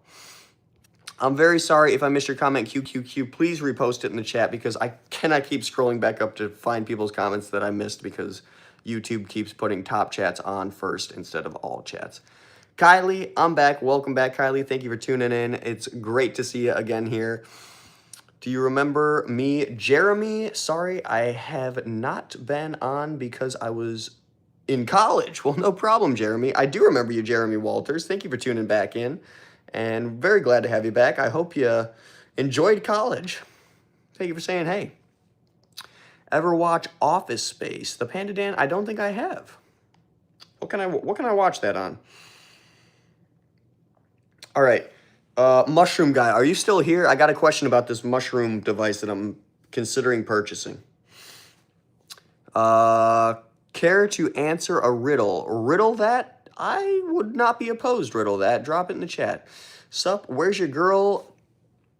I'm very sorry if I missed your comment, QQQ. Please repost it in the chat because I cannot keep scrolling back up to find people's comments that I missed because YouTube keeps putting top chats on first instead of all chats. Kylie, I'm back. Welcome back, Kylie. Thank you for tuning in. It's great to see you again here. Do you remember me, Jeremy? Sorry, I have not been on because I was in college. Well, no problem, Jeremy. I do remember you, Jeremy Walters. Thank you for tuning back in. And very glad to have you back. I hope you enjoyed college. Thank you for saying hey. Ever watch Office Space? The Panda Dan? I don't think I have. What can I watch that on? All right. Mushroom Guy, are you still here? I got a question about this mushroom device that I'm considering purchasing. Care to answer a riddle? Riddle that? I would not be opposed, riddle that. Drop it in the chat. Sup, where's your girl?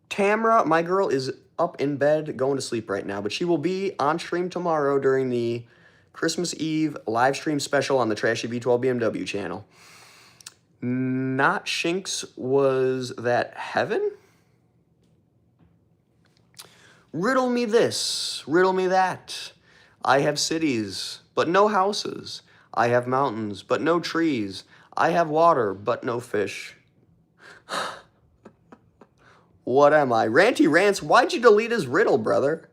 Tamra, my girl is up in bed going to sleep right now, but she will be on stream tomorrow during the Christmas Eve live stream special on the Trashy V12 BMW channel. Not Shinx, was that heaven? Riddle me this, riddle me that. I have cities, but no houses. I have mountains, but no trees. I have water, but no fish. What am I? Ranty Rants, why'd you delete his riddle, brother?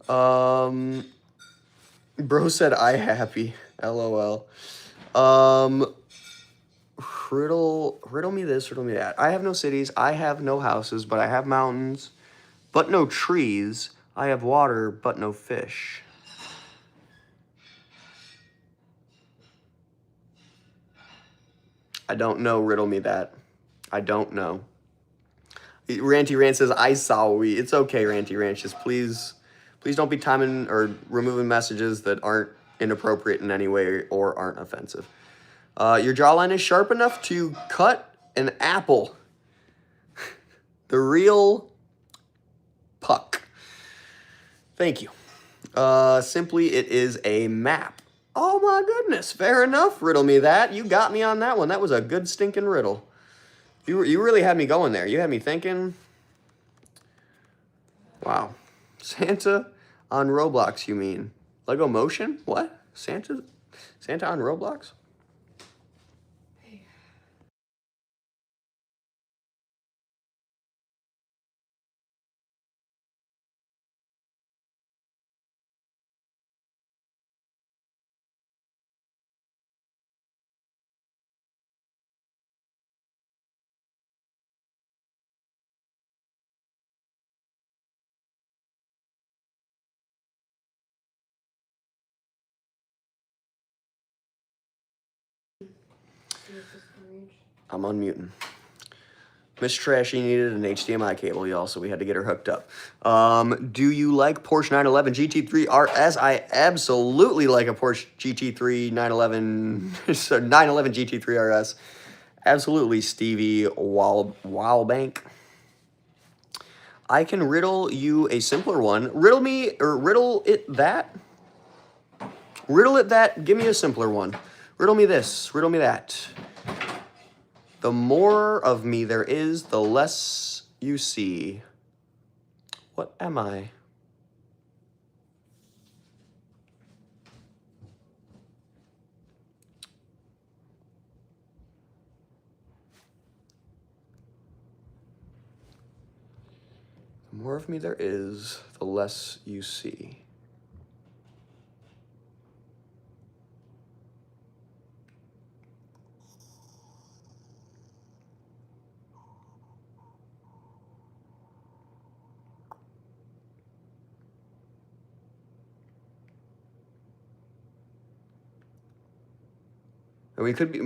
Bro said I happy. LOL. Riddle me this, riddle me that. I have no cities, I have no houses, but I have mountains, but no trees. I have water, but no fish. I don't know, riddle me that. I don't know. Ranty Rant says, I saw we. It's okay, Ranty Rant. Just please don't be timing or removing messages that aren't inappropriate in any way or aren't offensive. Your jawline is sharp enough to cut an apple. The real puck. Thank you. Simply, it is a map. Oh my goodness, fair enough. Riddle me that. You got me on that one. That was a good stinking riddle. You really had me going there. You had me thinking. Wow. Santa on Roblox, you mean? Lego Motion? What? Santa on Roblox? I'm unmuting. Miss Trashy needed an HDMI cable, y'all, so we had to get her hooked up. Do you like Porsche 911 GT3 RS? I absolutely like a Porsche GT3 911, so 911 GT3 RS. Absolutely, Stevie Wildbank. I can riddle you a simpler one. Riddle me, or riddle it that. Riddle it that, give me a simpler one. Riddle me this, riddle me that. The more of me there is, the less you see. What am I? The more of me there is, the less you see. We could be.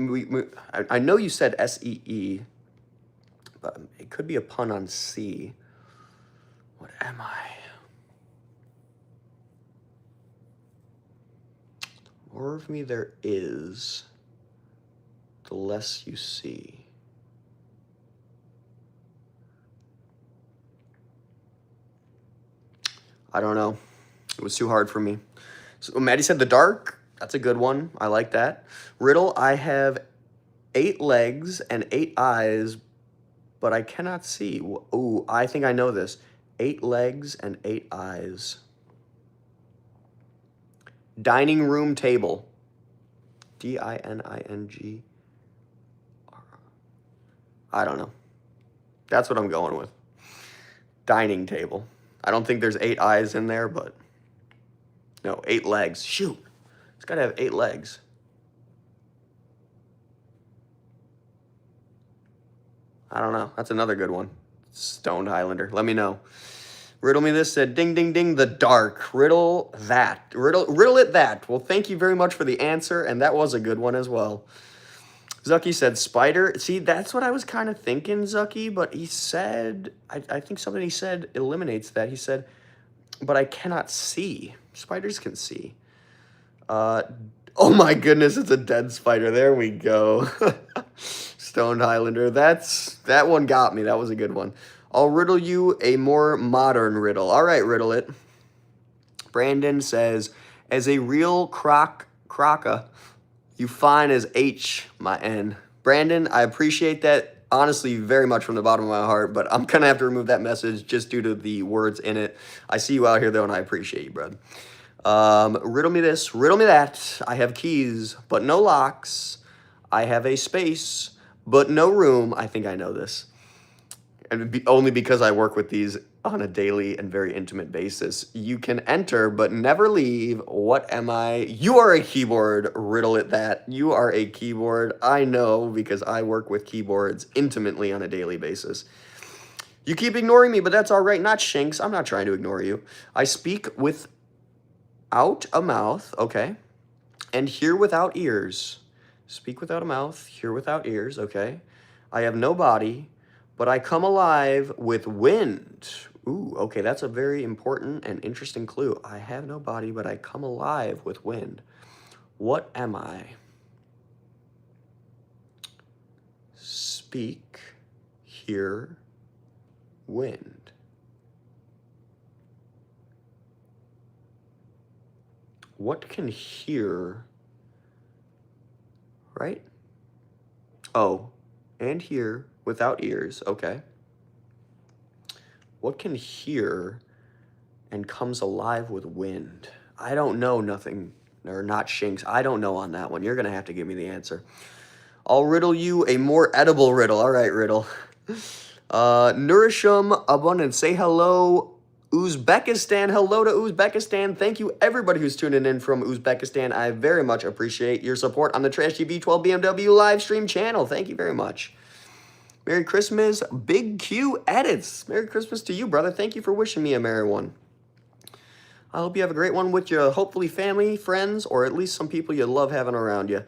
I know you said SEE, but it could be a pun on C. What am I? The more of me there is, the less you see. I don't know. It was too hard for me. So Maddie said the dark. That's a good one. I like that. Riddle, I have 8 legs and 8 eyes, but I cannot see. Ooh, I think I know this. 8 legs and 8 eyes. Dining room table. DINING. I don't know. That's what I'm going with. Dining table. I don't think there's 8 eyes in there, but no, 8 legs. Shoot. It's got to have 8 legs. I don't know. That's another good one. Stoned Highlander. Let me know. Riddle me this said, ding, ding, ding, the dark. Riddle that. Riddle it that. Well, thank you very much for the answer, and that was a good one as well. Zucky said spider. See, that's what I was kind of thinking, Zucky, but he said, I think something he said eliminates that. He said, but I cannot see. Spiders can see. Oh my goodness, it's a dead spider. There we go. Stoned Highlander. That one got me. That was a good one. I'll riddle you a more modern riddle. All right, riddle it. Brandon says, as a real croca, you fine as H, my N. Brandon, I appreciate that, honestly, very much from the bottom of my heart, but I'm going to have to remove that message just due to the words in it. I see you out here, though, and I appreciate you, bud. Riddle me this, riddle me that. I have keys, but no locks. I have a space, but no room. I think I know this. And only because I work with these on a daily and very intimate basis. You can enter, but never leave. What am I? You are a keyboard. Riddle it that. You are a keyboard. I know because I work with keyboards intimately on a daily basis. You keep ignoring me, but that's all right. Not Shinx. I'm not trying to ignore you. I speak without a mouth, okay, and hear without ears. Speak without a mouth, hear without ears, okay. I have no body, but I come alive with wind. Ooh, okay, that's a very important and interesting clue. I have no body, but I come alive with wind. What am I? Speak, hear, wind. What can hear, right? Oh, and hear without ears, okay. What can hear and comes alive with wind? I don't know nothing, or not Shinx. I don't know on that one. You're going to have to give me the answer. I'll riddle you a more edible riddle. All right, riddle. Nourishum Abundance. Say hello, Uzbekistan. Hello to Uzbekistan. Thank you, everybody who's tuning in from Uzbekistan. I very much appreciate your support on the TrashyV12BMW live stream channel. Thank you very much. Merry Christmas, Big Q Edits. Merry Christmas to you, brother. Thank you for wishing me a merry one. I hope you have a great one with your, hopefully, family, friends, or at least some people you love having around you.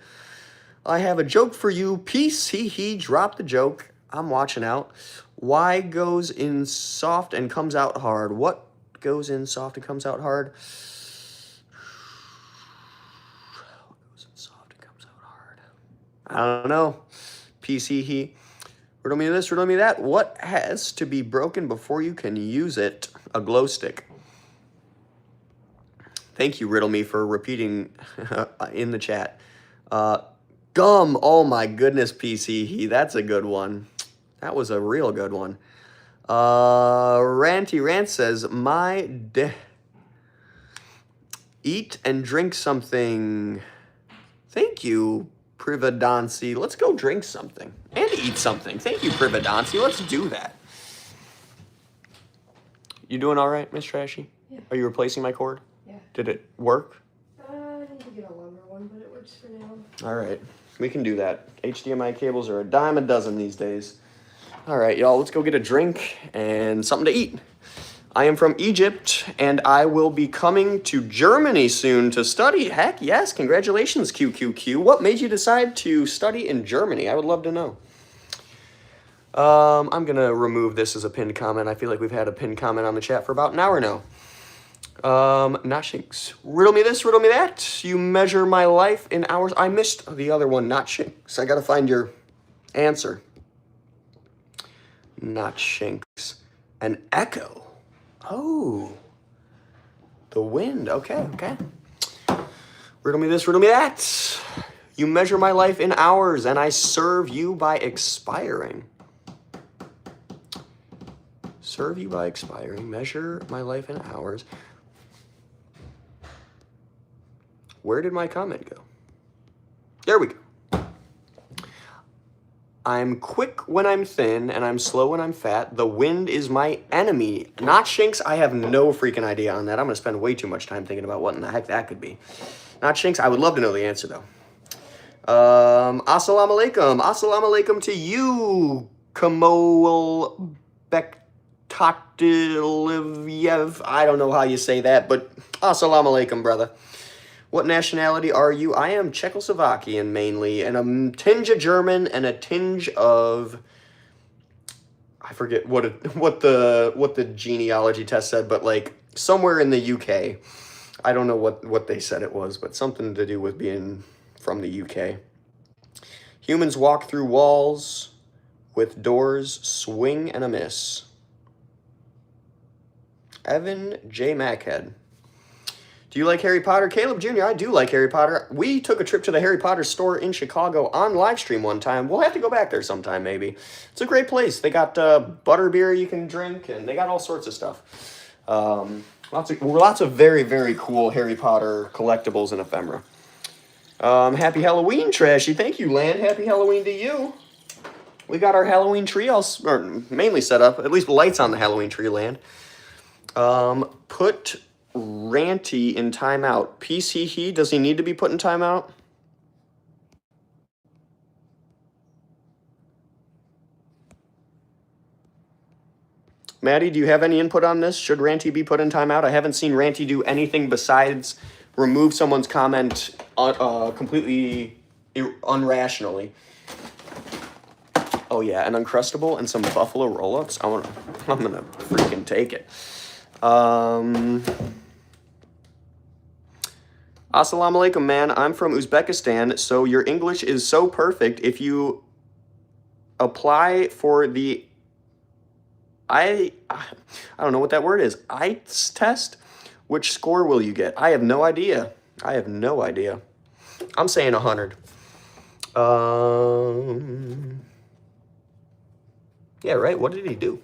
I have a joke for you. Peace, he, drop the joke. I'm watching out. Why goes in soft and comes out hard? What goes in soft and comes out hard? What goes in soft and comes out hard? I don't know. Peace, he. Riddle me this, riddle me that. What has to be broken before you can use it? A glow stick. Thank you, Riddle Me, for repeating in the chat. Gum. Oh my goodness, PC. That's a good one. That was a real good one. Ranty Rant says, eat and drink something. Thank you, Privadancy. Let's go drink something and eat something. Thank you, Privadancy. Let's do that. You doing all right, Miss Trashy? Yeah. Are you replacing my cord? Yeah. Did it work? I need to get a longer one, but it works for now. All right. We can do that. HDMI cables are a dime a dozen these days. All right, y'all. Let's go get a drink and something to eat. I am from Egypt, and I will be coming to Germany soon to study. Heck yes, congratulations, QQQ. What made you decide to study in Germany? I would love to know. I'm going to remove this as a pinned comment. I feel like we've had a pinned comment on the chat for about an hour now. Not Shinks. Riddle me this, riddle me that. You measure my life in hours. I missed the other one, not Shinks. I got to find your answer. Not Shinks. An echo. Oh, the wind. Okay, okay. Riddle me this, riddle me that. You measure my life in hours, and I serve you by expiring. Serve you by expiring. Measure my life in hours. Where did my comment go? There we go. I'm quick when I'm thin, and I'm slow when I'm fat. The wind is my enemy. Not Shinks, I have no freaking idea on that. I'm going to spend way too much time thinking about what in the heck that could be. Not Shinks, I would love to know the answer, though. Assalamu alaikum. Assalamu alaikum to you, Kamoel Bektatilivyev. I don't know how you say that, but assalamu alaikum, brother. What nationality are you? I am Czechoslovakian mainly, and a tinge of German and a tinge of, I forget what the genealogy test said, but like somewhere in the UK. I don't know what they said it was, but something to do with being from the UK. Humans walk through walls with doors, swing and a miss. Evan J. Mackhead. Do you like Harry Potter? Caleb Jr., I do like Harry Potter. We took a trip to the Harry Potter store in Chicago on live stream one time. We'll have to go back there sometime, maybe. It's a great place. They got butterbeer you can drink, and they got all sorts of stuff. Lots of very, very cool Harry Potter collectibles and ephemera. Happy Halloween, Trashy. Thank you, Land. Happy Halloween to you. We got our Halloween tree all mainly set up. At least lights on the Halloween tree, Land. Put Ranty in timeout. PC does he need to be put in timeout? Maddie, do you have any input on this? Should Ranty be put in timeout? I haven't seen Ranty do anything besides remove someone's comment completely unrationally. Oh yeah, an Uncrustable and some Buffalo roll-ups. I'm gonna freaking take it. Assalamu alaikum, man. I'm from Uzbekistan, so your English is so perfect. If you apply for the I don't know what that word is. IELTS test? Which score will you get? I have no idea. I'm saying 100. Yeah, right. What did he do?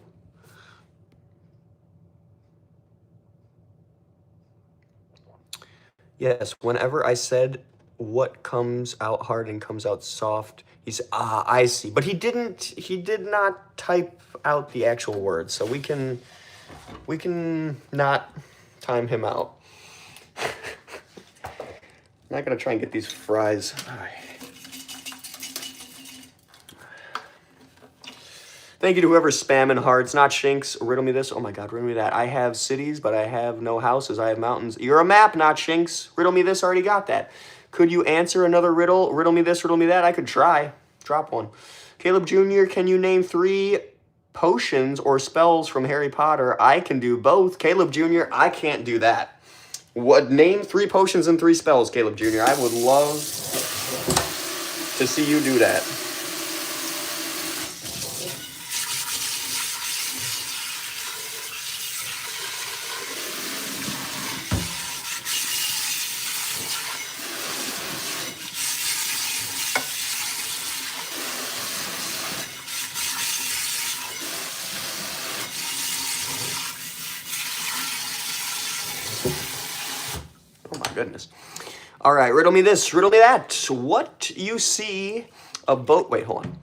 Yes, whenever I said what comes out hard and comes out soft, he said, I see. But he did not type out the actual words, so we can not time him out. Not gonna try and get these fries. Thank you to whoever's spamming hearts. Not Shinks. Riddle me this. Oh my God, riddle me that. I have cities, but I have no houses. I have mountains. You're a map, not Shinks. Riddle me this. Already got that. Could you answer another riddle? Riddle me this, riddle me that. I could try. Drop one. Caleb Jr., can you name 3 potions or spells from Harry Potter? I can do both. Caleb Jr., I can't do that. What? Name 3 potions and 3 spells, Caleb Jr. I would love to see you do that. Goodness. All right, riddle me this, riddle me that. What you see a boat, wait, hold on.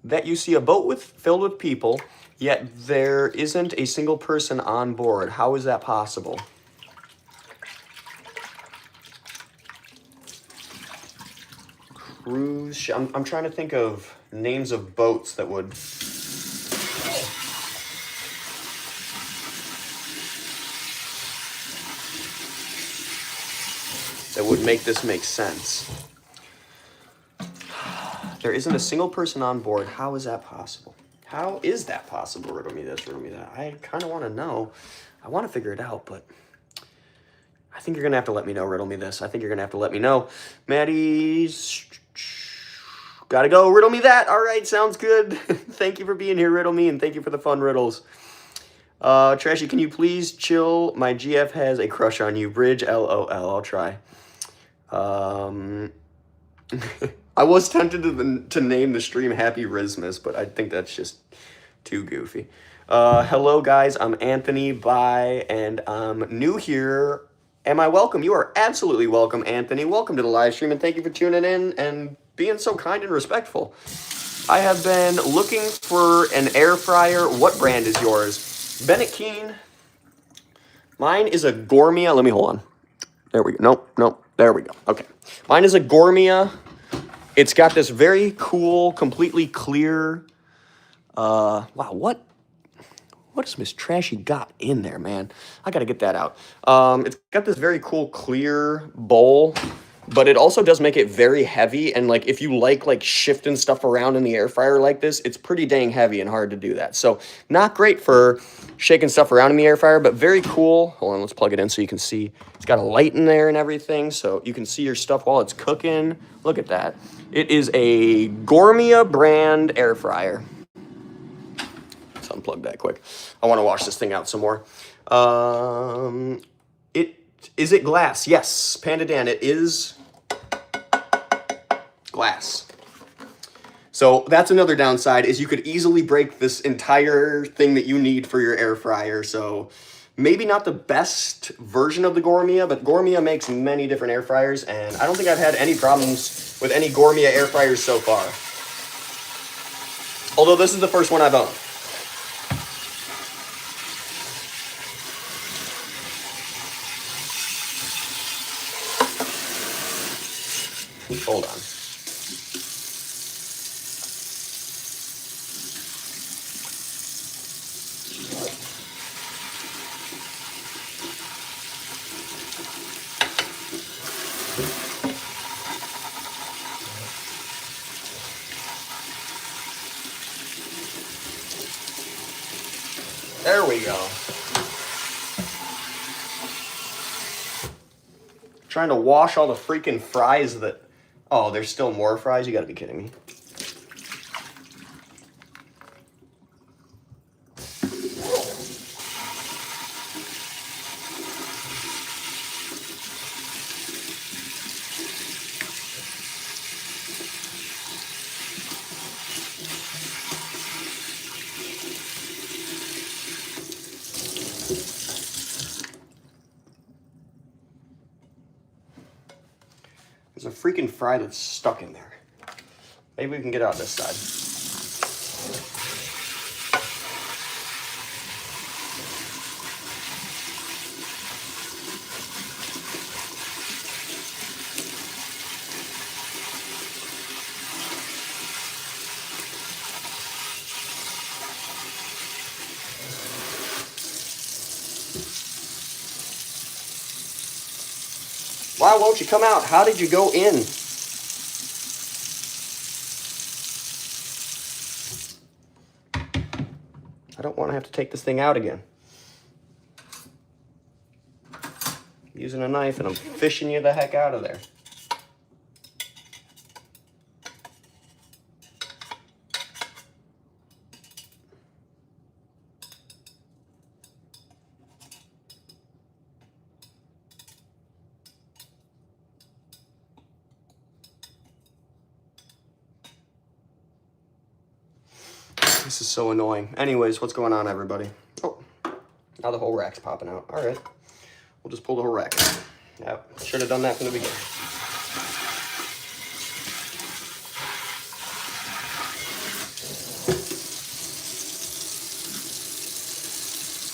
That you see a boat filled with people, yet there isn't a single person on board. How is that possible? Cruise, I'm trying to think of names of boats that would... that would make this make sense. There isn't a single person on board. How is that possible? How is that possible? Riddle me this, riddle me that. I kind of want to know. I want to figure it out, but I think you're going to have to let me know. Riddle me this. I think you're going to have to let me know. Maddie's... Gotta go. Riddle me that. All right, sounds good. Thank you for being here, Riddle me, and thank you for the fun riddles. Trashy, can you please chill? My GF has a crush on you. Bridge, LOL. I'll try. I was tempted to name the stream Happy Rismas, but I think that's just too goofy. Hello, guys. I'm Anthony. Bye, and I'm new here. Am I welcome? You are absolutely welcome, Anthony. Welcome to the live stream, and thank you for tuning in and being so kind and respectful. I have been looking for an air fryer. What brand is yours? Bennett Keane. Mine is a Gourmia. Let me hold on. There we go. Nope. There we go. Okay. Mine is a Gourmia. It's got this very cool, completely clear. Wow, what has Miss Trashy got in there, man? I gotta get that out. It's got this very cool, clear bowl. But it also does make it very heavy, and like if you like shifting stuff around in the air fryer like this, it's pretty dang heavy and hard to do that. So not great for shaking stuff around in the air fryer, but very cool. Hold on, let's plug it in so you can see. It's got a light in there and everything, so you can see your stuff while it's cooking. Look at that. It is a Gourmia brand air fryer. Let's unplug that quick. I want to wash this thing out some more. Is it glass? Yes, Panda Dan, it is glass. So that's another downside, is you could easily break this entire thing that you need for your air fryer. So maybe not the best version of the Gourmia, but Gourmia makes many different air fryers, and I don't think I've had any problems with any Gourmia air fryers so far. Although this is the first one I've owned. Hold on. There we go. Trying to wash all the freaking fries that... Oh, there's still more fries? You gotta be kidding me. There's a freaking fry that's stuck in there. Maybe we can get out this side. Why won't you come out? How did you go in? I don't want to have to take this thing out again. I'm using a knife and I'm fishing you the heck out of there. This is so annoying. Anyways, what's going on, everybody? Oh, now the whole rack's popping out. All right. We'll just pull the whole rack out. Yep, should have done that from the beginning.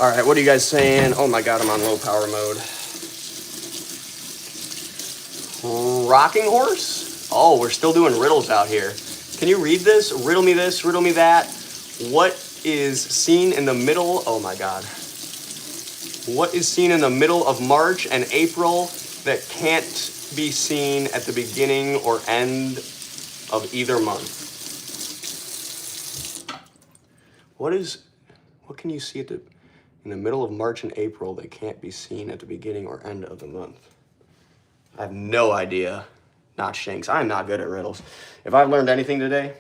All right, what are you guys saying? Oh my God, I'm on low power mode. Rocking horse? Oh, we're still doing riddles out here. Can you read this? Riddle me this, riddle me that. What is seen in the middle? Oh my God. What is seen in the middle of March and April that can't be seen at the beginning or end of either month. What can you see in the middle of March and April that can't be seen at the beginning or end of the month? I have no idea. Not Shanks. I'm not good at riddles. If I've learned anything today,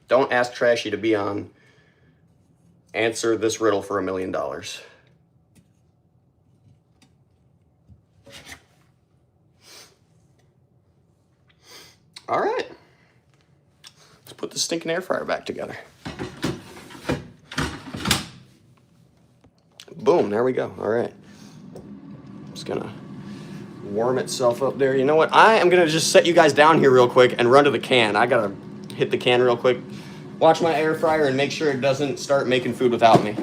don't ask Trashy to be on Answer This Riddle for $1 million. All right. Let's put the stinking air fryer back together. Boom, there we go. All right. Just gonna warm itself up there. You know what? I am gonna just set you guys down here real quick and run to the can. I gotta hit the can real quick. Watch my air fryer and make sure it doesn't start making food without me.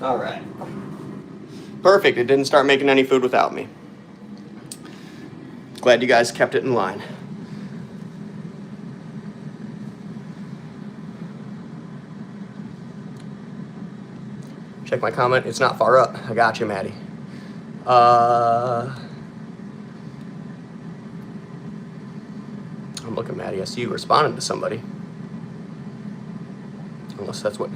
All right. Perfect. It didn't start making any food without me. Glad you guys kept it in line. Check my comment. It's not far up. I got you, Maddie. I'm looking, Maddie. I see you responded to somebody. Unless that's what...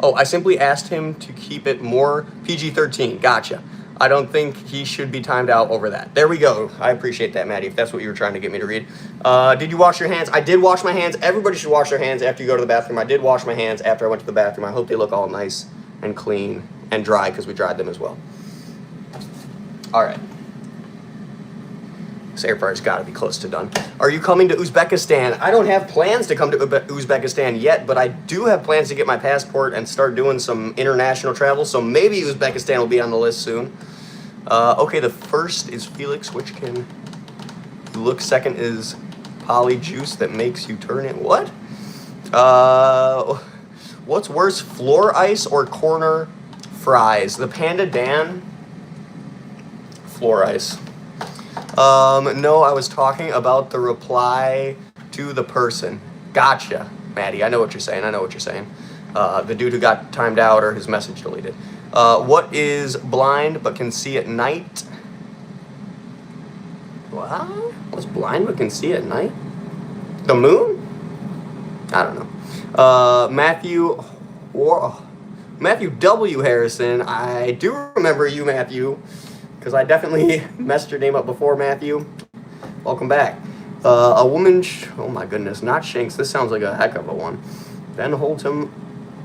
Oh, I simply asked him to keep it more PG-13. Gotcha. I don't think he should be timed out over that. There we go. I appreciate that, Maddie, if that's what you were trying to get me to read. Did you wash your hands? I did wash my hands. Everybody should wash their hands after you go to the bathroom. I did wash my hands after I went to the bathroom. I hope they look all nice and clean and dry because we dried them as well. All right. This air fryer's got to be close to done. Are you coming to Uzbekistan? I don't have plans to come to Uzbekistan yet, but I do have plans to get my passport and start doing some international travel, so maybe Uzbekistan will be on the list soon. Okay, the first is Felix, which can look. Second is polyjuice that makes you turn it. What? What's worse, floor ice or corner fries? The Panda Dan? Floor ice. No, I was talking about the reply to the person. Gotcha, Maddie. I know what you're saying. The dude who got timed out or his message deleted. What is blind but can see at night? What? What's blind but can see at night? The moon? I don't know. Matthew W. Harrison. I do remember you, Matthew. Because I definitely messed your name up before, Matthew. Welcome back. A woman, oh my goodness, not Shanks. This sounds like a heck of a one. Then holds him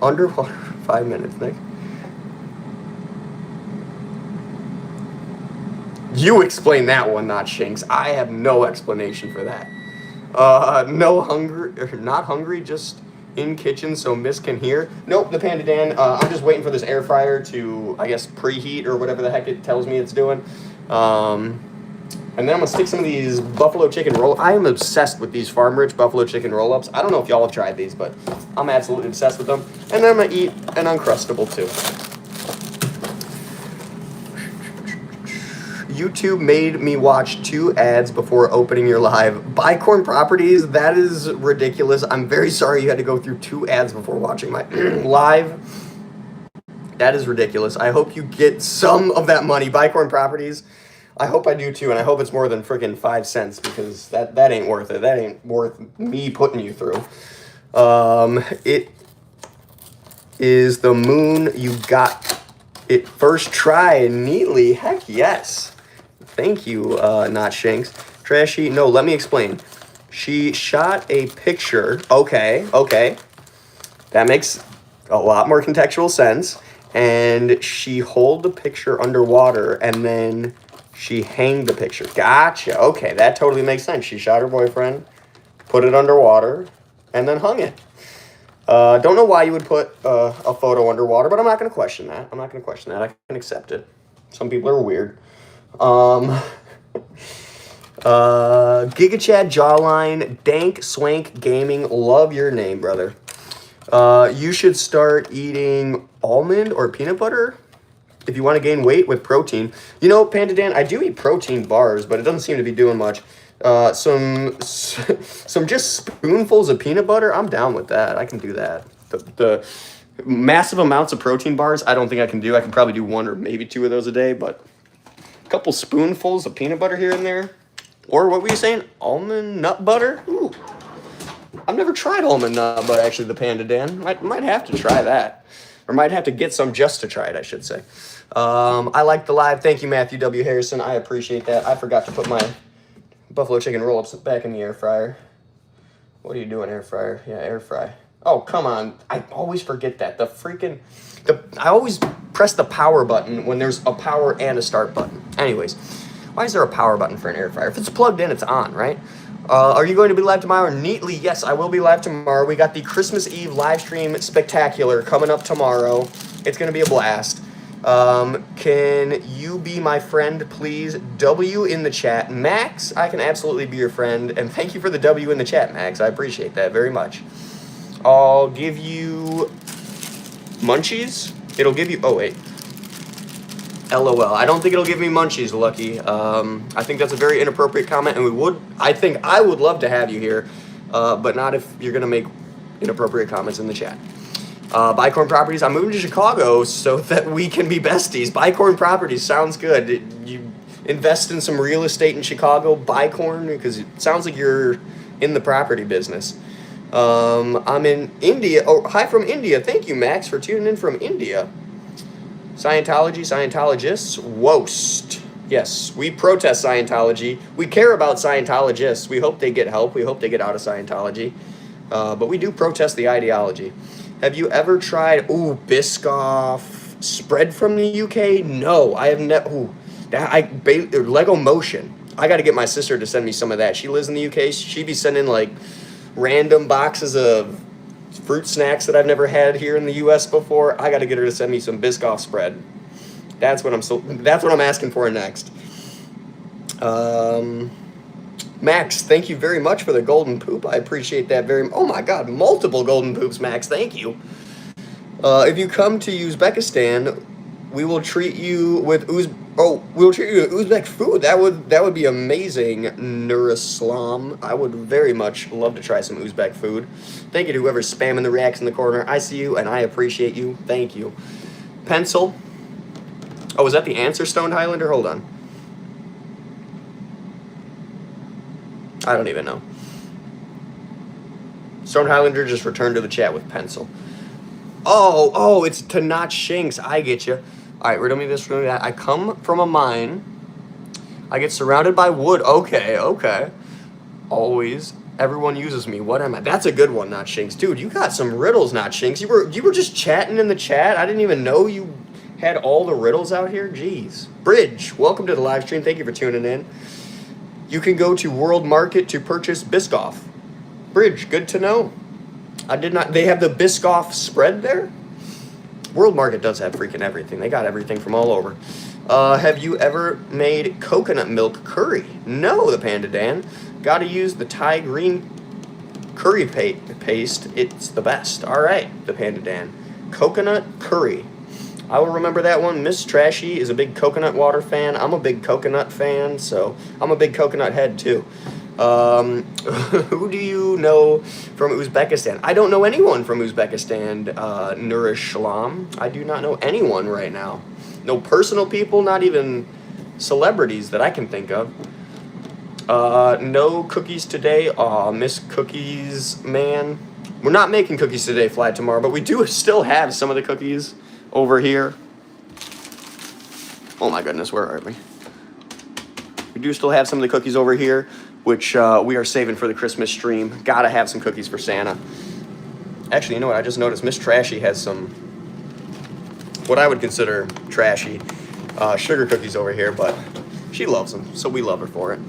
underwater for 5 minutes, Nick. You explain that one, not Shanks. I have no explanation for that. Not hungry, just in kitchen so Miss can hear. Nope, the Panda Dan. I'm just waiting for this air fryer to, I guess, preheat or whatever the heck it tells me it's doing. And then I'm gonna stick some of these buffalo chicken roll. I am obsessed with these Farm Rich buffalo chicken roll-ups. I don't know if y'all have tried these, but I'm absolutely obsessed with them. And then I'm gonna eat an Uncrustable too. YouTube made me watch 2 ads before opening your live. Bicorn Properties, that is ridiculous. I'm very sorry you had to go through 2 ads before watching my live. That is ridiculous. I hope you get some of that money. Bicorn Properties, I hope I do too, and I hope it's more than freaking 5 cents because that ain't worth it. That ain't worth me putting you through. It is the moon you got it first try neatly. Heck yes. Thank you, Not Shanks. Trashy, no, let me explain. She shot a picture. Okay. That makes a lot more contextual sense. And she held the picture underwater and then she hanged the picture. Gotcha. Okay, that totally makes sense. She shot her boyfriend, put it underwater, and then hung it. Don't know why you would put a photo underwater, but I'm not going to question that. I can accept it. Some people are weird. Giga Chad Jawline, Dank Swank Gaming, love your name, brother. You should start eating almond or peanut butter if you want to gain weight with protein. You know, Panda Dan, I do eat protein bars, but it doesn't seem to be doing much. Some just spoonfuls of peanut butter, I'm down with that. I can do that. The massive amounts of protein bars, I don't think I can do. I can probably do 1 or maybe 2 of those a day, but a couple spoonfuls of peanut butter here and there. Or what were you saying? Almond nut butter? Ooh. I've never tried almond nut butter, actually, the Panda Dan. Might have to try that. Or might have to get some just to try it, I should say. I like the live. Thank you, Matthew W. Harrison. I appreciate that. I forgot to put my buffalo chicken roll-ups back in the air fryer. What are you doing, air fryer? Yeah, air fry. Oh, come on. I always forget that. I always press the power button when there's a power and a start button. Anyways, why is there a power button for an air fryer? If it's plugged in, it's on, right? Are you going to be live tomorrow? Neatly, yes, I will be live tomorrow. We got the Christmas Eve live stream spectacular coming up tomorrow. It's going to be a blast. Can you be my friend, please? W in the chat. Max, I can absolutely be your friend. And thank you for the W in the chat, Max. I appreciate that very much. I'll give you munchies. It'll give you... Oh, wait. LOL. I don't think it'll give me munchies, Lucky. I think that's a very inappropriate comment, and I would love to have you here, but not if you're gonna make inappropriate comments in the chat. Bicorn Properties. I'm moving to Chicago so that we can be besties. Bicorn Properties sounds good. You invest in some real estate in Chicago, Bicorn, because it sounds like you're in the property business. I'm in India. Oh, hi from India. Thank you, Max, for tuning in from India. Scientologists, WOST. Yes, we protest Scientology. We care about Scientologists. We hope they get help. We hope they get out of Scientology. But we do protest the ideology. Have you ever tried, Biscoff spread from the UK? No, I have never. Lego Motion. I got to get my sister to send me some of that. She lives in the UK. She'd be sending like random boxes of fruit snacks that I've never had here in the U.S. before. I got to get her to send me some Biscoff spread. That's what I'm asking for next. Max, thank you very much for the golden poop. I appreciate that very much. Oh my God, multiple golden poops, Max. Thank you. If you come to Uzbekistan, we will treat you with Uzbek food. That would be amazing, Nuraslam. I would very much love to try some Uzbek food. Thank you to whoever's spamming the reacts in the corner. I see you and I appreciate you. Thank you. Pencil. Oh, was that the answer, Stoned Highlander? Hold on. I don't even know. Stoned Highlander just returned to the chat with pencil. Oh, it's to not Shinks. I get you. All right, riddle me this, riddle me that. I come from a mine. I get surrounded by wood. Okay. Always. Everyone uses me. What am I? That's a good one, Not Shinks. Dude, you got some riddles, Not Shinks. You were just chatting in the chat. I didn't even know you had all the riddles out here. Jeez. Bridge, welcome to the live stream. Thank you for tuning in. You can go to World Market to purchase Biscoff. Bridge, good to know. They have the Biscoff spread there? World Market does have freaking everything. They got everything from all over. Have you ever made coconut milk curry? No, the Panda Dan. Gotta use the Thai green curry paste. It's the best. All right, the Panda Dan. Coconut curry. I will remember that one. Miss Trashy is a big coconut water fan. I'm a big coconut fan, so I'm a big coconut head too. Who do you know from Uzbekistan? I don't know anyone from Uzbekistan, Nourish Shalom. I do not know anyone right now. No personal people, not even celebrities that I can think of. No cookies today. Aw, miss cookies, man. We're not making cookies today, Fly Tomorrow, but we do still have some of the cookies over here. Oh my goodness, where are we? We do still have some of the cookies over here, which we are saving for the Christmas stream. Gotta have some cookies for Santa. Actually, you know what? I just noticed Miss Trashy has some, what I would consider trashy, sugar cookies over here, but she loves them, so we love her for it.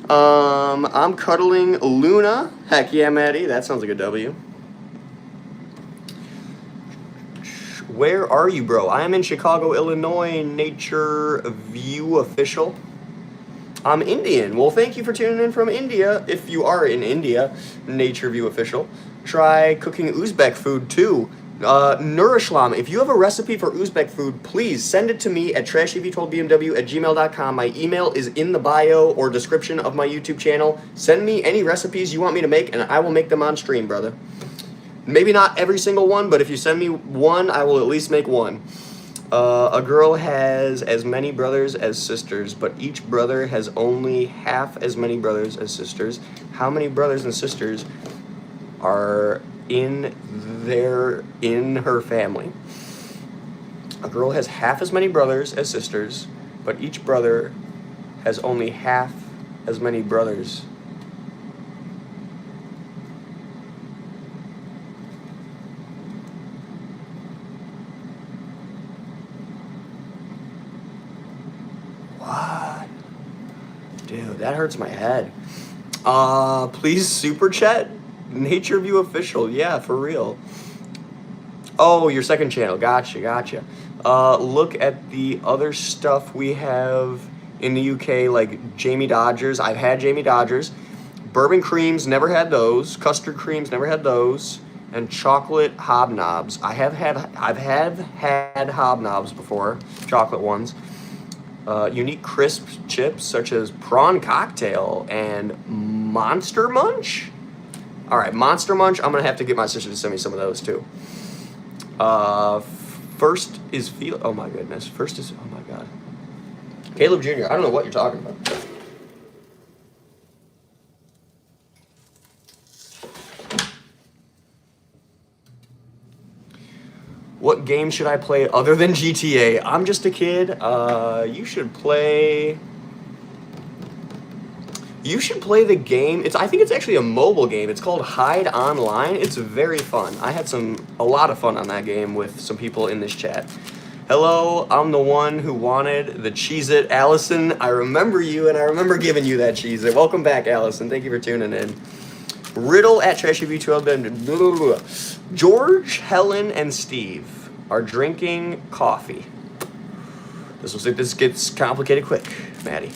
I'm cuddling Luna. Heck yeah, Maddie. That sounds like a W. Where are you, bro? I am in Chicago, Illinois. Nature View Official. I'm Indian. Well, thank you for tuning in from India. If you are in India, Nature View Official. Try cooking Uzbek food too. Nurishlam, if you have a recipe for Uzbek food, please send it to me at TrashyV12BMW@gmail.com. My email is in the bio or description of my YouTube channel. Send me any recipes you want me to make, and I will make them on stream, brother. Maybe not every single one, but if you send me one, I will at least make one. A girl has as many brothers as sisters, but each brother has only half as many brothers as sisters. How many brothers and sisters are in her family? A girl has half as many brothers as sisters, but each brother has only half as many brothers. What? Dude, that hurts my head. Please super chat Nature View Official. Yeah, for real. Oh, your second channel. Gotcha. Look at the other stuff we have in the UK, like Jamie Dodgers. I've had Jamie Dodgers. Bourbon creams, never had those. Custard creams, never had those. And chocolate hobnobs. I've had hobnobs before, chocolate ones. Unique crisp chips such as prawn cocktail and Monster Munch. All right, Monster Munch. I'm gonna have to get my sister to send me some of those too. First is oh my goodness. First is, oh my God. Caleb Jr. I don't know what you're talking about. What game should I play other than GTA? I'm just a kid. You should play the game. I think it's actually a mobile game. It's called Hide Online. It's very fun. I had a lot of fun on that game with some people in this chat. Hello, I'm the one who wanted the Cheez-It. Allison, I remember you, and I remember giving you that Cheez-It. Welcome back, Allison. Thank you for tuning in. Riddle at TrashyV12. George, Helen, and Steve are drinking coffee. This gets complicated quick, Maddie.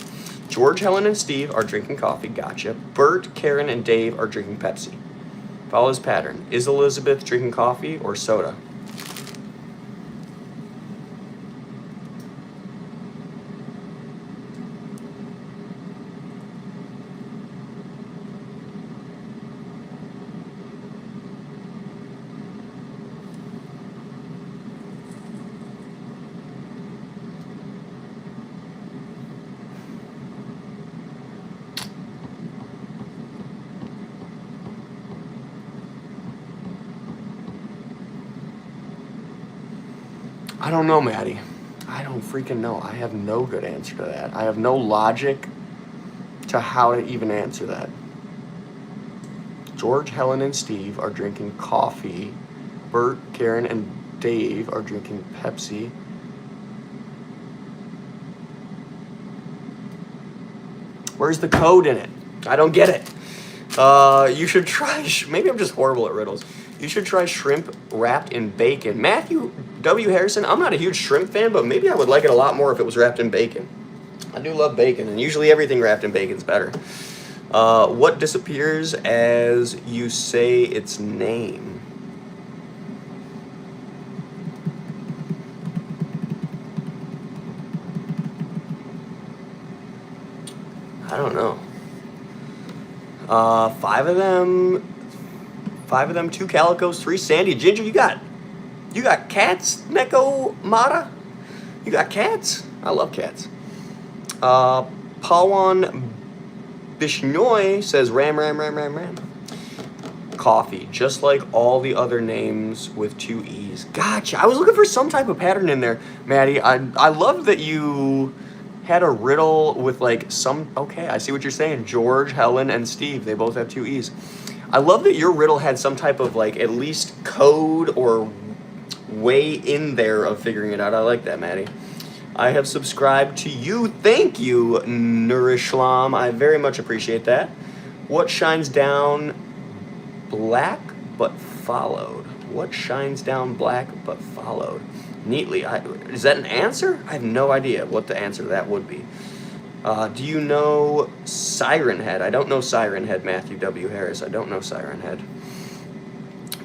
George, Helen, and Steve are drinking coffee. Gotcha. Bert, Karen, and Dave are drinking Pepsi. Follow this pattern. Is Elizabeth drinking coffee or soda? I don't know, Maddie. I don't freaking know. I have no good answer to that. I have no logic to how to even answer that. George, Helen, and Steve are drinking coffee. Bert, Karen, and Dave are drinking Pepsi. Where's the code in it? I don't get it. You should try, maybe I'm just horrible at riddles. You should try shrimp wrapped in bacon. Matthew W. Harrison, I'm not a huge shrimp fan, but maybe I would like it a lot more if it was wrapped in bacon. I do love bacon, and usually everything wrapped in bacon is better. What disappears as you say its name? I don't know. Five of them, 2 calicos, 3 sandy. Ginger, you got cats, Neko Mata? You got cats? I love cats. Pawan Bishnoy says ram. coffee, just like all the other names with 2 E's. Gotcha. I was looking for some type of pattern in there, Maddie. I love that you had a riddle with like some, okay, I see what you're saying. George, Helen, and Steve, they both have 2 E's. I love that your riddle had some type of like at least code or way in there of figuring it out. I like that, Maddie. I have subscribed to you. Thank you, Nurishlam. I very much appreciate that. What shines down black but followed? What shines down black but followed? Neatly. Is that an answer? I have no idea what the answer to that would be. Do you know Siren Head? I don't know Siren Head, Matthew W. Harris. I don't know Siren Head.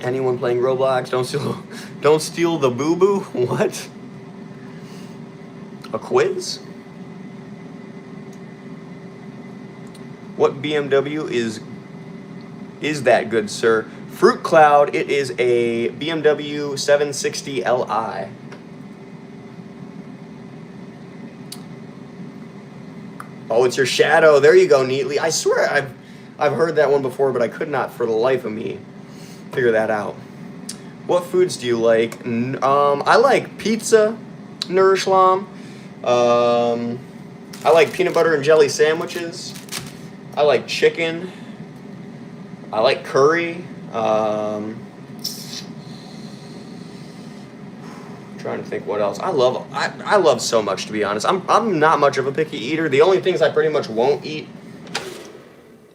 Anyone playing Roblox? Don't steal the boo-boo? What? A quiz? What BMW is that good, sir? Fruit Cloud, it is a BMW 760 Li. Oh, it's your shadow. There you go, Neatly. I swear I've heard that one before, but I could not for the life of me figure that out. What foods do you like? I like pizza, Nurishlam. I like peanut butter and jelly sandwiches. I like chicken. I like curry. Trying to think what else. I love so much, to be honest. I'm not much of a picky eater. The only things I pretty much won't eat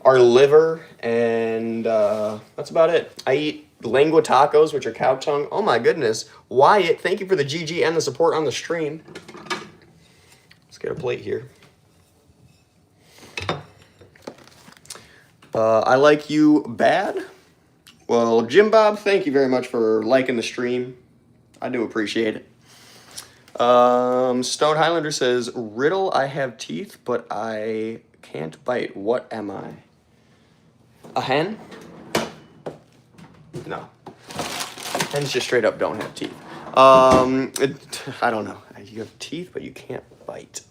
are liver and that's about it. I eat lengua tacos, which are cow tongue. Oh my goodness. Wyatt, thank you for the GG and the support on the stream. Let's get a plate here. I like you bad. Well, Jim Bob, thank you very much for liking the stream. I do appreciate it. Stone Highlander says, riddle, I have teeth, but I can't bite. What am I? A hen? No. Hens just straight up don't have teeth. I don't know. You have teeth, but you can't bite.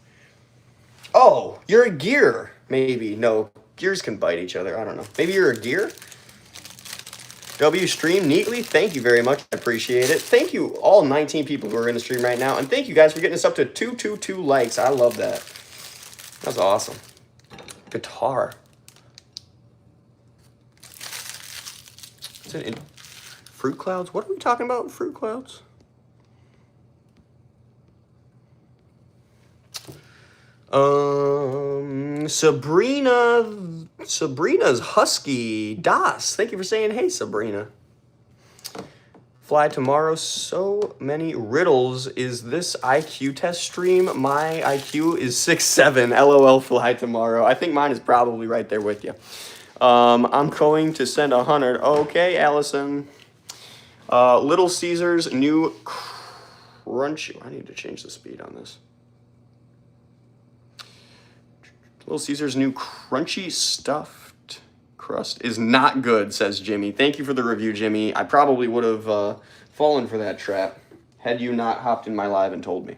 Oh, you're a gear. Maybe. No, gears can bite each other. I don't know. Maybe you're a gear? W stream neatly. Thank you very much. I appreciate it. Thank you all 19 people who are in the stream right now. And thank you guys for getting us up to 222 likes. I love that. That's awesome. Guitar. Is it in Fruit Clouds? What are we talking about in Fruit Clouds? Sabrina's Husky Das. Thank you for saying hey, Sabrina. Fly tomorrow. So many riddles. Is this IQ test stream? My IQ is 6'7". LOL. Fly tomorrow. I think mine is probably right there with you. I'm going to send 100. Okay, Allison. Little Caesars new crunchy. I need to change the speed on this. Little Caesars new crunchy stuffed crust is not good, says Jimmy. Thank you for the review, Jimmy. I probably would have fallen for that trap had you not hopped in my live and told me.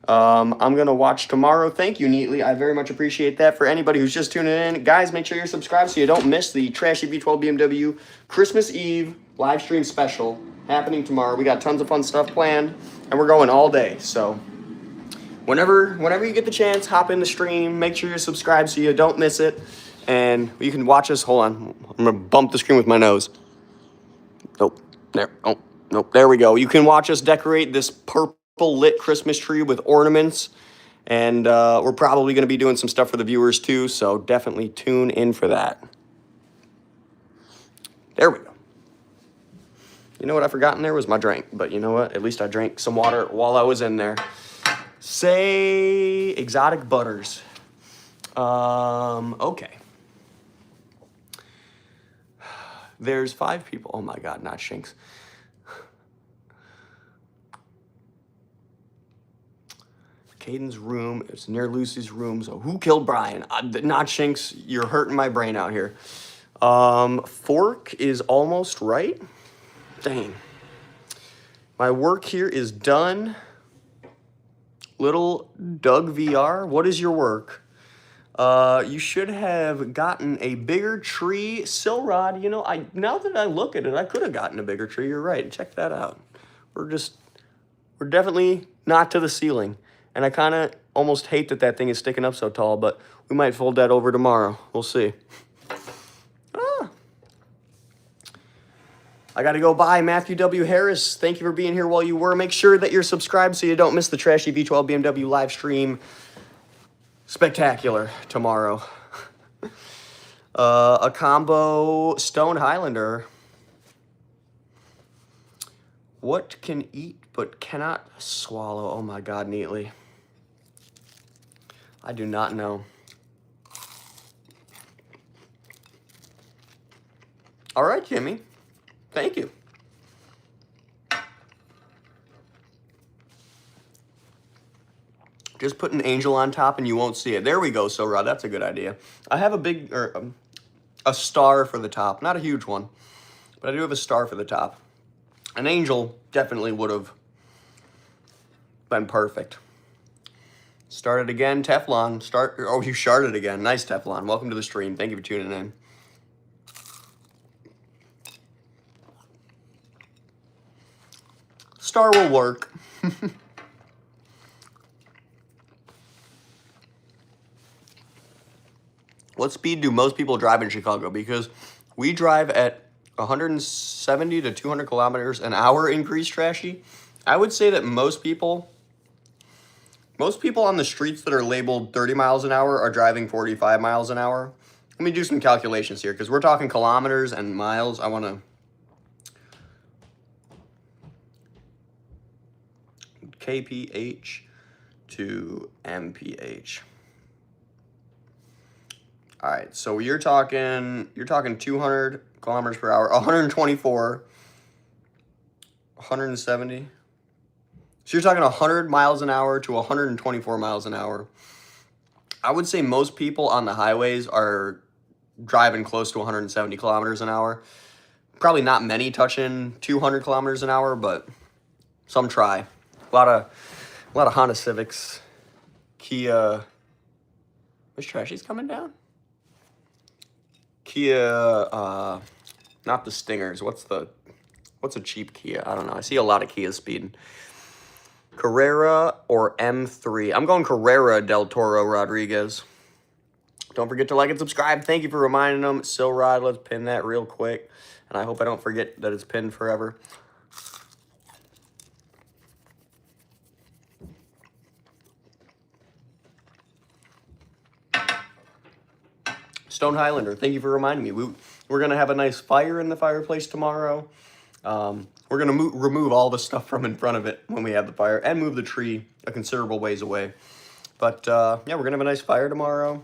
I'm going to watch tomorrow. Thank you, Neatly. I very much appreciate that. For anybody who's just tuning in, guys, make sure you're subscribed so you don't miss the TrashyV12BMW Christmas Eve live stream special happening tomorrow. We got tons of fun stuff planned, and we're going all day, so whenever you get the chance, hop in the stream. Make sure you're subscribed so you don't miss it. And you can watch us. Hold on. I'm going to bump the screen with my nose. Nope. There. Oh, nope. There we go. You can watch us decorate this purple lit Christmas tree with ornaments. And we're probably going to be doing some stuff for the viewers too. So definitely tune in for that. There we go. You know what I forgot in there was my drink. But you know what? At least I drank some water while I was in there. Say exotic butters. Okay. There's 5 people. Oh my God, not Shinks. Caden's room. It's near Lucy's room. So who killed Brian? Not Shinks. You're hurting my brain out here. Fork is almost right. Dang. My work here is done. Little Doug VR, what is your work? You should have gotten a bigger tree. Sill rod, you know, now that I look at it, I could have gotten a bigger tree. You're right. Check that out. We're definitely not to the ceiling. And I kind of almost hate that that thing is sticking up so tall, but we might fold that over tomorrow. We'll see. Ah. I got to go bye. Matthew W. Harris, thank you for being here while you were. Make sure that you're subscribed so you don't miss the Trashy V12 BMW live stream. Spectacular tomorrow. A combo Stone Highlander. What can eat but cannot swallow? Oh my God, neatly. I do not know. All right, Jimmy. Thank you. Just put an angel on top and you won't see it. There we go, So Rod. That's a good idea. I have a star for the top. Not a huge one, but I do have a star for the top. An angel definitely would have been perfect. Start it again, Teflon. Oh, you sharded again. Nice, Teflon. Welcome to the stream. Thank you for tuning in. Star will work. What speed do most people drive in Chicago? Because we drive at 170 to 200 kilometers an hour increase, Trashy. I would say that most people on the streets that are labeled 30 miles an hour are driving 45 miles an hour. Let me do some calculations here because we're talking kilometers and miles. I want to... kph to mph. All right, so you're talking 200 kilometers per hour, 124, 170. So you're talking 100 miles an hour to 124 miles an hour. I would say most people on the highways are driving close to 170 kilometers an hour. Probably not many touching 200 kilometers an hour, but some try. A lot of Honda Civics, Kia. Which Trashy's coming down? Kia, not the Stingers. What's a cheap Kia? I don't know. I see a lot of Kias speeding. Carrera or M3? I'm going Carrera Del Toro Rodriguez. Don't forget to like and subscribe. Thank you for reminding them. Sill Rod, let's pin that real quick. And I hope I don't forget that it's pinned forever. Stone Highlander, thank you for reminding me. We're going to have a nice fire in the fireplace tomorrow. We're going to remove all the stuff from in front of it when we have the fire and move the tree a considerable ways away. But, yeah, we're going to have a nice fire tomorrow.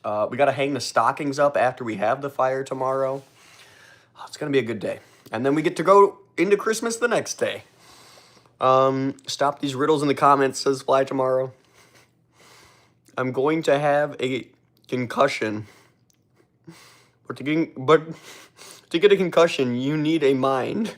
We got to hang the stockings up after we have the fire tomorrow. Oh, it's going to be a good day. And then we get to go into Christmas the next day. Stop these riddles in the comments, says Fly Tomorrow. I'm going to have a concussion. But to get a concussion, you need a mind.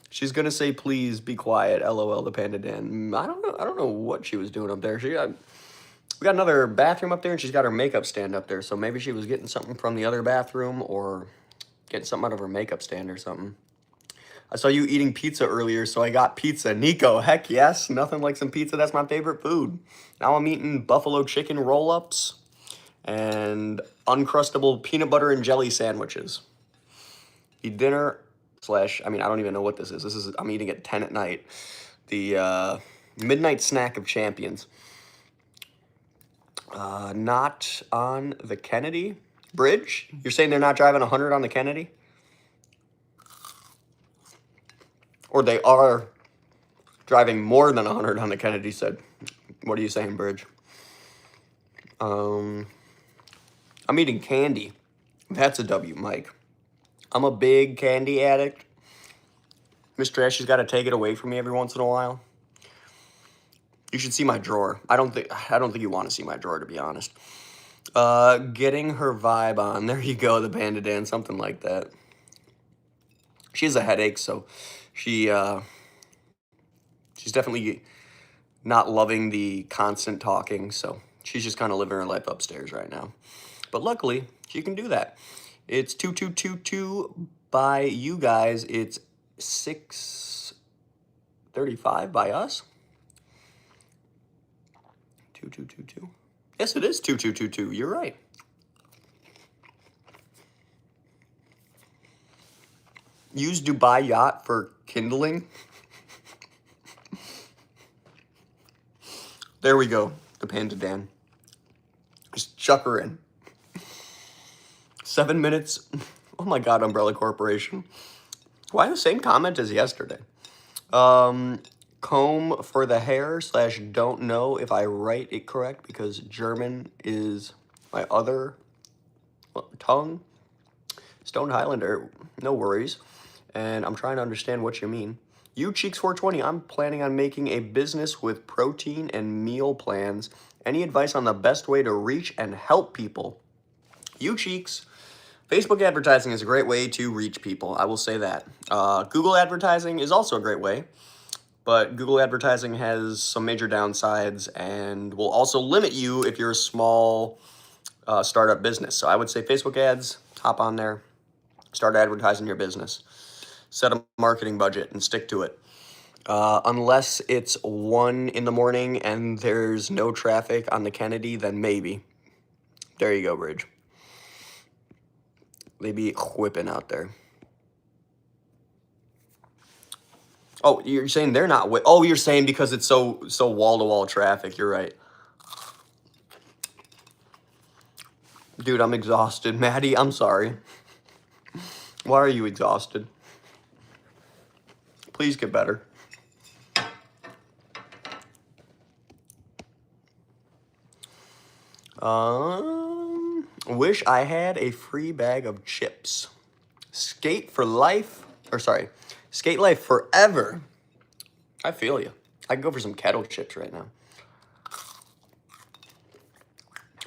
She's gonna say, "Please be quiet." LOL, the Panda Dan. I don't know what she was doing up there. We got another bathroom up there, and she's got her makeup stand up there. So maybe she was getting something from the other bathroom, or getting something out of her makeup stand or something. I saw you eating pizza earlier, so I got pizza. Nico, heck yes, nothing like some pizza. That's my favorite food. Now I'm eating buffalo chicken roll-ups and Uncrustable peanut butter and jelly sandwiches. The dinner slash, I don't even know what this is. I'm eating at 10 at night. The midnight snack of champions. Not on the Kennedy Bridge? You're saying they're not driving 100 on the Kennedy? Or they are driving more than 100 on the Kennedy said. What are you saying, Bridge? I'm eating candy. That's a W, Mike. I'm a big candy addict. Miss Trashy's got to take it away from me every once in a while. You should see my drawer. I don't think you want to see my drawer, to be honest. Getting her vibe on. There you go, the Panda Dan, something like that. She has a headache, so she's definitely not loving the constant talking, so She's just kind of living her life upstairs right now. But luckily, she can do that. It's 2222 by you guys. It's 6:35 by us. 2222. Yes, it is 2222. You're right. Use Dubai yacht for kindling. There we go. The Panda Dan. Just chuck her in. 7 minutes. Oh my God, Umbrella Corporation. Why the same comment as yesterday? Comb for the hair / don't know if I write it correct because German is my other tongue. Stone Highlander, no worries. And I'm trying to understand what you mean. You Cheeks 420, I'm planning on making a business with protein and meal plans. Any advice on the best way to reach and help people? You Cheeks, Facebook advertising is a great way to reach people. I will say that. Google advertising is also a great way. But Google advertising has some major downsides and will also limit you if you're a small startup business. So I would say Facebook ads, hop on there, start advertising your business. Set a marketing budget and stick to it. Unless it's 1 in the morning and there's no traffic on the Kennedy, then maybe. There you go, Bridge. They be whipping out there. Oh, you're saying they're not oh, you're saying because it's so wall-to-wall traffic. You're right. Dude, I'm exhausted. Maddie, I'm sorry. Why are you exhausted? Please get better. Wish I had a free bag of chips. Skate for life. Skate life forever. I feel you. I can go for some kettle chips right now.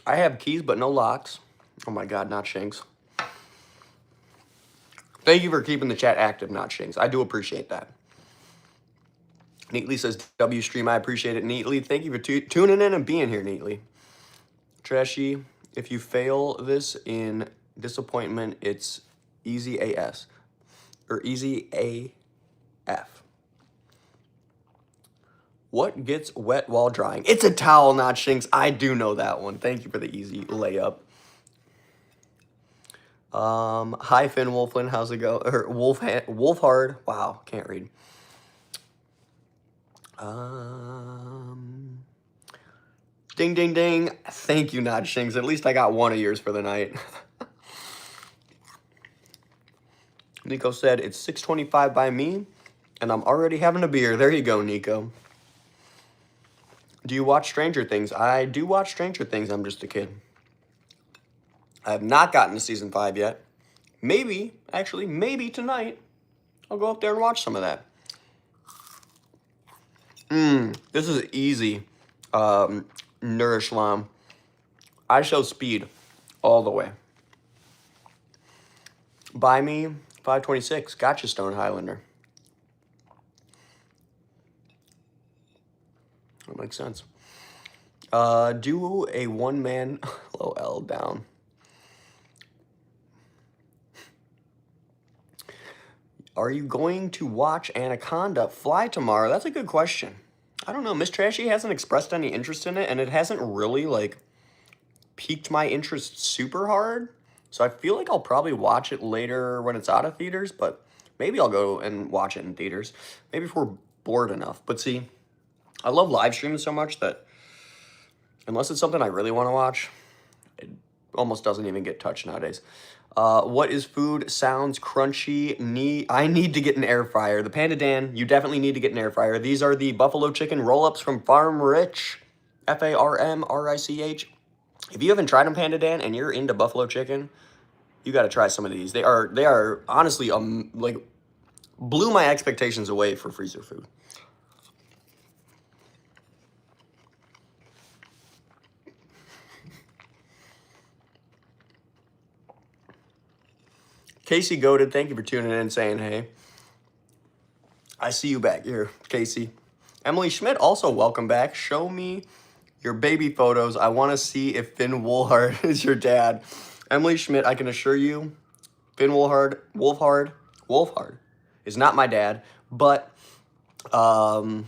I have keys but no locks. Oh my God, not Shinks. Thank you for keeping the chat active, not Shinks. I do appreciate that. Neatly says W stream. I appreciate it, Neatly. Thank you for tuning in and being here, Neatly. Trashy, if you fail this in disappointment, it's easy AS. Or easy AF. What gets wet while drying? It's a towel, not Shinks. I do know that one. Thank you for the easy layup. Hi Finn Wolflin, how's it go? Or Wolfhard. Wow, can't read. Ding ding ding. Thank you, Not Shinks. At least I got one of yours for the night. Nico said it's 6:25 by me, and I'm already having a beer. There you go, Nico. Do you watch Stranger Things? I do watch Stranger Things. I'm just a kid. I have not gotten to season 5 yet. Maybe tonight, I'll go up there and watch some of that. This is easy. Nourish Lam. I show speed all the way. Buy me 526. Gotcha, Stone Highlander. That makes sense. Do a one-man LOL down. Are you going to watch Anaconda Fly tomorrow? That's a good question. I don't know. Miss Trashy hasn't expressed any interest in it, and it hasn't really, like, piqued my interest super hard. So I feel like I'll probably watch it later when it's out of theaters, but maybe I'll go and watch it in theaters. Maybe if we're bored enough. But see, I love live streams so much that unless it's something I really want to watch, it almost doesn't even get touched nowadays. What is food? Sounds crunchy. I need to get an air fryer. The Panda Dan, you definitely need to get an air fryer. These are the buffalo chicken roll-ups from Farm Rich. FARMRICH. If you haven't tried them, Panda Dan, and you're into buffalo chicken, you got to try some of these. They are honestly like blew my expectations away for freezer food. Casey Goated, thank you for tuning in and saying hey. I see you back here, Casey. Emily Schmidt, also welcome back. Show me your baby photos. I want to see if Finn Wolfhard is your dad. Emily Schmidt, I can assure you, Finn Wolfhard is not my dad, but I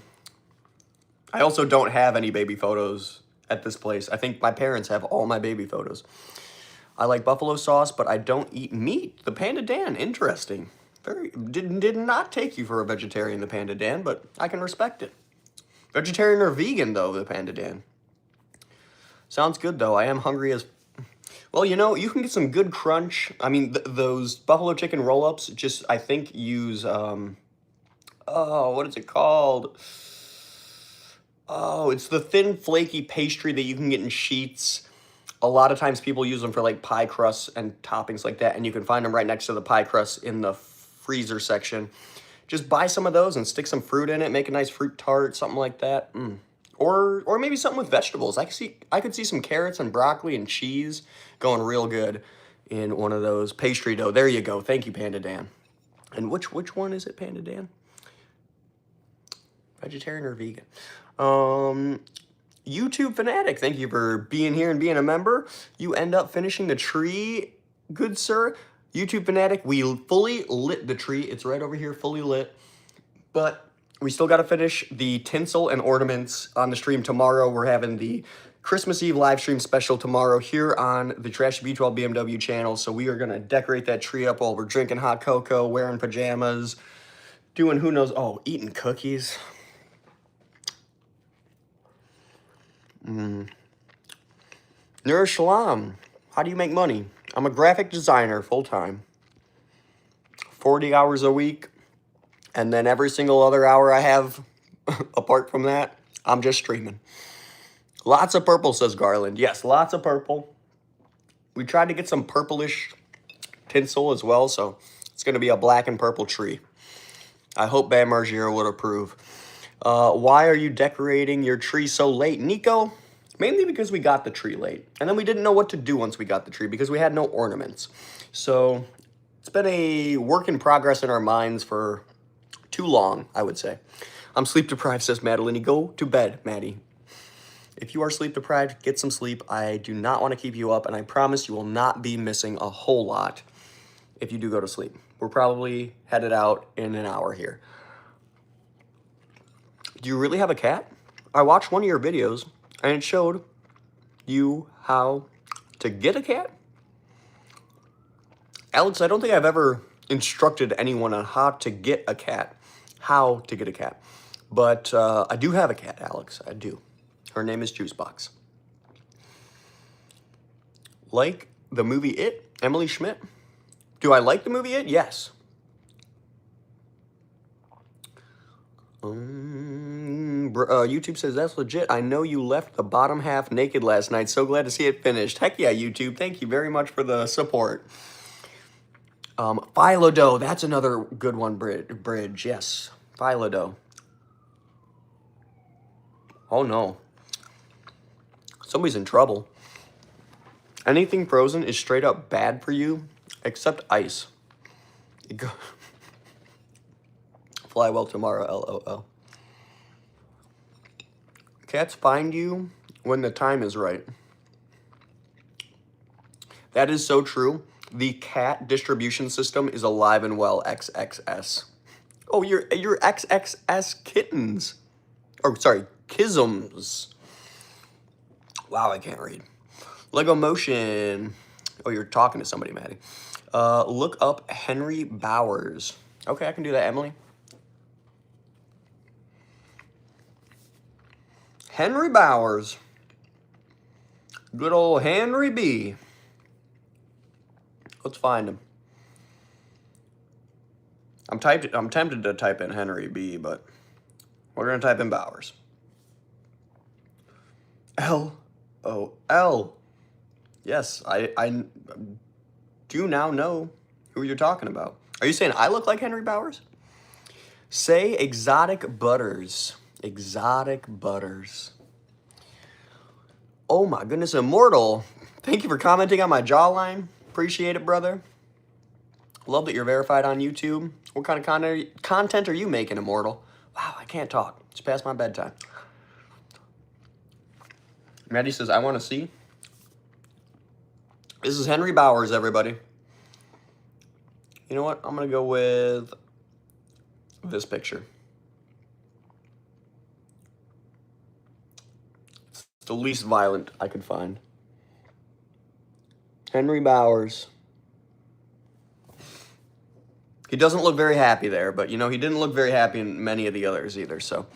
also don't have any baby photos at this place. I think my parents have all my baby photos. I like buffalo sauce, but I don't eat meat. The Panda Dan, interesting. Did not take you for a vegetarian, the Panda Dan, but I can respect it. Vegetarian or vegan, though, the Panda Dan. Sounds good, though. I am hungry as... Well, you know, you can get some good crunch. I mean, those buffalo chicken roll-ups just, I think, use... oh, what is it called? Oh, it's the thin, flaky pastry that you can get in sheets. A lot of times people use them for, like, pie crusts and toppings like that, and you can find them right next to the pie crust in the freezer section. Just buy some of those and stick some fruit in it. Make a nice fruit tart, something like that. Or maybe something with vegetables. I could see some carrots and broccoli and cheese going real good in one of those pastry dough. There you go. Thank you, Panda Dan. And which one is it, Panda Dan? Vegetarian or vegan? YouTube Fanatic, thank you for being here and being a member. You end up finishing the tree, good sir. YouTube Fanatic, we fully lit the tree. It's right over here, fully lit. But we still got to finish the tinsel and ornaments on the stream tomorrow. We're having the Christmas Eve live stream special tomorrow here on the TrashyV12BMW channel. So we are going to decorate that tree up while we're drinking hot cocoa, wearing pajamas, doing who knows, oh, eating cookies. Nur Shalom, how do you make money? I'm a graphic designer full-time. 40 hours a week. And then every single other hour I have, apart from that, I'm just streaming. Lots of purple, says Garland. Yes, lots of purple. We tried to get some purplish tinsel as well, so it's going to be a black and purple tree. I hope Bam Margera would approve. Why are you decorating your tree so late, Nico? Mainly because we got the tree late. And then we didn't know what to do once we got the tree because we had no ornaments. So it's been a work in progress in our minds for too long, I would say. I'm sleep deprived, says Madeline. Go to bed, Maddie. If you are sleep deprived, get some sleep. I do not want to keep you up, and I promise you will not be missing a whole lot if you do go to sleep. We're probably headed out in an hour here. Do you really have a cat? I watched one of your videos, and it showed you how to get a cat. Alex, I don't think I've ever instructed anyone on how to get a cat. How to get a cat. But I do have a cat, Alex. I do. Her name is Juicebox. Like the movie It, Emily Schmidt? Do I like the movie It? Yes. YouTube says, that's legit. I know you left the bottom half naked last night. So glad to see it finished. Heck yeah, YouTube. Thank you very much for the support. Philo dough. That's another good one, Bridge. Yes. Philo dough. Oh, no. Somebody's in trouble. Anything frozen is straight up bad for you, except ice. Fly well tomorrow, LOL. Cats find you when the time is right. That is so true. The cat distribution system is alive and well, XXS. Oh, your XXS kittens. Or, sorry, Kisms. Wow, I can't read. Lego Motion. Oh, you're talking to somebody, Maddie. Look up Henry Bowers. Okay, I can do that, Emily. Henry Bowers. Good old Henry B. Let's find him. I'm tempted to type in Henry B, but we're going to type in Bowers. L-O-L. Yes, I do now know who you're talking about. Are you saying I look like Henry Bowers? Say Exotic Butters. Exotic Butters. Oh my goodness, Immortal. Thank you for commenting on my jawline. Appreciate it, brother. Love that you're verified on YouTube. What kind of content are you making, Immortal? Wow, I can't talk. It's past my bedtime. Maddie says, I want to see. This is Henry Bowers, everybody. You know what? I'm going to go with this picture. It's the least violent I could find. Henry Bowers. He doesn't look very happy there, but, you know, he didn't look very happy in many of the others either, so.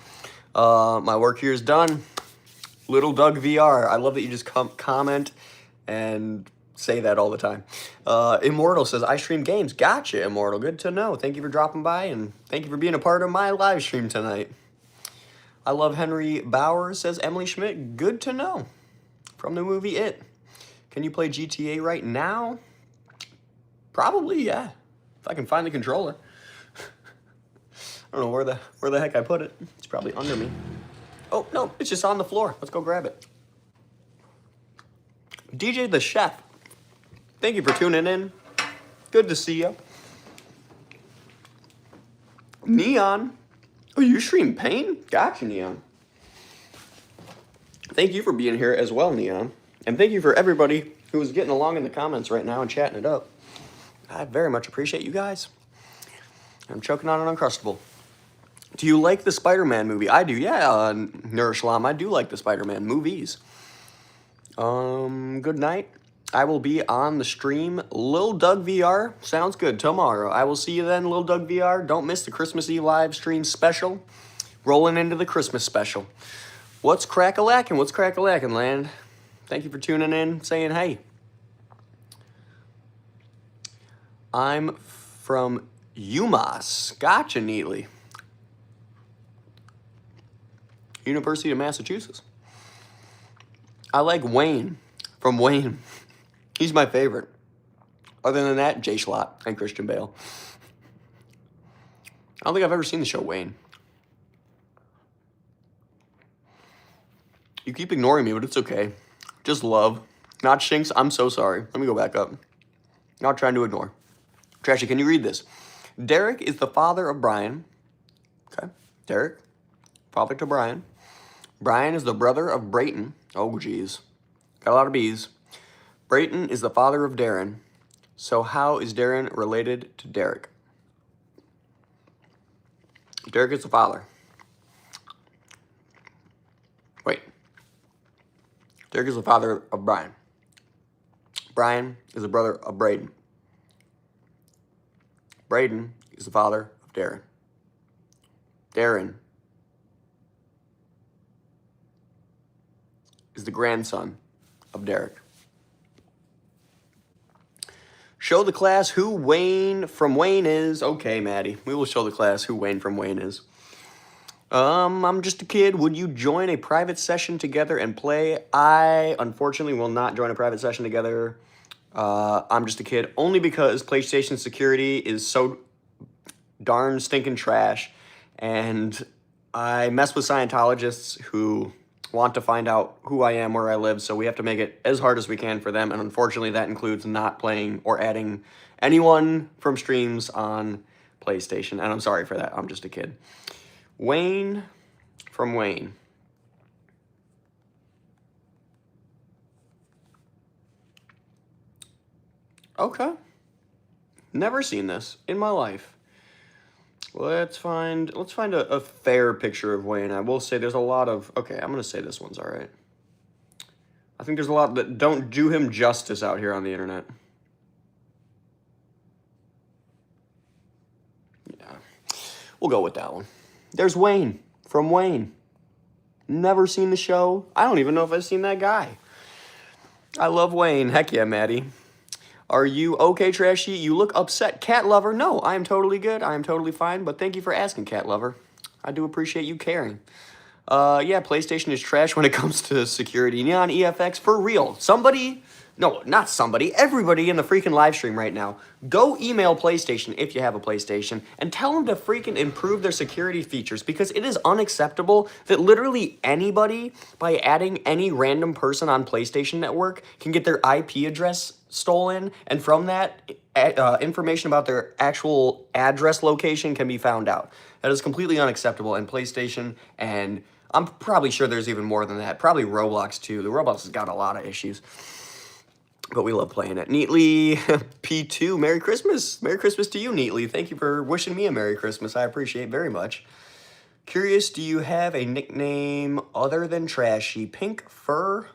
My work here is done. Little Doug VR. I love that you just comment and say that all the time. Immortal says, I stream games. Gotcha, Immortal. Good to know. Thank you for dropping by, and thank you for being a part of my live stream tonight. I love Henry Bowers, says Emily Schmidt. Good to know. From the movie It. Can you play GTA right now? Probably, yeah. If I can find the controller. I don't know where the heck I put it. It's probably under me. Oh, no, it's just on the floor. Let's go grab it. DJ the Chef. Thank you for tuning in. Good to see you. Neon. Oh, you stream Pain? Gotcha, Neon. Thank you for being here as well, Neon. And thank you for everybody who is getting along in the comments right now and chatting it up. I very much appreciate you guys. I'm choking on an Uncrustable. Do you like the Spider-Man movie? I do, yeah, Nurishlam. I do like the Spider-Man movies. Good night. I will be on the stream. Lil Doug VR. Sounds good. Tomorrow. I will see you then, Lil Doug VR. Don't miss the Christmas Eve live stream special. Rolling into the Christmas special. What's crack-a-lackin'? What's crack-a-lackin', land? Thank you for tuning in, saying hey. I'm from UMass. Gotcha, Neatly. University of Massachusetts. I like Wayne from Wayne. He's my favorite. Other than that, Jay Schlatt and Christian Bale. I don't think I've ever seen the show Wayne. You keep ignoring me, but it's okay. Just love. Not Shinx, I'm so sorry. Let me go back up. Not trying to ignore. Trashy, can you read this? Derek is the father of Brian. Okay. Derek, father to Brian. Brian is the brother of Brayton. Oh, geez. Got a lot of B's. Brayton is the father of Darren. So how is Darren related to Derek? Derek is the father. Wait. Derek is the father of Brian. Brian is the brother of Brayden. Brayden is the father of Darren. Darren is the grandson of Derek. Show the class who Wayne from Wayne is. Okay, Maddie. We will show the class who Wayne from Wayne is. I'm just a kid. Would you join a private session together and play? I, unfortunately, will not join a private session together. I'm just a kid. Only because PlayStation security is so darn stinking trash. And I mess with Scientologists who want to find out who I am, where I live, so we have to make it as hard as we can for them, and unfortunately that includes not playing or adding anyone from streams on PlayStation, and I'm sorry for that. I'm just a kid. Wayne from Wayne. Okay. Never seen this in my life. Let's find a fair picture of Wayne. I will say there's a lot of... Okay, I'm going to say this one's all right. I think there's a lot that don't do him justice out here on the internet. Yeah. We'll go with that one. There's Wayne from Wayne. Never seen the show. I don't even know if I've seen that guy. I love Wayne. Heck yeah, Maddie. Are you okay, Trashy? You look upset. Cat Lover? No, I am totally good. I am totally fine, but thank you for asking, Cat Lover. I do appreciate you caring. Yeah, PlayStation is trash when it comes to security. Neon EFX, for real. Somebody, no, not somebody, everybody in the freaking live stream right now, go email PlayStation if you have a PlayStation and tell them to freaking improve their security features, because it is unacceptable that literally anybody, by adding any random person on PlayStation Network, can get their IP address stolen, and from that, information about their actual address location can be found out. That is completely unacceptable, and PlayStation and I'm probably sure there's even more than that. Probably Roblox too. The Roblox has got a lot of issues. But we love playing it. Neatly P2, Merry Christmas. Merry Christmas to you, Neatly. Thank you for wishing me a Merry Christmas. I appreciate very much. Curious, do you have a nickname other than Trashy? Pink Fur?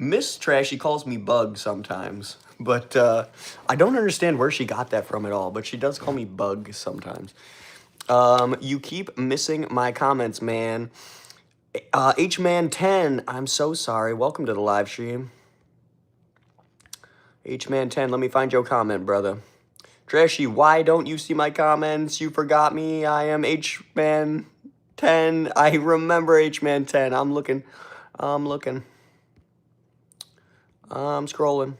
Miss Trashy calls me Bug sometimes, but I don't understand where she got that from at all, but she does call me Bug sometimes. You keep missing my comments, man. Hman10, I'm so sorry. Welcome to the live stream. Hman10, let me find your comment, brother. Trashy, why don't you see my comments? You forgot me. I am Hman10. I remember Hman10. I'm looking. I'm scrolling.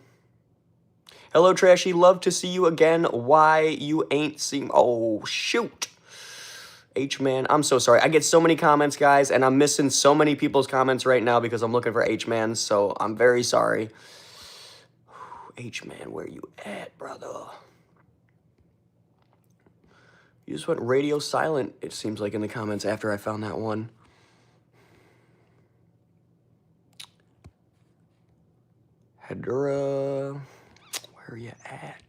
Hello, Trashy. Love to see you again. Why you ain't seen... Oh, shoot. H-Man, I'm so sorry. I get so many comments, guys, and I'm missing so many people's comments right now because I'm looking for H-Man, so I'm very sorry. H-Man, where you at, brother? You just went radio silent, it seems like, in the comments after I found that one. Hedura, where are you at?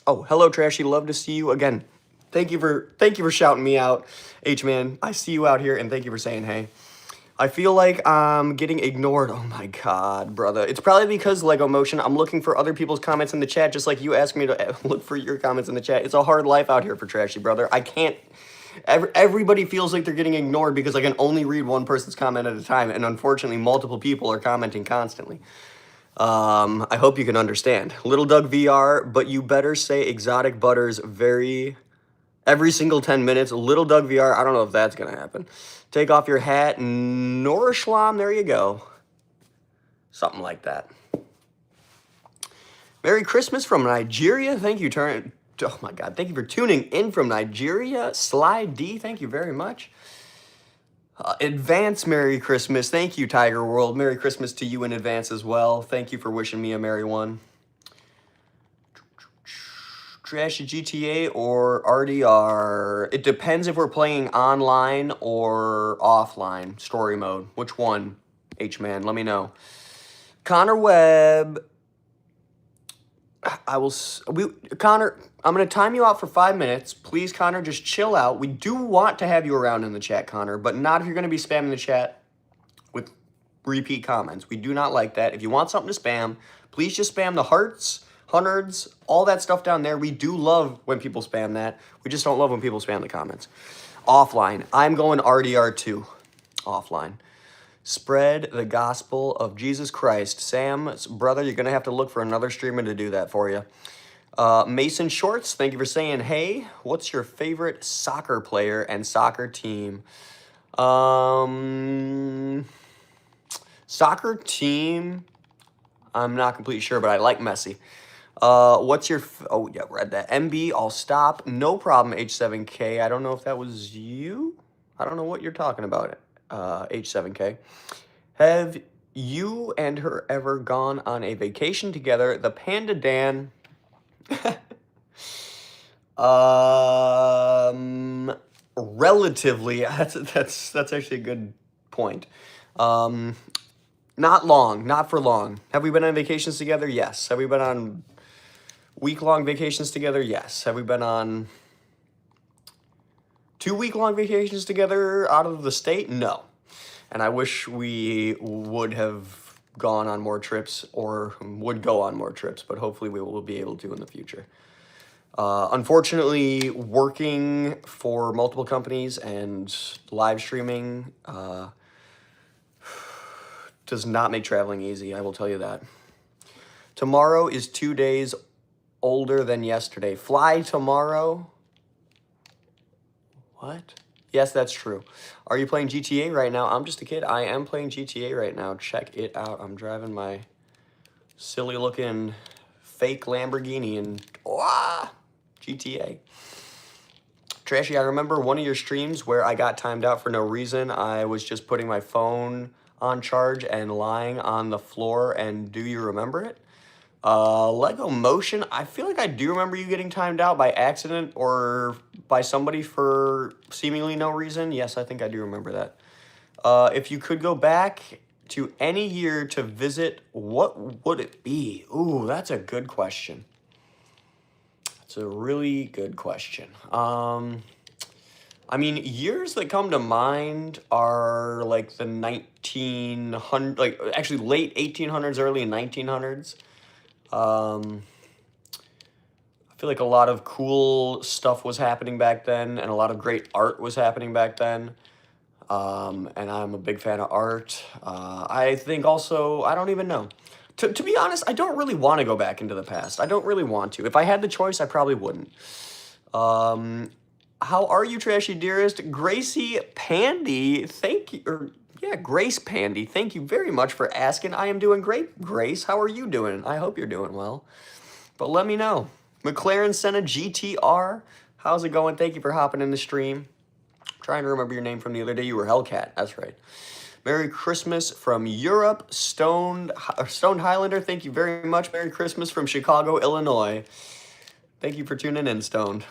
Oh, hello, Trashy. Love to see you again. Thank you for shouting me out, H-Man. I see you out here, and thank you for saying hey. I feel like I'm getting ignored. Oh my god, brother. It's probably because Lego Motion, I'm looking for other people's comments in the chat, just like you asked me to look for your comments in the chat. It's a hard life out here for Trashy, brother. I can't... Everybody feels like they're getting ignored because I can only read one person's comment at a time, and unfortunately, multiple people are commenting constantly. I hope you can understand. Little Doug VR, but you better say Exotic Butters every single 10 minutes. Little Doug VR, I don't know if that's going to happen. Take off your hat. Norishlam, there you go. Something like that. Merry Christmas from Nigeria. Thank you, oh my God. Thank you for tuning in from Nigeria. Sly D, thank you very much. Advance Merry Christmas. Thank you, Tiger World. Merry Christmas to you in advance as well. Thank you for wishing me a merry one. Trashy GTA or RDR? It depends if we're playing online or offline, story mode. Which one, H-Man? Let me know. Connor Webb. Connor, I'm going to time you out for 5 minutes. Please, Connor, just chill out. We do want to have you around in the chat, Connor, but not if you're going to be spamming the chat with repeat comments. We do not like that. If you want something to spam, please just spam the hearts, hundreds, all that stuff down there. We do love when people spam that. We just don't love when people spam the comments. Offline. I'm going RDR2. Offline. Spread the gospel of Jesus Christ. Sam, brother, you're going to have to look for another streamer to do that for you. Mason Shorts, thank you for saying hey. What's your favorite soccer player and soccer team? Soccer team, I'm not completely sure, but I like Messi. What's your... Oh, yeah, read that. MB, I'll stop. No problem, H7K. I don't know if that was you. I don't know what you're talking about. H7K. Have you and her ever gone on a vacation together? The Panda Dan. Relatively. That's actually a good point. Not long, not for long. Have we been on vacations together? Yes. Have we been on week-long vacations together? Yes. Have we been on 2-week-long vacations together out of the state? No. And I wish we would have gone on more trips or would go on more trips, but hopefully we will be able to in the future. Unfortunately, working for multiple companies and live streaming does not make traveling easy, I will tell you that. Tomorrow is 2 days older than yesterday. Fly tomorrow? What? Yes, that's true. Are you playing GTA right now? I'm just a kid. I am playing GTA right now. Check it out. I'm driving my silly-looking fake Lamborghini in GTA. Trashy, I remember one of your streams where I got timed out for no reason. I was just putting my phone on charge and lying on the floor. And do you remember it? Lego Motion, I feel like I do remember you getting timed out by accident or by somebody for seemingly no reason. Yes, I think I do remember that. If you could go back to any year to visit, what would it be? Ooh, that's a good question. That's a really good question. I mean, years that come to mind are like the 1900, like actually late 1800s, early 1900s. I feel like a lot of cool stuff was happening back then, and a lot of great art was happening back then. And I'm a big fan of art. I think also, I don't even know. To be honest, I don't really want to go back into the past. I don't really want to. If I had the choice, I probably wouldn't. How are you, Trashy Dearest? Gracie Pandy, thank you. Grace Pandy, thank you very much for asking. I am doing great, Grace. How are you doing? I hope you're doing well. But let me know. McLaren Senna GTR, how's it going? Thank you for hopping in the stream. Trying to remember your name from the other day. You were Hellcat. That's right. Merry Christmas from Europe. Stoned Highlander, thank you very much. Merry Christmas from Chicago, Illinois. Thank you for tuning in, Stoned.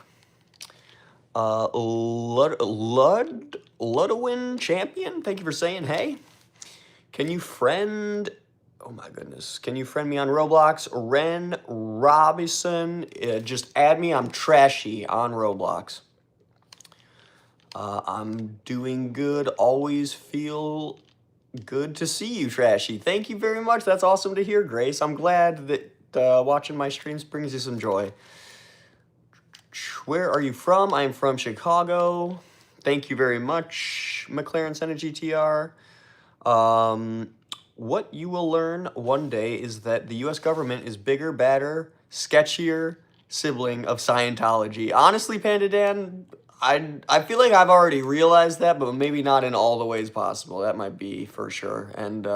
Ludwin Champion, thank you for saying hey. Can you friend... Oh my goodness. Can you friend me on Roblox? Ren Robinson. Just add me. I'm Trashy on Roblox. I'm doing good. Always feel good to see you, Trashy. Thank you very much. That's awesome to hear, Grace. I'm glad that watching my streams brings you some joy. Where are you from? I'm from Chicago. Thank you very much, McLaren Senna GTR. What you will learn one day is that the U.S. government is bigger, badder, sketchier sibling of Scientology. Honestly, Panda Dan, I feel like I've already realized that, but maybe not in all the ways possible. That might be for sure. And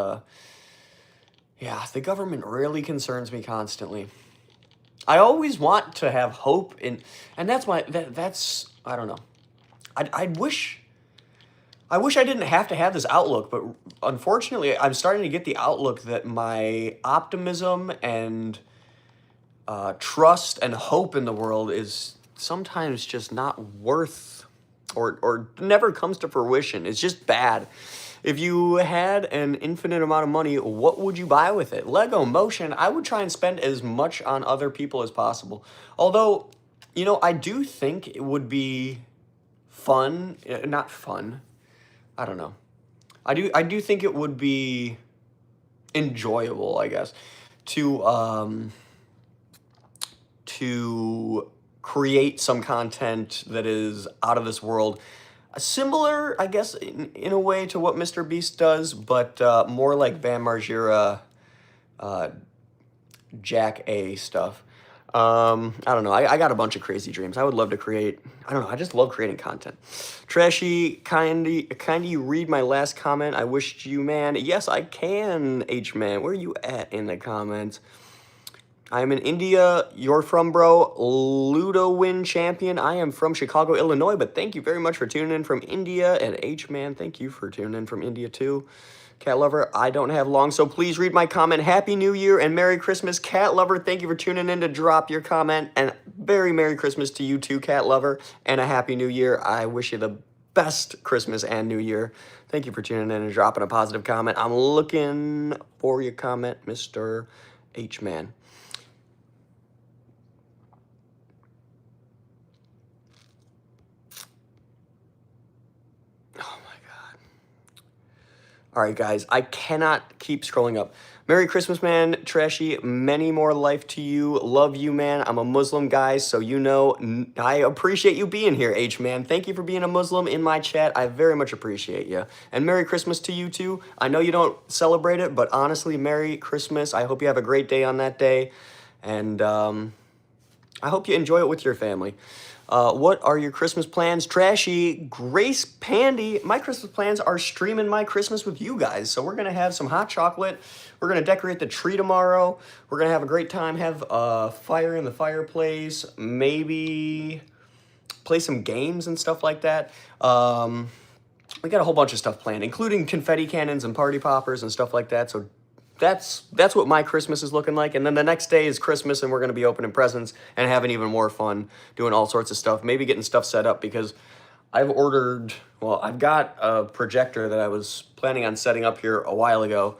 yeah, the government really concerns me constantly. I always want to have hope in, and that's I don't know. I wish I didn't have to have this outlook, but unfortunately, I'm starting to get the outlook that my optimism and trust and hope in the world is sometimes just not worth or never comes to fruition. It's just bad. If you had an infinite amount of money, what would you buy with it? Lego Motion, I would try and spend as much on other people as possible. Although, you know, I do think it would be fun, not fun, I don't know. I do think it would be enjoyable, I guess, to create some content that is out of this world. Similar, I guess, in a way to what Mr. Beast does, but more like Bam Margera, Jack A stuff. I don't know. I got a bunch of crazy dreams. I would love to create. I don't know. I just love creating content. Trashy, kindly read my last comment. I wished you, man. Yes, I can, H-Man. Where are you at in the comments? I'm in India. You're from, bro. Ludowin Champion. I am from Chicago, Illinois, but thank you very much for tuning in from India. And H-Man, thank you for tuning in from India, too. Cat Lover, I don't have long, so please read my comment. Happy New Year and Merry Christmas. Cat Lover, thank you for tuning in to drop your comment. And very Merry Christmas to you too, Cat Lover. And a Happy New Year. I wish you the best Christmas and New Year. Thank you for tuning in and dropping a positive comment. I'm looking for your comment, Mr. H-Man. All right, guys, I cannot keep scrolling up. Merry Christmas, man. Trashy, many more life to you. Love you, man. I'm a Muslim, guys, so you know I appreciate you being here, H-Man. Thank you for being a Muslim in my chat. I very much appreciate you. And Merry Christmas to you, too. I know you don't celebrate it, but honestly, Merry Christmas. I hope you have a great day on that day. And I hope you enjoy it with your family. What are your Christmas plans? Trashy, Grace Pandy. My Christmas plans are streaming my Christmas with you guys. So we're going to have some hot chocolate. We're going to decorate the tree tomorrow. We're going to have a great time, have a fire in the fireplace, maybe play some games and stuff like that. We got a whole bunch of stuff planned, including confetti cannons and party poppers and stuff like that. So that's what my Christmas is looking like. And then the next day is Christmas, and we're going to be opening presents and having even more fun doing all sorts of stuff. Maybe getting stuff set up because I've got a projector that I was planning on setting up here a while ago,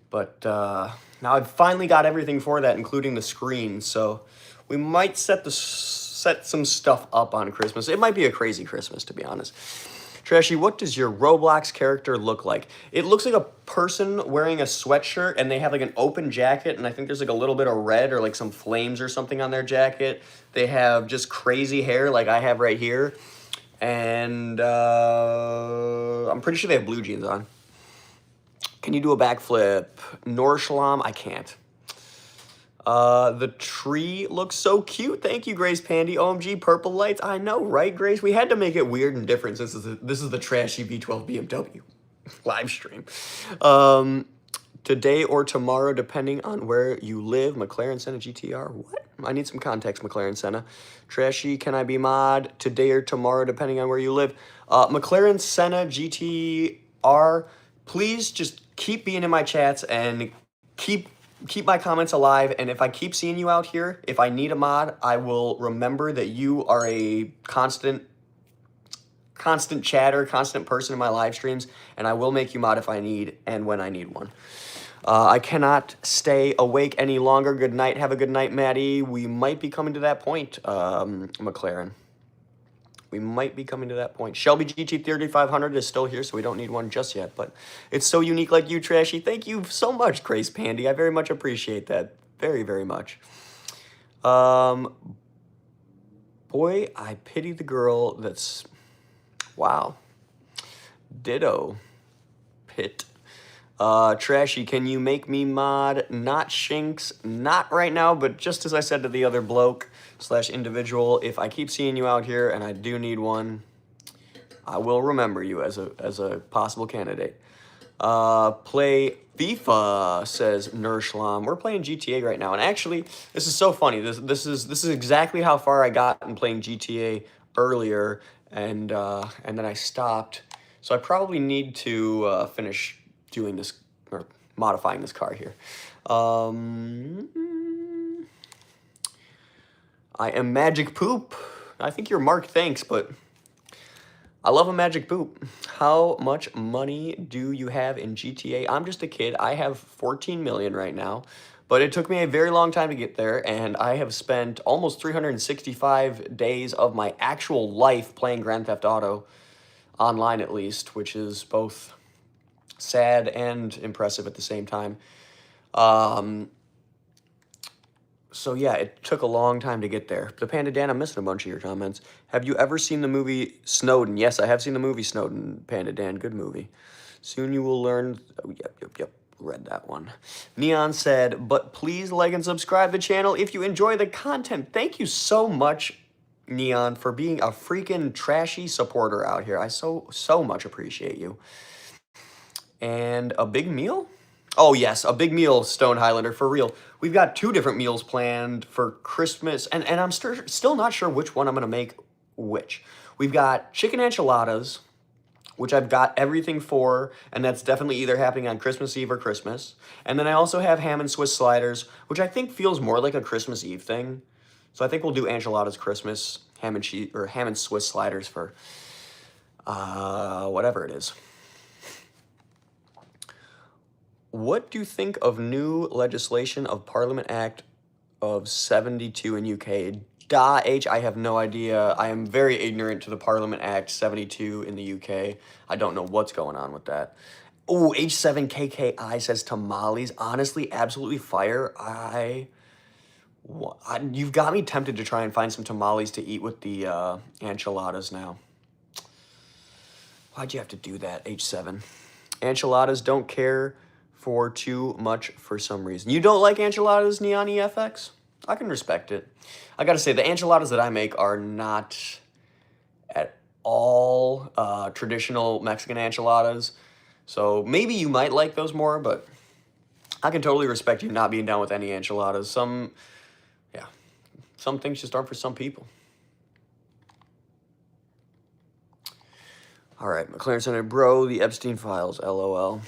but now I've finally got everything for that, including the screen. So we might set some stuff up on Christmas. It might be a crazy Christmas, to be honest. Trashy, what does your Roblox character look like? It looks like a person wearing a sweatshirt, and they have like an open jacket, and I think there's like a little bit of red or like some flames or something on their jacket. They have just crazy hair like I have right here, and I'm pretty sure they have blue jeans on. Can you do a backflip? Norshalam, I can't. The tree looks so cute. Thank you, Grace Pandy. OMG, purple lights. I know, right, Grace? We had to make it weird and different since this is the TrashyV12 BMW live stream. Today or tomorrow, depending on where you live. McLaren Senna GTR. What? I need some context, McLaren Senna. Trashy, can I be mod today or tomorrow, depending on where you live? McLaren Senna GTR, please just keep being in my chats and keep my comments alive. And if I keep seeing you out here, if I need a mod, I will remember that you are a constant chatter, constant person in my live streams, and I will make you mod if I need and when I need one. I cannot stay awake any longer. Good night. Have a good night, Maddie. We might be coming to that point, McLaren. We might be coming to that point. Shelby GT3500 is still here, so we don't need one just yet. But it's so unique like you, Trashy. Thank you so much, Grace Pandy. I very much appreciate that. Very, very much. Boy, I pity the girl that's... Wow. Ditto. Pit. Trashy, can you make me mod? Not Shinx. Not right now, but just as I said to the other bloke / individual, if I keep seeing you out here and I do need one, I will remember you as a possible candidate. Play FIFA, says Nershlam. We're playing GTA right now, and actually, this is so funny. This is exactly how far I got in playing GTA earlier, and then I stopped. So I probably need to finish doing this or modifying this car here. I am Magic Poop. I think you're Mark, thanks, but I love a Magic Poop. How much money do you have in GTA? I'm just a kid. I have 14 million right now, but it took me a very long time to get there, and I have spent almost 365 days of my actual life playing Grand Theft Auto, online at least, which is both sad and impressive at the same time. So yeah, it took a long time to get there. The Panda Dan, I'm missing a bunch of your comments. Have you ever seen the movie Snowden? Yes, I have seen the movie Snowden, Panda Dan. Good movie. Soon you will learn. Oh, yep. Read that one. Neon said, but please like and subscribe the channel if you enjoy the content. Thank you so much, Neon, for being a freaking trashy supporter out here. I so much appreciate you. And a big meal? Oh, yes, a big meal, Stone Highlander, for real. We've got 2 different meals planned for Christmas, and I'm still not sure which one I'm going to make which. We've got chicken enchiladas, which I've got everything for, and that's definitely either happening on Christmas Eve or Christmas. And then I also have ham and Swiss sliders, which I think feels more like a Christmas Eve thing. So I think we'll do enchiladas Christmas, ham and Swiss sliders for whatever it is. What do you think of new legislation of Parliament Act of 72 in UK? I have no idea. I am very ignorant to the Parliament Act 72 in the UK. I don't know what's going on with that. Oh, H7KKI says tamales. Honestly, absolutely fire. You've got me tempted to try and find some tamales to eat with the enchiladas now. Why'd you have to do that, H7? Enchiladas don't care for too much for some reason. You don't like enchiladas, Neon EFX? I can respect it. I gotta say, the enchiladas that I make are not at all traditional Mexican enchiladas. So maybe you might like those more, but I can totally respect you not being down with any enchiladas. Some things just aren't for some people. All right, McLaren Center, bro, the Epstein files, LOL.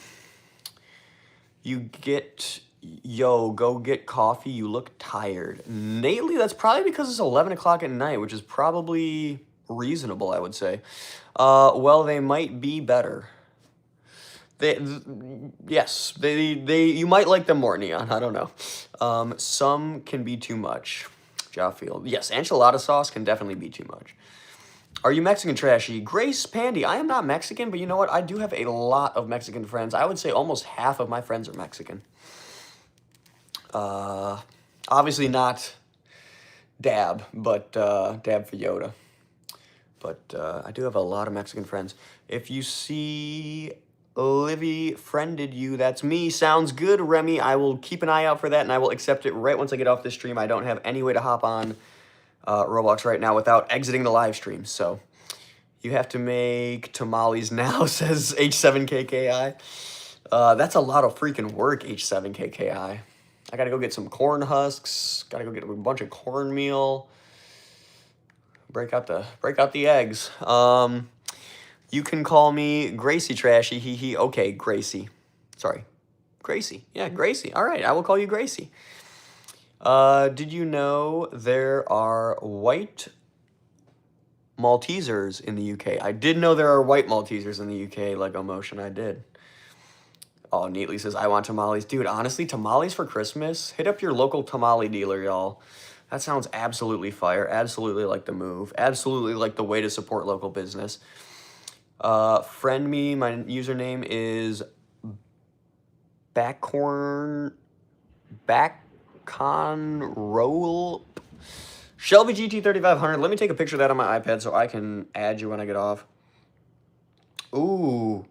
Yo, go get coffee. You look tired. Lately, that's probably because it's 11 o'clock at night, which is probably reasonable, I would say. Well, they might be better. Yes, you might like them more, Neon. I don't know. Some can be too much. Jawfield. Yes, enchilada sauce can definitely be too much. Are you Mexican, Trashy? Grace Pandy, I am not Mexican, but you know what? I do have a lot of Mexican friends. I would say almost half of my friends are Mexican. Obviously not Dab, but Dab for Yoda. But I do have a lot of Mexican friends. If you see Livy friended you, that's me. Sounds good, Remy. I will keep an eye out for that, and I will accept it right once I get off this stream. I don't have any way to hop on Roblox right now without exiting the live stream, so you have to make tamales now, says H7KKI. That's a lot of freaking work, H7KKI. I gotta go get some corn husks, gotta go get a bunch of cornmeal, break out the eggs. You can call me Gracie, Trashy, hee. Okay, Gracie. Sorry, Gracie. Yeah, Gracie. All right, I will call you Gracie. Did you know there are white Maltesers in the UK? I did know there are white Maltesers in the UK, Lego Motion, I did. Oh, Neatly says, I want tamales. Dude, honestly, tamales for Christmas? Hit up your local tamale dealer, y'all. That sounds absolutely fire. Absolutely like the move. Absolutely like the way to support local business. Friend me. My username is Backconroll. Shelby GT3500. Let me take a picture of that on my iPad so I can add you when I get off. Ooh.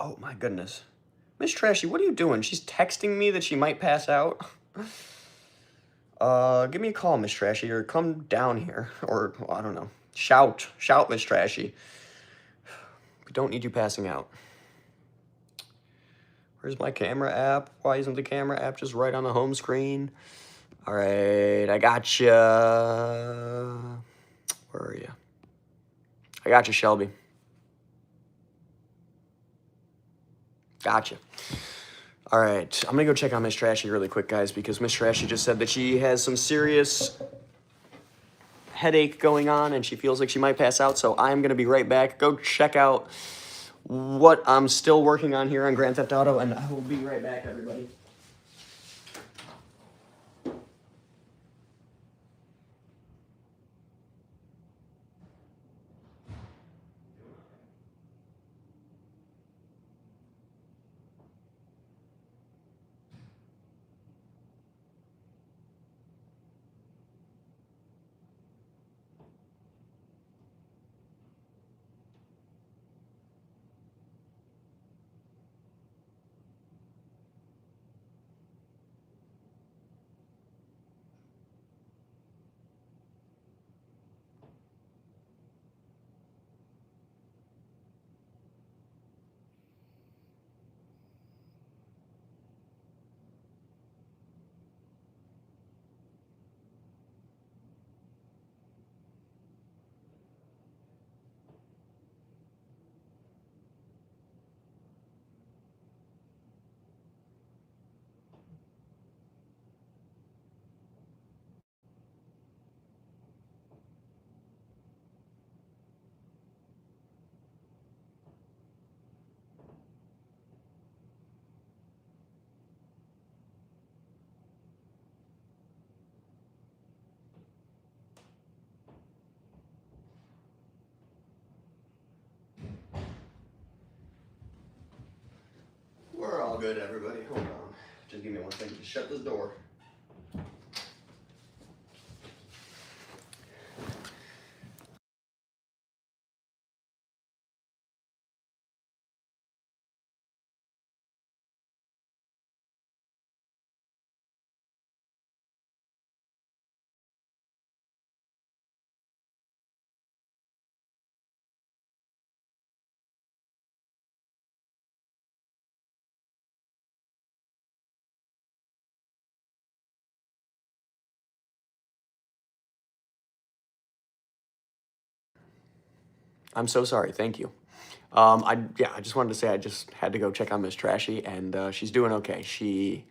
Oh my goodness. Miss Trashy, what are you doing? She's texting me that she might pass out. Give me a call, Miss Trashy, or come down here. Or, well, I don't know. Shout, Miss Trashy. We don't need you passing out. Where's my camera app? Why isn't the camera app just right on the home screen? All right, I gotcha. Where are you? I got you, Shelby. Gotcha. All right, I'm gonna go check on Miss Trashy really quick, guys, because Miss Trashy just said that she has some serious headache going on and she feels like she might pass out, so I'm gonna be right back. Go check out what I'm still working on here on Grand Theft Auto, and I will be right back, everybody. We're all good, everybody. Hold on. Just give me one second to shut this door. I'm so sorry. Thank you. I just wanted to say I just had to go check on Miss Trashy, and she's doing okay. She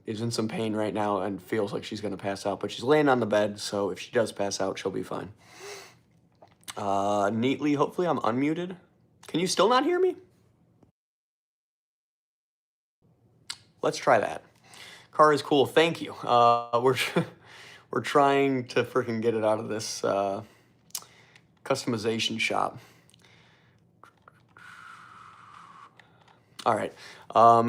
is in some pain right now and feels like she's going to pass out, but she's laying on the bed, so if she does pass out, she'll be fine. Neatly, hopefully I'm unmuted. Can you still not hear me? Let's try that. Car is cool, thank you. We're trying to freaking get it out of this customization shop. All right.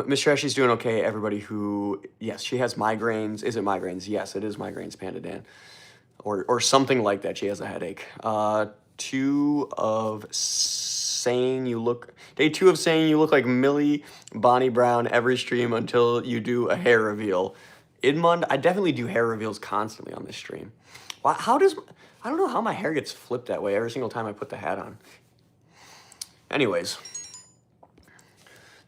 Miss Trashy's doing okay. Everybody who, yes, she has migraines. Is it migraines? Yes, it is migraines, Panda Dan. Or something like that. She has a headache. Day 2 of saying you look like Millie Bonnie Brown every stream until you do a hair reveal. Idmund, I definitely do hair reveals constantly on this stream. I don't know how my hair gets flipped that way every single time I put the hat on. Anyways.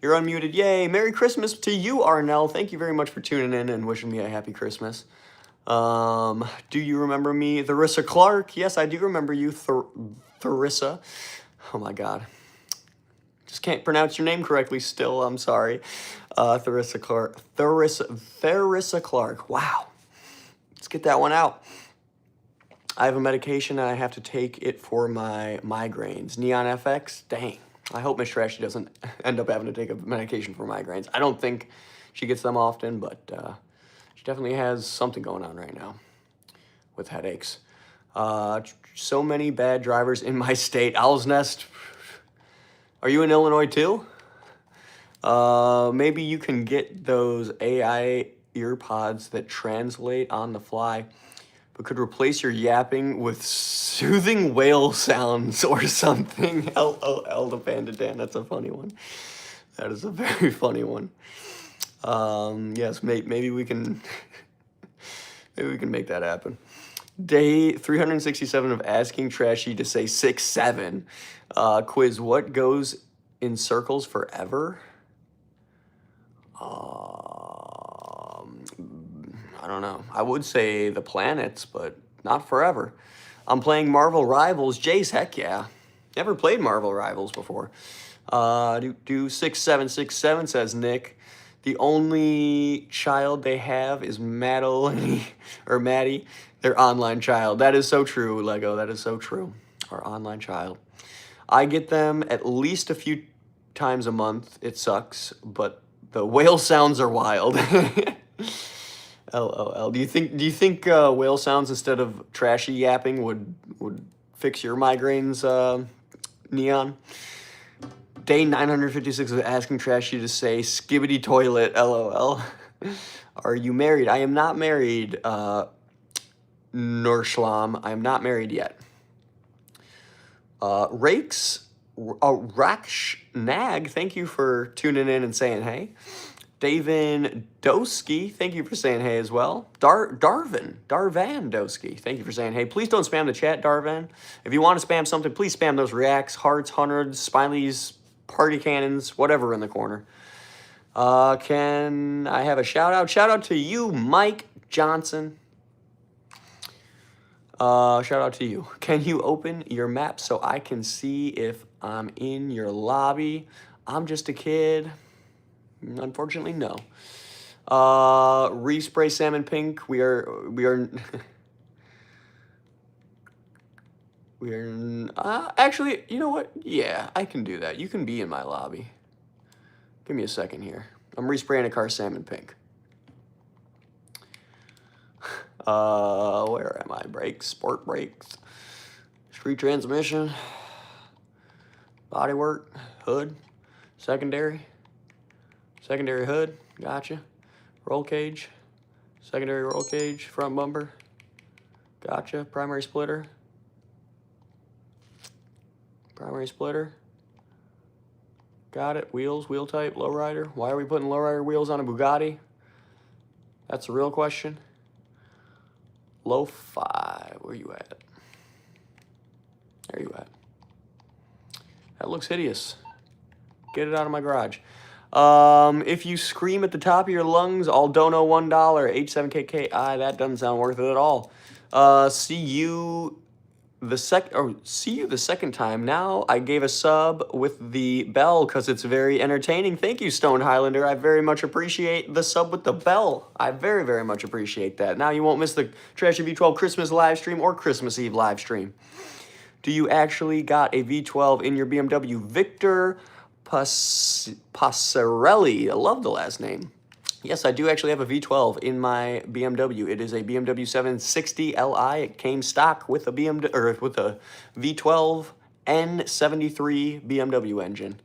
You're unmuted. Yay. Merry Christmas to you, Arnell. Thank you very much for tuning in and wishing me a happy Christmas. Do you remember me? Theresa Clark. Yes, I do remember you, Theresa. Oh, my God. Just can't pronounce your name correctly still. I'm sorry. Theresa Clark. Theresa Clark. Wow. Let's get that one out. I have a medication and I have to take it for my migraines. Neon FX? Dang. I hope Miss Trashy doesn't end up having to take a medication for migraines. I don't think she gets them often, but she definitely has something going on right now with headaches. So many bad drivers in my state. Owl's Nest, are you in Illinois too? Maybe you can get those AI earpods that translate on the fly, but could replace your yapping with soothing whale sounds or something. LOL to Panda Dan. That's a funny one. That is a very funny one. Yes, maybe we can make that happen. Day 367 of asking Trashy to say 6'7". Quiz, what goes in circles forever? I don't know. I would say the planets, but not forever. I'm playing Marvel Rivals. Jace, heck yeah. Never played Marvel Rivals before. 6767 says Nick. The only child they have is Madeline or Maddie, their online child. That is so true, Lego. That is so true. Our online child. I get them at least a few times a month. It sucks, but the whale sounds are wild. LOL. Do you think whale sounds instead of trashy yapping would fix your migraines, Neon? Day 956 of asking Trashy to say skibbity toilet. LOL. Are you married? I am not married, Nurshlam. I am not married yet. Rakes, Raksh Nag, thank you for tuning in and saying hey. Davin Doski, thank you for saying hey as well. Darvan Doski, thank you for saying hey. Please don't spam the chat, Darvan. If you want to spam something, please spam those reacts, hearts, hundreds, smileys, party cannons, whatever in the corner. Can I have a shout out? Shout out to you, Mike Johnson. Shout out to you. Can you open your map so I can see if I'm in your lobby? I'm just a kid. Unfortunately, no. Respray salmon pink. We are actually, you know what? Yeah, I can do that. You can be in my lobby. Give me a second here. I'm respraying a car salmon pink. Where am I? Brakes, sport brakes, street transmission, bodywork, hood, secondary hood, gotcha. Roll cage, secondary roll cage, front bumper, gotcha. Primary splitter, got it. Wheels, wheel type, lowrider. Why are we putting lowrider wheels on a Bugatti? That's a real question. Lo-fi, where you at? There you at. That looks hideous. Get it out of my garage. If you scream at the top of your lungs, I'll dono $1. H7KKI, that doesn't sound worth it at all. see you the second time. Now I gave a sub with the bell because it's very entertaining. Thank you, Stone Highlander. I very much appreciate the sub with the bell. I very, very much appreciate that. Now you won't miss the Trashy V12 Christmas live stream or Christmas Eve live stream. Do you actually got a V12 in your BMW? Victor Passarelli. I love the last name. Yes, I do actually have a V12 in my BMW. It is a BMW 760 Li. It came stock with a V12 N73 BMW engine.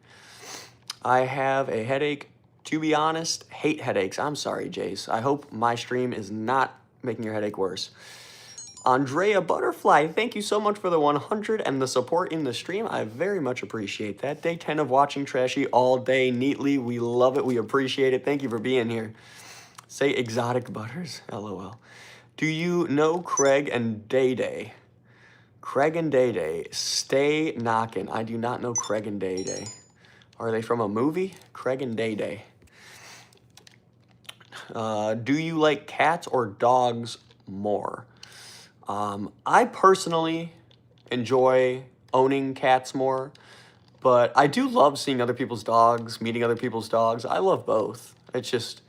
I have a headache. To be honest, hate headaches. I'm sorry, Jace. I hope my stream is not making your headache worse. Andrea Butterfly, thank you so much for the 100 and the support in the stream. I very much appreciate that. Day 10 of watching Trashy all day neatly. We love it. We appreciate it. Thank you for being here. Say exotic butters. LOL. Do you know Craig and Day Day? Craig and Day Day, stay knocking. I do not know Craig and Day Day. Are they from a movie? Craig and Day Day. Do you like cats or dogs more? I personally enjoy owning cats more, but I do love seeing other people's dogs, meeting other people's dogs. I love both. It's just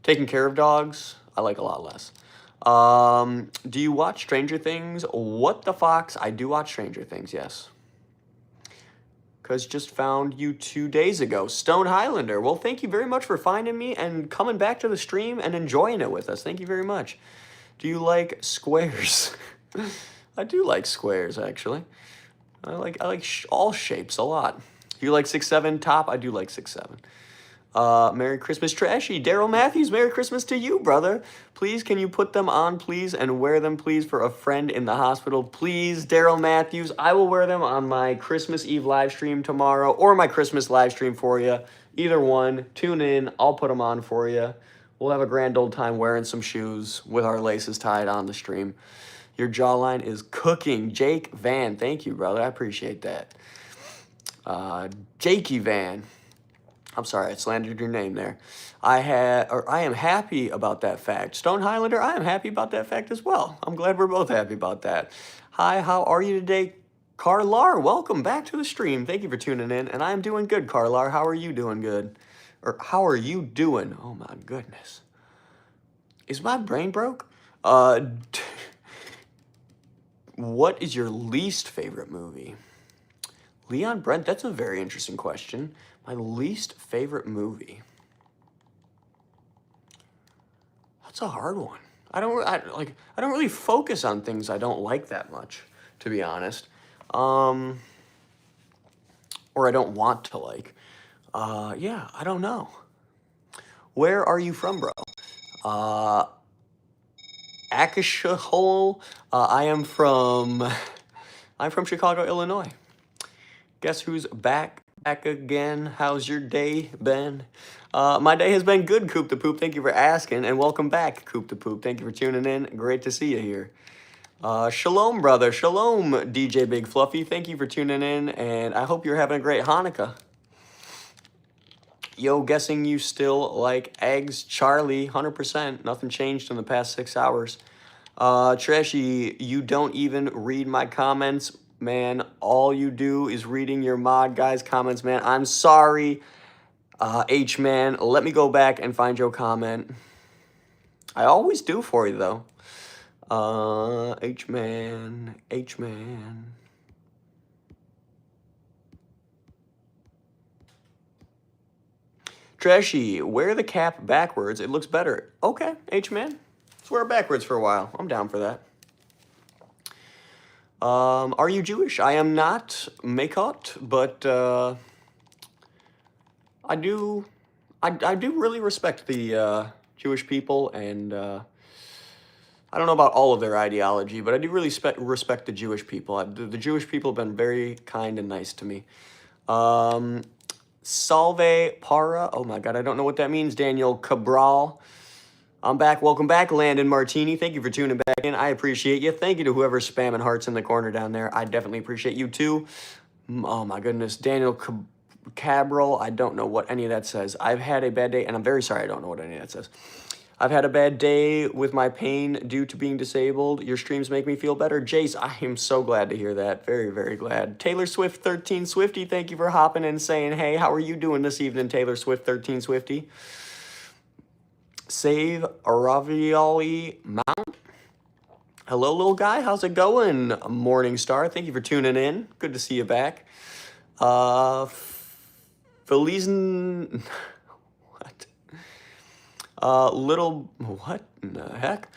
taking care of dogs, I like a lot less. Do you watch Stranger Things? What the fox? I do watch Stranger Things, yes. Because just found you 2 days ago. Stone Highlander. Well, thank you very much for finding me and coming back to the stream and enjoying it with us. Thank you very much. Do you like squares? I do like squares, actually. I like all shapes a lot. Do you like 6'7" top? I do like 6'7". Merry Christmas, Trashy. Daryl Matthews, Merry Christmas to you, brother. Please, can you put them on, please, and wear them, please, for a friend in the hospital? Please, Daryl Matthews. I will wear them on my Christmas Eve live stream tomorrow or my Christmas live stream for you. Either one. Tune in. I'll put them on for you. We'll have a grand old time wearing some shoes with our laces tied on the stream. Your jawline is cooking. Jake Van, thank you, brother. I appreciate that. Jakey Van. I'm sorry, I slandered your name there. I am happy about that fact. Stone Highlander, I am happy about that fact as well. I'm glad we're both happy about that. Hi, how are you today? Carlar, welcome back to the stream. Thank you for tuning in, and I am doing good, Carlar. How are you doing good? Or how are you doing? Oh my goodness. Is my brain broke? What is your least favorite movie? Leon Brent, that's a very interesting question. My least favorite movie. That's a hard one. I don't really focus on things I don't like that much, to be honest. Or I don't want to like. Yeah, I don't know. Where are you from, bro? Akashahole. I'm from Chicago, Illinois. Guess who's back again? How's your day been? My day has been good, Coop the Poop. Thank you for asking, and welcome back, Coop the Poop. Thank you for tuning in. Great to see you here. Shalom, brother. Shalom, DJ Big Fluffy. Thank you for tuning in, and I hope you're having a great Hanukkah. Yo, guessing you still like eggs, Charlie, 100%. Nothing changed in the past 6 hours. Trashy, you don't even read my comments, man. All you do is reading your mod guys' comments, man. I'm sorry, H-Man. Let me go back and find your comment. I always do for you, though. H-Man. Trashy, wear the cap backwards. It looks better. Okay, H-Man. Let's wear it backwards for a while. I'm down for that. Are you Jewish? I am not Makot, but I do really respect the Jewish people, and I don't know about all of their ideology, but I do really respect the Jewish people. The Jewish people have been very kind and nice to me. Salve para. Oh my God, I don't know what that means. Daniel Cabral. I'm back. Welcome back, Landon Martini. Thank you for tuning back in. I appreciate you. Thank you to whoever's spamming hearts in the corner down there. I definitely appreciate you too. Oh my goodness. Daniel Cabral. I don't know what any of that says. I've had a bad day, and I'm very sorry I don't know what any of that says. I've had a bad day with my pain due to being disabled. Your streams make me feel better. Jace, I am so glad to hear that. Very, very glad. Taylor Swift 13 Swifty, thank you for hopping in and saying, hey, how are you doing this evening, Taylor Swift 13 Swifty? Save a ravioli mount. Hello, little guy. How's it going? Morning Star, thank you for tuning in. Good to see you back. Feliz... What? What in the heck?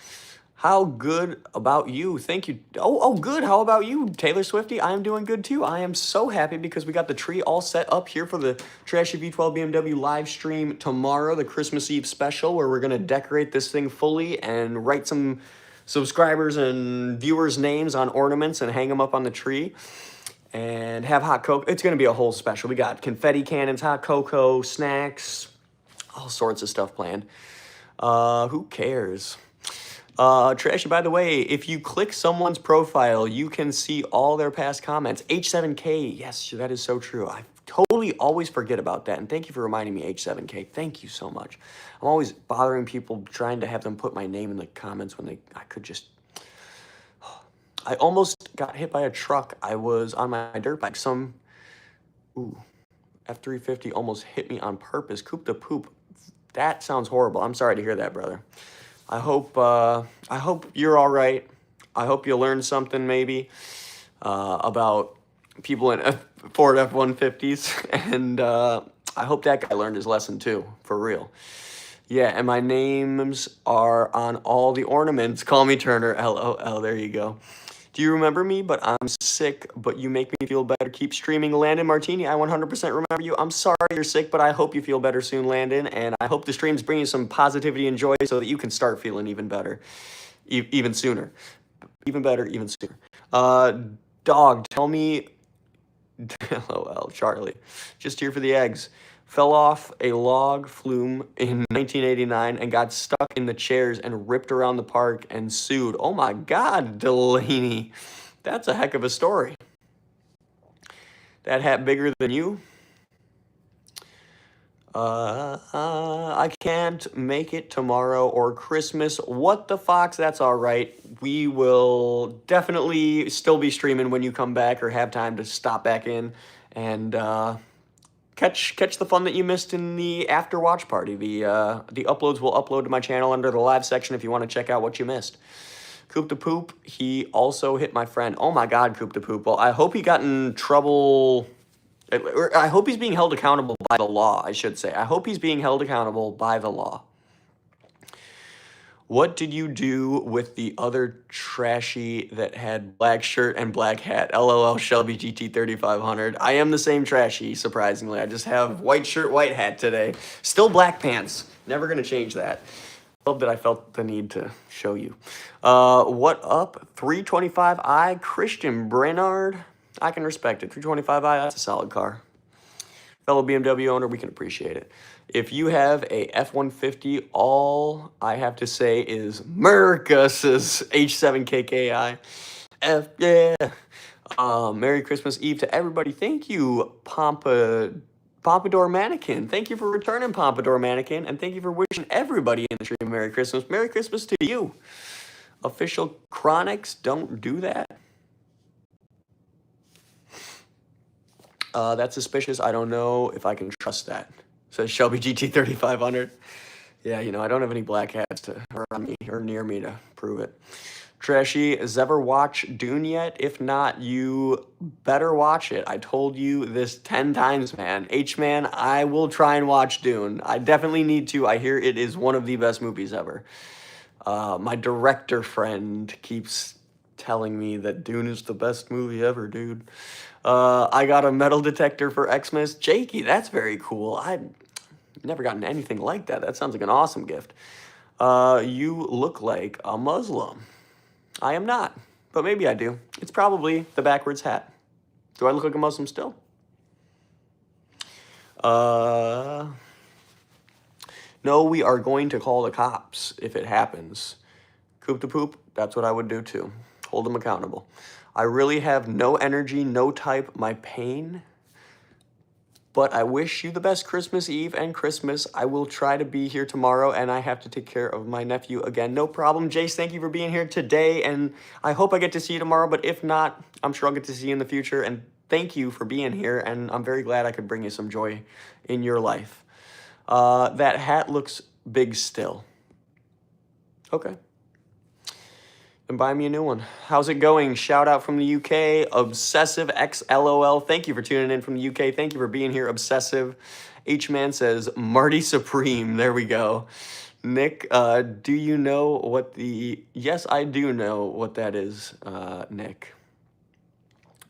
How good about you? Thank you. Oh, good. How about you, Taylor Swifty? I am doing good too. I am so happy because we got the tree all set up here for the TrashyV12 BMW live stream tomorrow, the Christmas Eve special, where we're going to decorate this thing fully and write some subscribers and viewers' names on ornaments and hang them up on the tree. And have hot cocoa. It's going to be a whole special. We got confetti cannons, hot cocoa, snacks, all sorts of stuff planned. Who cares? Trashy, by the way, if you click someone's profile, you can see all their past comments. H7K, yes, that is so true. I totally always forget about that. And thank you for reminding me, H7K. Thank you so much. I'm always bothering people trying to have them put my name in the comments when I could just... I almost got hit by a truck. I was on my dirt bike. F350 almost hit me on purpose. Coop the poop. That sounds horrible. I'm sorry to hear that, brother. I hope you're all right. I hope you learned something maybe about people in Ford F-150s. And I hope that guy learned his lesson too, for real. Yeah, and my names are on all the ornaments. Call me Turner, LOL, there you go. Do you remember me? But I'm sick, but you make me feel better. Keep streaming. Landon Martini, I 100% remember you. I'm sorry you're sick, but I hope you feel better soon, Landon. And I hope the streams bring you some positivity and joy so that you can start feeling even better, even sooner. Even better, even sooner. Dog, tell me... LOL, Charlie. Just here for the eggs. Fell off a log flume in 1989 and got stuck in the chairs and ripped around the park and sued. Oh my God, Delaney. That's a heck of a story. That hat bigger than you? I can't make it tomorrow or Christmas. What the fox? That's all right. We will definitely still be streaming when you come back or have time to stop back in and catch the fun that you missed in the after watch party. The uploads will upload to my channel under the live section if you want to check out what you missed. Coop the Poop, he also hit my friend. Oh my God, Coop the Poop. Well, I hope he got in trouble. I hope he's being held accountable by the law, I should say. I hope he's being held accountable by the law. What did you do with the other Trashy that had black shirt and black hat? LOL Shelby GT 3500. I am the same Trashy, surprisingly. I just have white shirt, white hat today. Still black pants. Never going to change that. Love that I felt the need to show you. What up? 325i Christian Brenard. I can respect it. 325i, that's a solid car. Fellow BMW owner, we can appreciate it. If you have a F-150, all I have to say is Merca, says H7KKI. Yeah. Merry Christmas Eve to everybody. Thank you, Pompadour Mannequin. Thank you for returning, Pompadour Mannequin. And thank you for wishing everybody in the stream Merry Christmas. Merry Christmas to you. Official Chronics, don't do that. That's suspicious. I don't know if I can trust that. Says Shelby GT 3500. Yeah, you know, I don't have any black hats around me or near me to prove it. Trashy, has ever watched Dune yet? If not, you better watch it. I told you this 10 times, man. H-Man, I will try and watch Dune. I definitely need to. I hear it is one of the best movies ever. My director friend keeps telling me that Dune is the best movie ever, dude. I got a metal detector for Xmas. Jakey, that's very cool. I've never gotten anything like that. That sounds like an awesome gift. You look like a Muslim. I am not, but maybe I do. It's probably the backwards hat. Do I look like a Muslim still? No, we are going to call the cops if it happens. Coop the Poop, that's what I would do too. Hold them accountable. I really have no energy, no type. My pain But I wish you the best Christmas Eve and Christmas. I will try to be here tomorrow, and I have to take care of my nephew again. No problem. Jace, thank you for being here today, and I hope I get to see you tomorrow, but if not, I'm sure I'll get to see you in the future, and thank you for being here, and I'm very glad I could bring you some joy in your life. That hat looks big still. Okay. And buy me a new one. How's it going? Shout out from the UK, Obsessive XLOL. Thank you for tuning in from the UK. Thank you for being here, Obsessive. H-Man says, Marty Supreme. There we go. Nick, do you know what the... Yes, I do know what that is, Nick.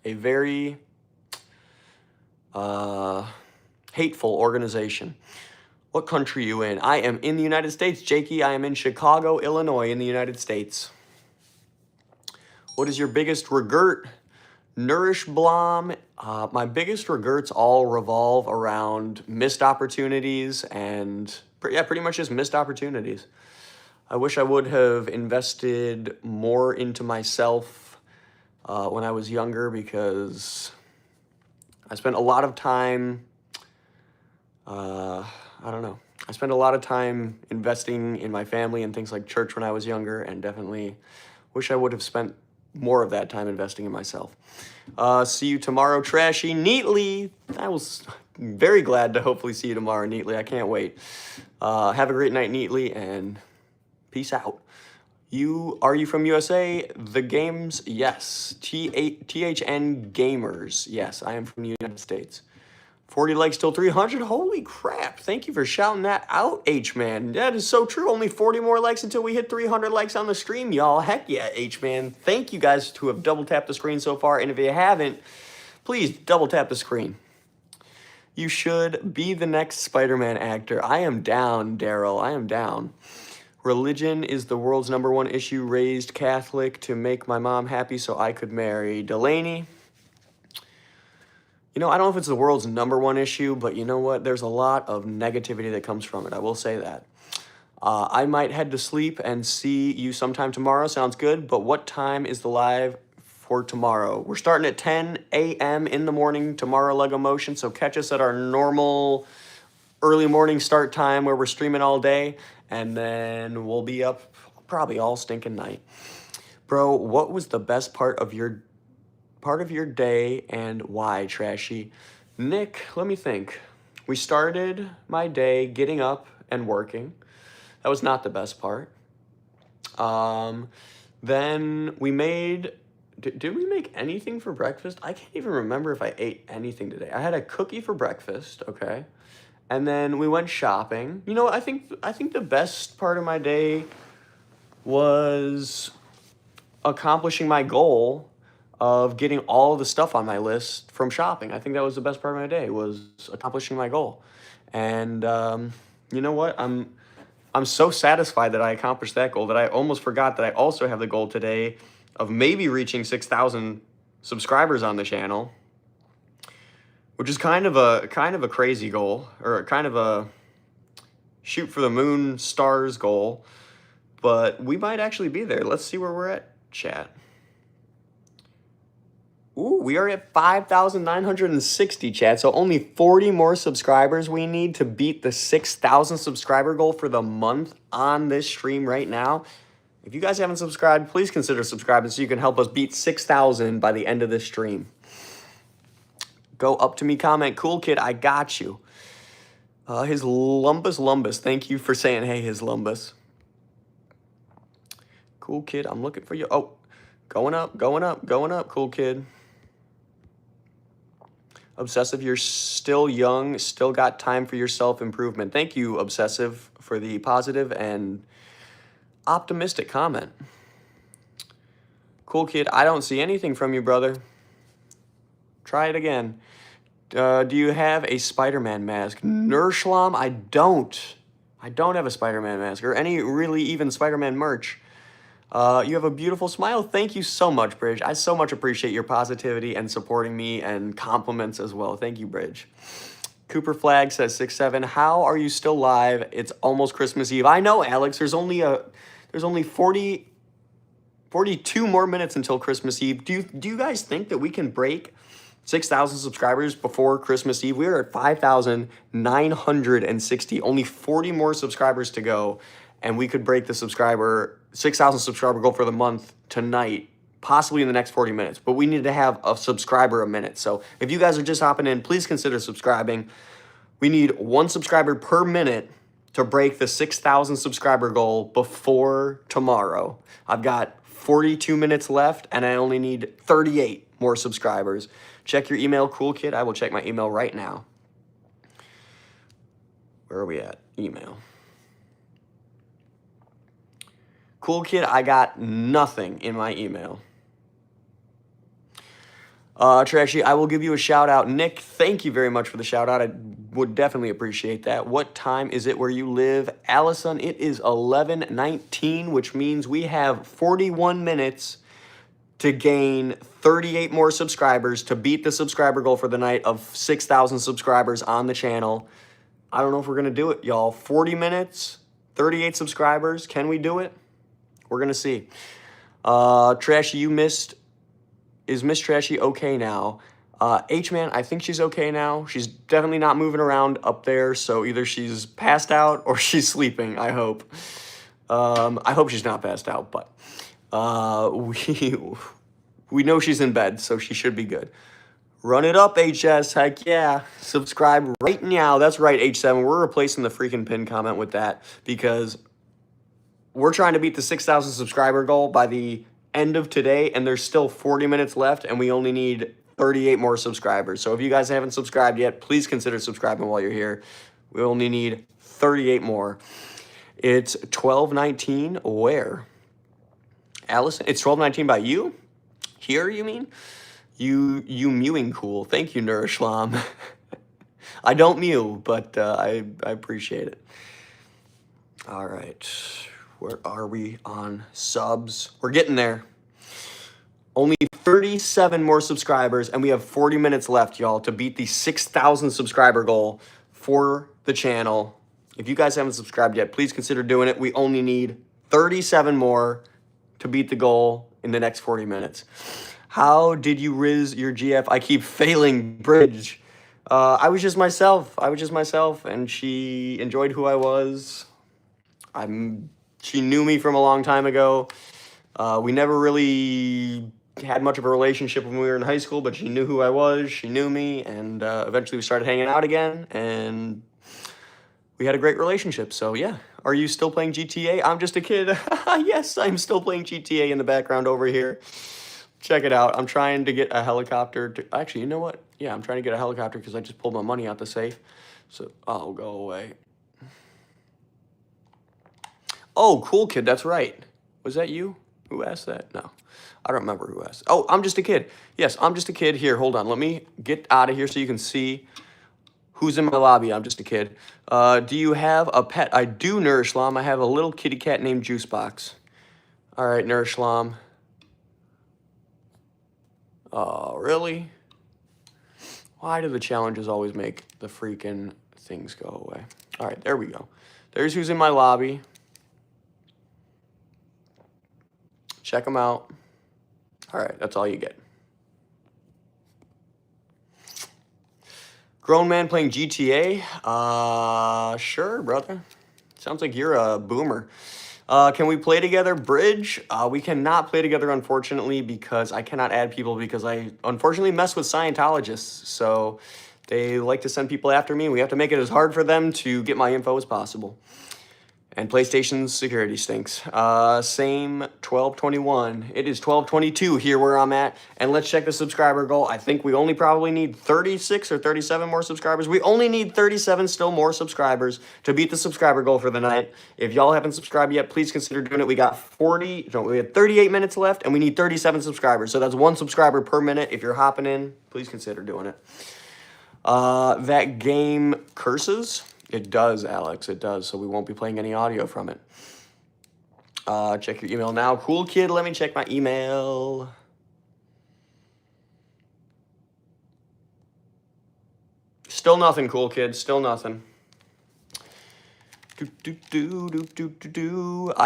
A very hateful organization. What country are you in? I am in the United States, Jakey. I am in Chicago, Illinois, in the United States. What is your biggest regret? Nourish Blom. My biggest regrets all revolve around missed opportunities and pretty much just missed opportunities. I wish I would have invested more into myself when I was younger, because I spent a lot of time, I spent a lot of time investing in my family and things like church when I was younger, and definitely wish I would have spent more of that time investing in myself. See you tomorrow, Trashy. Neatly. I was very glad to hopefully see you tomorrow, Neatly. I can't wait. Have a great night, Neatly, and peace out. Are you from USA? The Games, yes. THN Gamers, yes. I am from the United States. 40 likes till 300. Holy crap. Thank you for shouting that out, H-Man. That is so true. Only 40 more likes until we hit 300 likes on the stream, y'all. Heck yeah, H-Man. Thank you guys who have double tapped the screen so far. And if you haven't, please double tap the screen. You should be the next Spider-Man actor. I am down, Daryl. I am down. Religion is the world's #1 issue. Raised Catholic to make my mom happy so I could marry Delaney. You know, I don't know if it's the world's #1 issue, but you know what? There's a lot of negativity that comes from it. I will say that. I might head to sleep and see you sometime tomorrow. Sounds good. But what time is the live for tomorrow? We're starting at 10 a.m. in the morning tomorrow, Lego Motion. So catch us at our normal early morning start time where we're streaming all day. And then we'll be up probably all stinking night. Bro, what was the best part of your day and why, Trashy? Nick, let me think. We started my day getting up and working. That was not the best part. Then we made... Did we make anything for breakfast? I can't even remember if I ate anything today. I had a cookie for breakfast, okay? And then we went shopping. You know, I think the best part of my day was accomplishing my goal of getting all of the stuff on my list from shopping. I think that was the best part of my day, was accomplishing my goal. And you know what? I'm so satisfied that I accomplished that goal that I almost forgot that I also have the goal today of maybe reaching 6,000 subscribers on the channel, which is kind of a crazy goal, or kind of a shoot for the moon stars goal, but we might actually be there. Let's see where we're at, chat. Ooh, we are at 5,960, chat, so only 40 more subscribers we need to beat the 6,000 subscriber goal for the month on this stream right now. If you guys haven't subscribed, please consider subscribing so you can help us beat 6,000 by the end of this stream. Go up to me, comment, cool kid, I got you. His Lumbus, thank you for saying hey, his Lumbus. Cool kid, I'm looking for you. Oh, going up, cool kid. Obsessive, you're still young, still got time for your self-improvement. Thank you, Obsessive, for the positive and optimistic comment. Cool kid, I don't see anything from you, brother. Try it again. Do you have a Spider-Man mask? Nerschlam, I don't. I don't have a Spider-Man mask or any really even Spider-Man merch. You have a beautiful smile. Thank you so much, Bridge. I so much appreciate your positivity and supporting me and compliments as well. Thank you, Bridge. Cooper Flag says 6'7". How are you still live? It's almost Christmas Eve. I know, Alex. There's only 42 more minutes until Christmas Eve. Do you guys think that we can break 6,000 subscribers before Christmas Eve. We are at 5,960. Only 40 more subscribers to go, and we could break the 6,000 subscriber goal for the month tonight, possibly in the next 40 minutes. But we need to have a subscriber a minute. So if you guys are just hopping in, please consider subscribing. We need 1 subscriber per minute to break the 6,000 subscriber goal before tomorrow. I've got 42 minutes left, and I only need 38 more subscribers. Check your email, Cool Kid. I will check my email right now. Where are we at? Email. Cool Kid, I got nothing in my email. Trashy, I will give you a shout out. Nick, thank you very much for the shout out. I would definitely appreciate that. What time is it where you live? Allison, it is 11:19, which means we have 41 minutes to gain 38 more subscribers to beat the subscriber goal for the night of 6,000 subscribers on the channel. I don't know if we're going to do it, y'all. 40 minutes, 38 subscribers. Can we do it? We're going to see. Trashy, you missed. Is Miss Trashy okay now? H-Man, I think she's okay now. She's definitely not moving around up there, so either she's passed out or she's sleeping, I hope. I hope she's not passed out, but we know she's in bed, so she should be good. Run it up, HS. Heck yeah. Subscribe right now. That's right, H7. We're replacing the freaking pin comment with that because we're trying to beat the 6,000 subscriber goal by the end of today, and there's still 40 minutes left, and we only need 38 more subscribers. So if you guys haven't subscribed yet, please consider subscribing while you're here. We only need 38 more. It's 12:19 where? Allison, it's 12:19 by you? Here, you mean? You mewing cool. Thank you, Nourishlam. I don't mew, but I appreciate it. All right. Where are we on subs? We're getting there. Only 37 more subscribers, and we have 40 minutes left, y'all, to beat the 6,000 subscriber goal for the channel. If you guys haven't subscribed yet, please consider doing it. We only need 37 more to beat the goal in the next 40 minutes. How did you riz your GF? I keep failing bridge. I was just myself. And she enjoyed who I was. She knew me from a long time ago. We never really had much of a relationship when we were in high school, but she knew who I was. She knew me, and eventually we started hanging out again, and we had a great relationship. So yeah, are you still playing GTA? I'm just a kid. Yes, I'm still playing GTA in the background over here. Check it out. I'm trying to get a helicopter. Actually, you know what? Yeah, I'm trying to get a helicopter because I just pulled my money out the safe. So I'll go away. Oh, Cool Kid, that's right. Was that you who asked that? No, I don't remember who asked. Oh, I'm just a kid. Yes, I'm just a kid. Here, hold on. Let me get out of here so you can see who's in my lobby. I'm just a kid. Do you have a pet? I do, Nourishlam. I have a little kitty cat named Juicebox. All right, Nourishlam. Oh, really? Why do the challenges always make the freaking things go away? All right, there we go. There's who's in my lobby. Check them out. All right, that's all you get. Grown man playing GTA? Sure, brother. Sounds like you're a boomer. Can we play together? Bridge? We cannot play together, unfortunately, because I cannot add people because I unfortunately mess with Scientologists. So they like to send people after me. We have to make it as hard for them to get my info as possible. And PlayStation's security stinks. Same 1221. It is 1222 here where I'm at. And let's check the subscriber goal. I think we only probably need 36 or 37 more subscribers. We only need 37 still more subscribers to beat the subscriber goal for the night. If y'all haven't subscribed yet, please consider doing it. We got we have 38 minutes left and we need 37 subscribers. So that's 1 subscriber per minute. If you're hopping in, please consider doing it. That game curses. It does, Alex, it does, so we won't be playing any audio from it. Check your email now. Cool Kid, let me check my email. Still nothing, Cool Kid, still nothing. I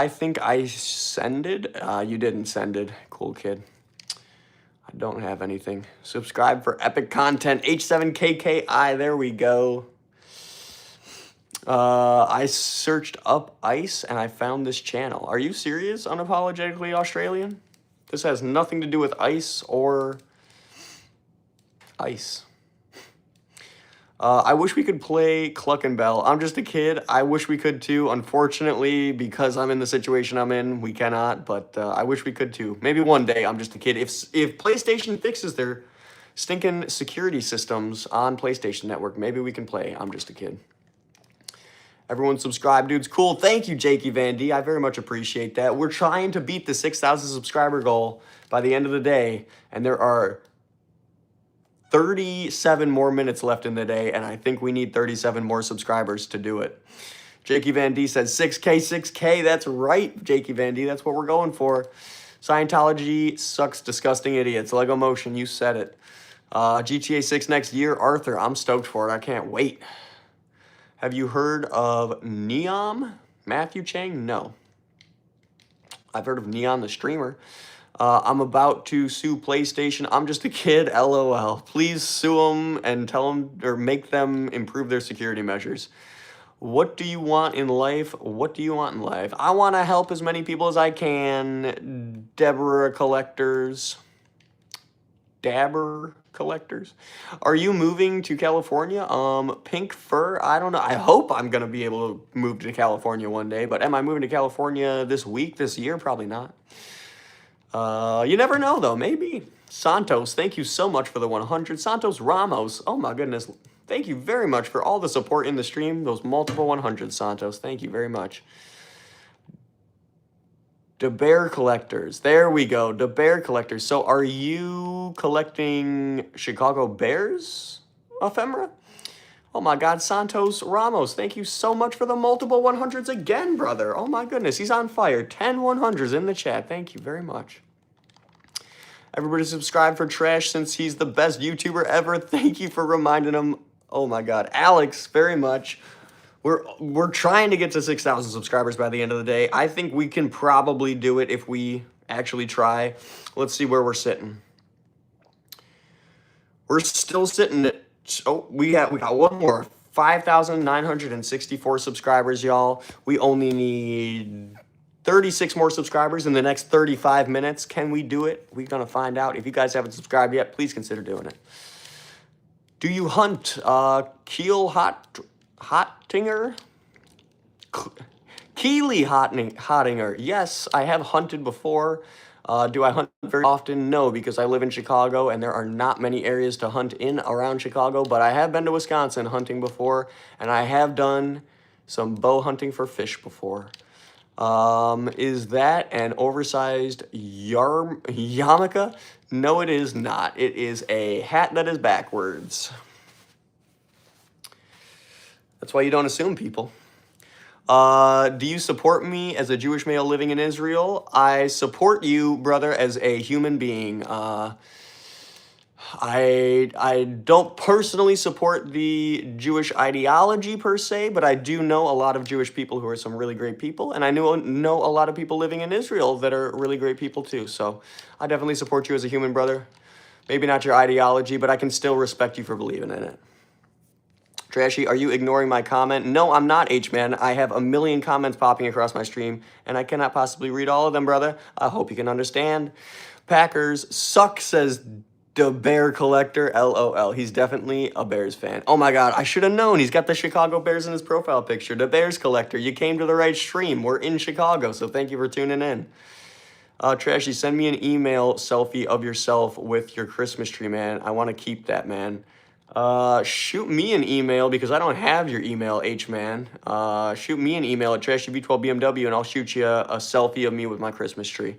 think I sended. You didn't send it, Cool Kid. I don't have anything. Subscribe for epic content. H7KKI, there we go. I searched up ice and I found this channel. Are you serious, Unapologetically Australian? This has nothing to do with ice or ice. I wish we could play Cluck and Bell. I'm just a kid. I wish we could too. Unfortunately, because I'm in the situation I'm in, we cannot. But I wish we could too. Maybe one day. I'm just a kid. If PlayStation fixes their stinking security systems on PlayStation Network, maybe we can play. I'm just a kid. Everyone subscribe, dudes. Cool. Thank you, Jakey Van D. I very much appreciate that. We're trying to beat the 6,000 subscriber goal by the end of the day, and there are 37 more minutes left in the day, and I think we need 37 more subscribers to do it. Jakey Van D says 6K, 6K. That's right, Jakey Van D. That's what we're going for. Scientology sucks, disgusting idiots. Lego Motion, you said it. GTA 6 next year. Arthur, I'm stoked for it. I can't wait. Have you heard of Neom? Matthew Chang? No. I've heard of Neon the streamer. I'm about to sue PlayStation. I'm just a kid, LOL. Please sue them and tell them or make them improve their security measures. What do you want in life? What do you want in life? I want to help as many people as I can. Deborah Collectors. Dabber Collectors. Are you moving to California? Pink Fur? I don't know. I hope I'm going to be able to move to California one day. But am I moving to California this week, this year? Probably not. You never know, though. Maybe. Santos, thank you so much for the 100. Santos Ramos, oh my goodness. Thank you very much for all the support in the stream. Those multiple 100s, Santos. Thank you very much. The Bear Collectors. There we go. The Bear Collectors. So are you collecting Chicago Bears ephemera? Oh my God, Santos Ramos. Thank you so much for the multiple 100s again, brother. Oh my goodness, he's on fire. 10 100s in the chat. Thank you very much. Everybody subscribe for Trash since he's the best YouTuber ever. Thank you for reminding him. Oh my God. Alex, very much. We're trying to get to 6,000 subscribers by the end of the day. I think we can probably do it if we actually try. Let's see where we're sitting. We're still sitting at, oh, we got one more. 5,964 subscribers, y'all. We only need 36 more subscribers in the next 35 minutes. Can we do it? We're going to find out. If you guys haven't subscribed yet, please consider doing it. Do you hunt? Keel Hottinger? Keely Hottinger. Yes, I have hunted before. Do I hunt very often? No, because I live in Chicago and there are not many areas to hunt in around Chicago, but I have been to Wisconsin hunting before, and I have done some bow hunting for fish before. Is that an oversized yarmulke? No, it is not. It is a hat that is backwards. That's why you don't assume people. Do you support me as a Jewish male living in Israel? I support you, brother, as a human being. I don't personally support the Jewish ideology per se, but I do know a lot of Jewish people who are some really great people, and I know a lot of people living in Israel that are really great people too. So I definitely support you as a human brother. Maybe not your ideology, but I can still respect you for believing in it. Trashy, are you ignoring my comment? No, I'm not, H-Man. I have a million comments popping across my stream, and I cannot possibly read all of them, brother. I hope you can understand. Packers suck, says the Bear Collector. LOL. He's definitely a Bears fan. Oh my God, I should have known. He's got the Chicago Bears in his profile picture. The Bears Collector. You came to the right stream. We're in Chicago, so thank you for tuning in. Trashy, send me an email selfie of yourself with your Christmas tree, man. I want to keep that, man. Shoot me an email because I don't have your email, H-Man. Shoot me an email at TrashyV12BMW and I'll shoot you a selfie of me with my Christmas tree.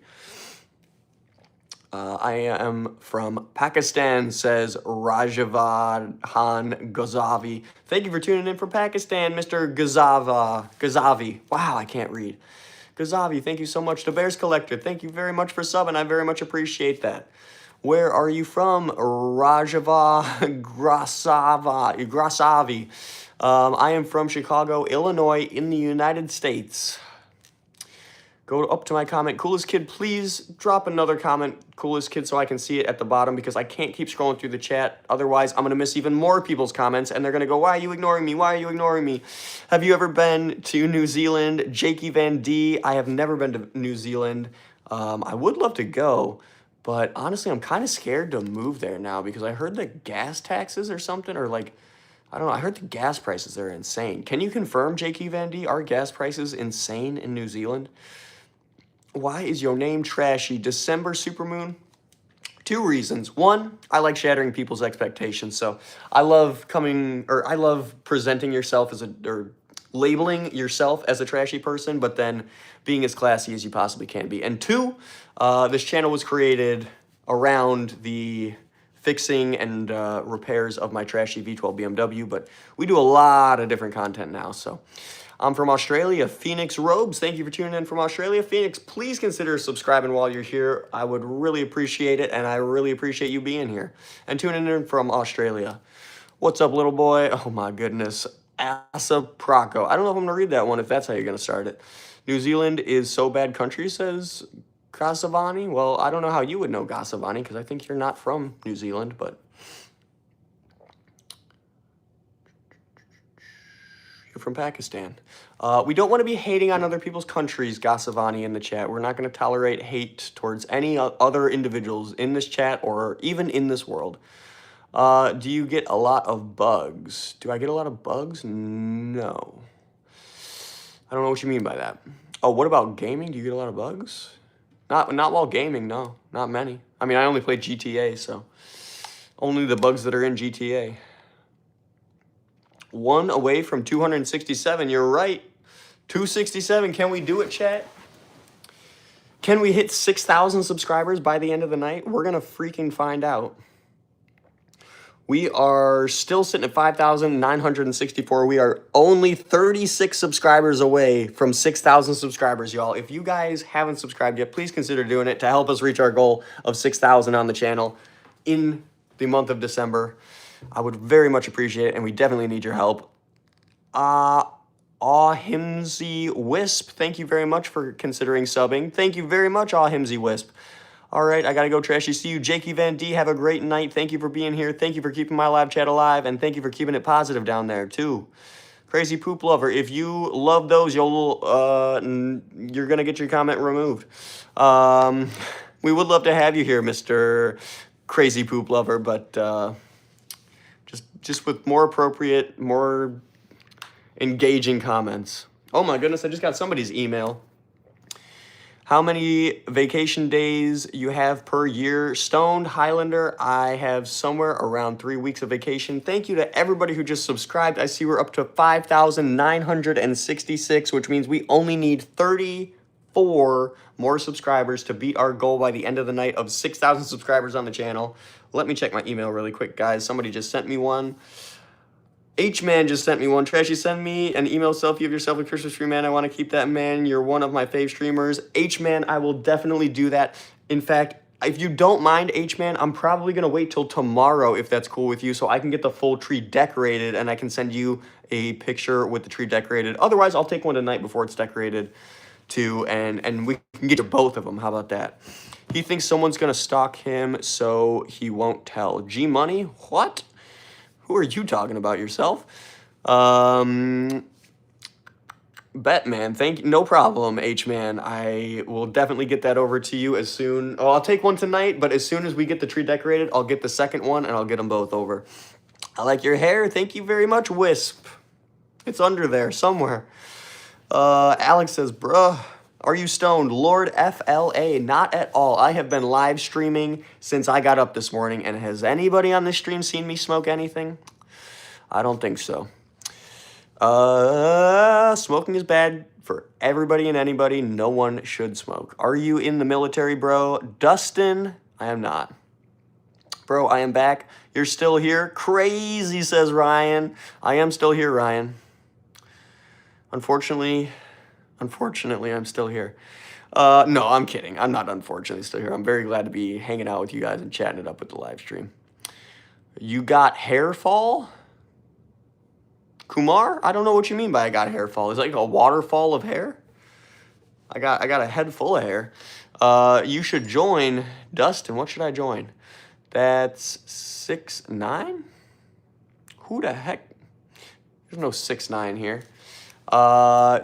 I am from Pakistan, says Rajavad Khan Ghazavi. Thank you for tuning in from Pakistan, Mr. Ghazavi. Wow, I can't read. Ghazavi, thank you so much. The Bears Collector, thank you very much for subbing. I very much appreciate that. Where are you from? Rajava Grasavi. I am from Chicago, Illinois, in the United States. Go up to my comment. Coolest Kid, please drop another comment, Coolest Kid, so I can see it at the bottom because I can't keep scrolling through the chat. Otherwise, I'm going to miss even more people's comments, and they're going to go, why are you ignoring me? Why are you ignoring me? Have you ever been to New Zealand? Jakey Van D, I have never been to New Zealand. I would love to go, but honestly, I'm kind of scared to move there now because I heard the gas taxes or something, or like, I don't know. I heard the gas prices there are insane. Can you confirm, Jakey Van D, are gas prices insane in New Zealand? Why is your name Trashy? December Supermoon? 2 reasons. 1, I like shattering people's expectations. So I love presenting yourself or labeling yourself as a trashy person, but then being as classy as you possibly can be. And 2, this channel was created around the fixing and repairs of my TrashyV12 BMW, but we do a lot of different content now, so. I'm from Australia, Phoenix Robes. Thank you for tuning in from Australia. Phoenix, please consider subscribing while you're here. I would really appreciate it, and I really appreciate you being here and tuning in from Australia. What's up, little boy? Oh, my goodness. Asa Praco. I don't know if I'm going to read that one, if that's how you're going to start it. New Zealand is so bad country, says Gasavani. Well, I don't know how you would know Gasavani, because I think you're not from New Zealand, but... from Pakistan. We don't want to be hating on other people's countries, Gasavani in the chat. We're not going to tolerate hate towards any other individuals in this chat or even in this world. Do you get a lot of bugs? Do I get a lot of bugs? No. I don't know what you mean by that. Oh, what about gaming? Do you get a lot of bugs? Not while gaming, no. Not many. I mean, I only play GTA, so only the bugs that are in GTA. 1 away from 267. You're right. 267. Can we do it, chat? Can we hit 6,000 subscribers by the end of the night? We're going to freaking find out. We are still sitting at 5,964. We are only 36 subscribers away from 6,000 subscribers, y'all. If you guys haven't subscribed yet, please consider doing it to help us reach our goal of 6,000 on the channel in the month of December. I would very much appreciate it, and we definitely need your help. Ahimsy Wisp, thank you very much for considering subbing. Thank you very much, Ahimsy Wisp. All right, I got to go, Trashy. See you. Jakey Van D, have a great night. Thank you for being here. Thank you for keeping my live chat alive, and thank you for keeping it positive down there, too. Crazy Poop Lover, if you love those, you're going to get your comment removed. We would love to have you here, Mr. Crazy Poop Lover, but... Just with more appropriate, more engaging comments. Oh my goodness, I just got somebody's email. How many vacation days you have per year? Stoned Highlander, I have somewhere around 3 weeks of vacation. Thank you to everybody who just subscribed. I see we're up to 5,966, which means we only need 34 more subscribers to beat our goal by the end of the night of 6,000 subscribers on the channel. Let me check my email really quick, guys. Somebody just sent me one. H-Man just sent me one. Trashy, send me an email selfie of yourself with Christmas tree, man. I want to keep that, man. You're one of my fave streamers. H-Man, I will definitely do that. In fact, if you don't mind, H-Man, I'm probably going to wait till tomorrow, if that's cool with you, so I can get the full tree decorated, and I can send you a picture with the tree decorated. Otherwise, I'll take one tonight before it's decorated, too, and we can get to both of them. How about that? He thinks someone's going to stalk him, so he won't tell. G-Money? What? Who are you talking about, yourself? Batman, thank you. No problem, H-Man. I will definitely get that over to you as soon. Oh, I'll take one tonight, but as soon as we get the tree decorated, I'll get the second one, and I'll get them both over. I like your hair. Thank you very much, Wisp. It's under there somewhere. Alex says, bruh. Are you stoned? Lord FLA, not at all. I have been live streaming since I got up this morning, and has anybody on this stream seen me smoke anything? I don't think so. Smoking is bad for everybody and anybody. No one should smoke. Are you in the military, bro? Dustin, I am not. Bro, I am back. You're still here? Crazy, says Ryan. I am still here, Ryan. Unfortunately, I'm still here. No, I'm kidding. I'm not unfortunately still here. I'm very glad to be hanging out with you guys and chatting it up with the live stream. You got hair fall? Kumar? I don't know what you mean by I got hair fall. Is it like a waterfall of hair? I got a head full of hair. You should join Dustin. What should I join? That's 6'9"? Who the heck? There's no 6'9" here.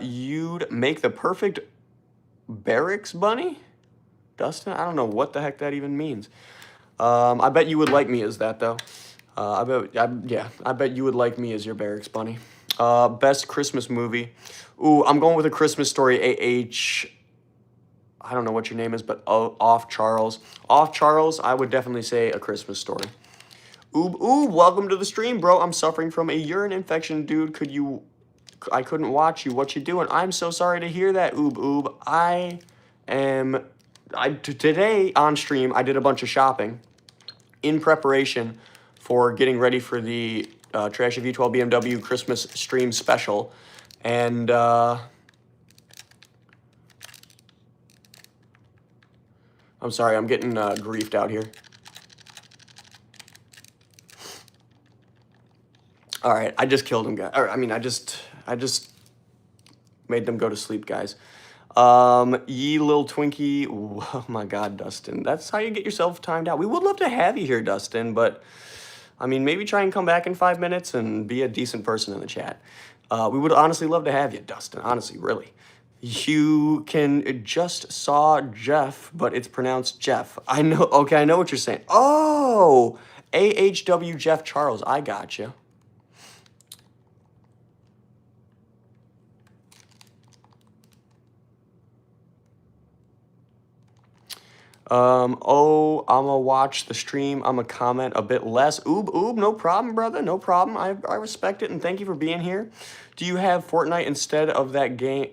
You'd make the perfect barracks bunny? Dustin? I don't know what the heck that even means. I bet you would like me as that, though. I bet you would like me as your barracks bunny. Best Christmas movie. Ooh, I'm going with A Christmas Story, A.H. I don't know what your name is, but Off Charles. Off Charles, I would definitely say A Christmas Story. Oob, welcome to the stream, bro. I'm suffering from a urine infection, dude. I couldn't watch you. What you doing? I'm so sorry to hear that, Oob. Today on stream, I did a bunch of shopping in preparation for getting ready for the TrashyV12BMW Christmas stream special. And, I'm sorry, I'm getting griefed out here. All right, I just killed him, guys. Or, I mean, I just made them go to sleep, guys. Ye Lil Twinkie. Oh my God, Dustin. That's how you get yourself timed out. We would love to have you here, Dustin, but I mean, maybe try and come back in 5 minutes and be a decent person in the chat. We would honestly love to have you, Dustin. Honestly, really. You can just saw Jeff, but it's pronounced Jeff. I know. Okay, I know what you're saying. Oh, AHW Jeff Charles. I got you. I'ma watch the stream. I'ma comment a bit less. Oob, no problem, brother. No problem. I respect it, and thank you for being here. Do you have Fortnite instead of that game?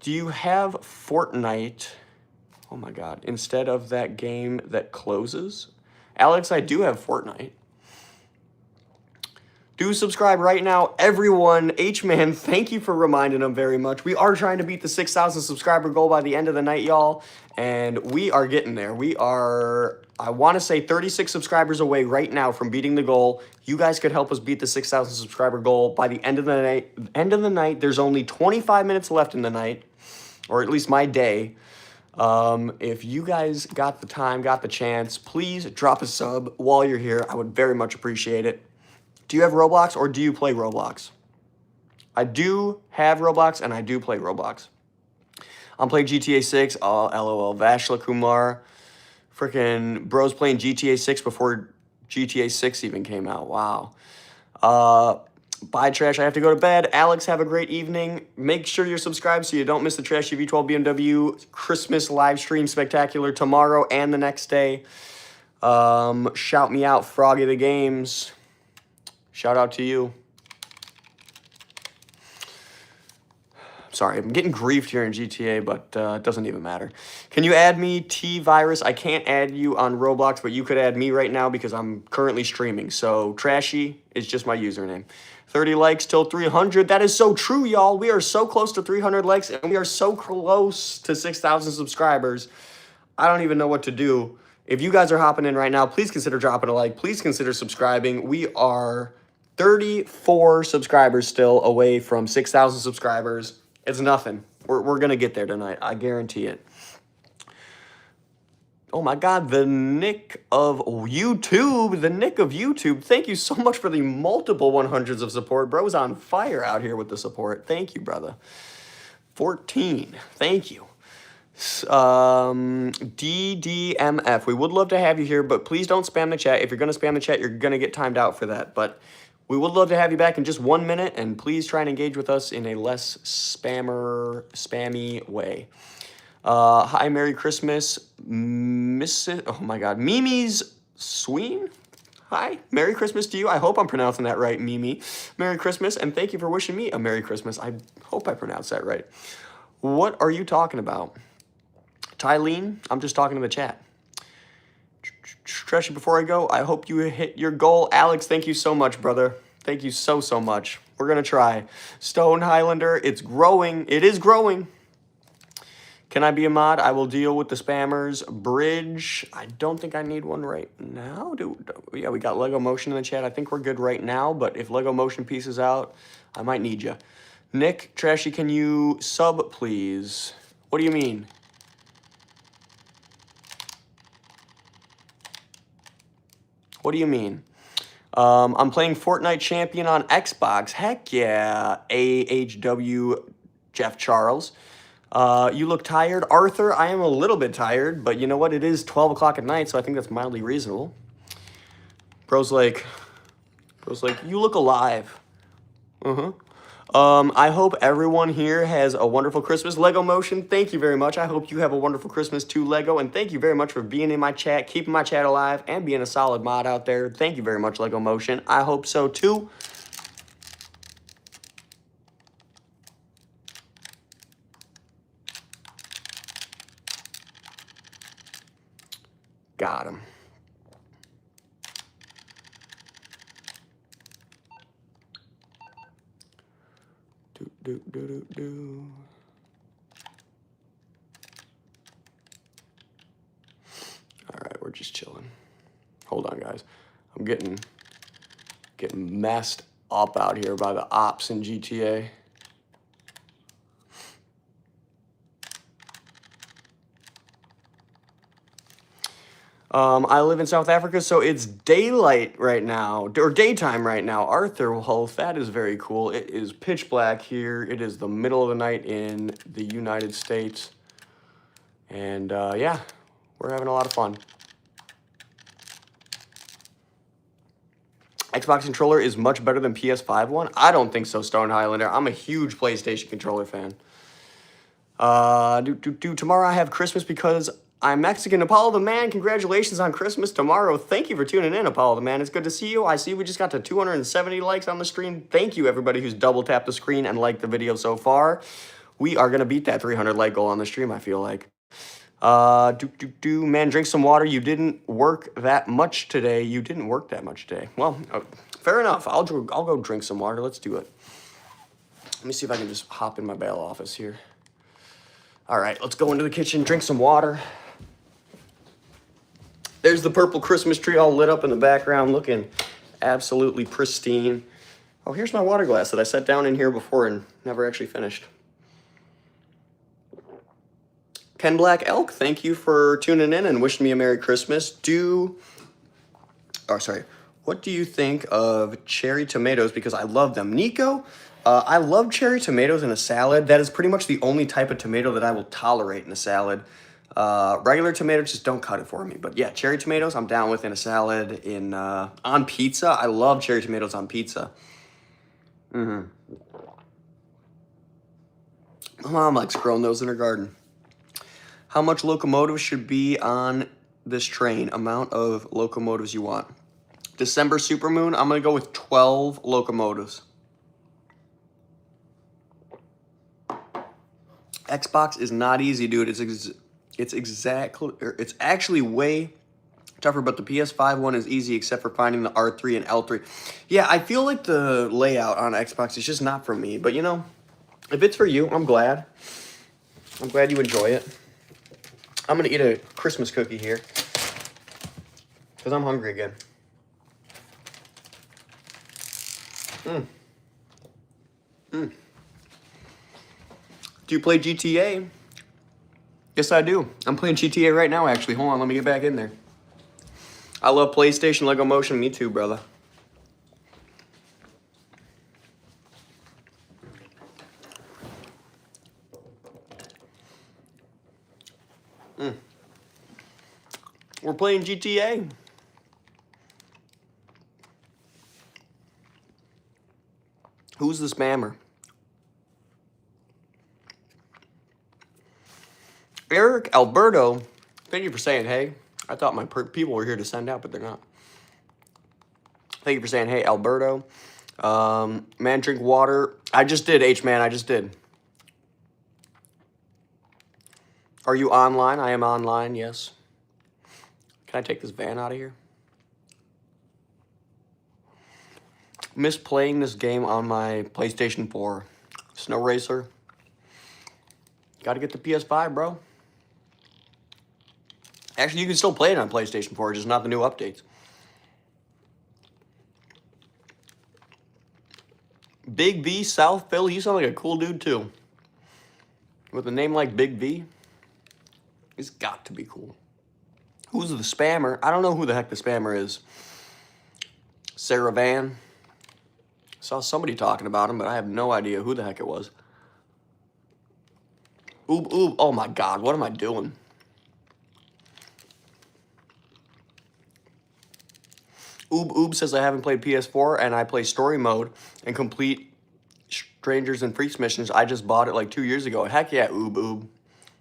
Do you have Fortnite? Oh my God. Instead of that game that closes? Alex, I do have Fortnite. Do subscribe right now, everyone. H-Man, thank you for reminding them very much. We are trying to beat the 6,000 subscriber goal by the end of the night, y'all. And we are getting there. We are, I want to say, 36 subscribers away right now from beating the goal. You guys could help us beat the 6,000 subscriber goal by the end of the night. There's only 25 minutes left in the night, or at least my day. If you guys got the time, got the chance, please drop a sub while you're here. I would very much appreciate it. Do you have Roblox or do you play Roblox? I do have Roblox and I do play Roblox. I'm playing GTA 6. Oh, LOL. Vashla Kumar. Freaking bros playing GTA 6 before GTA 6 even came out. Wow. Bye, Trash. I have to go to bed. Alex, have a great evening. Make sure you're subscribed so you don't miss the TrashyV12BMW Christmas live stream spectacular tomorrow and the next day. Shout me out, Froggy the Games. Shout out to you. Sorry, I'm getting griefed here in GTA, but it doesn't even matter. Can you add me, T-Virus? I can't add you on Roblox, but you could add me right now because I'm currently streaming. So Trashy is just my username. 30 likes till 300. That is so true, y'all. We are so close to 300 likes, and we are so close to 6,000 subscribers. I don't even know what to do. If you guys are hopping in right now, please consider dropping a like. Please consider subscribing. We are 34 subscribers still away from 6,000 subscribers. It's nothing. We're going to get there tonight. I guarantee it. Oh my God, the Nick of YouTube. The Nick of YouTube. Thank you so much for the multiple 100s of support. Bro's on fire out here with the support. Thank you, brother. 14. Thank you. DDMF. We would love to have you here, but please don't spam the chat. If you're going to spam the chat, you're going to get timed out for that. But we would love to have you back in just 1 minute, and please try and engage with us in a less spammy way. Hi, Merry Christmas, oh my God, Mimi's Sween? Hi, Merry Christmas to you. I hope I'm pronouncing that right, Mimi. Merry Christmas, and thank you for wishing me a Merry Christmas. I hope I pronounced that right. What are you talking about? Tylene, I'm just talking to the chat. Trashy, before I go, I hope you hit your goal. Alex, thank you so much, brother. Thank you so much. We're going to try. Stone Highlander, it's growing. It is growing. Can I be a mod? I will deal with the spammers. Bridge, I don't think I need one right now. Yeah, we got Lego Motion in the chat. I think we're good right now, but if Lego Motion pieces out, I might need you. Nick, Trashy, can you sub, please? What do you mean? What do you mean? I'm playing Fortnite Champion on Xbox. Heck yeah, AHW Jeff Charles. You look tired. Arthur, I am a little bit tired, but you know what? It is 12 o'clock at night, so I think that's mildly reasonable. Bro's like, you look alive. I hope everyone here has a wonderful Christmas. Lego Motion, thank you very much. I hope you have a wonderful Christmas too, Lego. And thank you very much for being in my chat, keeping my chat alive, and being a solid mod out there. Thank you very much, Lego Motion. I hope so too. Got him. Do. All right, we're just chilling. Hold on, guys. I'm getting messed up out here by the ops in GTA. I live in South Africa, so it's daylight right now, or daytime right now. Arthur, well, that is very cool. It is pitch black here. It is the middle of the night in the United States. And yeah, we're having a lot of fun. Xbox controller is much better than PS5 one. I don't think so, Stone Highlander. I'm a huge PlayStation controller fan. Tomorrow I have Christmas because I'm Mexican. Apollo the Man, congratulations on Christmas tomorrow. Thank you for tuning in, Apollo the Man. It's good to see you. I see we just got to 270 likes on the stream. Thank you, everybody who's double tapped the screen and liked the video so far. We are going to beat that 300 like goal on the stream, I feel like. Man, drink some water. You didn't work that much today. You didn't work that much today. Well, fair enough. I'll go drink some water. Let's do it. Let me see if I can just hop in my bail office here. All right, let's go into the kitchen, drink some water. There's the purple Christmas tree all lit up in the background, looking absolutely pristine. Oh, here's my water glass that I set down in here before and never actually finished. Ken Black Elk, thank you for tuning in and wishing me a Merry Christmas. What do you think of cherry tomatoes? Because I love them. Nico, I love cherry tomatoes in a salad. That is pretty much the only type of tomato that I will tolerate in a salad. Regular tomatoes just don't cut it for me. But yeah, cherry tomatoes I'm down with in a salad. On pizza, I love cherry tomatoes on pizza. My mom likes growing those in her garden. How much locomotives should be on this train? Amount of locomotives you want. December supermoon, I'm going to go with 12 locomotives. Xbox is not easy, dude. It's actually way tougher, but the PS5 one is easy except for finding the R3 and L3. Yeah, I feel like the layout on Xbox is just not for me, but you know, if it's for you, I'm glad. I'm glad you enjoy it. I'm gonna eat a Christmas cookie here because I'm hungry again. Do you play GTA? Yes, I do. I'm playing GTA right now, actually. Hold on, let me get back in there. I love PlayStation, Lego Motion. Me too, brother. We're playing GTA. Who's the spammer? Eric Alberto, thank you for saying hey. I thought my people were here to send out, but they're not. Thank you for saying hey, Alberto. Man, drink water. I just did, H-Man, I just did. Are you online? I am online, yes. Can I take this van out of here? Miss playing this game on my PlayStation 4. Snow Racer. Gotta get the PS5, bro. Actually, you can still play it on PlayStation 4, just not the new updates. Big B, South Philly, you sound like a cool dude, too. With a name like Big V, he's got to be cool. Who's the spammer? I don't know who the heck the spammer is. Sarah Van. Saw somebody talking about him, but I have no idea who the heck it was. Oob, oob. Oh my God, what am I doing? Oob, oob says I haven't played PS4 and I play story mode and complete Strangers and Freaks missions. I just bought it like 2 years ago. Heck yeah, oob, oob.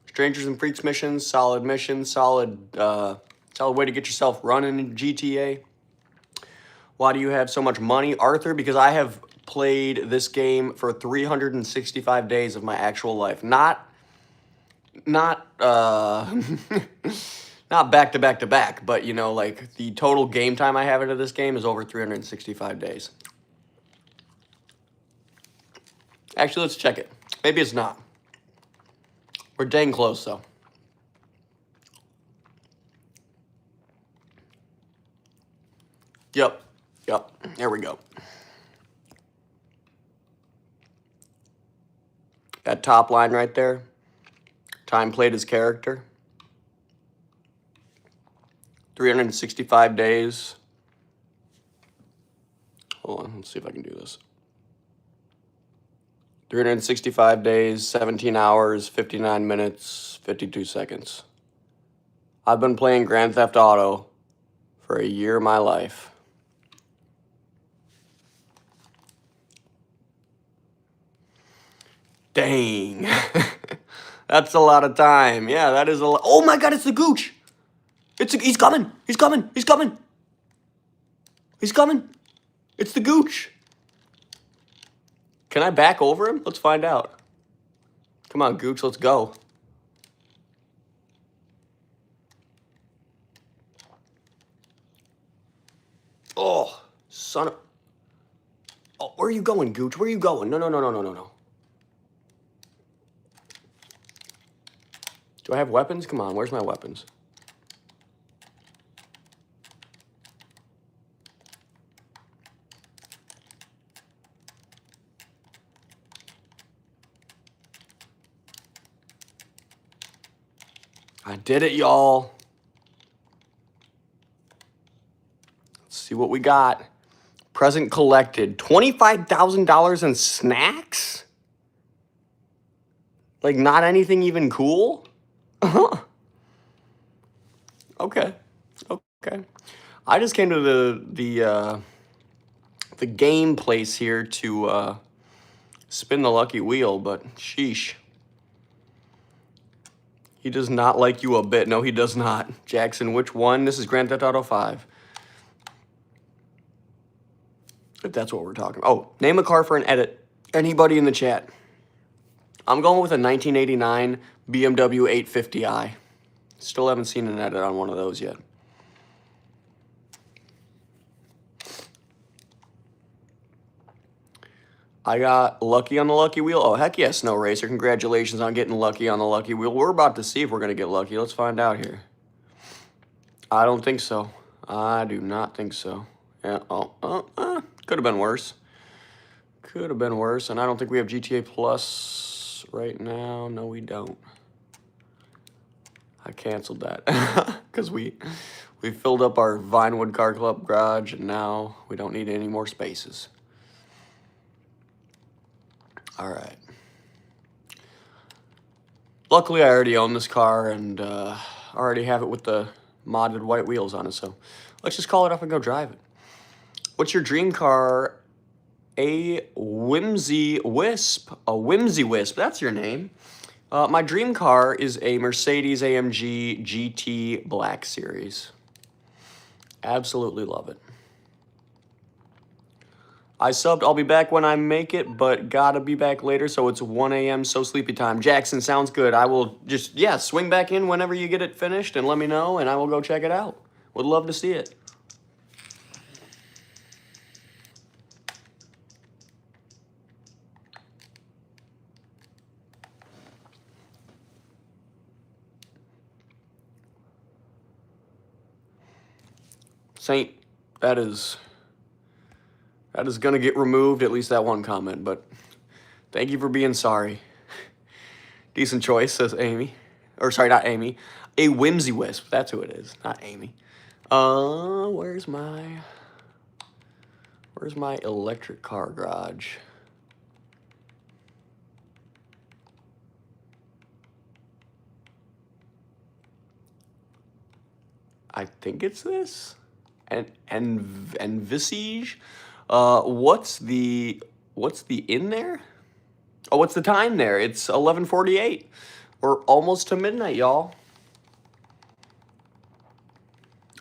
Strangers and Freaks missions, solid mission, solid way to get yourself running in GTA. Why do you have so much money, Arthur? Because I have played this game for 365 days of my actual life. Not not back to back to back, but you know, like the total game time I have into this game is over 365 days. Actually, let's check it. Maybe it's not. We're dang close though. Yep. There we go. That top line right there. Time played as character. 365 days. Hold on, let's see if I can do this. 365 days, 17 hours, 59 minutes, 52 seconds. I've been playing Grand Theft Auto for a year of my life. Dang. That's a lot of time. Yeah, that is a lot. Oh my God, it's the Gooch. He's coming. He's coming. He's coming. He's coming. It's the Gooch. Can I back over him? Let's find out. Come on, Gooch, let's go. Oh, son of... Oh, where are you going, Gooch? Where are you going? No. Do I have weapons? Come on, where's my weapons? I did it, y'all. Let's see what we got. Present collected. $25,000 in snacks? Like, not anything even cool? Okay. I just came to the game place here to spin the lucky wheel, but sheesh. He does not like you a bit. No, he does not. Jackson, which one? This is Grand Theft Auto 5. If that's what we're talking about. Oh, name a car for an edit. Anybody in the chat? I'm going with a 1989 BMW 850i. Still haven't seen an edit on one of those yet. I got lucky on the lucky wheel. Oh, heck yeah, Snow Racer. Congratulations on getting lucky on the lucky wheel. We're about to see if we're going to get lucky. Let's find out here. I don't think so. I do not think so. Yeah. Could have been worse. Could have been worse. And I don't think we have GTA Plus right now. No, we don't. I canceled that because we filled up our Vinewood Car Club garage and now we don't need any more spaces. All right. Luckily, I already own this car and already have it with the modded white wheels on it. So let's just call it up and go drive it. What's your dream car? A Whimsy Wisp. A Whimsy Wisp. That's your name. My dream car is a Mercedes AMG GT Black Series. Absolutely love it. I subbed. I'll be back when I make it, but gotta be back later, so it's 1 a.m., so sleepy time. Jackson, sounds good. I will just, yeah, swing back in whenever you get it finished and let me know, and I will go check it out. Would love to see it. Saint, that is going to get removed, at least that one comment, but thank you for being sorry. Decent choice, says Amy. Or sorry, not Amy. A Whimsy Wisp. That's who it is, not Amy. Where's my electric car garage? I think it's this. And Visage. What's the in there? Oh, what's the time there? It's 11:48. We're almost to midnight, y'all.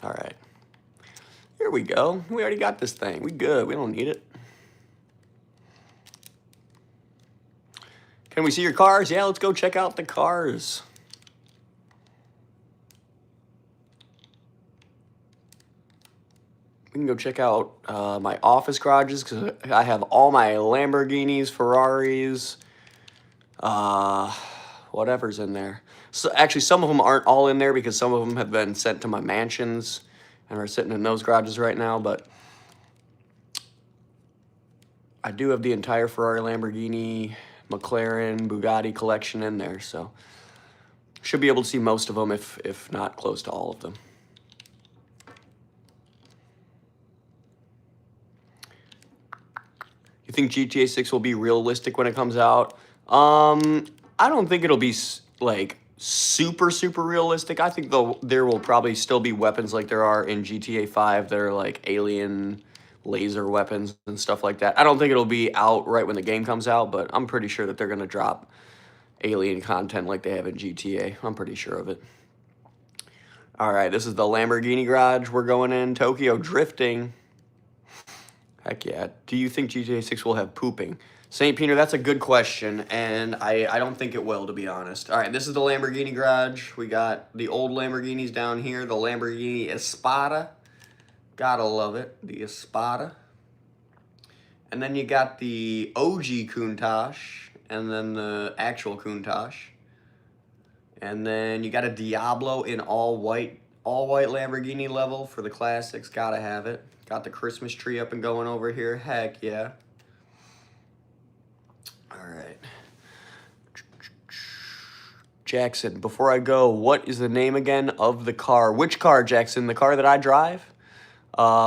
All right. Here we go. We already got this thing. We good. We don't need it. Can we see your cars? Yeah, let's go check out the cars. We can go check out my office garages because I have all my Lamborghinis, Ferraris, whatever's in there. So actually, some of them aren't all in there because some of them have been sent to my mansions and are sitting in those garages right now. But I do have the entire Ferrari, Lamborghini, McLaren, Bugatti collection in there, so should be able to see most of them, if not close to all of them. You think GTA 6 will be realistic when it comes out? I don't think it'll be like super realistic. I think there will probably still be weapons like there are in GTA 5 that are like alien laser weapons and stuff like that. I don't think it'll be out right when the game comes out, but I'm pretty sure that they're going to drop alien content like they have in GTA. I'm pretty sure of it. All right, this is the Lamborghini garage. We're going in. Tokyo drifting. Heck yeah. Do you think GTA 6 will have pooping? St. Peter, that's a good question, and I don't think it will, to be honest. All right, this is the Lamborghini garage. We got the old Lamborghinis down here, the Lamborghini Espada. Gotta love it, the Espada. And then you got the OG Countach, and then the actual Countach. And then you got a Diablo in all white Lamborghini level for the classics. Gotta have it. Got the Christmas tree up and going over here. Heck yeah. All right. Jackson, before I go, what is the name again of the car? Which car, Jackson? The car that I drive?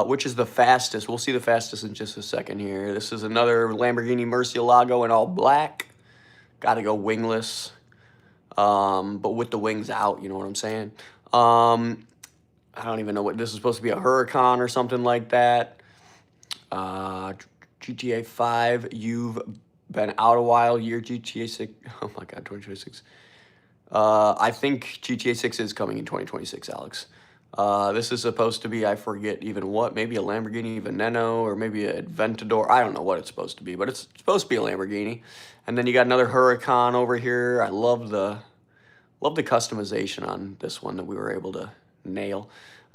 Which is the fastest? We'll see the fastest in just a second here. This is another Lamborghini Murcielago in all black. Gotta go wingless. But with the wings out, you know what I'm saying? I don't even know what this is supposed to be, a Huracan or something like that. GTA 5, you've been out a while. Year GTA 6, oh my God, 2026. I think GTA 6 is coming in 2026, Alex. This is supposed to be, I forget even what, maybe a Lamborghini Veneno or maybe a Aventador. I don't know what it's supposed to be, but it's supposed to be a Lamborghini. And then you got another Huracan over here. I love the customization on this one that we were able to nail.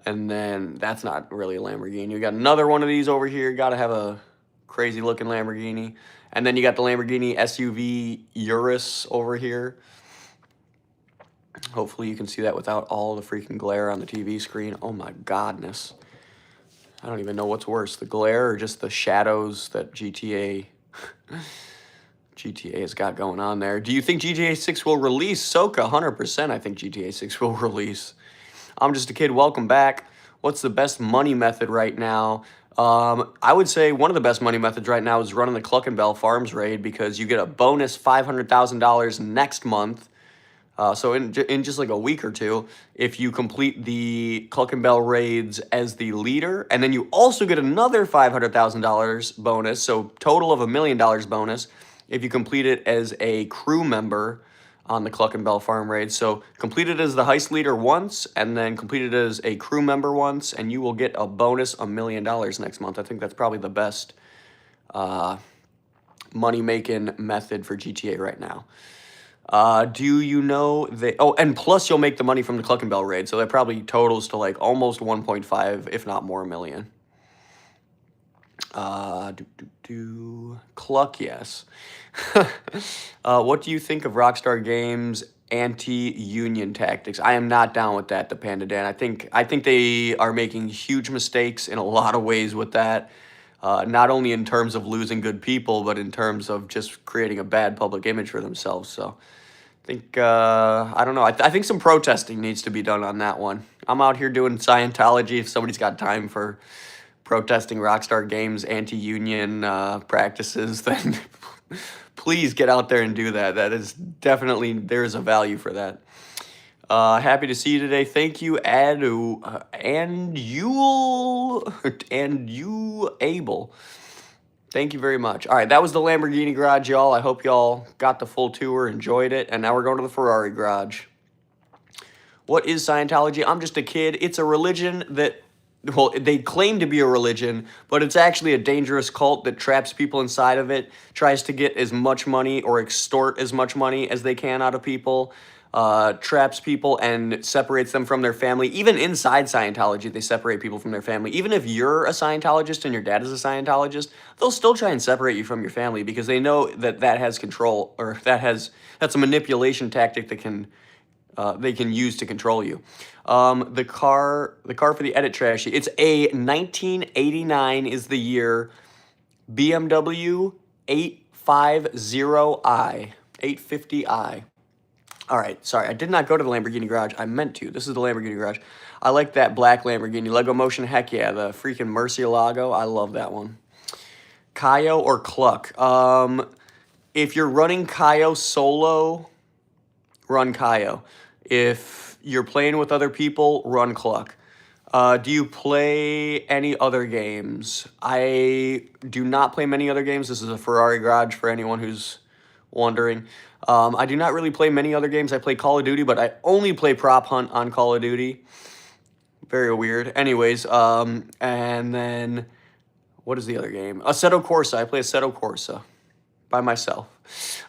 And then that's not really a Lamborghini. You got another one of these over here. Got to have a crazy looking Lamborghini. And then you got the Lamborghini SUV Urus over here. Hopefully you can see that without all the freaking glare on the TV screen. Oh my godness. I don't even know what's worse, the glare or just the shadows that GTA has got going on there. Do you think GTA 6 will release? Soka, 100%. I think GTA 6 will release. I'm just a kid. Welcome back. What's the best money method right now? I would say one of the best money methods right now is running the Cluck and Bell Farms raid because you get a bonus $500,000 next month. So in just like a week or two, if you complete the Cluck and Bell raids as the leader, and then you also get another $500,000 bonus, so total of $1 million bonus if you complete it as a crew member on the Cluck and Bell Farm raid. So complete it as the heist leader once, and then complete it as a crew member once, and you will get a bonus $1 million next month. I think that's probably the best money-making method for GTA right now. Do you know they... Oh, and plus you'll make the money from the Cluck and Bell raid, so that probably totals to like almost 1.5, if not more, million. Cluck, yes. What do you think of Rockstar Games' anti-union tactics? I am not down with that, the Panda Dan. I think they are making huge mistakes in a lot of ways with that. Not only in terms of losing good people, but in terms of just creating a bad public image for themselves. So think I don't know. I think some protesting needs to be done on that one. I'm out here doing Scientology. If somebody's got time for protesting Rockstar Games anti-union practices, then please get out there and do that. That is definitely, there is a value for that. Happy to see you today. Thank you, Adu, and you Abel. Thank you very much. All right, that was the Lamborghini garage, y'all. I hope y'all got the full tour, enjoyed it, and now we're going to the Ferrari garage. What is Scientology? I'm just a kid. It's a religion that, well, they claim to be a religion, but it's actually a dangerous cult that traps people inside of it, tries to get as much money or extort as much money as they can out of people, traps people and separates them from their family. Even inside Scientology, they separate people from their family. Even if you're a Scientologist and your dad is a Scientologist, they'll still try and separate you from your family because they know that that has control, or that's a manipulation tactic that can they can use to control you. The car for the edit trashy. It's a 1989 is the year BMW 850i 850i. All right, sorry, I did not go to the Lamborghini garage. I meant to. This is the Lamborghini garage. I like that black Lamborghini. Lego Motion, heck yeah. The freaking Murcielago, I love that one. Kaio or Cluck? If you're running Kaio solo, run Kaio. If you're playing with other people, run Cluck. Do you play any other games? I do not play many other games. This is a Ferrari garage for anyone who's wondering. I do not really play many other games. I play Call of Duty, but I only play Prop Hunt on Call of Duty. Very weird. Anyways, and then what is the other game? Assetto Corsa. I play Assetto Corsa by myself.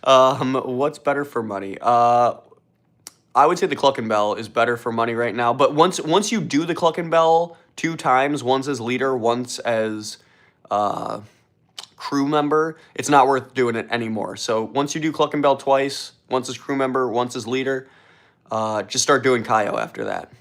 What's better for money? I would say the Cluck and Bell is better for money right now. But once you do the Cluck and Bell 2 times, once as leader, once as crew member, it's not worth doing it anymore. So once you do Cluck and Bell twice, once as crew member, once as leader, just start doing Kaio after that.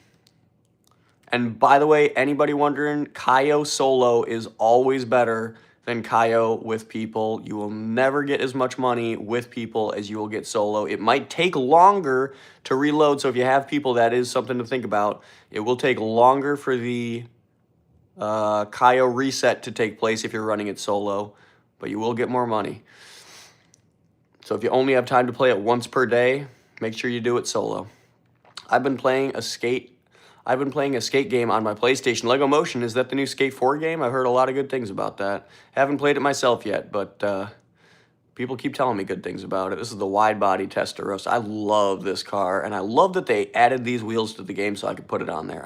And by the way, anybody wondering, Kaio solo is always better than Kaio with people. You will never get as much money with people as you will get solo. It might take longer to reload, so if you have people, that is something to think about. It will take longer for the Kaio reset to take place if you're running it solo, but you will get more money. So if you only have time to play it once per day, make sure you do it solo. I've been playing a skate game on my PlayStation. Lego Motion, is that the new Skate 4 game? I've heard a lot of good things about that. Haven't played it myself yet, but people keep telling me good things about it. This is the wide body Testarossa. I love this car, and I love that they added these wheels to the game so I could put it on there.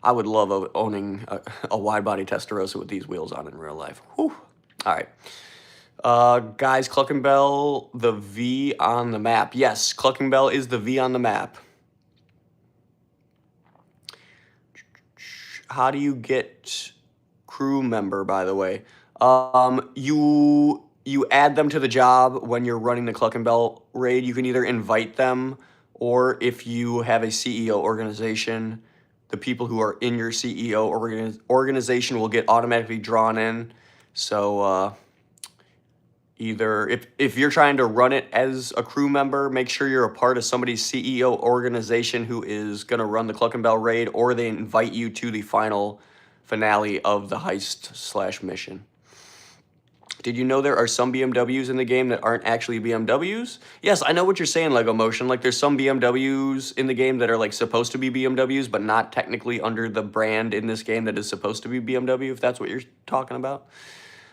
I would love owning a wide body Testarossa with these wheels on in real life. Whew. All right. Guys, Cluck and Bell, the V on the map. Yes, Cluck and Bell is the V on the map. How do you get crew member, by the way? You add them to the job when you're running the Cluck and Bell raid. You can either invite them, or if you have a CEO organization, the people who are in your CEO organization will get automatically drawn in. So either if you're trying to run it as a crew member, make sure you're a part of somebody's CEO organization who is going to run the Cluck and Bell raid, or they invite you to the final finale of the heist/mission. Did you know there are some BMWs in the game that aren't actually BMWs? Yes, I know what you're saying, Lego Motion. Like, there's some BMWs in the game that are, like, supposed to be BMWs, but not technically under the brand in this game that is supposed to be BMW, if that's what you're talking about.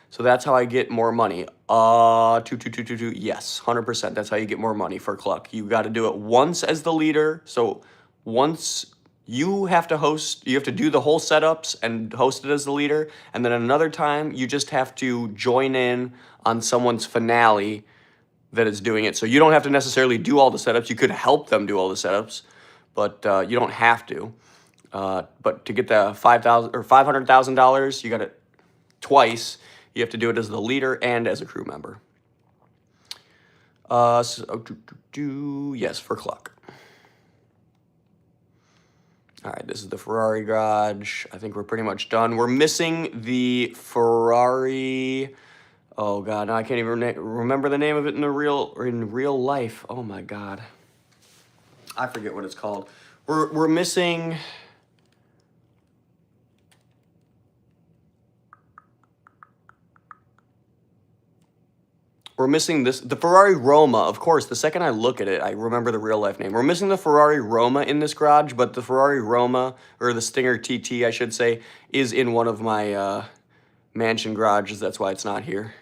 So that's how I get more money. Yes, 100%. That's how you get more money for Cluck. You got to do it once as the leader. So once you have to host, you have to do the whole setups and host it as the leader. And then another time, you just have to join in on someone's finale that is doing it. So you don't have to necessarily do all the setups. You could help them do all the setups, but you don't have to. But to get the $5,000 or $500,000, you got it twice. You have to do it as the leader and as a crew member. Yes, for Cluck. All right, this is the Ferrari garage. I think we're pretty much done. We're missing the Ferrari Oh God, now I can't even remember the name of it in real life. Oh my God, I forget what it's called. We're missing. We're missing the Ferrari Roma, of course. The second I look at it, I remember the real life name. We're missing the Ferrari Roma in this garage, but the Ferrari Roma, or the Stinger TT, I should say, is in one of my mansion garages. That's why it's not here.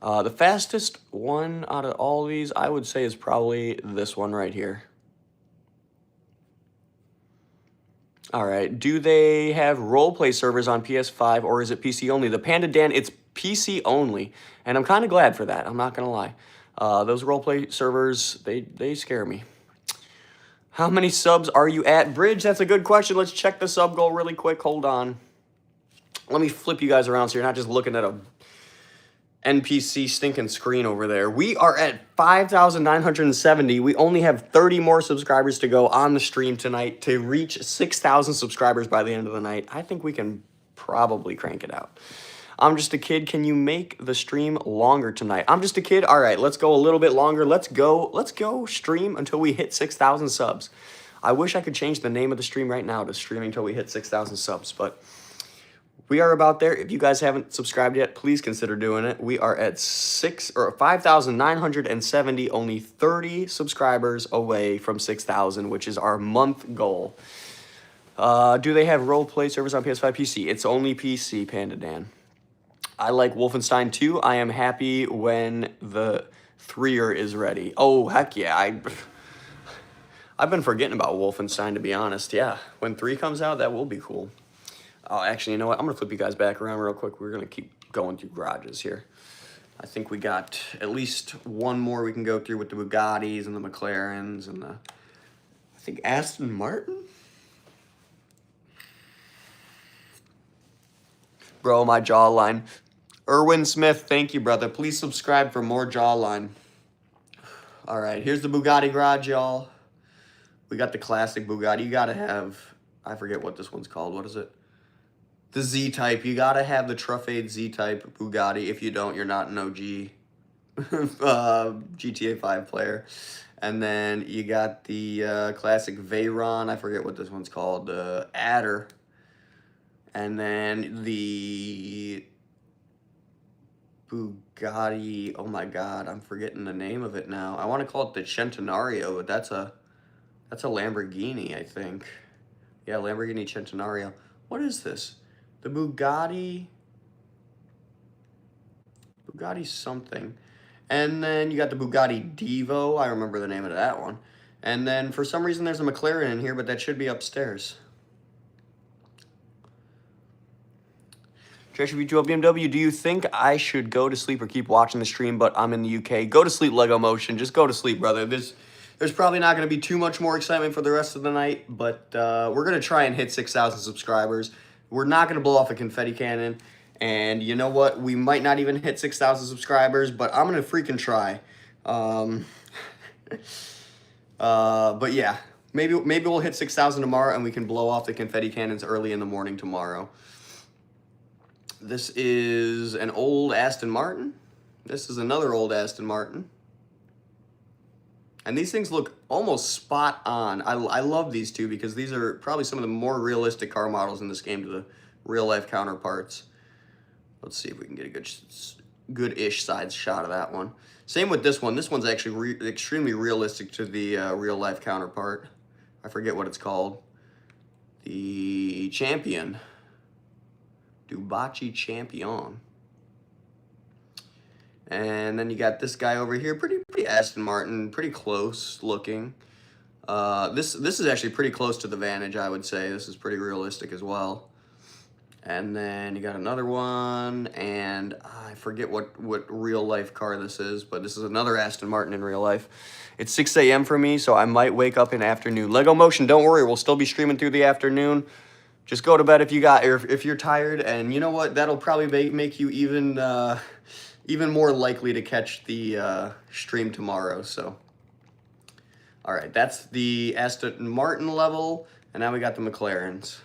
The fastest one out of all these, I would say, is probably this one right here. All right. Do they have roleplay servers on PS5 or is it PC only? The Panda Dan, it's PC only, and I'm kind of glad for that. I'm not gonna lie. Those roleplay servers, they scare me. How many subs are you at, Bridge? That's a good question. Let's check the sub goal really quick. Hold on. Let me flip you guys around so you're not just looking at a NPC stinking screen over there. We are at 5,970. We only have 30 more subscribers to go on the stream tonight to reach 6,000 subscribers by the end of the night. I think we can probably crank it out. I'm just a kid. Can you make the stream longer tonight? I'm just a kid. All right, let's go a little bit longer. Let's go stream until we hit 6,000 subs. I wish I could change the name of the stream right now to streaming until we hit 6,000 subs, but we are about there. If you guys haven't subscribed yet, please consider doing it. We are at 5,970, only 30 subscribers away from 6,000, which is our month goal. Do they have roleplay servers on PS5 PC? It's only PC, Panda Dan. I like Wolfenstein 2. I am happy when the 3er is ready. Oh, heck yeah. I've been forgetting about Wolfenstein, to be honest. Yeah, when 3 comes out, that will be cool. Oh, actually, you know what? I'm going to flip you guys back around real quick. We're going to keep going through garages here. I think we got at least one more we can go through with the Bugattis and the McLarens and the, I think, Aston Martin? Bro, my jawline. Erwin Smith, thank you, brother. Please subscribe for more jawline. All right, here's the Bugatti garage, y'all. We got the classic Bugatti. You got to have, I forget what this one's called. What is it? The Z-Type. You got to have the Truffade Z-Type Bugatti. If you don't, you're not an OG GTA 5 player. And then you got the classic Veyron. I forget what this one's called. Adder. And then the Bugatti. Oh my God, I'm forgetting the name of it now. I want to call it the Centenario, but that's a Lamborghini, I think. Yeah, Lamborghini Centenario. What is this? The Bugatti something. And then you got the Bugatti Divo. I remember the name of that one. And then for some reason there's a McLaren in here, but that should be upstairs. TrashyV12BMW, do you think I should go to sleep or keep watching the stream, but I'm in the UK? Go to sleep, Lego Motion. Just go to sleep, brother. There's probably not going to be too much more excitement for the rest of the night, but we're going to try and hit 6,000 subscribers. We're not going to blow off a confetti cannon, and you know what? We might not even hit 6,000 subscribers, but I'm going to freaking try. But yeah, maybe we'll hit 6,000 tomorrow, and we can blow off the confetti cannons early in the morning tomorrow. This is an old Aston Martin. This is another old Aston Martin. And these things look almost spot on. I love these two because these are probably some of the more realistic car models in this game to the real-life counterparts. Let's see if we can get a good-ish side shot of that one. Same with this one. This one's actually extremely realistic to the real-life counterpart. I forget what it's called. The Champion. Dubachi Champion. And then you got this guy over here, pretty Aston Martin, pretty close looking. This is actually pretty close to the Vantage, I would say. This is pretty realistic as well. And then you got another one, and I forget what real life car this is, but this is another Aston Martin in real life. It's 6 a.m. for me, so I might wake up in the afternoon. Lego Motion, don't worry, we'll still be streaming through the afternoon. Just go to bed if you're tired, and you know what? That'll probably make you even more likely to catch the stream tomorrow. So, all right, that's the Aston Martin level, and now we got the McLarens.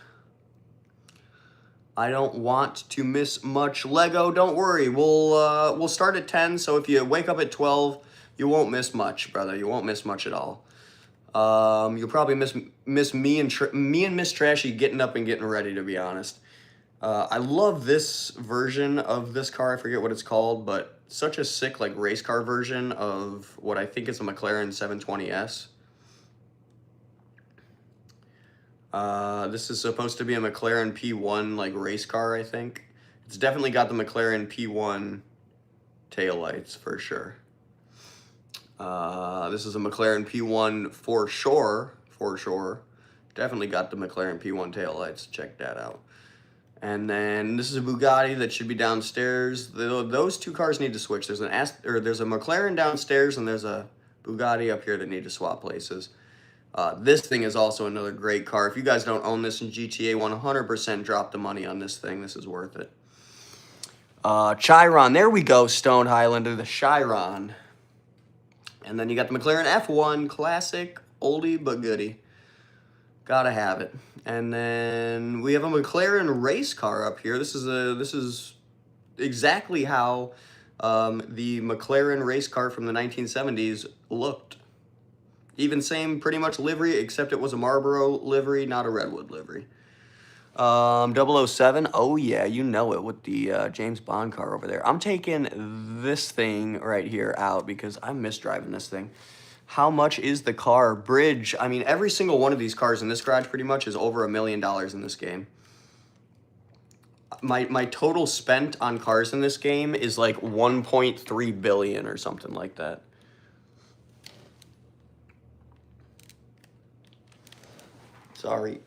I don't want to miss much Lego. Don't worry. We'll start at 10, so if you wake up at 12, you won't miss much, brother. You won't miss much at all. You'll probably miss me and Miss Trashy getting up and getting ready, to be honest. I love this version of this car. I forget what it's called, but such a sick like race car version of what I think is a McLaren 720S. This is supposed to be a McLaren P1 like race car, I think. It's definitely got the McLaren P1 taillights for sure. This is a McLaren P1 for sure. Definitely got the McLaren P1 taillights. Check that out. And then this is a Bugatti that should be downstairs. Those two cars need to switch. There's there's a McLaren downstairs and there's a Bugatti up here that need to swap places. This thing is also another great car. If you guys don't own this in GTA, 100% drop the money on this thing. This is worth it. Chiron, there we go, Stone Highlander, the Chiron. And then you got the McLaren F1, classic, oldie but goodie. Gotta have it. And then we have a McLaren race car up here. This is exactly how the McLaren race car from the 1970s looked. Even same pretty much livery, except it was a Marlboro livery, not a Redwood livery. 007, oh yeah, you know it, with the James Bond car over there. I'm taking this thing right here out because I miss driving this thing. How much is the car? Bridge, I mean, every single one of these cars in this garage pretty much is over $1 million in this game. My total spent on cars in this game is like 1.3 billion or something like that. Sorry.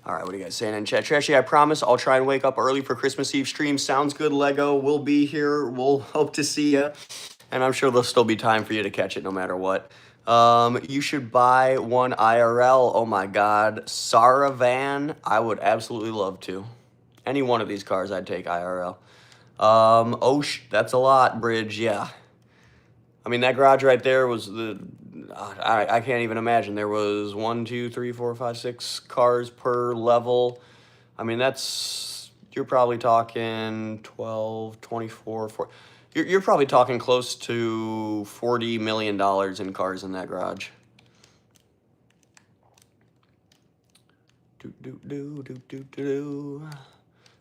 All right, what are you guys saying in chat? Trashy, I promise I'll try and wake up early for Christmas Eve stream. Sounds good, Lego. We'll be here. We'll hope to see you. And I'm sure there'll still be time for you to catch it no matter what. You should buy one IRL. Oh my God. Saravan, I would absolutely love to. Any one of these cars I'd take IRL. That's a lot, Bridge, yeah. I mean, that garage right there was the... I can't even imagine. There was 1, 2, 3, 4, 5, 6 cars per level. I mean, you're probably talking 12, 24, 40. You're probably talking close to $40 million in cars in that garage.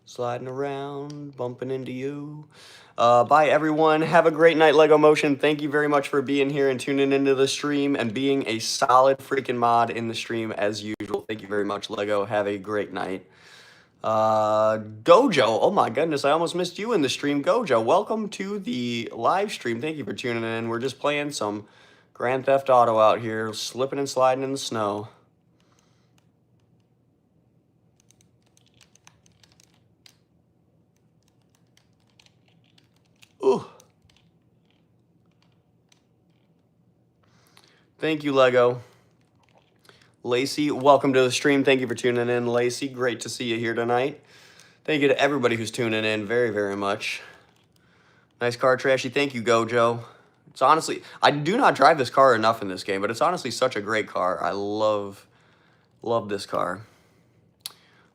Sliding around, bumping into you. Bye, everyone. Have a great night, Lego Motion. Thank you very much for being here and tuning into the stream and being a solid freaking mod in the stream as usual. Thank you very much, Lego. Have a great night. Gojo. Oh, my goodness. I almost missed you in the stream. Gojo, welcome to the live stream. Thank you for tuning in. We're just playing some Grand Theft Auto out here, slipping and sliding in the snow. Ooh. Thank you, Lego. Lacey, welcome to the stream. Thank you for tuning in, Lacey. Great to see you here tonight. Thank you to everybody who's tuning in very, very much. Nice car, Trashy. Thank you, Gojo. It's honestly, I do not drive this car enough in this game, but it's honestly such a great car. I love this car.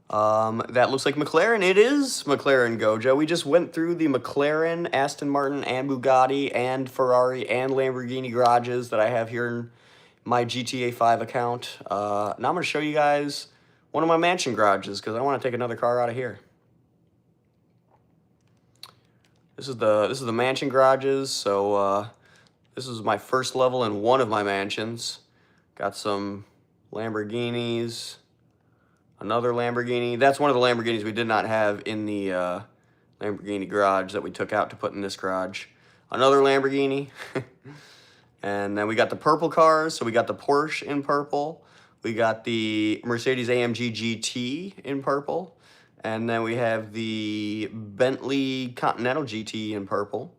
That looks like McLaren. It is McLaren, Gojo. We just went through the McLaren, Aston Martin, and Bugatti, and Ferrari, and Lamborghini garages that I have here in my GTA 5 account. Now I'm going to show you guys one of my mansion garages because I want to take another car out of here. This is the mansion garages. So this is my first level in one of my mansions. Got some Lamborghinis. Another Lamborghini. That's one of the Lamborghinis we did not have in the Lamborghini garage that we took out to put in this garage. Another Lamborghini. And then we got the purple cars. So we got the Porsche in purple. We got the Mercedes AMG GT in purple. And then we have the Bentley Continental GT in purple.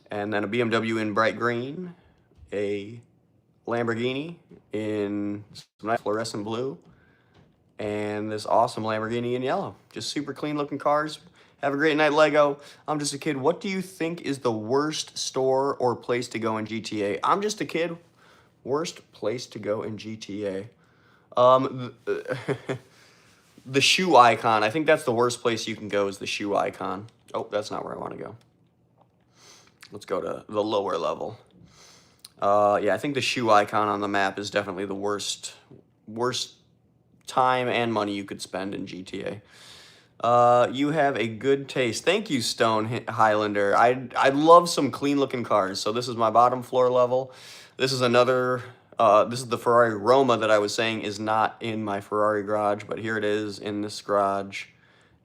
And then a BMW in bright green. A Lamborghini in some nice fluorescent blue. and this awesome Lamborghini in yellow. Just super clean looking cars. Have a great night, Lego. I'm Just a Kid. What do you think is the worst store or place to go in GTA? I'm Just a Kid. Worst place to go in GTA. The shoe icon. I think that's the worst place you can go is the shoe icon. Oh, that's not where I want to go. Let's go to the lower level. Yeah, I think the shoe icon on the map is definitely the worst time and money you could spend in GTA. You have a good taste. Thank you, Stone Highlander. I love some clean looking cars. So this is my bottom floor level. This is another. This is the Ferrari Roma that I was saying is not in my Ferrari garage, but here it is in this garage,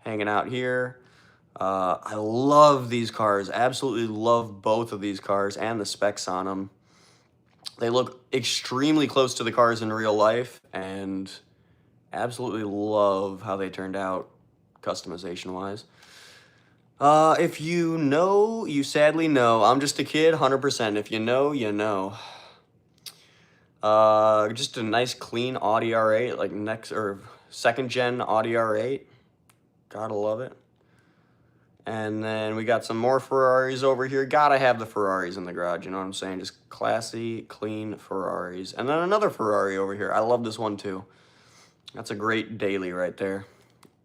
hanging out here. I love these cars. Absolutely love both of these cars and the specs on them. They look extremely close to the cars in real life, and absolutely love how they turned out customization-wise. If you know, you sadly know. I'm Just a Kid, 100%. If you know, you know. Just a nice clean Audi R8, like second gen Audi R8. Gotta love it. And then we got some more Ferraris over here. Gotta have the Ferraris in the garage, you know what I'm saying? Just classy, clean Ferraris. And then another Ferrari over here. I love this one too. That's a great daily right there,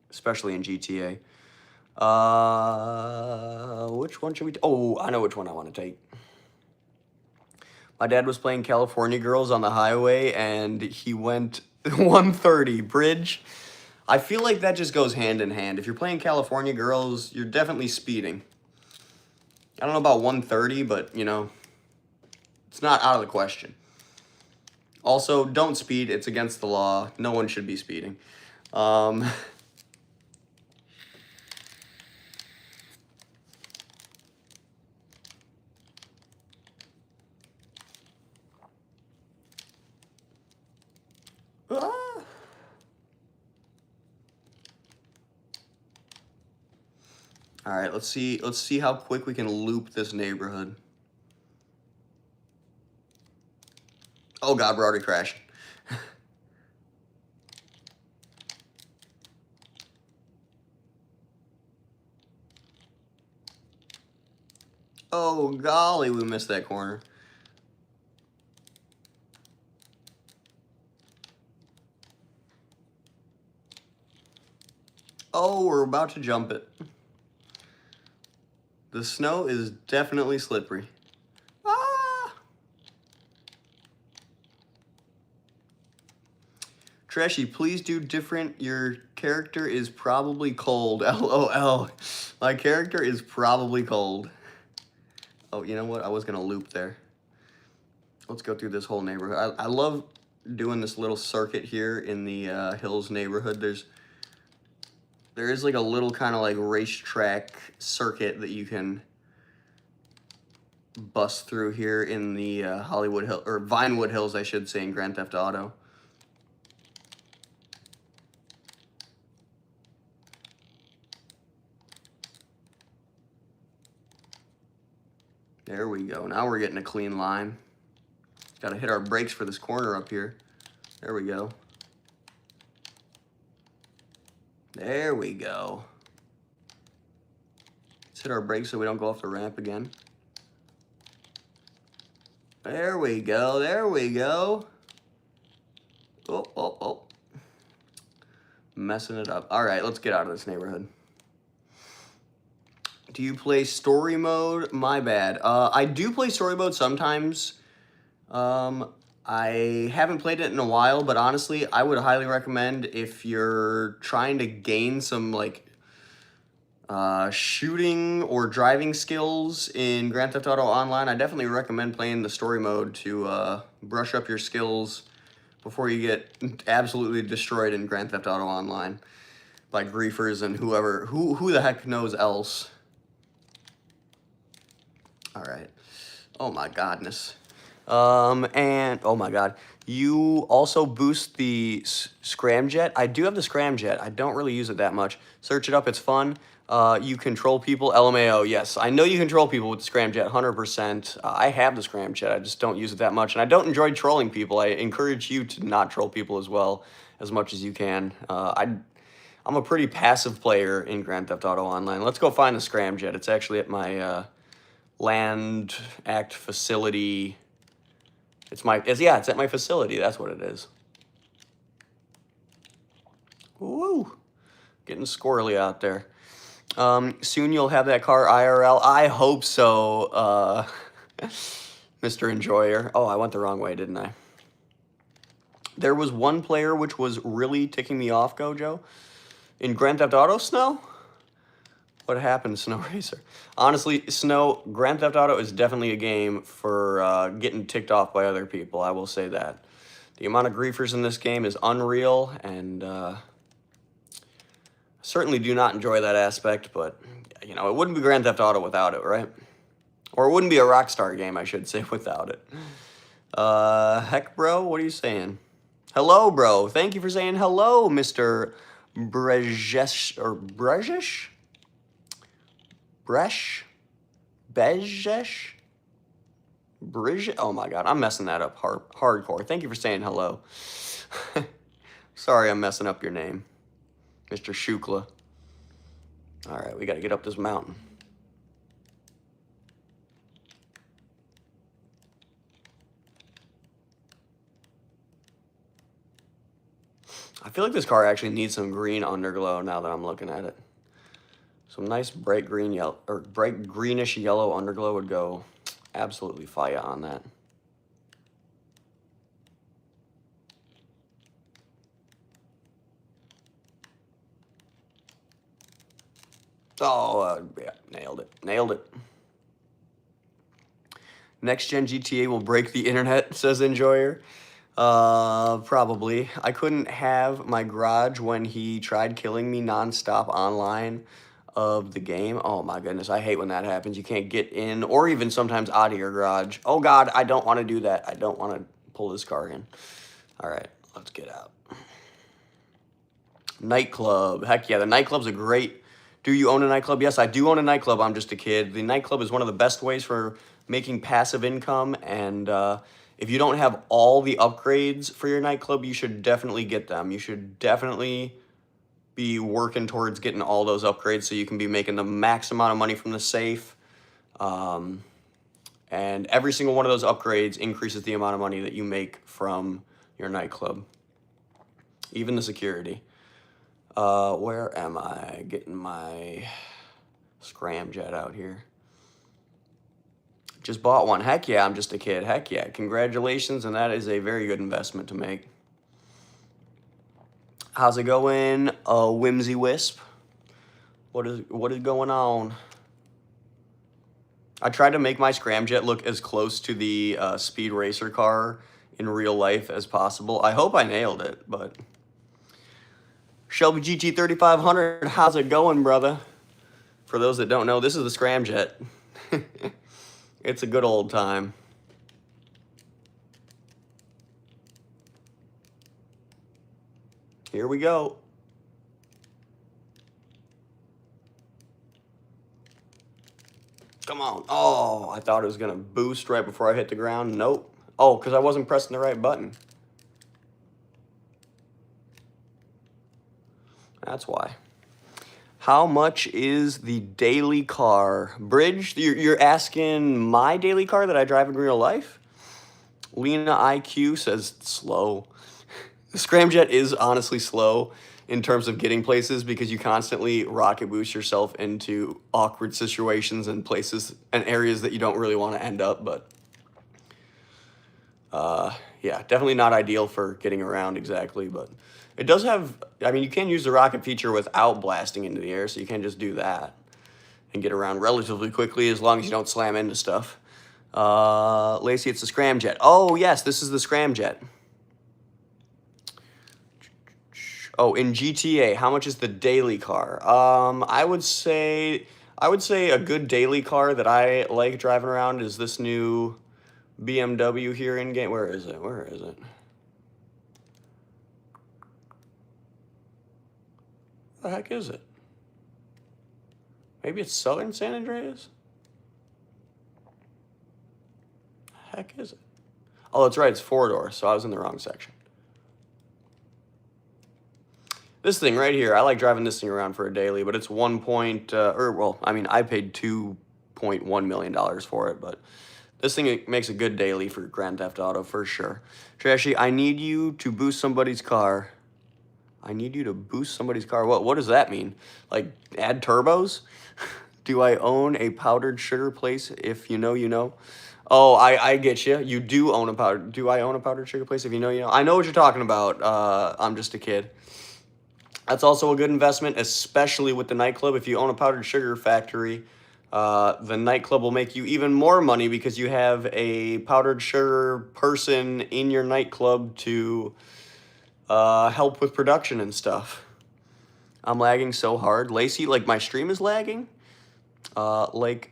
especially in GTA. Which one should we oh, I know which one I want to take. My dad was playing California Girls on the highway, and he went 130 bridge. I feel like that just goes hand in hand. If you're playing California Girls, you're definitely speeding. I don't know about 130, but, you know, it's not out of the question. Also, don't speed. It's against the law. No one should be speeding. All right, let's see how quick we can loop this neighborhood. Oh God, we're already crashing. Oh golly, we missed that corner. Oh, we're about to jump it. The snow is definitely slippery. Ah! Trashy, please do different. Your character is probably cold. LOL. My character is probably cold. Oh, you know what? I was going to loop there. Let's go through this whole neighborhood. I love doing this little circuit here in the Hills neighborhood. There is like a little kind of like racetrack circuit that you can bust through here in the Hollywood Hill or Vinewood Hills, I should say, in Grand Theft Auto. There we go. Now we're getting a clean line. Got to hit our brakes for this corner up here. There we go. There we go. Let's hit our brakes so we don't go off the ramp again. There we go. There we go. Oh, oh, oh. Messing it up. All right, let's get out of this neighborhood. Do you play story mode? My bad. I do play story mode sometimes. I haven't played it in a while, but honestly, I would highly recommend if you're trying to gain some like shooting or driving skills in Grand Theft Auto Online. I definitely recommend playing the story mode to brush up your skills before you get absolutely destroyed in Grand Theft Auto Online by griefers and who the heck knows else. All right. Oh my godness. And oh my god, you also boost the scramjet. I do have the scramjet. I don't really use it that much. Search it up, it's fun. You control people, LMAO. Yes, I know you control people with the scramjet, 100%. I have the scramjet. I just don't use it that much, and I don't enjoy trolling people. I encourage you to not troll people as well, as much as you can. I'm a pretty passive player in Grand Theft Auto Online. Let's go find the scramjet. It's actually at my Land Act facility. It's at my facility. That's what it is. Woo! Getting squirrely out there. Soon you'll have that car IRL. I hope so, Mr. Enjoyer. Oh, I went the wrong way, didn't I? There was one player which was really ticking me off, Gojo. In Grand Theft Auto Snow? What happened, Snow Racer? Honestly, Grand Theft Auto is definitely a game for getting ticked off by other people. I will say that. The amount of griefers in this game is unreal, and certainly do not enjoy that aspect, but, you know, it wouldn't be Grand Theft Auto without it, right? Or it wouldn't be a Rockstar game, I should say, without it. Heck, bro, what are you saying? Hello, bro. Thank you for saying hello, Mr. Brejesh, or Brejesh? Bresh? Bejesh? Bridge? Oh my god, I'm messing that up hardcore. Thank you for saying hello. Sorry I'm messing up your name, Mr. Shukla. Alright, we gotta get up this mountain. I feel like this car actually needs some green underglow now that I'm looking at it. Some nice bright green yellow, or bright greenish yellow underglow would go absolutely fire on that. Oh, yeah, nailed it. Nailed it. Next gen GTA will break the internet, says Enjoyer. Probably. I couldn't have my garage when he tried killing me nonstop online of the game. Oh my goodness, I hate when that happens. You can't get in or even sometimes out of your garage. Oh god, I don't want to do that. I don't want to pull this car in. All right, let's get out. Nightclub. Heck yeah, the nightclub's a great... Do you own a nightclub? Yes, I do own a nightclub. I'm just a kid. The nightclub is one of the best ways for making passive income, and if you don't have all the upgrades for your nightclub, you should definitely get them. You should definitely be working towards getting all those upgrades so you can be making the max amount of money from the safe. And every single one of those upgrades increases the amount of money that you make from your nightclub. Even the security. Where am I? Getting my scramjet out here. Just bought one. Heck yeah, I'm just a kid. Heck yeah. Congratulations, and that is a very good investment to make. How's it going, Whimsy Wisp? What is going on? I tried to make my scramjet look as close to the Speed Racer car in real life as possible. I hope I nailed it, but... Shelby GT 3500, how's it going, brother? For those that don't know, this is the scramjet. It's a good old time. Here we go. Come on. Oh, I thought it was going to boost right before I hit the ground. Nope. Oh, because I wasn't pressing the right button. That's why. How much is the daily car? Bridge, you're asking my daily car that I drive in real life? Lena IQ says slow. The scramjet is honestly slow in terms of getting places because you constantly rocket boost yourself into awkward situations and places and areas that you don't really want to end up, but yeah, definitely not ideal for getting around exactly, but it does have, I mean, you can use the rocket feature without blasting into the air, so you can just do that and get around relatively quickly as long as you don't slam into stuff. Lacey, it's the scramjet. Oh, yes, this is the scramjet. Oh, in GTA, how much is the daily car? I would say a good daily car that I like driving around is this new BMW here in game. Where is it? Where is it? What the heck is it? Maybe it's Southern San Andreas? Heck is it? Oh, that's right. It's 4-door, so I was in the wrong section. This thing right here, I like driving this thing around for a daily, but it's I paid $2.1 million for it, but this thing makes a good daily for Grand Theft Auto for sure. Trashy, I need you to boost somebody's car. I need you to boost somebody's car. What does that mean? Like add turbos? Do I own a powdered sugar place? If you know, you know. Oh, I get you. You do own a powder. Do I own a powdered sugar place? If you know, you know. I know what you're talking about. I'm just a kid. That's also a good investment, especially with the nightclub. If you own a powdered sugar factory, the nightclub will make you even more money because you have a powdered sugar person in your nightclub to help with production and stuff. I'm lagging so hard. Lacey, like my stream is lagging. Like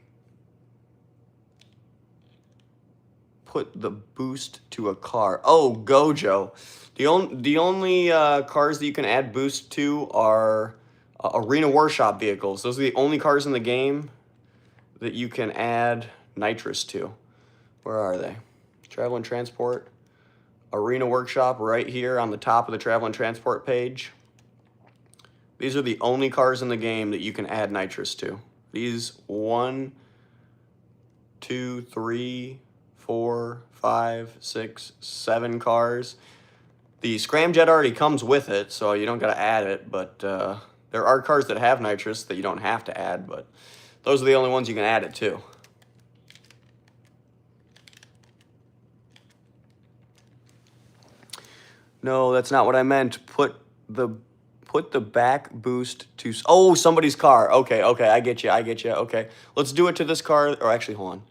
put the boost to a car. Oh, Gojo. The only cars that you can add boost to are arena workshop vehicles. Those are the only cars in the game that you can add nitrous to. Where are they? Travel and transport. Arena workshop right here on the top of the travel and transport page. These are the only cars in the game that you can add nitrous to. These 1, 2, 3, 4, 5, 6, 7 cars. The scramjet already comes with it, so you don't got to add it, but there are cars that have nitrous that you don't have to add, but those are the only ones you can add it to. No, that's not what I meant. Put the back boost to... Oh, somebody's car. Okay, I get you. Okay, let's do it to this car. Or actually, hold on.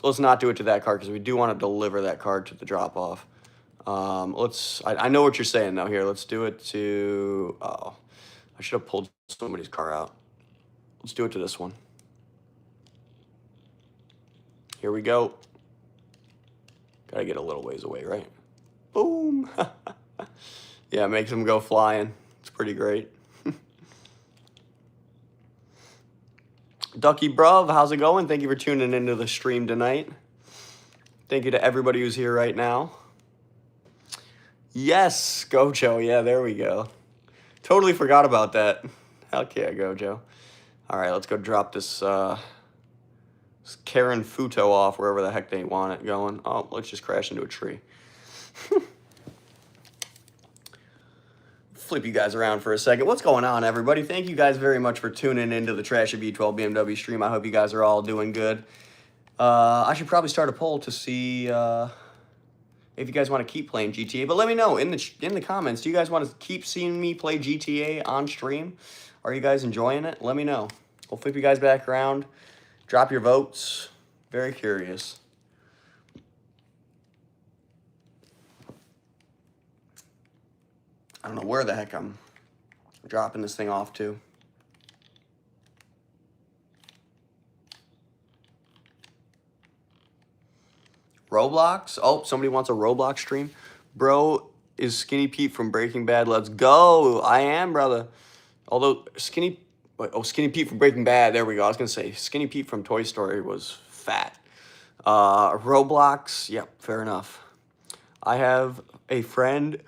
Let's not do it to that car because we do want to deliver that car to the drop-off. I know what you're saying now. Here, let's do it to... Oh, I should have pulled somebody's car out. Let's do it to this one. Here we go. Gotta get a little ways away, right? Boom. Yeah, it makes them go flying. It's pretty great. Ducky Bruv, how's it going? Thank you for tuning into the stream tonight. Thank you to everybody who's here right now. Yes, Gojo. Yeah, there we go. Totally forgot about that. Heck yeah, Gojo. All right, let's go drop this Karen Futo off wherever the heck they want it going. Oh, let's just crash into a tree. Flip you guys around for a second. What's going on, everybody? Thank you guys very much for tuning into the TrashyV12BMW stream. I hope you guys are all doing good. I should probably start a poll to see if you guys want to keep playing GTA. But let me know in the comments. Do you guys want to keep seeing me play GTA on stream? Are you guys enjoying it? Let me know. We'll flip you guys back around. Drop your votes. Very curious. I don't know where the heck I'm dropping this thing off to. Roblox? Oh, somebody wants a Roblox stream. Bro is Skinny Pete from Breaking Bad. Let's go. I am, brother. Although Skinny Pete from Breaking Bad. There we go. I was going to say Skinny Pete from Toy Story was fat. Roblox. Yep, fair enough. I have a friend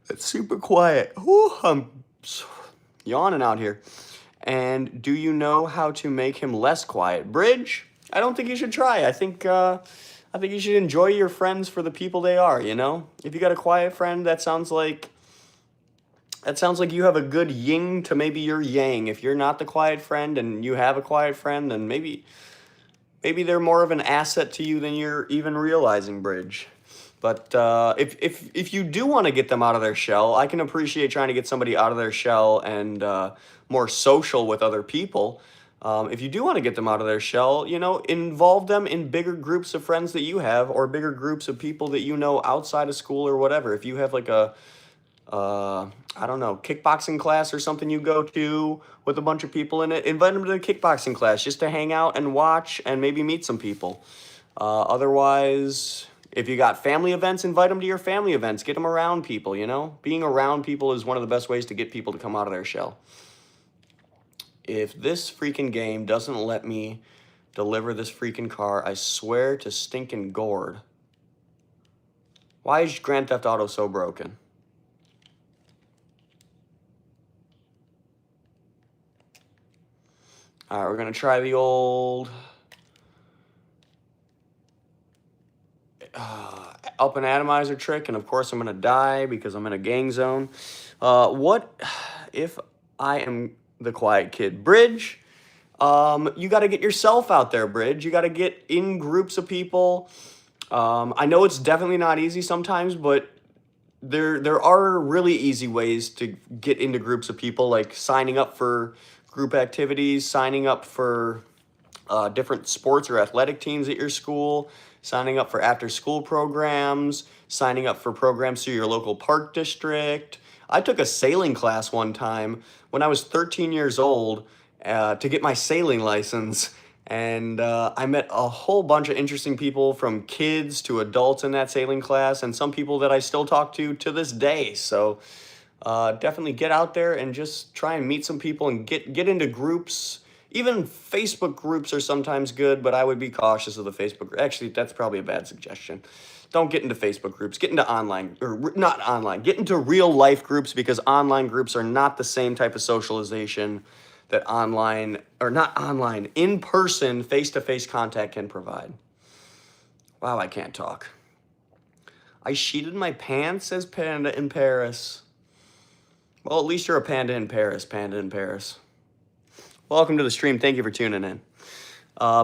that's super quiet. Whew, I'm yawning out here. And do you know how to make him less quiet? Bridge? I don't think you should try. I think you should enjoy your friends for the people they are, you know? If you got a quiet friend, that sounds like you have a good yin to maybe your yang. If you're not the quiet friend and you have a quiet friend, then maybe they're more of an asset to you than you're even realizing, Bridge. But if you do want to get them out of their shell, I can appreciate trying to get somebody out of their shell and more social with other people. If you do want to get them out of their shell, you know, involve them in bigger groups of friends that you have or bigger groups of people that you know outside of school or whatever. If you have like a, I don't know, kickboxing class or something you go to with a bunch of people in it, invite them to the kickboxing class just to hang out and watch and maybe meet some people. Otherwise, if you got family events, invite them to your family events. Get them around people, you know? Being around people is one of the best ways to get people to come out of their shell. if this freaking game doesn't let me deliver this freaking car, I swear to stinking gourd. Why is Grand Theft Auto so broken? All right, we're going to try the old up and atomizer trick, and of course I'm going to die because I'm in a gang zone. What if I am the quiet kid? Bridge, you got to get yourself out there, Bridge. You got to get in groups of people. I know it's definitely not easy sometimes, but there are really easy ways to get into groups of people, like signing up for group activities, signing up for different sports or athletic teams at your school, signing up for after-school programs, signing up for programs through your local park district. I took a sailing class one time when I was 13 years old to get my sailing license. And I met a whole bunch of interesting people, from kids to adults, in that sailing class, and some people that I still talk to this day. So definitely get out there and just try and meet some people and get into groups. Even Facebook groups are sometimes good, but I would be cautious of the Facebook. Actually, that's probably a bad suggestion. Don't get into Facebook groups. Get into online, or not online. Get into real life groups, because online groups are not the same type of socialization that online, or not online, in-person, face-to-face contact can provide. Wow, I can't talk. I sheeted my pants, says Panda in Paris. Well, at least you're a panda in Paris, Panda in Paris. Welcome to the stream. Thank you for tuning in.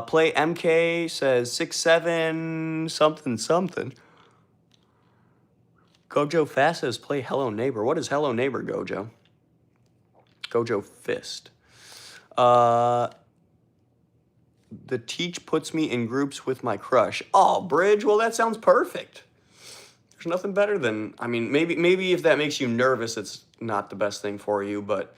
Play MK, says 6-7 something something. Gojo Fast says play Hello Neighbor. What is Hello Neighbor, Gojo? Gojo Fist. The teach puts me in groups with my crush. Oh, Bridge, well, that sounds perfect. There's nothing better than, I mean, maybe if that makes you nervous, it's not the best thing for you, but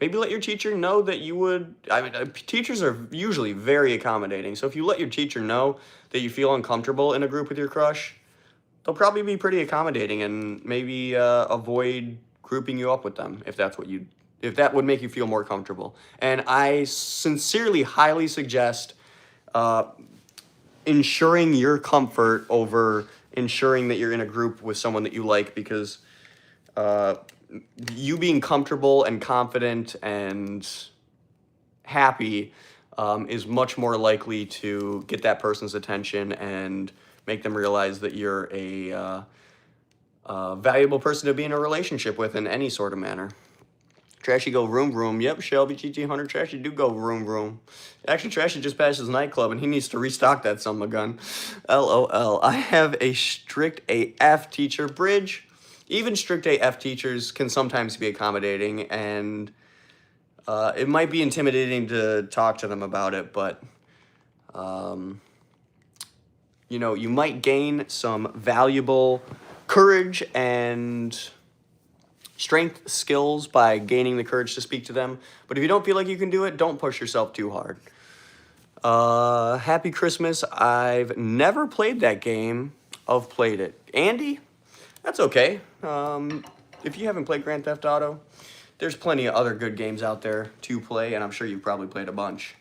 maybe let your teacher know that you would, I mean, teachers are usually very accommodating, so if you let your teacher know that you feel uncomfortable in a group with your crush, they'll probably be pretty accommodating and maybe avoid grouping you up with them if that would make you feel more comfortable. And I sincerely highly suggest ensuring your comfort over ensuring that you're in a group with someone that you like, because you being comfortable and confident and happy is much more likely to get that person's attention and make them realize that you're a valuable person to be in a relationship with in any sort of manner. Trashy go vroom vroom. Yep, Shelby GT Hunter Trashy do go vroom vroom. Actually, Trashy just passed his nightclub and he needs to restock that son of a gun. LOL. I have a strict AF teacher. Bridge. Even strict AF teachers can sometimes be accommodating, and it might be intimidating to talk to them about it, but you know, you might gain some valuable courage and strength skills by gaining the courage to speak to them. But if you don't feel like you can do it, don't push yourself too hard. Happy Christmas. I've never played that game. I've played it. Andy? That's okay. If you haven't played Grand Theft Auto, there's plenty of other good games out there to play, and I'm sure you've probably played a bunch.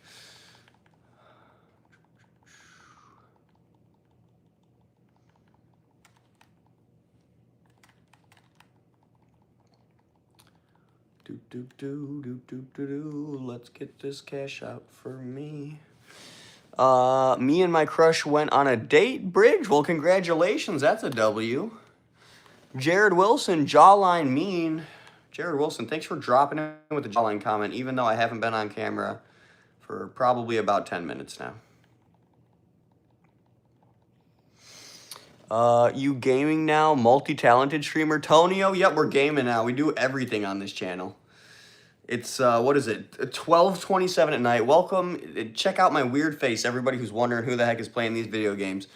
Let's get this cash out for me. Me and my crush went on a date, Bridge. Well, congratulations. That's a W. Jared Wilson, jawline mean. Jared Wilson, thanks for dropping in with the jawline comment, even though I haven't been on camera for probably about 10 minutes now. You gaming now? Multi-talented streamer? Tonio? Yep, we're gaming now. We do everything on this channel. It's, what is it? 12:27 at night. Welcome. Check out my weird face, everybody who's wondering who the heck is playing these video games.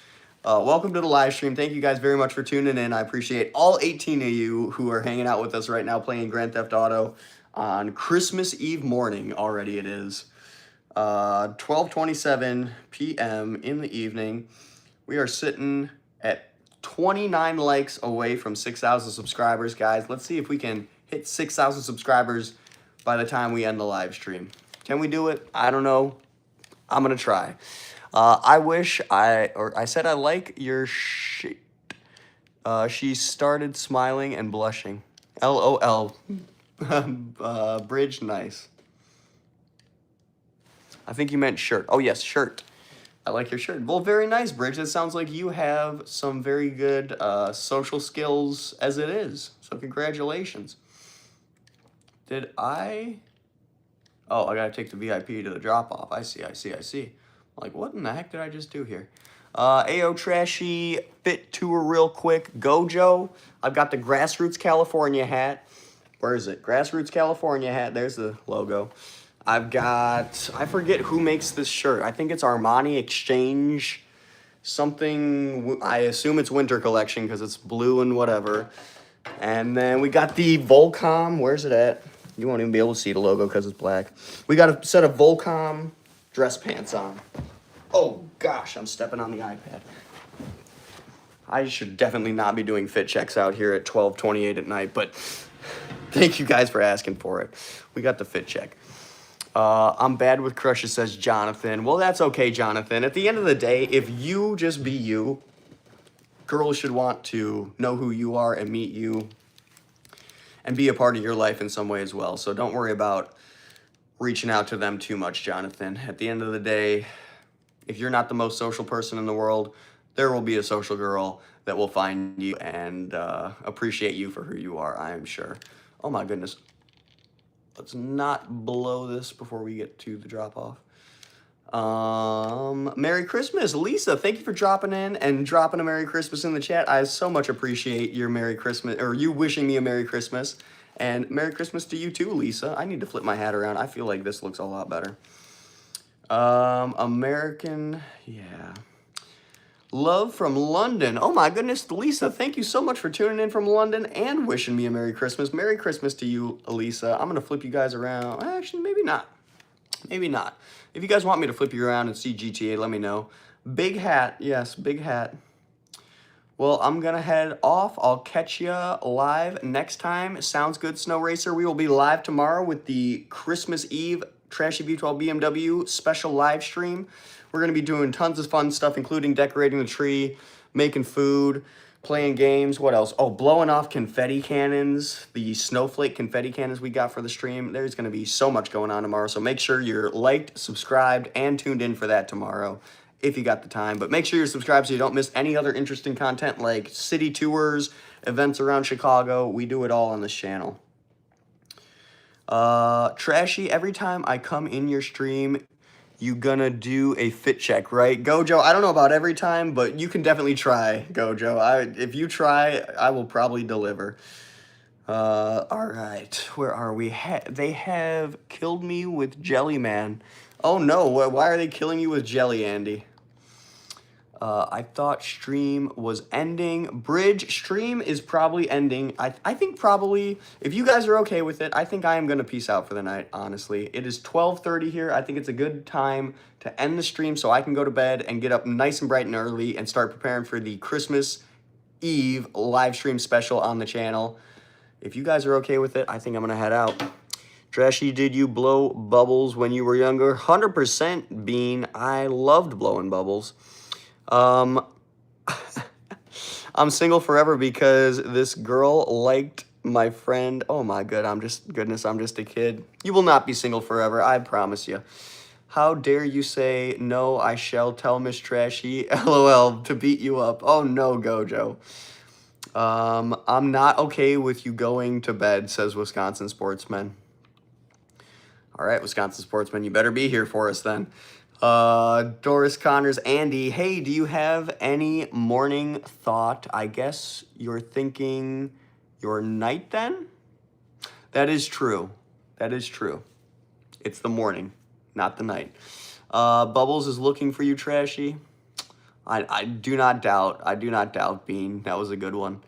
Welcome to the live stream. Thank you guys very much for tuning in. I appreciate all 18 of you who are hanging out with us right now playing Grand Theft Auto on Christmas Eve morning. Already it is. 12:27 p.m. in the evening. We are sitting at 29 likes away from 6,000 subscribers, guys. Let's see if we can hit 6,000 subscribers by the time we end the live stream. Can we do it? I don't know. I'm going to try. I said I like your shit. She started smiling and blushing. LOL. Bridge, nice. I think you meant shirt. Oh, yes, shirt. I like your shirt. Well, very nice, Bridge. It sounds like you have some very good social skills as it is. So congratulations. Did I... Oh, I gotta take the VIP to the drop-off. I see. Like, what in the heck did I just do here? AO Trashy Fit Tour real quick. Gojo. I've got the Grassroots California hat. Where is it? Grassroots California hat. There's the logo. I've got, I forget who makes this shirt. I think it's Armani Exchange something. I assume it's winter collection because it's blue and whatever. And then we got the Volcom. Where's it at? You won't even be able to see the logo because it's black. We got a set of Volcom dress pants on. Oh gosh, I'm stepping on the iPad. I should definitely not be doing fit checks out here at 12:28 at night, but thank you guys for asking for it. We got the fit check. I'm bad with crushes, says Jonathan. Well, that's okay, Jonathan. At the end of the day, if you just be you, girls should want to know who you are and meet you and be a part of your life in some way as well. So don't worry about reaching out to them too much, Jonathan. At the end of the day, if you're not the most social person in the world, there will be a social girl that will find you and appreciate you for who you are, I am sure. Oh my goodness. Let's not blow this before we get to the drop-off. Merry Christmas, Lisa. Thank you for dropping in and dropping a Merry Christmas in the chat. I so much appreciate your Merry Christmas, or you wishing me a Merry Christmas. And Merry Christmas to you too, Lisa. I need to flip my hat around. I feel like this looks a lot better. American, yeah. Love from London. Oh my goodness, Lisa, thank you so much for tuning in from London and wishing me a Merry Christmas. Merry Christmas to you, Lisa. I'm going to flip you guys around. Actually, maybe not. Maybe not. If you guys want me to flip you around and see GTA, let me know. Big hat. Yes, big hat. Well, I'm going to head off. I'll catch you live next time. Sounds good, Snow Racer. We will be live tomorrow with the Christmas Eve TrashyV12BMW special live stream. We're going to be doing tons of fun stuff, including decorating the tree, making food, playing games. What else? Oh, blowing off confetti cannons, the snowflake confetti cannons we got for the stream. There's going to be so much going on tomorrow, so make sure you're liked, subscribed, and tuned in for that tomorrow if you got the time. But make sure you're subscribed so you don't miss any other interesting content like city tours, events around Chicago. We do it all on this channel. Trashy, every time I come in your stream, you gonna do a fit check, right? Gojo, I don't know about every time, but you can definitely try, Gojo. If you try, I will probably deliver. All right, where are we? They have killed me with Jelly Man. Oh no, why are they killing you with Jelly, Andy? I thought stream was ending. Bridge, stream is probably ending. I think probably, if you guys are okay with it, I think I am going to peace out for the night, honestly. It is 12:30 here. I think it's a good time to end the stream so I can go to bed and get up nice and bright and early and start preparing for the Christmas Eve live stream special on the channel. If you guys are okay with it, I think I'm going to head out. Trashy, did you blow bubbles when you were younger? 100%, Bean. I loved blowing bubbles. I'm single forever because this girl liked my friend. Oh my god, I'm just a kid. You will not be single forever, I promise you. How dare you say, no, I shall tell Miss Trashy, LOL, to beat you up. Oh no, Gojo. I'm not okay with you going to bed, says Wisconsin Sportsman. All right, Wisconsin Sportsman, you better be here for us then. Doris Connors, Andy, hey, do you have any morning thought? I guess you're thinking your night then? That is true. That is true. It's the morning, not the night. Bubbles is looking for you, Trashy. I do not doubt. I do not doubt, Bean. That was a good one.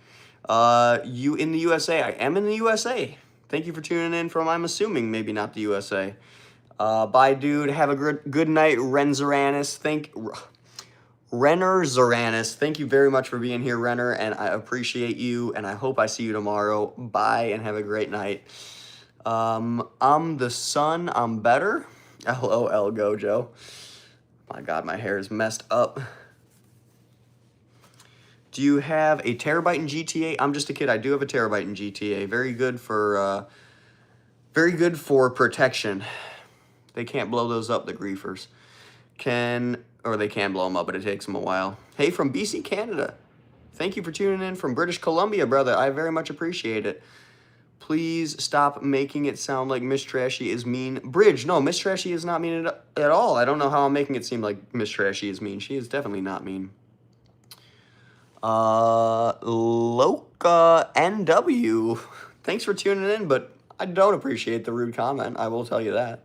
You in the USA? I am in the USA. Thank you for tuning in from, I'm assuming, maybe not the USA. Bye, dude. Have a good night, Renner Zoranis. Thank you very much for being here, Renner, and I appreciate you, and I hope I see you tomorrow. Bye, and have a great night. I'm the sun, I'm better. LOL, Gojo. My God, my hair is messed up. Do you have a terabyte in GTA? I'm just a kid. I do have a terabyte in GTA. Very good for protection. They can't blow those up, the griefers. Or they can blow them up, but it takes them a while. Hey, from BC, Canada. Thank you for tuning in from British Columbia, brother. I very much appreciate it. Please stop making it sound like Miss Trashy is mean. Bridge, no, Miss Trashy is not mean at all. I don't know how I'm making it seem like Miss Trashy is mean. She is definitely not mean. Loca NW. Thanks for tuning in, but I don't appreciate the rude comment. I will tell you that.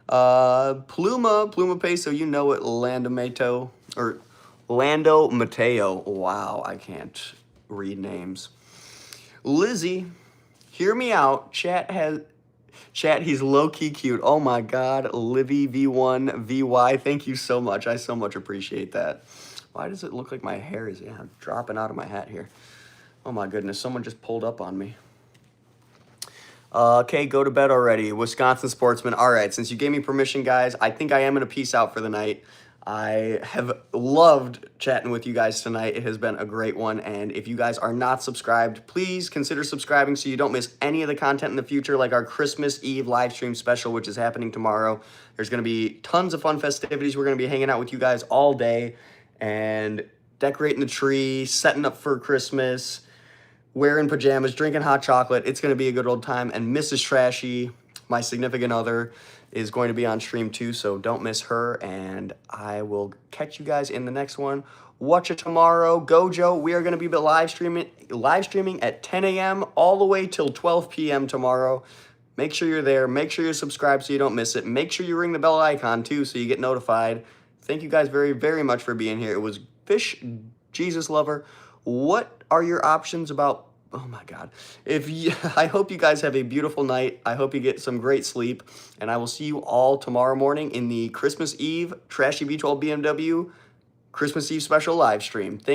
Pluma Peso, you know it. Lando Mateo. Wow, I can't read names. Lizzie, hear me out. Chat, he's low-key cute. Oh my God, Livy V1VY, thank you so much. I so much appreciate that. Why does it look like my hair is dropping out of my hat here? Oh my goodness, someone just pulled up on me. Okay, go to bed already. Wisconsin Sportsman. All right, since you gave me permission, guys, I think I am going to peace out for the night. I have loved chatting with you guys tonight. It has been a great one. And if you guys are not subscribed, please consider subscribing so you don't miss any of the content in the future, like our Christmas Eve live stream special, which is happening tomorrow. There's going to be tons of fun festivities. We're going to be hanging out with you guys all day and decorating the tree, setting up for Christmas, wearing pajamas, drinking hot chocolate. It's going to be a good old time. And Mrs. Trashy, my significant other, is going to be on stream too, so don't miss her. And I will catch you guys in the next one. Watch it tomorrow. Gojo, we are going to be live streaming at 10 a.m. all the way till 12 p.m. tomorrow. Make sure you're there. Make sure you're subscribed so you don't miss it. Make sure you ring the bell icon too so you get notified. Thank you guys very, very much for being here. It was Fish Jesus Lover. What are your options about? Oh my God. I hope you guys have a beautiful night. I hope you get some great sleep. And I will see you all tomorrow morning in the Christmas Eve TrashyV12BMW Christmas Eve special live stream. Thank